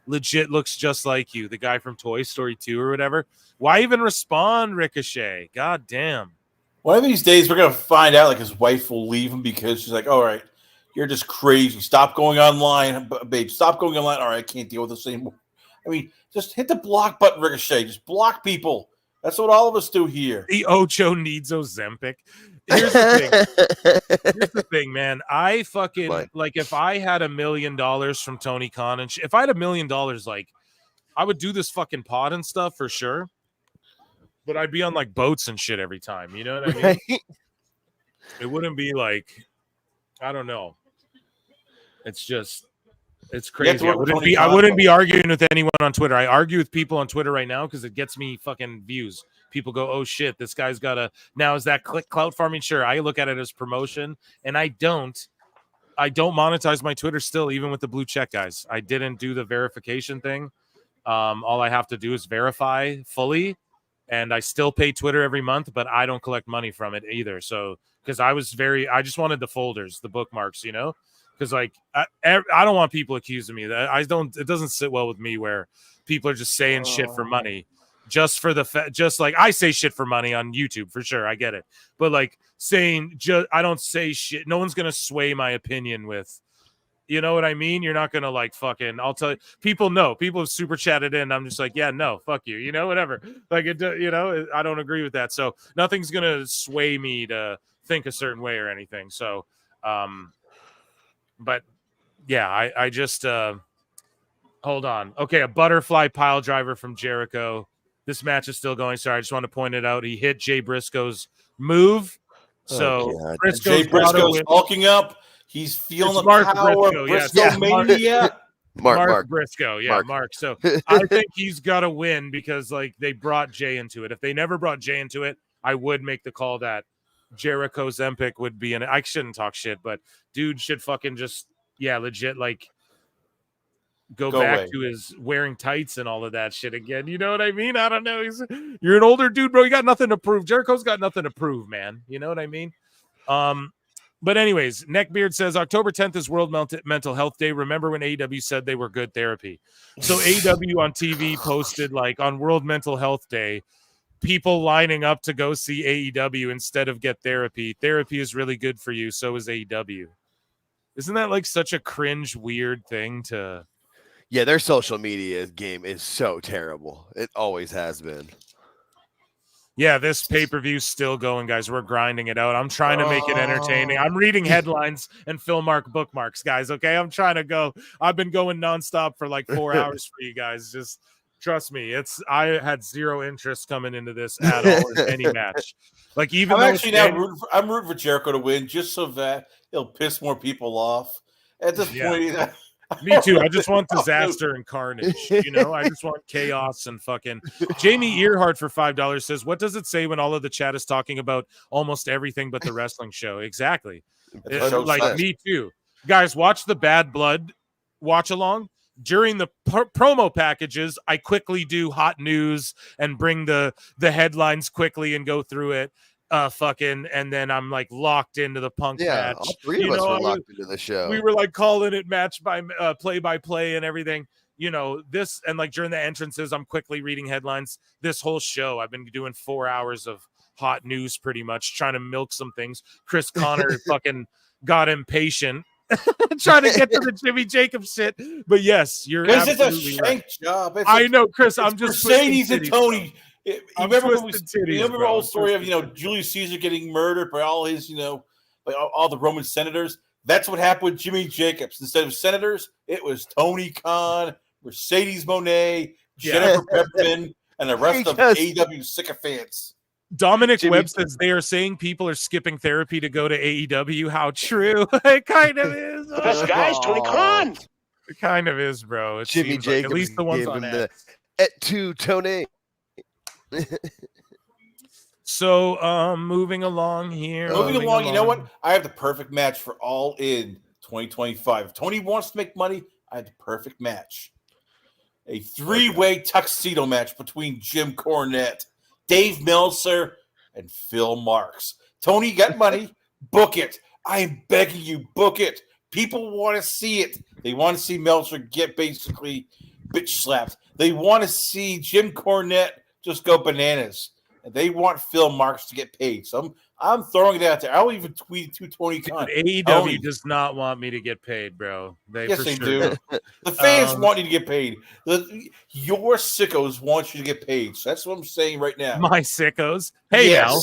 Legit looks just like you. The guy from Toy Story 2 or whatever. Why even respond, Ricochet? God damn. One of these days, we're going to find out like his wife will leave him because she's like, all right, you're just crazy. Stop going online, babe. Stop going online. All right, I can't deal with this anymore. I mean, just hit the block button, Ricochet. Just block people. That's what all of us do here. The Ocho needs Ozempic. Here's the thing, man. I fucking like if I had $1 million from Tony Khan and if I had $1 million, like I would do this fucking pod and stuff for sure. But I'd be on like boats and shit every time. You know what I mean? Right? It wouldn't be like, I don't know. It's just, it's crazy. I wouldn't be arguing with anyone on Twitter. I argue with people on Twitter right now because it gets me fucking views. People go, oh shit, this guy's got a, now is that clout farming? Sure. I look at it as promotion and I don't monetize my Twitter still, even with the blue check guys. I didn't do the verification thing. All I have to do is verify fully. And I still pay Twitter every month, but I don't collect money from it either. So, because I just wanted the folders, the bookmarks, you know, because like I don't want people accusing me that it doesn't sit well with me where people are just saying shit for money, just for the just like I say shit for money on YouTube for sure. I get it. But like saying I don't say shit. No one's going to sway my opinion with, you know what I mean? You're not going to like fucking, I'll tell you, people have super chatted in. I'm just like, yeah, no, fuck you. You know, whatever. Like, you know, I don't agree with that. So nothing's going to sway me to think a certain way or anything. So, but yeah, I just, hold on. Okay. A butterfly pile driver from Jericho. This match is still going. Sorry. I just want to point it out. He hit Jay Briscoe's move. So Jay Briscoe's bulking up. He's feeling the Mark power Briscoe, of Briscoe mania. Mark Briscoe. Yeah, Mark. So I think he's got to win because like they brought Jay into it. If they never brought Jay into it, I would make the call that Jericho Zempic would be in it. I shouldn't talk shit, but dude should fucking just, yeah, legit like go back away. to his wearing tights and all of that shit again. You know what I mean? I don't know. You're an older dude, bro. You got nothing to prove. Jericho's got nothing to prove, man. You know what I mean? But anyways, Neckbeard says October 10th is World Mental Health Day. Remember when AEW said they were good therapy? So AEW on TV posted like on World Mental Health Day, people lining up to go see AEW instead of get therapy. Therapy is really good for you. So is AEW. Isn't that like such a cringe, weird thing to? Yeah, their social media game is so terrible. It always has been. Yeah, this pay-per-view's still going, guys. We're grinding it out. I'm trying to make it entertaining. I'm reading headlines and Phil Mark bookmarks, guys, okay? I'm trying to go. I've been going nonstop for like 4 hours for you guys. Just trust me. I had zero interest coming into this at all in any match. Like even I'm actually now rooting for Jericho to win just so that it'll piss more people off. At this point, me too. I just want disaster and carnage. You know, I just want chaos and fucking. Jamie Earhart for $5 says, "What does it say when all of the chat is talking about almost everything but the wrestling show?" Exactly. Like me too, guys. Watch the Bad Blood watch along. during the promo packages, I quickly do hot news and bring the headlines quickly and go through it. And then I'm like locked into the Punk match. All three of us were locked into the show. We were like calling it match by play by play and everything. This, and like during the entrances, I'm quickly reading headlines. This whole show, I've been doing 4 hours of hot news, pretty much trying to milk some things. Chris Connor fucking got impatient. Trying to get to the Jimmy Jacobs shit, but yes, you're absolutely it's a shank job. I know, Chris. I'm just Mercedes and Tony. You remember the old story of Julius Caesar getting murdered by all his by all the Roman senators? That's what happened with Jimmy Jacobs. Instead of senators, it was Tony Khan, Mercedes Moné, Jennifer Pepperman, and the rest of AEW sycophants. Dominic Webb says they are saying people are skipping therapy to go to AEW. How true. It kind of is. The best guy's Tony Khan. It kind of is, bro. It Jimmy seems Jacobs like, at least the ones gave on him X. the et tu, Tony. So moving along here. Moving along, you know what? I have the perfect match for All In 2025. If Tony wants to make money, I have the perfect match. A three-way tuxedo match between Jim Cornette, Dave Meltzer, and Phil Marks. Tony, you got money? Book it. I am begging you, book it. People want to see it. They want to see Meltzer get basically bitch slapped. They want to see Jim Cornette just go bananas. And they want Phil Marks to get paid. So I'm throwing it out there. I'll even tweet it to Tony Khan. AEW does not want me to get paid, bro. Yes, they do. The fans want you to get paid. Your sickos want you to get paid. So that's what I'm saying right now. My sickos. Hey, now,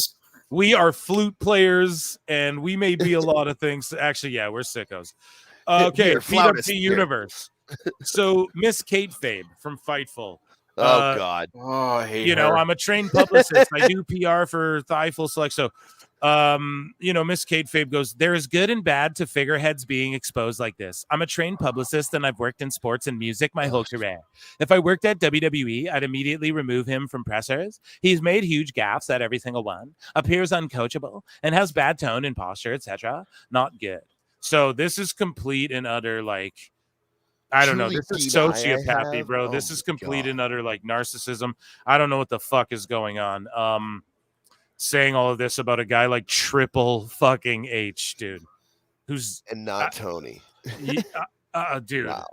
we are flute players, and we may be a lot of things. Actually, yeah, we're sickos. Okay, PWT Universe. So Miss Kate Fabe from Fightful. Oh, God. Oh, I hate her. I'm a trained publicist. I do PR for Thighful Select. So, Miss Kate Fabe goes, there is good and bad to figureheads being exposed like this. I'm a trained publicist and I've worked in sports and music my whole career. If I worked at WWE, I'd immediately remove him from pressers. He's made huge gaffes at every single one, appears uncoachable, and has bad tone and posture, etc. Not good. So this is complete and utter, like, I don't know. This is sociopathy, bro. This is complete and utter like narcissism. I don't know what the fuck is going on. Saying all of this about a guy like Triple fucking H, dude, who's not Tony. Dude, wow.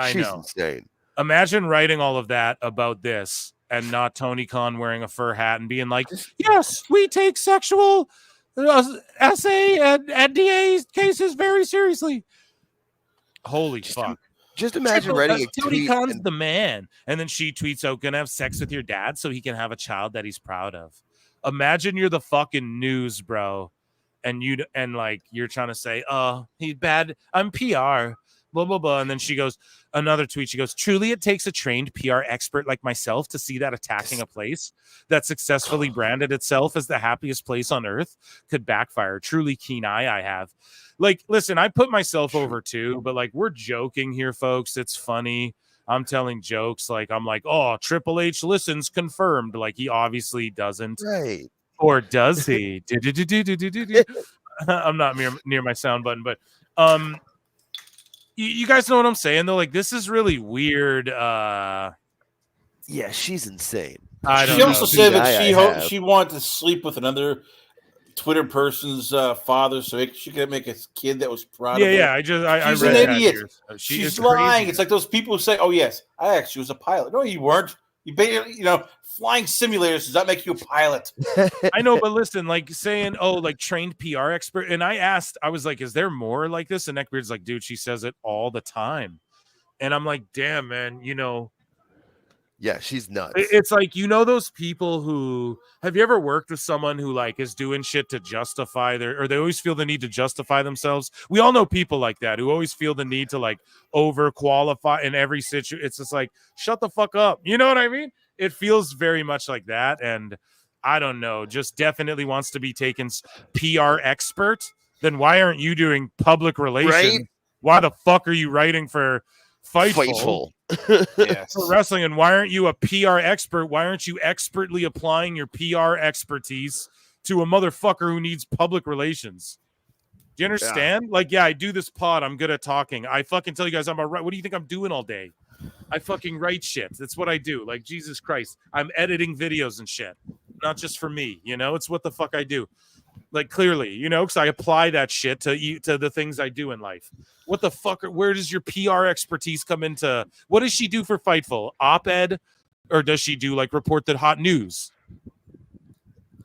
She's know. Insane. Imagine writing all of that about this and not Tony Khan wearing a fur hat and being like, yes, we take sexual essay and NDA cases very seriously. Holy fuck. Just imagine writing a Tony tweet. Khan's the man. And then she tweets out, gonna have sex with your dad so he can have a child that he's proud of. Imagine you're the fucking news, bro. And you're trying to say, oh, he's bad. I'm PR. Blah, blah, blah. And then she goes, another tweet. She goes, truly, it takes a trained PR expert like myself to see that attacking a place that successfully branded itself as the happiest place on earth could backfire. Truly keen eye I have. Like, listen, I put myself over too, but like, we're joking here, folks. It's funny. I'm telling jokes. Like, I'm like, oh, Triple H listens, confirmed. Like, he obviously doesn't. Right. Or does he? I'm not near my sound button, but you guys know what I'm saying, though? Like, this is really weird. Yeah, she's insane. She also said that she wanted to sleep with another Twitter person's father, so she could make a kid that was proud of her. Yeah, She's read an idiot. She's lying. crazy. It's like those people who say, "Oh yes, I actually was a pilot." No, you weren't. You flying simulators does that make you a pilot? I know, but listen, like saying, "Oh, like trained PR expert," and I was like, "Is there more like this?" And Neckbeard's like, "Dude, she says it all the time," and I'm like, "Damn, man, Yeah, she's nuts. It's like, those people who have you ever worked with someone who like is doing shit to justify or they always feel the need to justify themselves. We all know people like that who always feel the need to like over qualify in every situation. It's just like, shut the fuck up. You know what I mean? It feels very much like that. And I don't know, just definitely wants to be taken PR expert. Then why aren't you doing public relations? Right? Why the fuck are you writing for Fightful? Yes. For wrestling, and why aren't you a PR expert? Why aren't you expertly applying your PR expertise to a motherfucker who needs public relations? Do you understand? Like, yeah, I do this pod. I'm good at talking. I fucking tell you guys, what do you think I'm doing all day? I fucking write shit. That's what I do. Like, Jesus Christ. I'm editing videos and shit. Not just for me, you know? It's what the fuck I do. Like, clearly, you know, because I apply that shit to the things I do in life. What the fuck? Where does your PR expertise come into? What does she do for Fightful? Op-ed? Or does she do, like, report the hot news?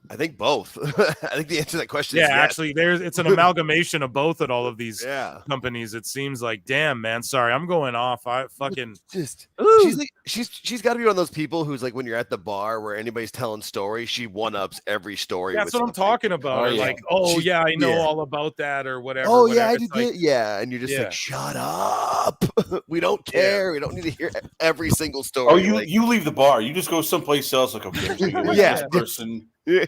I think both. I think the answer to that question Yeah, is yes. actually, it's an amalgamation of both at all of these Yeah. companies. It seems like, damn, man. Sorry, I'm going off. I fucking Just Ooh. she's got to be one of those people who's like when you're at the bar where anybody's telling stories, she one-ups every story. That's what I'm talking about. Or like, oh yeah, I know all about that, or whatever. Oh whatever. yeah, I It's did. like, Yeah, and you're just yeah. like, shut up. We don't care. We don't need to hear every single story. Oh, you like, you leave the bar. You just go someplace else. Like, okay, I'm gonna Yeah. this person. So You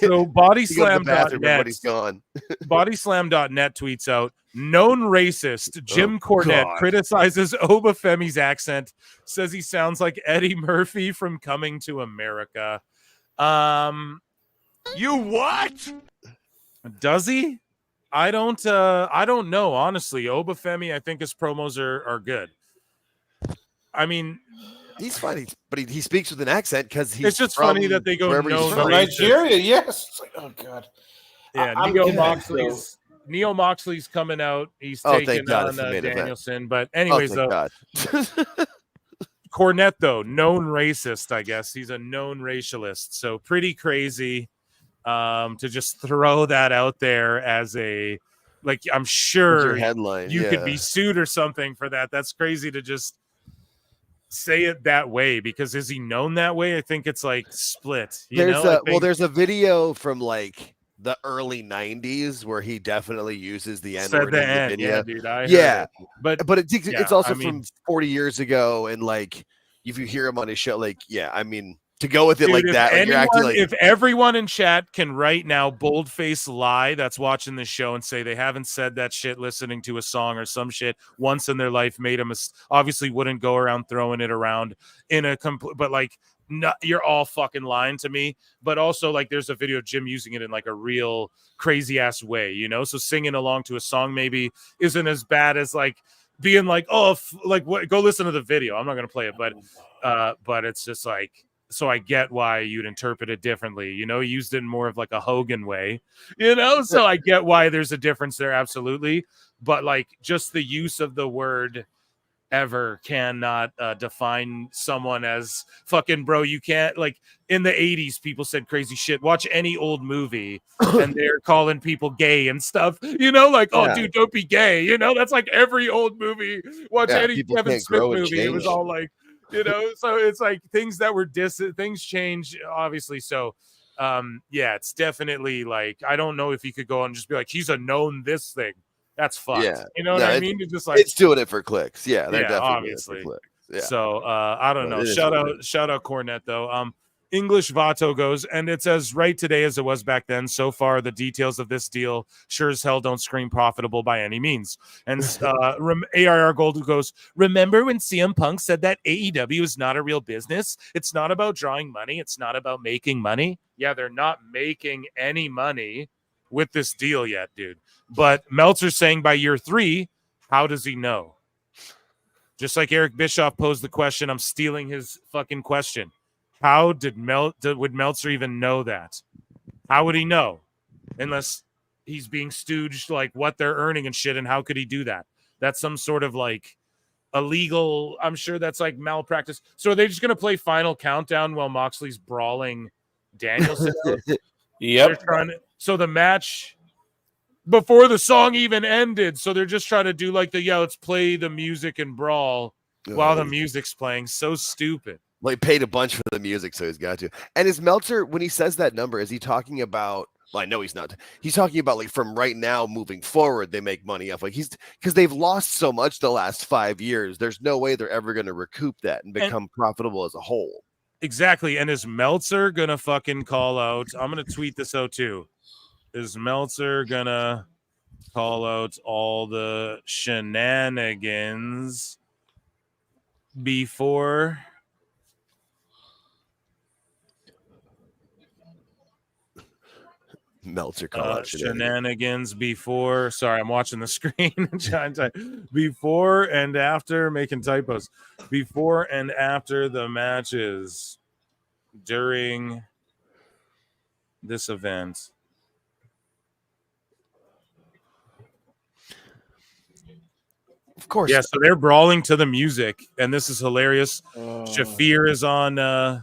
go to the bathroom, bodyslam.net everybody's gone. bodyslam.net tweets out, known racist Jim Cornette God. criticizes Obafemi's accent, says he sounds like Eddie Murphy from Coming to America. You what? Does he? I don't know, honestly. Obafemi, I think his promos are good. I mean, he's funny, but he speaks with an accent because he's. It's just funny that they go wherever he's known From racist. Nigeria, yes. It's like, oh god. Yeah, I'm Neo Moxley's coming out. He's Oh, thank taking God, on it's the main event. Danielson. But anyways, thank though, God. Cornette, though, known racist, I guess. He's a known racialist. So pretty crazy to just throw that out there as a, like, I'm sure your headline, you could yeah. be sued or something for that. That's crazy to just say it that way, because is he known that way? I think it's like split. There's a video from like the early 90s where he definitely uses the N-word in the video. Yeah, dude, I heard yeah. it. But it's also from 40 years ago, and like if you hear him on his show, like, yeah, I mean, to go with it dude, like if that, like you're acting like, if everyone in chat can right now boldface lie that's watching this show and say they haven't said that shit listening to a song or some shit once in their life, made a obviously wouldn't go around throwing it around in a complete, but like, no, you're all fucking lying to me. But also, like, there's a video of Jim using it in like a real crazy ass way, you know? So singing along to a song maybe isn't as bad as like being like, oh, like, what? Go listen to the video. I'm not gonna play it, but it's just like, so I get why you'd interpret it differently. You know, he used it in more of like a Hogan way, you know? So I get why there's a difference there, absolutely. But like, just the use of the word ever cannot define someone as fucking, bro. You can't, like, in the 80s, people said crazy shit. Watch any old movie and they're calling people gay and stuff, you know, like, oh, dude, don't be gay. You know, that's like every old movie. Watch any Kevin Smith movie. It was all like, you know, so it's like things that were things change, obviously. So yeah, it's definitely like, I don't know if you could go and just be like, he's a known this thing. That's fucked. yeah, You know what I mean? It's just like, it's doing it for clicks. Yeah, they're definitely obviously. doing it for clicks. Yeah. So I don't But know. it is Shout what it out Cornette though. English Vato goes, and it's as right today as it was back then. So far, the details of this deal sure as hell don't scream profitable by any means. And ARR Gold goes, remember when CM Punk said that AEW is not a real business? It's not about drawing money. It's not about making money. Yeah, they're not making any money with this deal yet, dude. But Meltzer's saying by year 3, how does he know? Just like Eric Bischoff posed the question, I'm stealing his fucking question. How would Meltzer even know that? How would he know? Unless he's being stooged, like what they're earning and shit, and how could he do that? That's some sort of like illegal, I'm sure that's like malpractice. So are they just going to play Final Countdown while Moxley's brawling Danielson? Yep. So the match before the song even ended, so they're just trying to do like let's play the music and brawl while the music's playing. So stupid. Like, paid a bunch for the music, so he's got to. And is Meltzer, when he says that number, is he talking about, well, I know he's not. He's talking about like from right now moving forward, they make money off. Like, because they've lost so much the last 5 years. There's no way they're ever going to recoup that and become profitable as a whole. Exactly. And is Meltzer going to fucking call out? I'm going to tweet this out too. Is Meltzer going to call out all the shenanigans before Meltzer call out shenanigans before. Sorry, I'm watching the screen. Before and after, making typos. Before and after the matches during this event. Of course. Yeah, so they're brawling to the music, and this is hilarious. Shafir is on.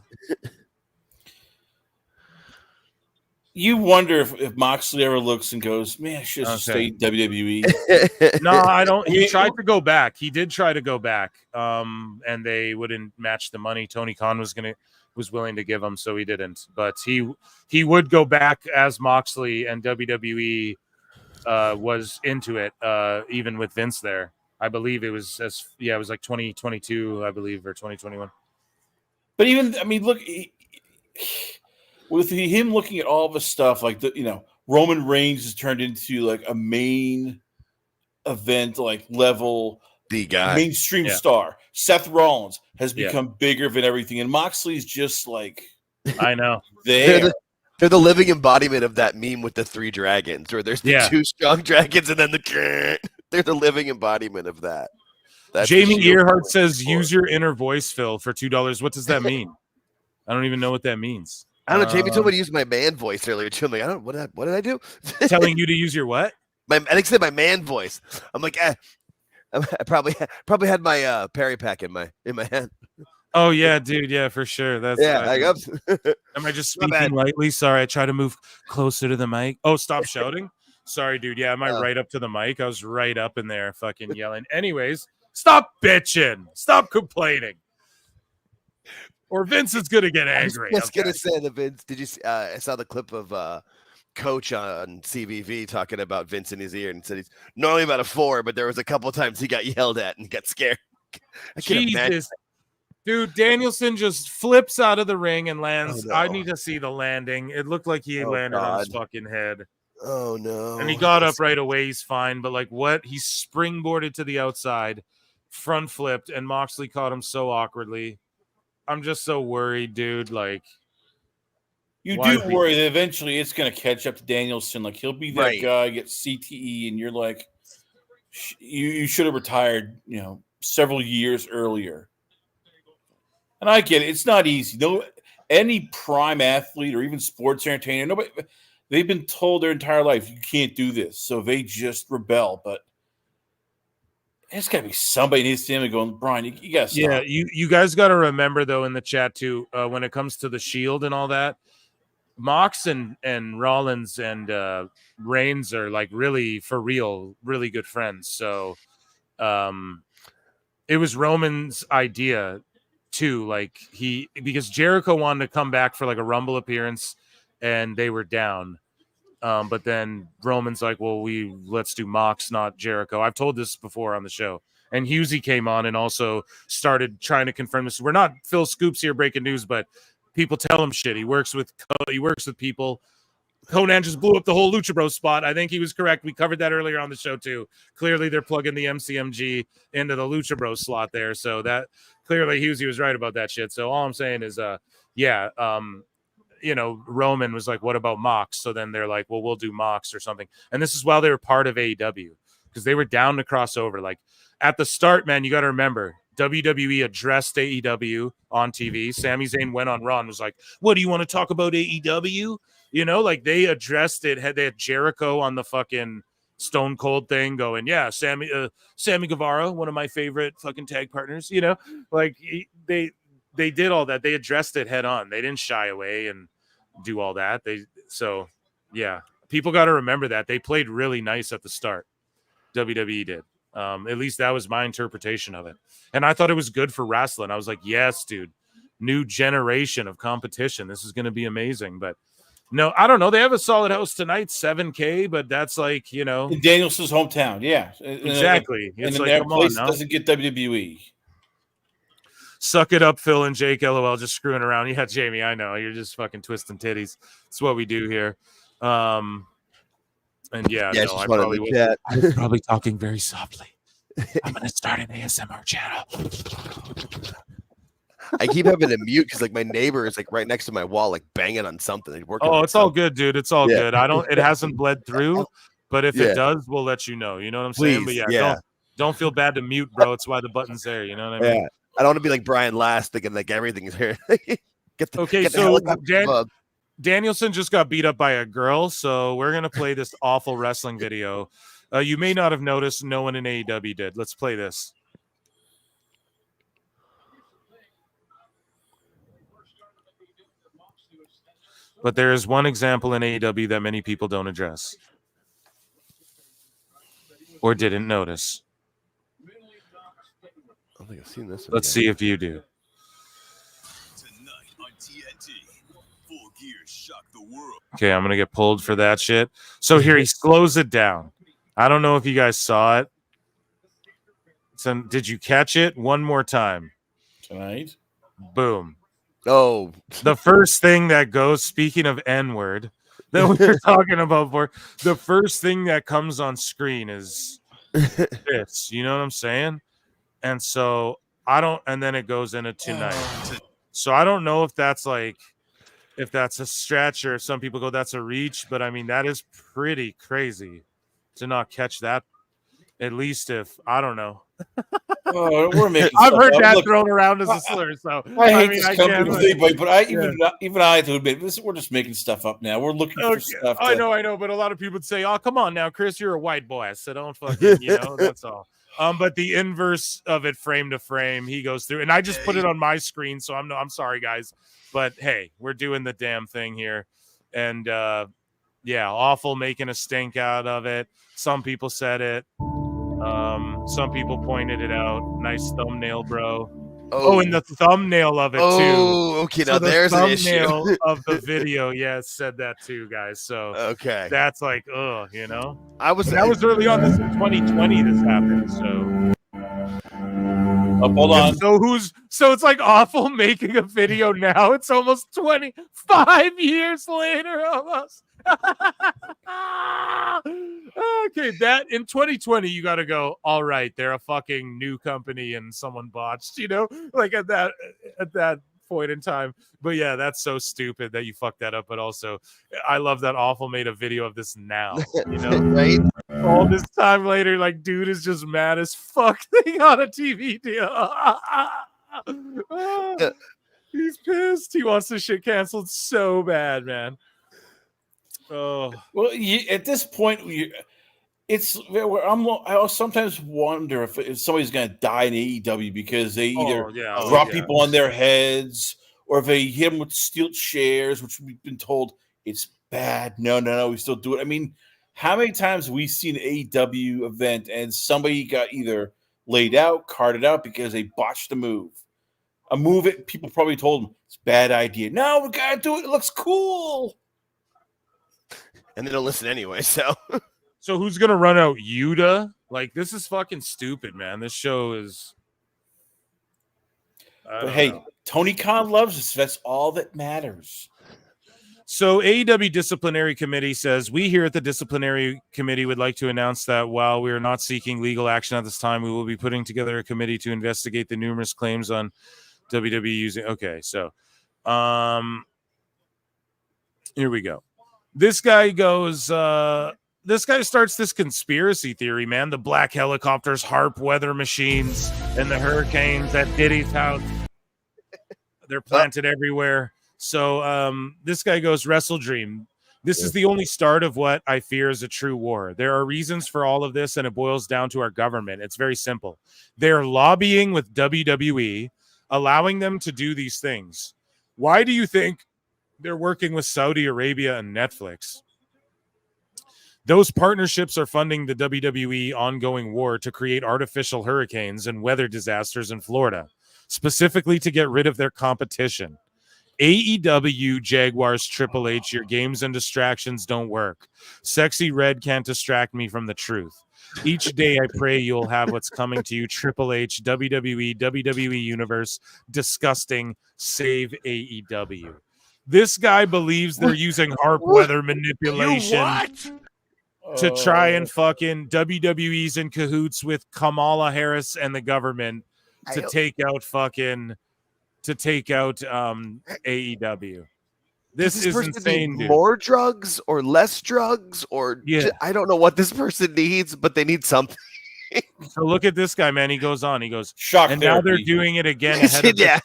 You wonder if Moxley ever looks and goes, man, I should have stayed WWE. No, I don't. He tried to go back. He did try to go back, and they wouldn't match the money Tony Khan was willing to give him, so he didn't. But he would go back as Moxley, and WWE was into it, even with Vince there. I believe it was it was like 2022, I believe, or 2021. But even, I mean, look, with him looking at all the stuff, like Roman Reigns has turned into like a main event, like level the guy, mainstream star. Seth Rollins has become bigger than everything, and Moxley's just like, I know, there. They're the living embodiment of that meme with the 3 dragons, where there's the 2 strong dragons and then they're the living embodiment of that. That's Jamie Earhart says, use your inner voice, Phil, for $2. What does that mean? I don't even know what that means. I don't know. Jamie told me to use my man voice earlier too. I'm like, what did I do? Telling you to use your what? I think said my man voice. I'm like, I probably had my Perry pack in my hand. Oh yeah, dude. Yeah, for sure. That's am I just speaking lightly? Sorry, I try to move closer to the mic. Oh, stop shouting. Sorry, dude. Yeah, am I right up to the mic? I was right up in there, fucking yelling. Anyways, stop bitching. Stop complaining. Or Vince is gonna get angry. I was gonna say the Vince. Did you see? I saw the clip of Coach on CBV talking about Vince in his ear and said he's normally about a 4, but there was a couple times he got yelled at and got scared. Jesus. Dude, Danielson just flips out of the ring and lands. I need to see the landing. It looked like he landed on his fucking head. Oh, no. And he got up right away. He's fine. But, like, what? He springboarded to the outside, front flipped, and Moxley caught him so awkwardly. I'm just so worried, dude. Like, you do worry that eventually it's going to catch up to Danielson. Like, he'll be that guy, get CTE, and you're like, you should have retired, several years earlier. And I get it. It's not easy. No, any prime athlete or even sports entertainer, they've been told their entire life, you can't do this. So they just rebel. But there's got to be somebody in his family going, Brian, you got to stop. Yeah, you guys got to remember, though, in the chat, too, when it comes to the Shield and all that, Mox and Rollins and Reigns are, like, really, for real, really good friends. So it was Roman's idea too, like because Jericho wanted to come back for like a Rumble appearance and they were down, but then Roman's like, well, let's do Mox, not Jericho. I've told this before on the show, and Husey came on and also started trying to confirm this. We're not Phil Scoops here breaking news, but people tell him shit. He works with people. Conan just blew up the whole Lucha Bros spot. I think he was correct. We covered that earlier on the show too. Clearly, they're plugging the MCMG into the Lucha Bros slot there. So that clearly Husey was right about that shit. So all I'm saying is, Roman was like, what about Mox? So then they're like, well, we'll do Mox or something. And this is while they were part of AEW because they were down to cross over. Like at the start, man, you got to remember, WWE addressed AEW on TV. Sami Zayn went on Raw and was like, what do you want to talk about AEW? Like they addressed it. They had Jericho on the fucking Stone Cold thing going, yeah, Sammy Guevara, one of my favorite fucking tag partners, like they did all that. They addressed it head on. They didn't shy away and do all that. People got to remember that they played really nice at the start. WWE did. At least that was my interpretation of it. And I thought it was good for wrestling. I was like, yes, dude, new generation of competition. This is going to be amazing. But no, I don't know. They have a solid house tonight, 7K, but that's like, in Danielson's hometown. Yeah, exactly. And that place doesn't get WWE. Suck it up, Phil and Jake. LOL, just screwing around. Yeah, Jamie, I know you're just fucking twisting titties. It's what we do here. And I was probably talking very softly. I'm gonna start an ASMR channel. I keep having to mute because like my neighbor is like right next to my wall, like banging on something. He's working. Oh, on it's all something. good, dude. It's all Yeah. good. It hasn't bled through, but if Yeah. it does, we'll let you know. You know what I'm saying? But Please, yeah, yeah. don't feel bad to mute, bro. It's why the button's there. You know what I mean? Yeah. I don't want to be like Brian Last thinking like everything's here. Get the Okay, get the so helicopter above. Danielson just got beat up by a girl, so we're gonna play this awful wrestling video. You may not have noticed, no one in AEW did. Let's play this. But there is one example in AEW that many people don't address or didn't notice. I don't think I've seen this one Let's yet. see if you do. Okay, I'm gonna get pulled for that shit. So here he slows it down. I don't know if you guys saw it. So did you catch it? One more time. Tonight. Boom. Oh, the first thing that goes. Speaking of N-word that we were talking about before, the first thing that comes on screen is this. You know what I'm saying? And so I don't. And then it goes into tonight. So I don't know if that's like. If that's a stretch or some people go, that's a reach. But I mean, that is pretty crazy to not catch that. At least if, I don't know. Oh, we're making I've stuff heard up. that Look, thrown around as a slur. So I hate mean, this I company can't, thing, but I yeah. even I have to admit this. We're just making stuff up now. We're looking for stuff. I know, but a lot of people would say, "Oh, come on now, Chris, you're a white boy." So don't fucking, that's all. But the inverse of it, frame to frame, he goes through, and I just put it on my screen, so I'm sorry, guys, but hey, we're doing the damn thing here, and yeah, awful, making a stink out of it. Some people said it. Some people pointed it out. Nice thumbnail, bro. Oh, and the thumbnail of it too. Oh, okay. So Now the there's an issue. thumbnail of the video, said that too, guys. So okay, that's like, that was early on. This in 2020. This happened. So hold on. So it's like awful making a video now. It's almost 25 years later, almost. Okay, that in 2020 you got to go, all right, they're a fucking new company and someone botched, like at that point in time. But yeah, that's so stupid that you fucked that up. But also, I love that Awful made a video of this now, right? All this time later, like, dude is just mad as fuck they got a TV deal. He's pissed. He wants this shit canceled so bad, man. Oh, well, at this point, I sometimes wonder if somebody's going to die in AEW because they either drop people on their heads or if they hit them with steel chairs, which we've been told it's bad. No, we still do it. I mean, how many times have we seen an AEW event and somebody got either laid out, carted out because they botched a move? A move that people probably told them it's a bad idea. No, we got to do it. It looks cool. And they don't listen anyway, so who's gonna run out Yuta? Like, this is fucking stupid, man. This show is. But hey, Tony Khan loves us. That's all that matters. So AEW Disciplinary Committee says, we here at the Disciplinary Committee would like to announce that while we are not seeking legal action at this time, we will be putting together a committee to investigate the numerous claims on WWE using. Okay, so here we go. This guy goes, this guy starts this conspiracy theory, man. The black helicopters, HARP weather machines, and the hurricanes at Diddy's house. They're planted everywhere. So this guy goes, WrestleDream. This is the only start of what I fear is a true war. There are reasons for all of this, and it boils down to our government. It's very simple. They're lobbying with WWE, allowing them to do these things. Why do you think they're working with Saudi Arabia and Netflix? Those partnerships are funding the WWE ongoing war to create artificial hurricanes and weather disasters in Florida, specifically to get rid of their competition. AEW, Jaguars, Triple H, your games and distractions don't work. Sexy Red can't distract me from the truth. Each day I pray you'll have what's coming to you. Triple H, WWE, WWE Universe, disgusting, save AEW. This guy believes they're using HARP weather manipulation to try and fucking WWE's in cahoots with Kamala Harris and the government to take out fucking to take out AEW. Does This this is person insane, need dude. more drugs or less drugs or Yeah. I don't know what this person needs, but they need something. So look at this guy, man. He goes on. He goes, Shock and now they're therapy. doing it again ahead of Yeah.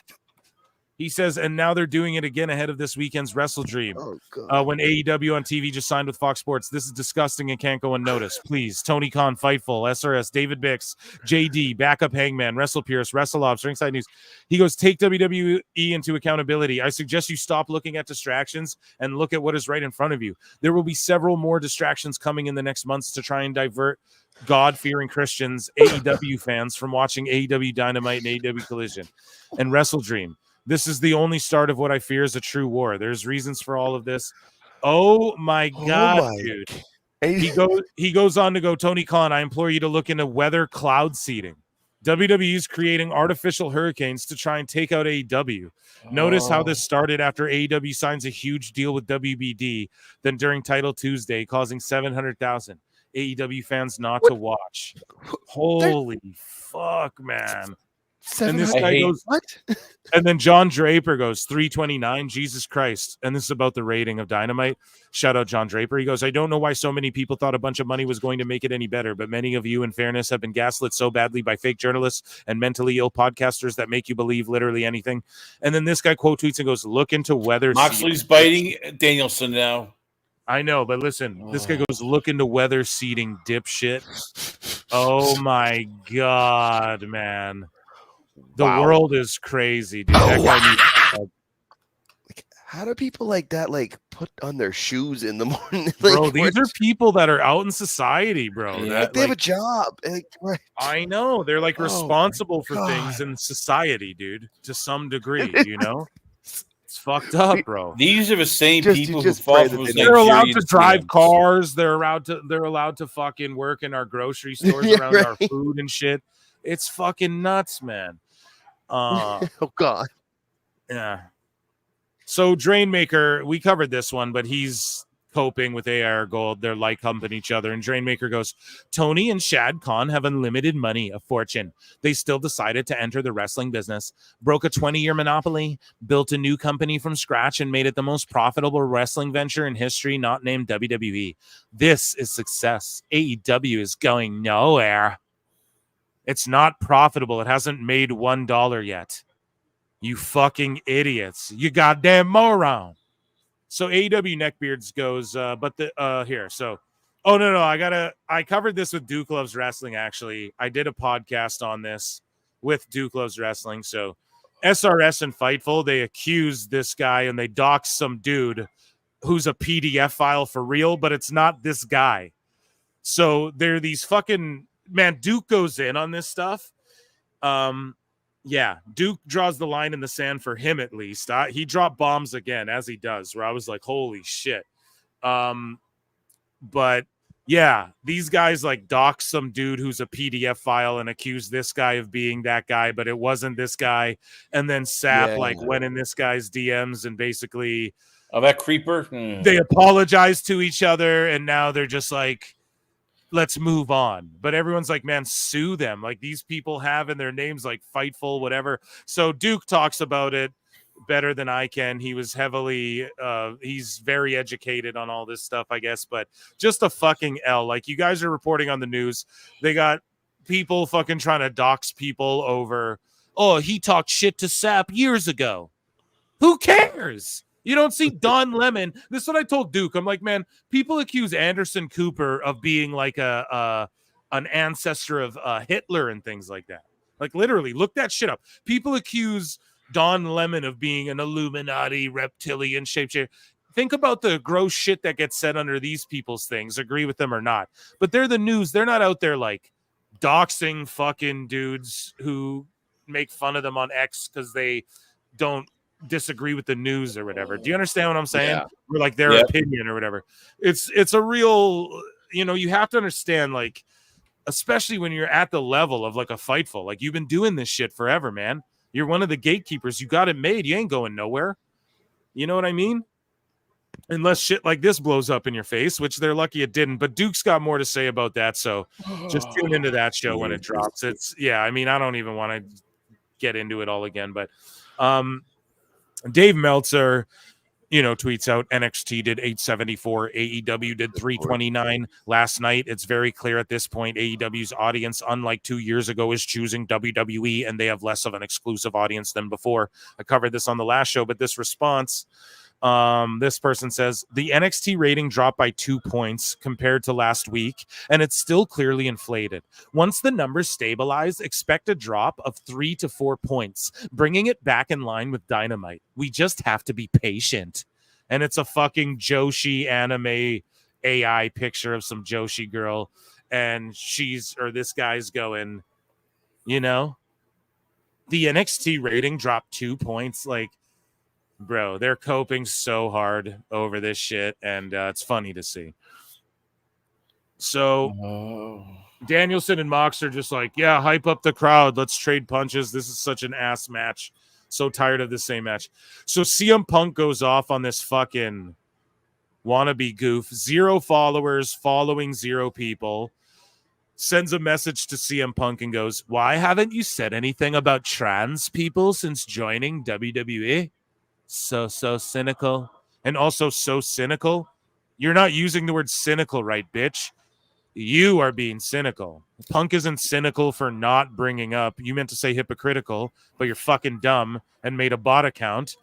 He says, and now they're doing it again ahead of this weekend's WrestleDream. Oh, God. When AEW on TV just signed with Fox Sports. This is disgusting and can't go unnoticed. Please, Tony Khan, Fightful, SRS, David Bix, JD, Backup Hangman, Wrestle Pierce, Wrestle Ops, Ringside News. He goes, take WWE into accountability. I suggest you stop looking at distractions and look at what is right in front of you. There will be several more distractions coming in the next months to try and divert God-fearing Christians, AEW fans, from watching AEW Dynamite and AEW Collision and WrestleDream. This is the only start of what I fear is a true war. There's reasons for all of this. Oh my God, dude. He goes on to go, Tony Khan, I implore you to look into weather cloud seeding. WWE is creating artificial hurricanes to try and take out AEW. Notice how this started after AEW signs a huge deal with WBD, then during Title Tuesday, causing 700,000 AEW fans not to watch. Holy fuck, man. And this guy goes, what? And then John Draper goes 329. Jesus Christ. And this is about the rating of Dynamite. Shout out John Draper. He goes, I don't know why so many people thought a bunch of money was going to make it any better, but many of you, in fairness, have been gaslit so badly by fake journalists and mentally ill podcasters that make you believe literally anything. And then this guy quote tweets and goes, look into weather. Moxley's biting Danielson now. I know, but listen, this guy goes, look into weather seeding, dipshit. Oh my God, man. The world is crazy, dude. That guy needs How do people like that put on their shoes in the morning? bro, these are people that are out in society, bro. Yeah, that they have a job. Right. I know. They're like Oh, responsible for God. things in society, dude, to some degree, you know? It's fucked up, bro. These are the same people who pray fought that for they They're allowed to Nigerian drive scams. cars. They're allowed to fucking work in our grocery stores Yeah, around our right. food and shit. It's fucking nuts, man. Oh God. Yeah. So Drainmaker, we covered this one, but he's coping with AR Gold. They're like humping each other. And Drainmaker goes, Tony and Shad Khan have unlimited money, a fortune. They still decided to enter the wrestling business, broke a 20-year monopoly, built a new company from scratch, and made it the most profitable wrestling venture in history, not named WWE. This is success. AEW is going nowhere. It's not profitable. It hasn't made $1 yet. You fucking idiots. You goddamn moron. So AEW Neckbeards goes, but the here. So, oh no, I covered this with Duke Loves Wrestling, actually. I did a podcast on this with Duke Loves Wrestling. So SRS and Fightful, they accused this guy and they doxed some dude who's a PDF file for real, but it's not this guy. So they're these fucking man, Duke goes in on this stuff. Yeah, Duke draws the line in the sand for him, at least. He dropped bombs again, as he does, where I was like, holy shit. But yeah, these guys like dox some dude who's a PDF file and accuse this guy of being that guy, but it wasn't this guy. And then Sap went in this guy's DMs and basically that creeper. They apologized to each other, and now they're just like, let's move on. But everyone's like, man, sue them. Like these people have in their names like Fightful, whatever. So Duke talks about it better than I can. He was heavily he's very educated on all this stuff, I guess, but just a fucking L. Like you guys are reporting on the news. They got people fucking trying to dox people over, oh, he talked shit to Sap years ago. Who cares? You don't see Don Lemon. This is what I told Duke. I'm like, man, people accuse Anderson Cooper of being like an ancestor of Hitler and things like that. Like literally, look that shit up. People accuse Don Lemon of being an Illuminati reptilian shapeshifter. Think about the gross shit that gets said under these people's things, agree with them or not. But they're the news. They're not out there like doxing fucking dudes who make fun of them on X because they don't disagree with the news or whatever. Do you understand what I'm saying? Yeah. Or like their opinion or whatever. It's a real, you have to understand, like, especially when you're at the level of like a Fightful, like you've been doing this shit forever, man. You're one of the gatekeepers. You got it made. You ain't going nowhere. You know what I mean? Unless shit like this blows up in your face, which they're lucky it didn't. But Duke's got more to say about that. So just tune into that show when it drops. I don't even want to get into it all again, but Dave Meltzer, tweets out NXT did 874, AEW did 329 last night. It's very clear at this point AEW's audience, unlike 2 years ago, is choosing WWE, and they have less of an exclusive audience than before. I covered this on the last show, but this response, this person says the NXT rating dropped by 2 points compared to last week, and it's still clearly inflated. Once the numbers stabilize, expect a drop of 3 to 4 points, bringing it back in line with Dynamite. We just have to be patient. And it's a fucking Joshi anime AI picture of some Joshi girl, and this guy's going, the NXT rating dropped 2 points, like, bro, they're coping so hard over this shit, and it's funny to see. So Danielson and Mox are just like, yeah, hype up the crowd. Let's trade punches. This is such an ass match. So tired of the same match. So CM Punk goes off on this fucking wannabe goof. 0 followers, following 0 people. Sends a message to CM Punk and goes, why haven't you said anything about trans people since joining WWE? So cynical. And also so cynical. You're not using the word cynical right, bitch. You are being cynical. Punk isn't cynical for not bringing up. You meant to say hypocritical, but you're fucking dumb and made a bot account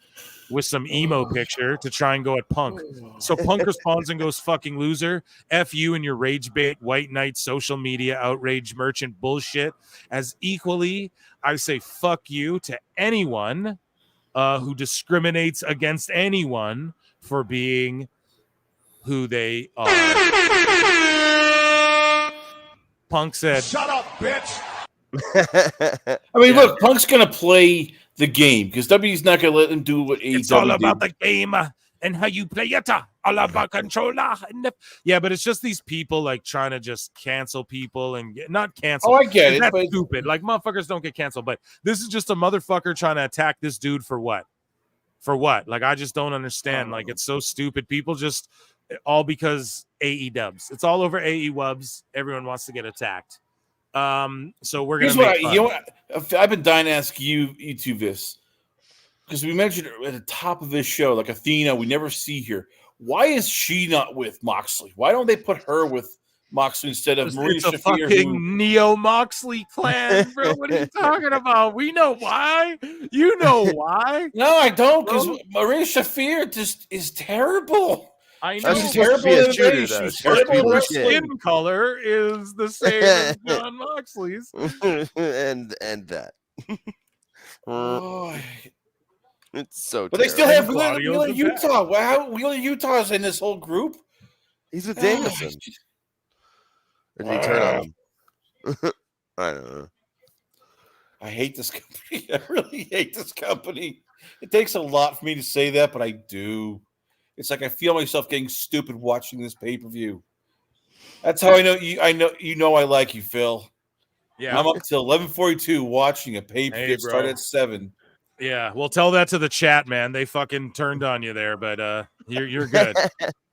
with some emo picture to try and go at Punk. So Punk responds and goes, fucking loser. F you and your rage bait, white knight, social media, outrage merchant bullshit. As equally, I say fuck you to anyone who discriminates against anyone for being who they are. Punk said, "Shut up, bitch." I mean, look, Punk's gonna play the game because W's not gonna let him do what AEW. It's all about the game and how you play it. All about controller. Yeah, but it's just these people like trying to just cancel people and not cancel. Oh, I get it. That's but stupid. Like motherfuckers don't get canceled, but this is just a motherfucker trying to attack this dude for what? For what? Like I just don't understand. Like it's so stupid. People just all because AEWs. It's all over AEWs. Everyone wants to get attacked. So we're gonna make fun. I've been dying to ask you two this because we mentioned at the top of this show, like Athena, we never see here. Why is she not with Moxley? Why don't they put her with Moxley instead of Maria It's a Shafir? fucking Neo Moxley clan, bro. What are you talking about? We know why. You know why. No, I don't, because Maria Shafir just is terrible. I know. She's supposed to be a shooter, though. She's terrible. Her skin color is the same as John Moxley's. and that. It's so But they still have Claudio's Utah. Wow, Wheeler Utah's in this whole group. He's with Danielson. Or did he turn on him? I don't know. I hate this company. I really hate this company. It takes a lot for me to say that, but I do. It's like I feel myself getting stupid watching this pay-per-view. That's how I know you. I like you, Phil. Yeah, I'm up till 11:42 watching a pay-per-view start at 7. Yeah, well, tell that to the chat, man. They fucking turned on you there, but you're good.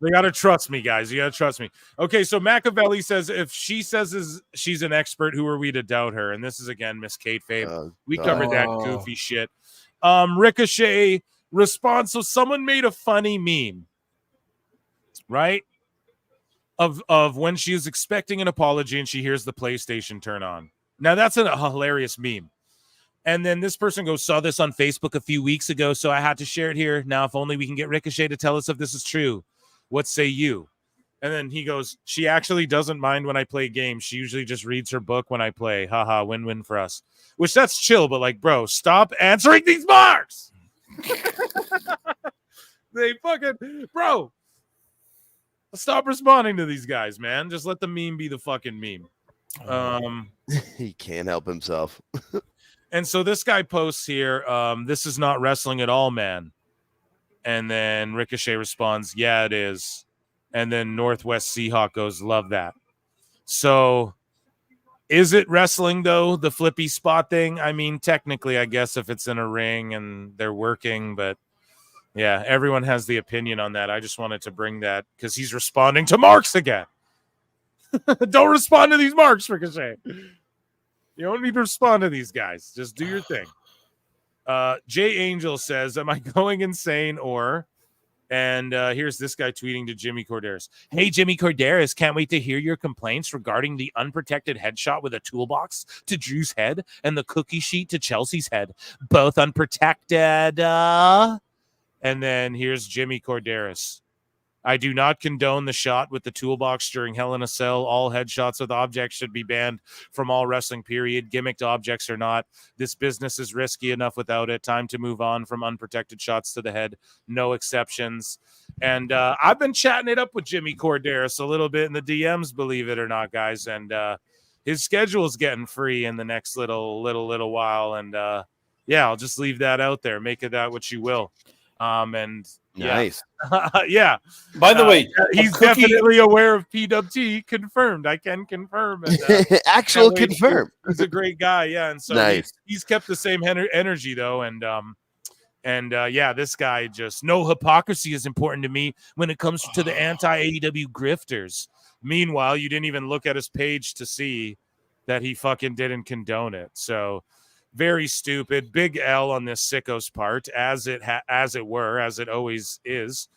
They gotta trust me, guys. You gotta trust me. Okay, so Machiavelli says if she says she's an expert, who are we to doubt her? And this is again Miss Kate Fabe. We covered that goofy shit. Ricochet response. So someone made a funny meme, right? Of when she is expecting an apology and she hears the PlayStation turn on. Now that's a hilarious meme. And then this person goes, saw this on Facebook a few weeks ago, so I had to share it here. Now, if only we can get Ricochet to tell us if this is true. What say you? And then he goes, she actually doesn't mind when I play games. She usually just reads her book when I play. Haha, win-win for us. Which that's chill, but like, bro, stop answering these marks. They fucking, bro, stop responding to these guys, man. Just let the meme be the fucking meme. He can't help himself. And so this guy posts here, this is not wrestling at all, man. And then Ricochet responds, yeah, it is. And then Northwest Seahawk goes, love that. So is it wrestling, though, the flippy spot thing? I mean, technically, I guess if it's in a ring and they're working, but yeah, everyone has the opinion on that. I just wanted to bring that because he's responding to marks again. Don't respond to these marks, Ricochet. You don't need to respond to these guys. Just do your thing. Jay Angel says, am I going insane or? And here's this guy tweeting to Jimmy Corderas. Hey, Jimmy Corderas, can't wait to hear your complaints regarding the unprotected headshot with a toolbox to Drew's head and the cookie sheet to Chelsea's head. Both unprotected. And then here's Jimmy Corderas. I do not condone the shot with the toolbox during Hell in a Cell. All headshots with objects should be banned from all wrestling, period. Gimmicked objects or not. This business is risky enough without it. Time to move on from unprotected shots to the head. No exceptions. And I've been chatting it up with Jimmy Corderas a little bit in the DMs, believe it or not, guys. And his schedule is getting free in the next little while. And yeah, I'll just leave that out there. Make of that what you will. And nice. Yeah. By the way, he's definitely aware of PWT. Confirmed. I can confirm. And, actual confirm. He's a great guy. Yeah. And so nice. he's kept the same energy though. And yeah, this guy just no hypocrisy is important to me when it comes to the anti-AEW grifters. Meanwhile, you didn't even look at his page to see that he fucking didn't condone it. So very stupid. Big L on this Sickos part, as it always is.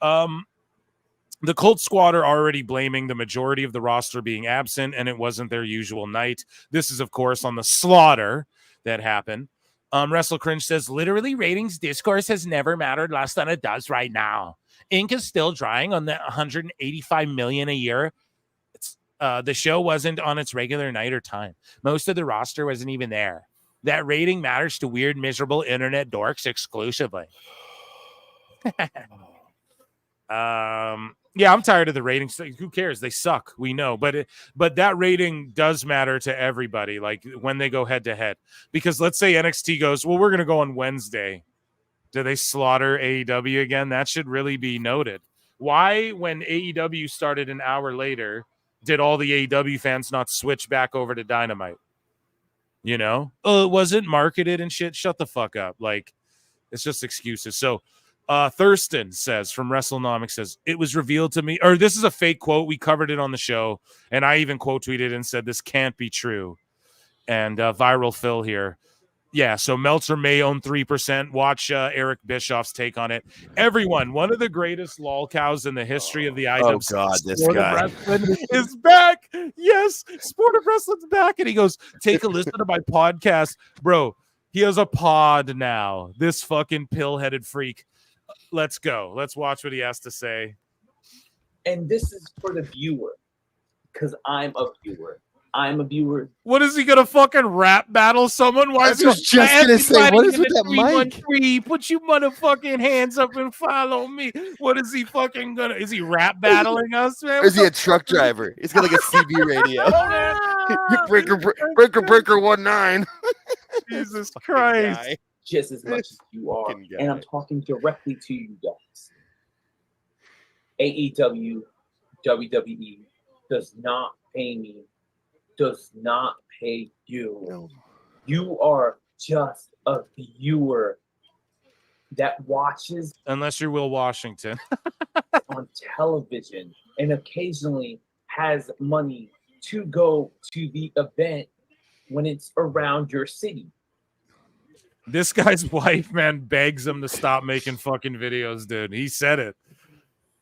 The Colt Squad are already blaming the majority of the roster being absent, and it wasn't their usual night. This is, of course, on the slaughter that happened. Wrestle Cringe says, literally, ratings discourse has never mattered less than it does right now. Ink is still drying on the $185 million a year. The show wasn't on its regular night or time. Most of the roster wasn't even there. That rating matters to weird, miserable internet dorks exclusively. Yeah, I'm tired of the ratings. Who cares? They suck. We know, but that rating does matter to everybody. Like when they go head to head, because let's say NXT goes, well, we're going to go on Wednesday. Do they slaughter AEW again? That should really be noted. Why, when AEW started an hour later, did all the AEW fans not switch back over to Dynamite? You know, it wasn't marketed and shit. Shut the fuck up. Like, it's just excuses. So Thurston says from WrestleNomics says, it was revealed to me, or this is a fake quote. We covered it on the show. And I even quote tweeted and said, this can't be true. And Viral Phil here. Yeah, so Meltzer may own 3%. Watch Eric Bischoff's take on it. Everyone, one of the greatest lolcows in the history of the IWC. Oh, God, this guy is back. Yes, Sport of Wrestling's back. And he goes, take a listen to my podcast. Bro, he has a pod now. This fucking pill-headed freak. Let's go. Let's watch what he has to say. And this is for the viewer, because I'm a viewer. I'm a viewer. What is he gonna fucking rap battle someone? Why is he just gonna say? What is with that mic? Put your motherfucking hands up and follow me. What is he fucking gonna? Is he rap battling us, man? Or is he a truck driver? He's got like a CB radio. breaker 19. Jesus Christ! Just as much as you are, and I'm talking directly to you guys. AEW, WWE does not pay me. Does not pay you. No. You are just a viewer that watches, unless you're Will Washington, on television and occasionally has money to go to the event when it's around your city. This guy's wife, man, begs him to stop making fucking videos, dude. He said it.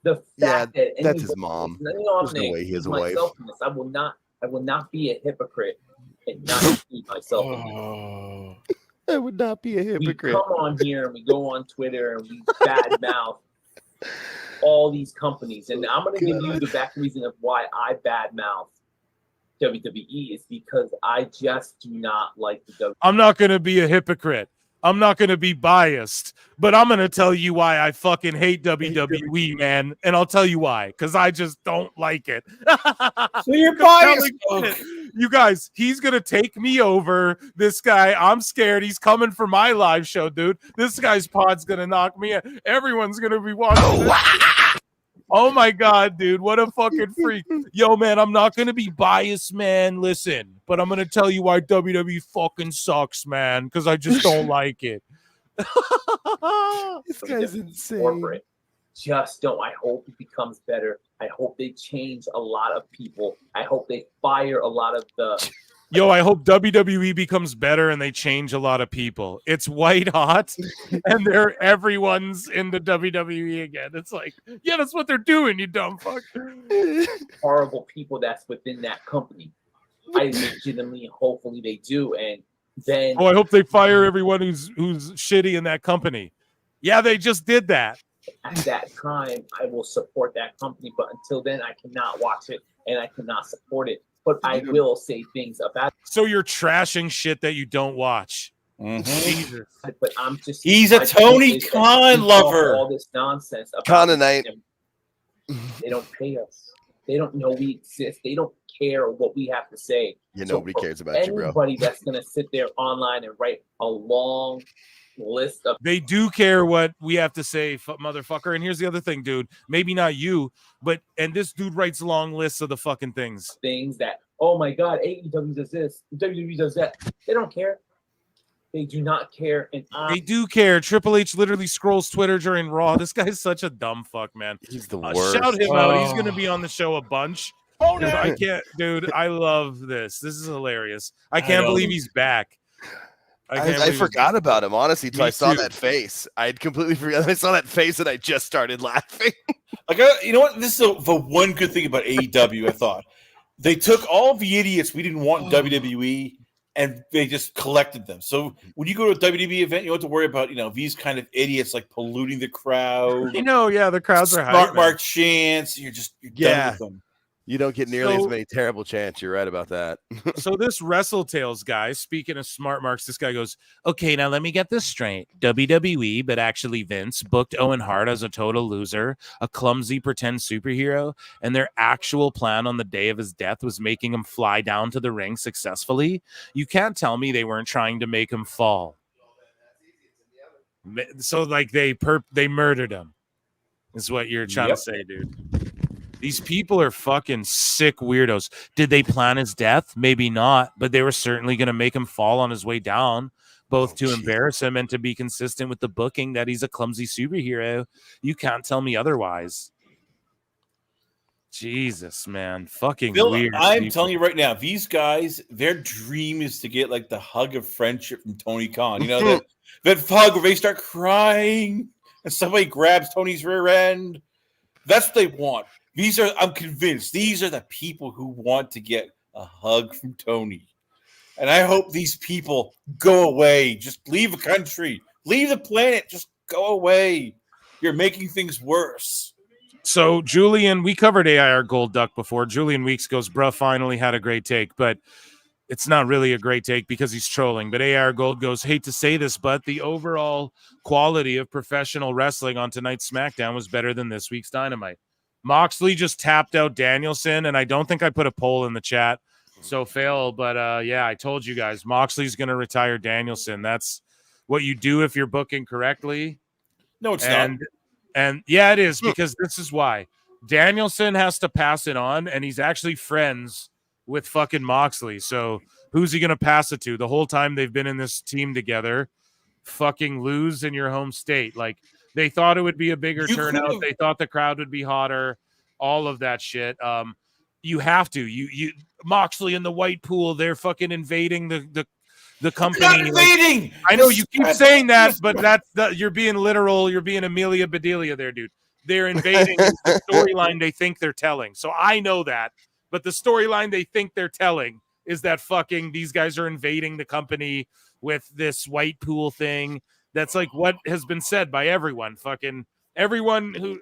The fact that that's his mom. There's no way he has a wife. I will not be a hypocrite and not be myself. I would not be a hypocrite. We come on here and we go on Twitter and we badmouth all these companies. And I'm going to give you the back reason of why I badmouth WWE is because I just do not like the WWE. I'm not going to be a hypocrite. I'm not going to be biased, but I'm going to tell you why I fucking hate WWE, man. And I'll tell you why, because I just don't like it. So you're biased. You guys, he's going to take me over. This guy, I'm scared. He's coming for my live show, dude. This guy's pod's going to knock me out. Everyone's going to be watching. Oh my God, dude. What a fucking freak. Yo, man, I'm not going to be biased, man. Listen, but I'm going to tell you why WWE fucking sucks, man, because I just don't like it. This guy's insane. Corporate. Just don't. I hope it becomes better. I hope they change a lot of people. I hope they fire a lot of the Yo, I hope WWE becomes better and they change a lot of people. It's white hot, and everyone's in the WWE again. It's like, yeah, that's what they're doing, you dumb fuck. Horrible people that's within that company. I legitimately, hopefully they do, and then I hope they fire everyone who's shitty in that company. Yeah, they just did that. At that time, I will support that company, but until then, I cannot watch it and I cannot support it. But I will say things about it. So you're trashing shit that you don't watch. Jesus. But I'm just. He's a Tony Khan lover. All this nonsense about Khananite. They don't pay us. They don't know we exist. They don't care what we have to say. Yeah, nobody cares about you, bro. Anybody that's gonna sit there online and write a long list of. They do care what we have to say, motherfucker. And here's the other thing, dude. Maybe not you, and this dude writes long lists of the fucking things. Things that, oh my God, AEW does this, WWE does that. They don't care. They do not care. And they do care. Triple H literally scrolls Twitter during Raw. This guy's such a dumb fuck, man. He's the worst. Shout him out. He's going to be on the show a bunch. I can't, dude. I love this. This is hilarious. I can't believe he's back. I forgot about him, honestly, until I saw that face. I'd completely forgot. I saw that face and I just started laughing. You know what? This is the one good thing about AEW, I thought. They took all the idiots we didn't want in WWE and they just collected them. So when you go to a WWE event, you don't have to worry about, these kind of idiots like polluting the crowd. The crowds are high. Smart mark chants. You're done with them. You don't get nearly as many terrible chants. You're right about that. So this WrestleTales guy, speaking of smart marks, this guy goes, okay, now let me get this straight. WWE, but actually Vince, booked Owen Hart as a total loser, a clumsy pretend superhero, and their actual plan on the day of his death was making him fly down to the ring successfully. You can't tell me they weren't trying to make him fall. So like they murdered him, is what you're trying to say, dude. These people are fucking sick weirdos. Did they plan his death? Maybe not, but they were certainly going to make him fall on his way down, both to embarrass him and to be consistent with the booking that he's a clumsy superhero. You can't tell me otherwise. Jesus, man. Fucking Phil, weird. I'm telling you right now, these guys, their dream is to get like the hug of friendship from Tony Khan. That hug where they start crying and somebody grabs Tony's rear end. That's what they want. I'm convinced these are the people who want to get a hug from Tony. And I hope these people go away. Just leave the country. Leave the planet. Just go away. You're making things worse. So Julian, we covered AIR Gold Duck before. Julian Weeks goes, bruh, finally had a great take, but it's not really a great take because he's trolling. But AIR Gold goes, hate to say this, but the overall quality of professional wrestling on tonight's SmackDown was better than this week's Dynamite. Moxley just tapped out Danielson, and I don't think I put a poll in the chat, so fail. But yeah, I told you guys, Moxley's going to retire Danielson. That's what you do if you're booking correctly. No, it's not. And yeah, it is, because this is why. Danielson has to pass it on, and he's actually friends with fucking Moxley. So who's he going to pass it to? The whole time they've been in this team together, fucking lose in your home state. Like, they thought it would be a bigger turnout. They thought the crowd would be hotter, all of that shit. You have to. You Moxley and the White Pool, they're fucking invading the company. Not invading! Like, I know you keep saying that, but you're being literal. You're being Amelia Bedelia there, dude. They're invading the storyline they think they're telling. So I know that. But the storyline they think they're telling is that fucking these guys are invading the company with this White Pool thing. That's like what has been said by everyone. Fucking everyone who,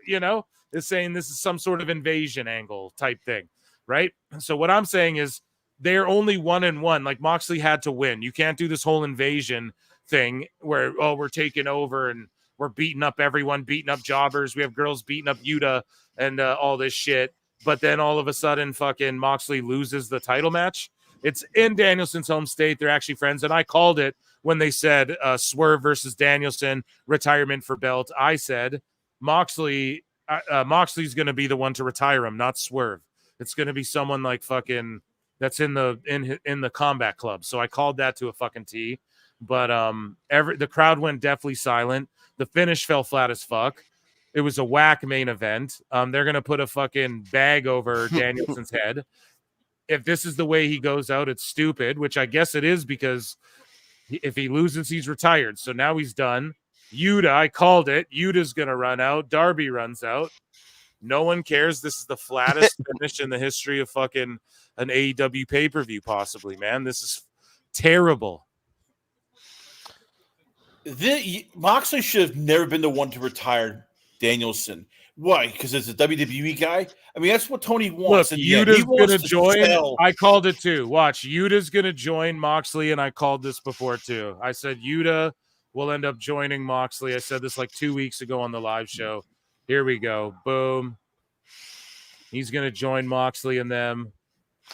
is saying this is some sort of invasion angle type thing, right? So what I'm saying is they're only 1-1. Like, Moxley had to win. You can't do this whole invasion thing where, we're taking over and we're beating up everyone, beating up jobbers. We have girls beating up Yuta and all this shit. But then all of a sudden fucking Moxley loses the title match. It's in Danielson's home state. They're actually friends. And I called it when they said Swerve versus Danielson, retirement for belt. I said Moxley's going to be the one to retire him, not Swerve. It's going to be someone like fucking that's in the Combat Club. So I called that to a fucking T. But the crowd went deathly silent. The finish fell flat as fuck. It was a whack main event. They're going to put a fucking bag over Danielson's head. if this is the way he goes out, it's stupid, which I guess it is because if he loses, he's retired. So now he's done. Yuta, I called it. Yuta's going to run out. Darby runs out. No one cares. This is the flattest finish in the history of fucking an AEW pay-per-view, possibly, man. This is terrible. Moxley should have never been the one to retire Danielson. Why? Because it's a WWE guy? I mean, that's what Tony wants. Look, in the end. Yuta's He wants going to join. sell. I called it too. Watch, Yuta's going to join Moxley, and I called this before too. I said Yuta will end up joining Moxley. I said this like 2 weeks ago on the live show. Here we go. Boom. He's going to join Moxley and them.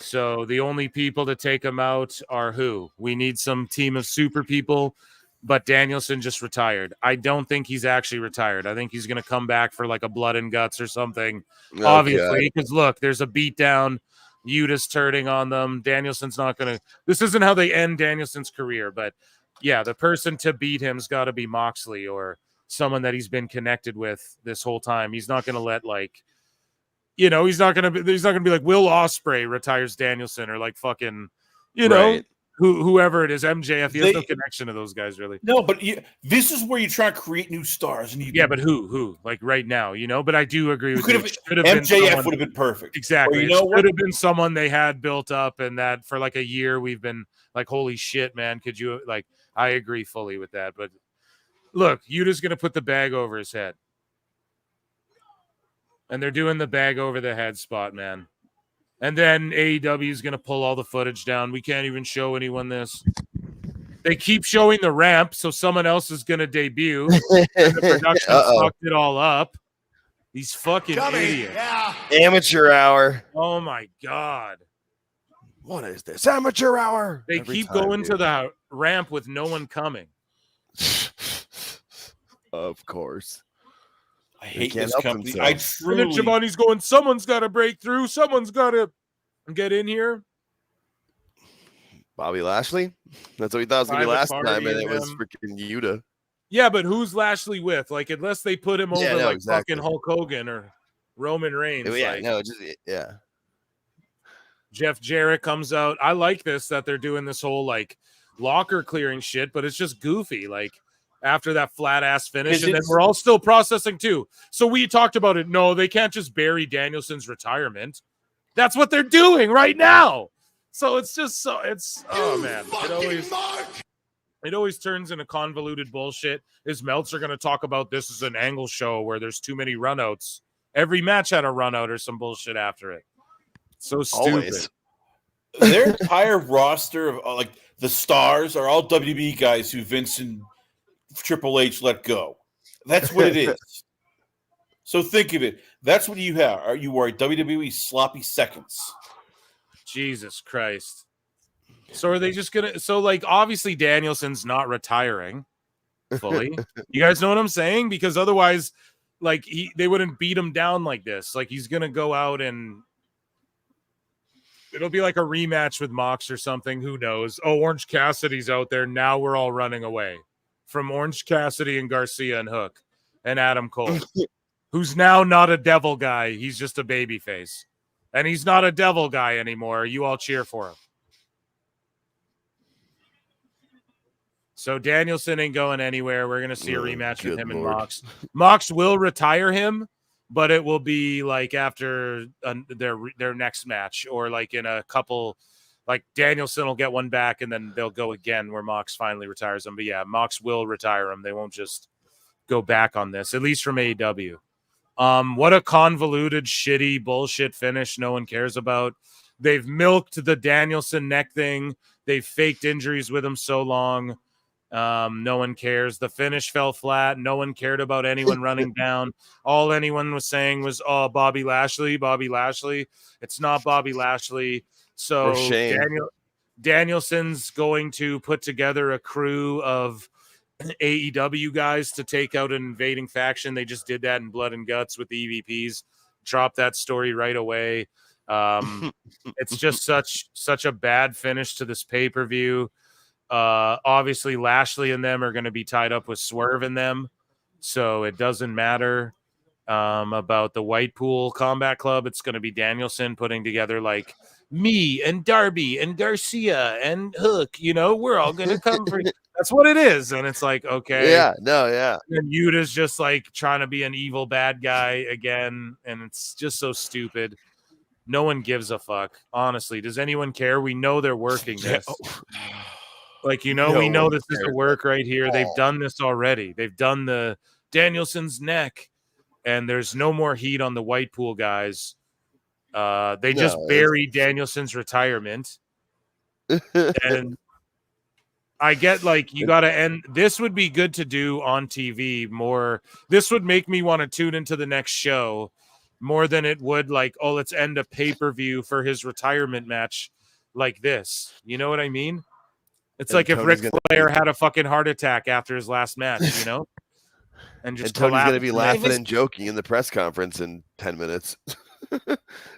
So the only people to take him out are who? We need some team of super people, but Danielson just retired. I don't think he's actually retired. I think he's going to come back for like a blood and guts or something, obviously, because look, there's a beatdown. Yuta's turning on them. Danielson's not going to – this isn't how they end Danielson's career, but yeah, the person to beat him's got to be Moxley or someone that he's been connected with this whole time. He's not going to let like – he's not gonna be like Will Ospreay retires Danielson or like fucking, Right. whoever it is, MJF. He has no connection to those guys really. No, but this is where you try to create new stars, and but who like right now, But I do agree with you. MJF would have been perfect. Exactly. Or It should have been someone they had built up, and that for like a year we've been like, holy shit, man. Could you like? I agree fully with that, but look, Yuta's gonna put the bag over his head. And they're doing the bag over the head spot, man. And then AEW is going to pull all the footage down. We can't even show anyone this. They keep showing the ramp, so someone else is going to debut. And the production fucked it all up. These fucking idiots. Yeah. Amateur hour. Oh, my God. What is this? Amateur hour. They keep going to the ramp with no one coming. Of course. I hate this company. I And then truly. Giovanni's going, someone's got to break through. Someone's got to get in here. Bobby Lashley? That's what we thought it was going to be Private last time, and Party it was and freaking Yuta. Yeah, but who's Lashley with? Like, unless they put him over Yeah, no, like exactly. fucking Hulk Hogan or Roman Reigns. Yeah, like, no, just, yeah. Jeff Jarrett comes out. I like this, that they're doing this whole like locker clearing shit, but it's just goofy. Like, after that flat ass finish, and then we're all still processing too. So we talked about it. No, they can't just bury Danielson's retirement. That's what they're doing right now. So it's just oh man, it always turns into convoluted bullshit. Is Meltzer going to talk about this as an angle show where there's too many runouts? Every match had a runout or some bullshit after it. So stupid. Always. Their entire roster of like the stars are all WB guys who Vince and Triple H let go. That's what it is. So think of it. That's what you have. You are WWE sloppy seconds. Jesus Christ. So are they just gonna? So like, obviously Danielson's not retiring fully. You guys know what I'm saying? Because otherwise, like they wouldn't beat him down like this. Like he's gonna go out and it'll be like a rematch with Mox or something. Who knows? Oh, Orange Cassidy's out there now. We're all running away from Orange Cassidy and Garcia and Hook and Adam Cole, who's now not a devil guy. He's just a baby face. And he's not a devil guy anymore. You all cheer for him. So Danielson ain't going anywhere. We're going to see a rematch with him and Mox. Mox will retire him, but it will be like after their next match or like in a couple. Like Danielson will get one back and then they'll go again where Mox finally retires him. But yeah, Mox will retire him. They won't just go back on this, at least from AEW. What a convoluted, shitty bullshit finish no one cares about. They've milked the Danielson neck thing. They've faked injuries with him so long. No one cares. The finish fell flat. No one cared about anyone running down. All anyone was saying was, oh, Bobby Lashley. It's not Bobby Lashley. So Danielson's going to put together a crew of AEW guys to take out an invading faction. They just did that in Blood and Guts with the EVPs. Drop that story right away. It's just such a bad finish to this pay-per-view. Obviously, Lashley and them are going to be tied up with Swerve in them, so it doesn't matter about the Whitepool Combat Club. It's going to be Danielson putting together like me and Darby and Garcia and Hook, we're all gonna come for you. That's what it is. And it's like, okay. Yeah, no, yeah. And Yuta's just like trying to be an evil bad guy again, and it's just so stupid. No one gives a fuck. Honestly, does anyone care? We know they're working this. Like, we know this is a work right here. They've done this already. They've done the Danielson's neck, and there's no more heat on the Whitepool guys. They just buried Danielson's retirement. And I get like you got to end. This would be good to do on TV more. This would make me want to tune into the next show more than it would like, oh, let's end a pay-per-view for his retirement match like this. You know what I mean? It's like if Ric Flair had a fucking heart attack after his last match, and just Tony's going to be laughing and joking in the press conference in 10 minutes.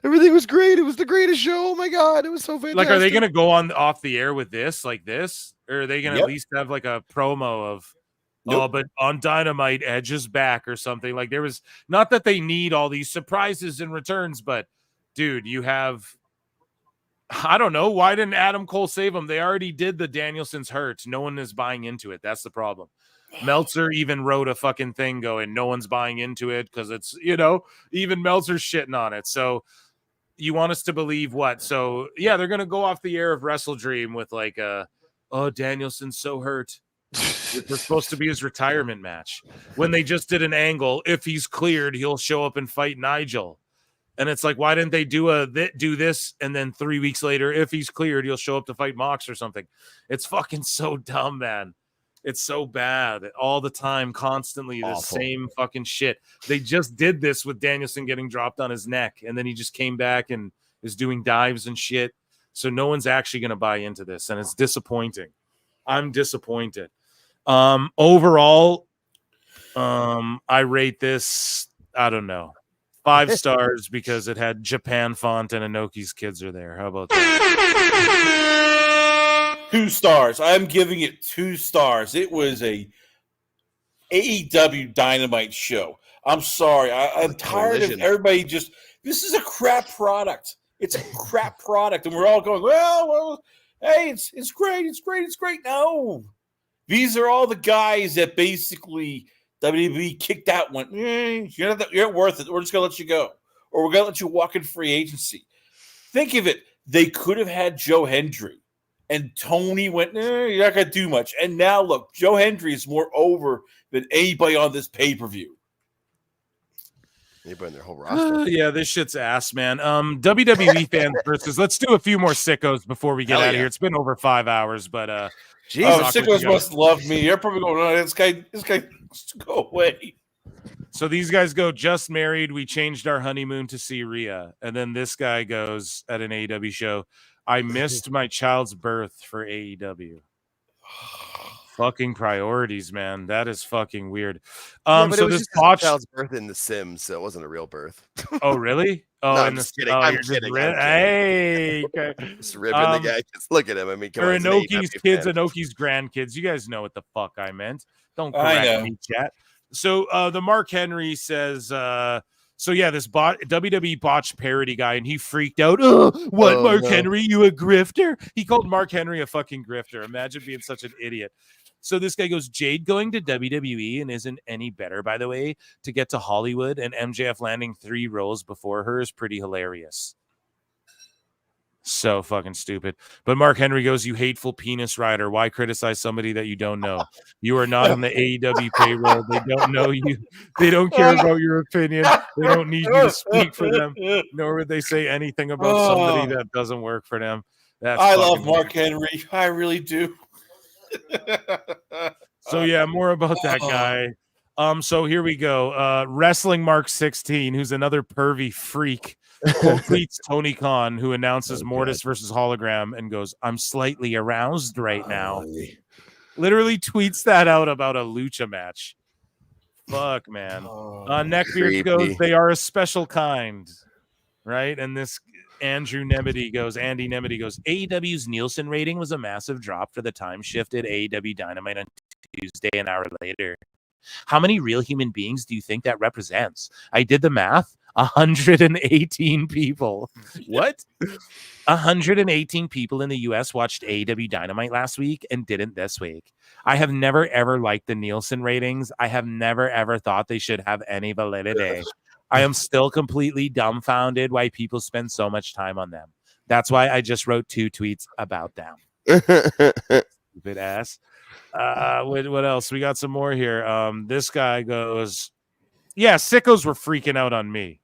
Everything was great. It was the greatest show. Oh my God. It was so fantastic. Like, are they going to go off the air with this like this? Or are they going to at least have like a promo of, oh, but on Dynamite, Edge is back or something? Like, there was not that they need all these surprises and returns, but dude, you have, I don't know. Why didn't Adam Cole save him? They already did the Danielson's hurt. No one is buying into it. That's the problem. Meltzer even wrote a fucking thing going, no one's buying into it because it's, even Meltzer's shitting on it. So you want us to believe what? So, yeah, they're going to go off the air of WrestleDream with like, oh, Danielson's so hurt. It was supposed to be his retirement match. When they just did an angle, if he's cleared, he'll show up and fight Nigel. And it's like, why didn't they do this? And then 3 weeks later, if he's cleared, he'll show up to fight Mox or something. It's fucking so dumb, man. It's so bad all the time, constantly the same fucking shit. They just did this with Danielson getting dropped on his neck, and then he just came back and is doing dives and shit. So no one's actually going to buy into this, and it's disappointing. I'm disappointed. Overall, I rate this, I don't know, 5 stars because it had Japan font and Inoki's kids are there. How about that? 2 stars. I'm giving it 2 stars. It was a AEW Dynamite show. I'm sorry. I'm tired of everybody this is a crap product. It's a crap product. And we're all going, well, hey, it's great. It's great. It's great. No. These are all the guys that basically WWE kicked out and went, you're not worth it. We're just going to let you go. Or we're going to let you walk in free agency. Think of it. They could have had Joe Hendry. And Tony went, you're not going to do much. And now, look, Joe Hendry is more over than anybody on this pay-per-view. Anybody in their whole roster. Yeah, this shit's ass, man. WWE fans versus, let's do a few more sickos before we get out of here. It's been over 5 hours, but sickos must love me. You're probably going, oh, this guy, go away. So these guys go, just married. We changed our honeymoon to see Rhea. And then this guy goes at an AEW show, I missed my child's birth for AEW. Fucking priorities, man. That is fucking weird. But so it was this just child's birth in The Sims, so it wasn't a real birth. Oh, really? Oh, no, I'm just kidding. I'm kidding. Hey, okay. Just ripping the guy. Just look at him. I mean, come on. Inoki's kids, Inoki's grandkids. You guys know what the fuck I meant. Don't correct me, chat. So the Mark Henry says, this WWE botched parody guy, and he freaked out. Mark Henry, you a grifter? He called Mark Henry a fucking grifter. Imagine being such an idiot. So this guy goes, Jade going to WWE and isn't any better, by the way, to get to Hollywood, and MJF landing 3 roles before her is pretty hilarious. So fucking stupid. But Mark Henry goes, you hateful penis rider. Why criticize somebody that you don't know? You are not on the AEW payroll. They don't know you. They don't care about your opinion. They don't need you to speak for them, nor would they say anything about somebody that doesn't work for them. I love Mark Henry. I really do. So yeah, more about that guy. So here we go. Wrestling Mark 16, who's another pervy freak, tweets Tony Khan, who announces Mortis versus Hologram, and goes, I'm slightly aroused right now. Literally tweets that out about a lucha match. Fuck, man. Neckbeard goes, they are a special kind. Right? And this Andy Nemedy goes, AEW's Nielsen rating was a massive drop for the time shifted AEW Dynamite on Tuesday an hour later. How many real human beings do you think that represents? I did the math. 118 people. What? 118 people in the US watched AEW Dynamite last week and didn't this week. I have never ever liked the Nielsen ratings. I have never ever thought they should have any validity. I am still completely dumbfounded why people spend so much time on them. That's why I just wrote 2 tweets about them. Stupid ass. What else? We got some more here. This guy goes, yeah, Sickos were freaking out on me.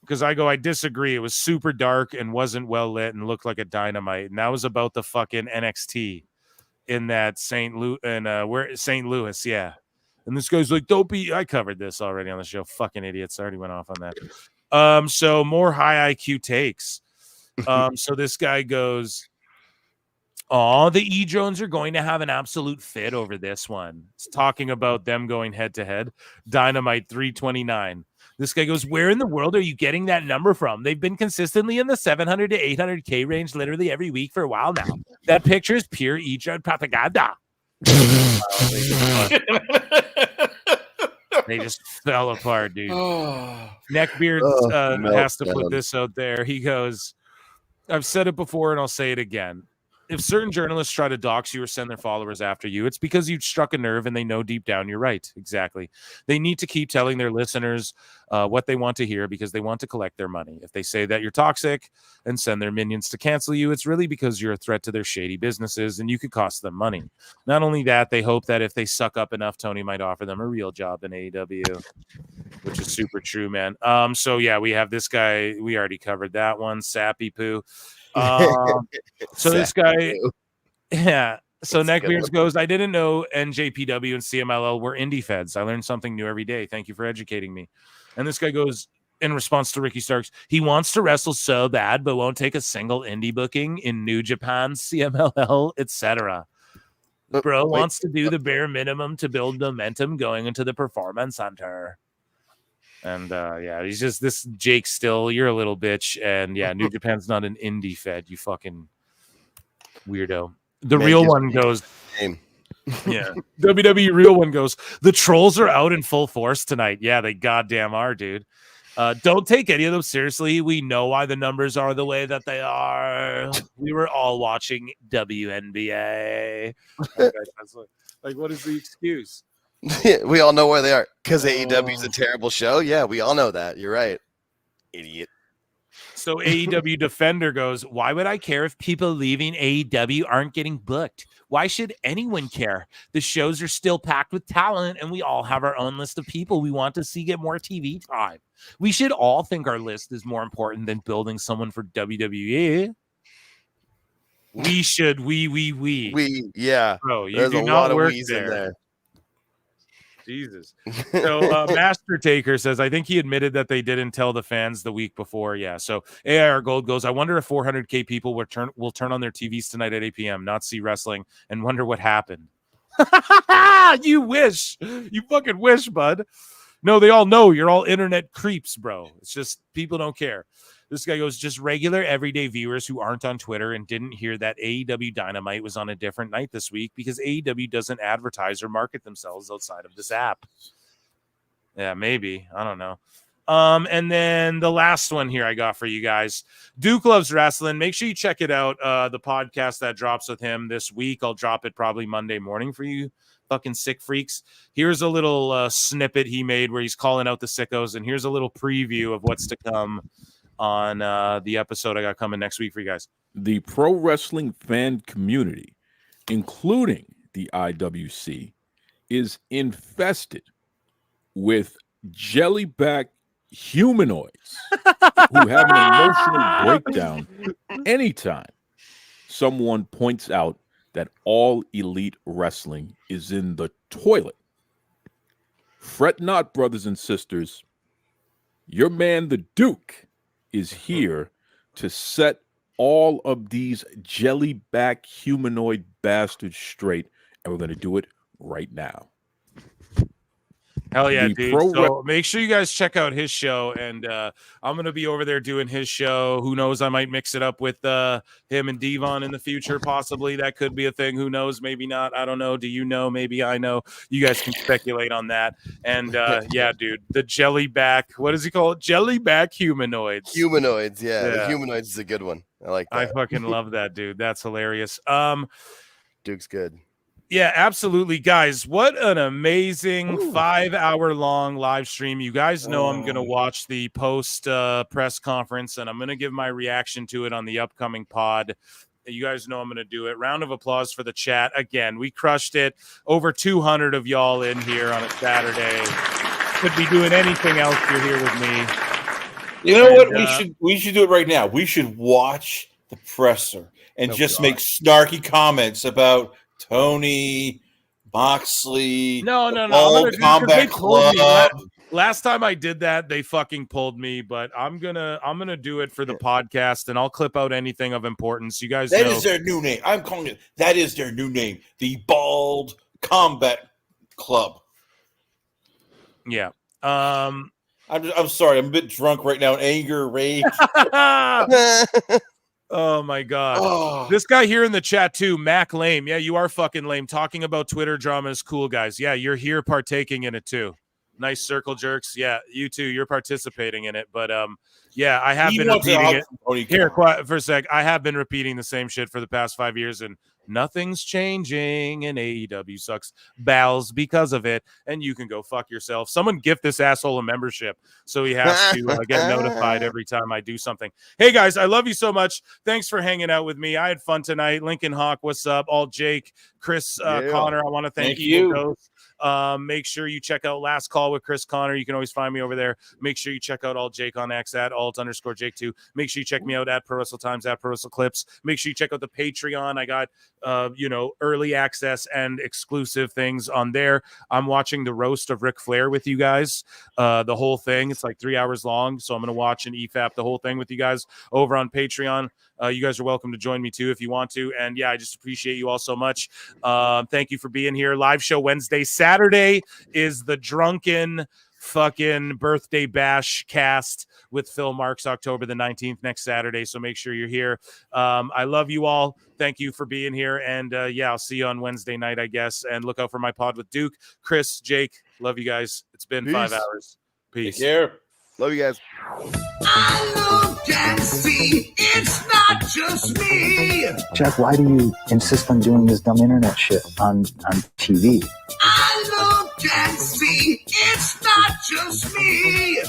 Because I disagree. It was super dark and wasn't well lit and looked like a Dynamite. And that was about the fucking NXT in that St. Louis, yeah. And this guy's like, don't be. I covered this already on the show. Fucking idiots. I already went off on that. So more high IQ takes. So this guy goes, oh, the E-Drones are going to have an absolute fit over this one. It's talking about them going head to head. Dynamite 329. This guy goes, where in the world are you getting that number from? They've been consistently in the 700 to 800K range literally every week for a while now. That picture is pure E-Drone propaganda. They just fell apart, dude. Neckbeard has to put this out there. He goes, I've said it before and I'll say it again. If certain journalists try to dox you or send their followers after you, it's because you struck a nerve and they know deep down you're right. Exactly. They need to keep telling their listeners what they want to hear because they want to collect their money. If they say that you're toxic and send their minions to cancel you, it's really because you're a threat to their shady businesses and you could cost them money. Not only that, they hope that if they suck up enough, Tony might offer them a real job in AEW, which is super true, man. So yeah, we have this guy. We already covered that one. Sappy Poo. So this guy, yeah. So Neckbeards goes, I didn't know NJPW and CMLL were indie feds. I learned something new every day. Thank you for educating me. And this guy goes, in response to Ricky Starks, he wants to wrestle so bad, but won't take a single indie booking in New Japan, CMLL, etc. Bro wants to do the bare minimum to build momentum going into the Performance Center. And yeah, he's just this Jake Still, you're a little bitch. And yeah, New Japan's not an indie fed, you fucking weirdo. The real one goes, yeah, WWE real one goes, the trolls are out in full force tonight. Yeah, they goddamn are, dude. Don't take any of them seriously. We know why the numbers are the way that they are. We were all watching WNBA. Like, what is the excuse? We all know where they are because AEW is a terrible show. Yeah, we all know that. You're right, idiot. So AEW Defender goes, why would I care if people leaving AEW aren't getting booked? Why should anyone care? The shows are still packed with talent, and we all have our own list of people we want to see get more TV time. We should all think our list is more important than building someone for WWE. We should. We. Yeah. Bro, you There's do a not lot of work we's there. in there. Jesus. So Master Taker says, I think he admitted that they didn't tell the fans the week before. Yeah. So AIR Gold goes, I wonder if 400K people will turn on their TVs tonight at 8 p.m., not see wrestling, and wonder what happened. You wish. You fucking wish, bud. No, they all know you're all internet creeps, bro. It's just people don't care. This guy goes, just regular everyday viewers who aren't on Twitter and didn't hear that AEW Dynamite was on a different night this week because AEW doesn't advertise or market themselves outside of this app. Yeah, maybe. I don't know. And then the last one here I got for you guys. Duke Loves Wrestling. Make sure you check it out. The podcast that drops with him this week. I'll drop it probably Monday morning for you fucking sick freaks. Here's a little snippet he made where he's calling out the sickos, and here's a little preview of what's to come on the episode I got coming next week for you guys. The pro wrestling fan community, including the IWC, is infested with jellyback humanoids who have an emotional breakdown anytime someone points out that all elite wrestling is in the toilet. Fret not, brothers and sisters. Your man, the Duke, is here to set all of these jellyback humanoid bastards straight, and we're going to do it right now. Hell yeah, The dude. Pro So make sure you guys check out his show. And I'm going to be over there doing his show. Who knows? I might mix it up with him and Devon in the future. Possibly. That could be a thing. Who knows? Maybe not. I don't know. Do you know? Maybe I know. You guys can speculate on that. And yeah, dude, the jellyback. What does he call it? Jellyback humanoids. Humanoids. Yeah. The humanoids is a good one. I like that. I fucking love that, dude. That's hilarious. Duke's good. Yeah, absolutely, guys. What an amazing 5-hour-long live stream. You guys know I'm going to watch the post press conference, and I'm going to give my reaction to it on the upcoming pod. You guys know I'm going to do it. Round of applause for the chat. Again, we crushed it. Over 200 of y'all in here on a Saturday. Could be doing anything else. You're here with me. You know what? We should do it right now. We should watch the presser and just make snarky comments about Tony, Moxley. No. All Combat Club. Last time I did that, they fucking pulled me. But I'm gonna do it for the podcast, and I'll clip out anything of importance. You guys. That is their new name. I'm calling it. That is their new name. The Bald Combat Club. Yeah. I'm sorry. I'm a bit drunk right now. Anger, rage. Oh my god. Oh. This guy here in the chat too, Mac Lame. Yeah, you are fucking lame. Talking about Twitter drama is cool, guys. Yeah, you're here partaking in it too. Nice circle jerks. Yeah, you too. You're participating in it. But yeah, I have been repeating it. Here, quiet for a sec. I have been repeating the same shit for the past 5 years, and nothing's changing, and AEW sucks balls because of it, and you can go fuck yourself. Someone gift this asshole a membership so he has to get notified every time I do something. Hey, guys, I love you so much. Thanks for hanging out with me. I had fun tonight. Lincoln Hawk, what's up? All Jake, Chris, Connor, I want to thank you. Ghost. Make sure you check out Last Call with Chris Connor. You can always find me over there. Make sure you check out Alt Jake on X at alt_Jake2. Make sure you check me out at Pro Wrestle Times, at Pro Wrestle Clips. Make sure you check out the Patreon. I got early access and exclusive things on there. I'm watching the roast of Ric Flair with you guys, the whole thing. It's like 3 hours long, so I'm going to watch and EFAP the whole thing with you guys over on Patreon. You guys are welcome to join me too if you want to. And yeah, I just appreciate you all so much. Thank you for being here. Live show Wednesday. Saturday is the drunken fucking birthday bash cast with Phil Marks, October the 19th, next Saturday. So make sure you're here. I love you all. Thank you for being here. And yeah, I'll see you on Wednesday night, I guess. And look out for my pod with Duke, Chris, Jake. Love you guys. It's been 5 hours. Peace. Take care. Love you guys. I look and see it's not just me. Jeff, why do you insist on doing this dumb internet shit on TV? I look and see it's not just me.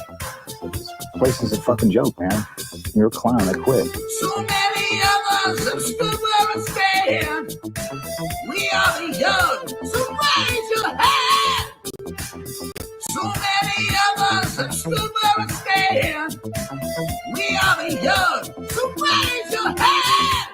This place is a fucking joke, man. You're a clown. I quit. So many of us have stood where we stand. We are the young, so raise your hand. So many of us have stood where we stand. We are the young, so raise your hand.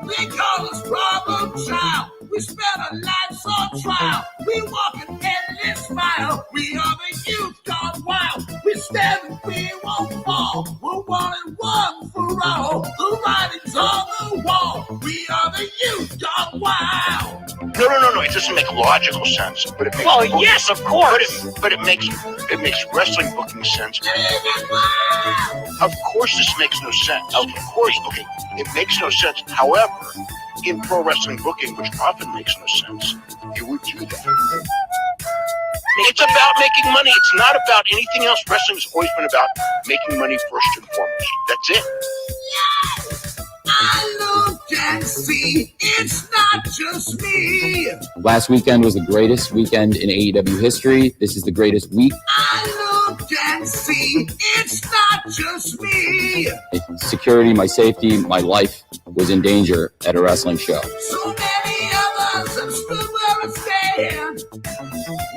We call us problem child. We spend our lives on trial. We walk an endless mile. We are the youth gone wild. We stand and we won't fall. We're one and one for all. The writing's on the wall. We are the youth gone wild. No. It doesn't make logical sense. But it makes yes, of course. But it makes wrestling booking sense. Of course, this makes no sense. Of course, okay, it makes no sense. However, in pro wrestling booking, which often makes no sense, you would do that. It's about making money. It's not about anything else. Wrestling's always been about making money first and foremost. That's it. Yes, I look and see it's not just me. Last weekend was the greatest weekend in AEW history. This is the greatest week. I look and see it's not just me. Security, my safety, my life was in danger at a wrestling show. So many of us have stood where we stand.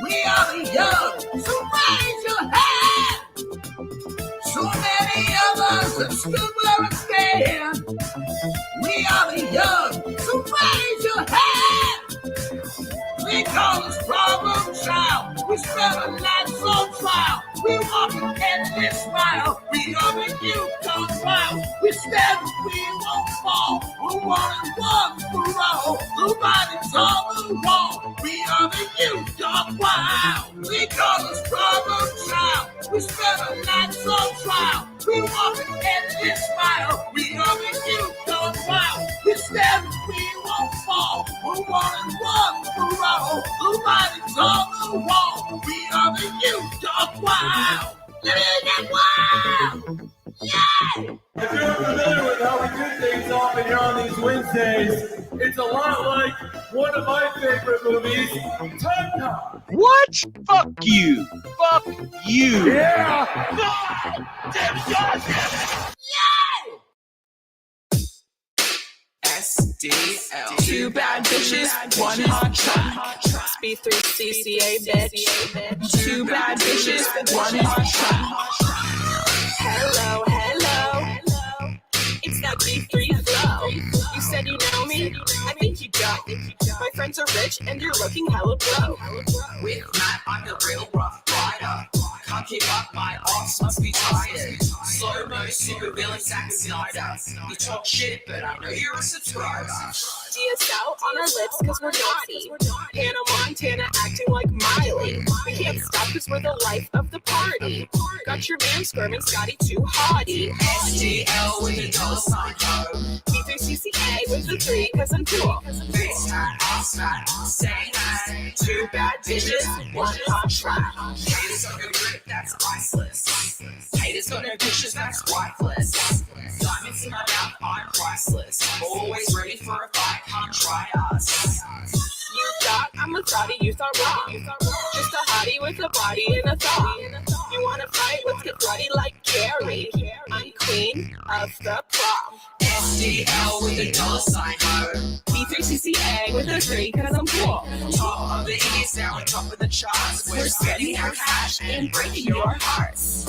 We are the young, so raise your hand. So many of us have stood where we stand. We are the young, so raise your hand. We call us problem child. We spend our lives on trial. We walk an endless mile. We are the youth gone wild. We stand and we won't fall. We're one and one for all. The writing's on the wall. We are the youth of wow. We call us problem child. We spend our nights on trial. We walk an endless mile. We are the youth of wow. We stand, we won't fall. We're one and one for all. The writing's on the wall. We are the youth of wow. Living in wow. Yeah! If you're familiar with how we do things often here on these Wednesdays, it's a lot like one of my favorite movies, Time Cop. What? Fuck you. Fuck you. Yeah! SDL. Two bad bitches, one hot track. B3 CCA, bitch. Two bad bitches, one hot track. Hello, hello. It's that B3 flow. You said you know me? I think you don't. My friends are rich and you're looking hella broke. With Matt, I'm the real rough rider. Can't keep up, my arms must be tired. Slow-mo, super villain, Zack Snyder. You talk shit, but I know you're a subscriber. DSL on our lips cause we're naughty. Hannah Montana acting like Miley. We can't stop cause we're the life of the party. Got your man squirming Scotty too hottie. SDL with a dollar sign code. B3CCA with the 3 cause I'm cool. Face fat, ass fat, say hey. Two bad bitches, one hot track. Haters got no grip, that's priceless. Haters got no bitches, that's wifeless. Diamonds in my mouth, I'm priceless. Always ready for a fight, can't try us. You thought I'm a thotty, you thought wrong. Just a hottie with a body and a thought. You wanna fight? Let's get bloody like Carrie. I'm queen of the prom. SDL with a dollar sign code. B3CCA with a 3 cause I'm cool. Top of the East, now on top of the charts. We're spending our cash and breaking your hearts.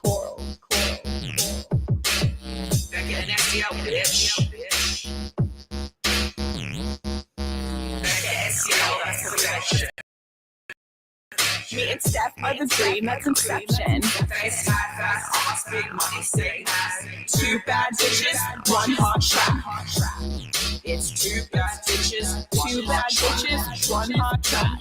Coral. Back at an SDL, bitch. Back at SDL, that's the bitch. Me and Steph are the dream that's inception. Face fat, fast, ass, big money, say hey. Two bad bitches, one hot track. It's two bad bitches, Two bad bitches, one hot track.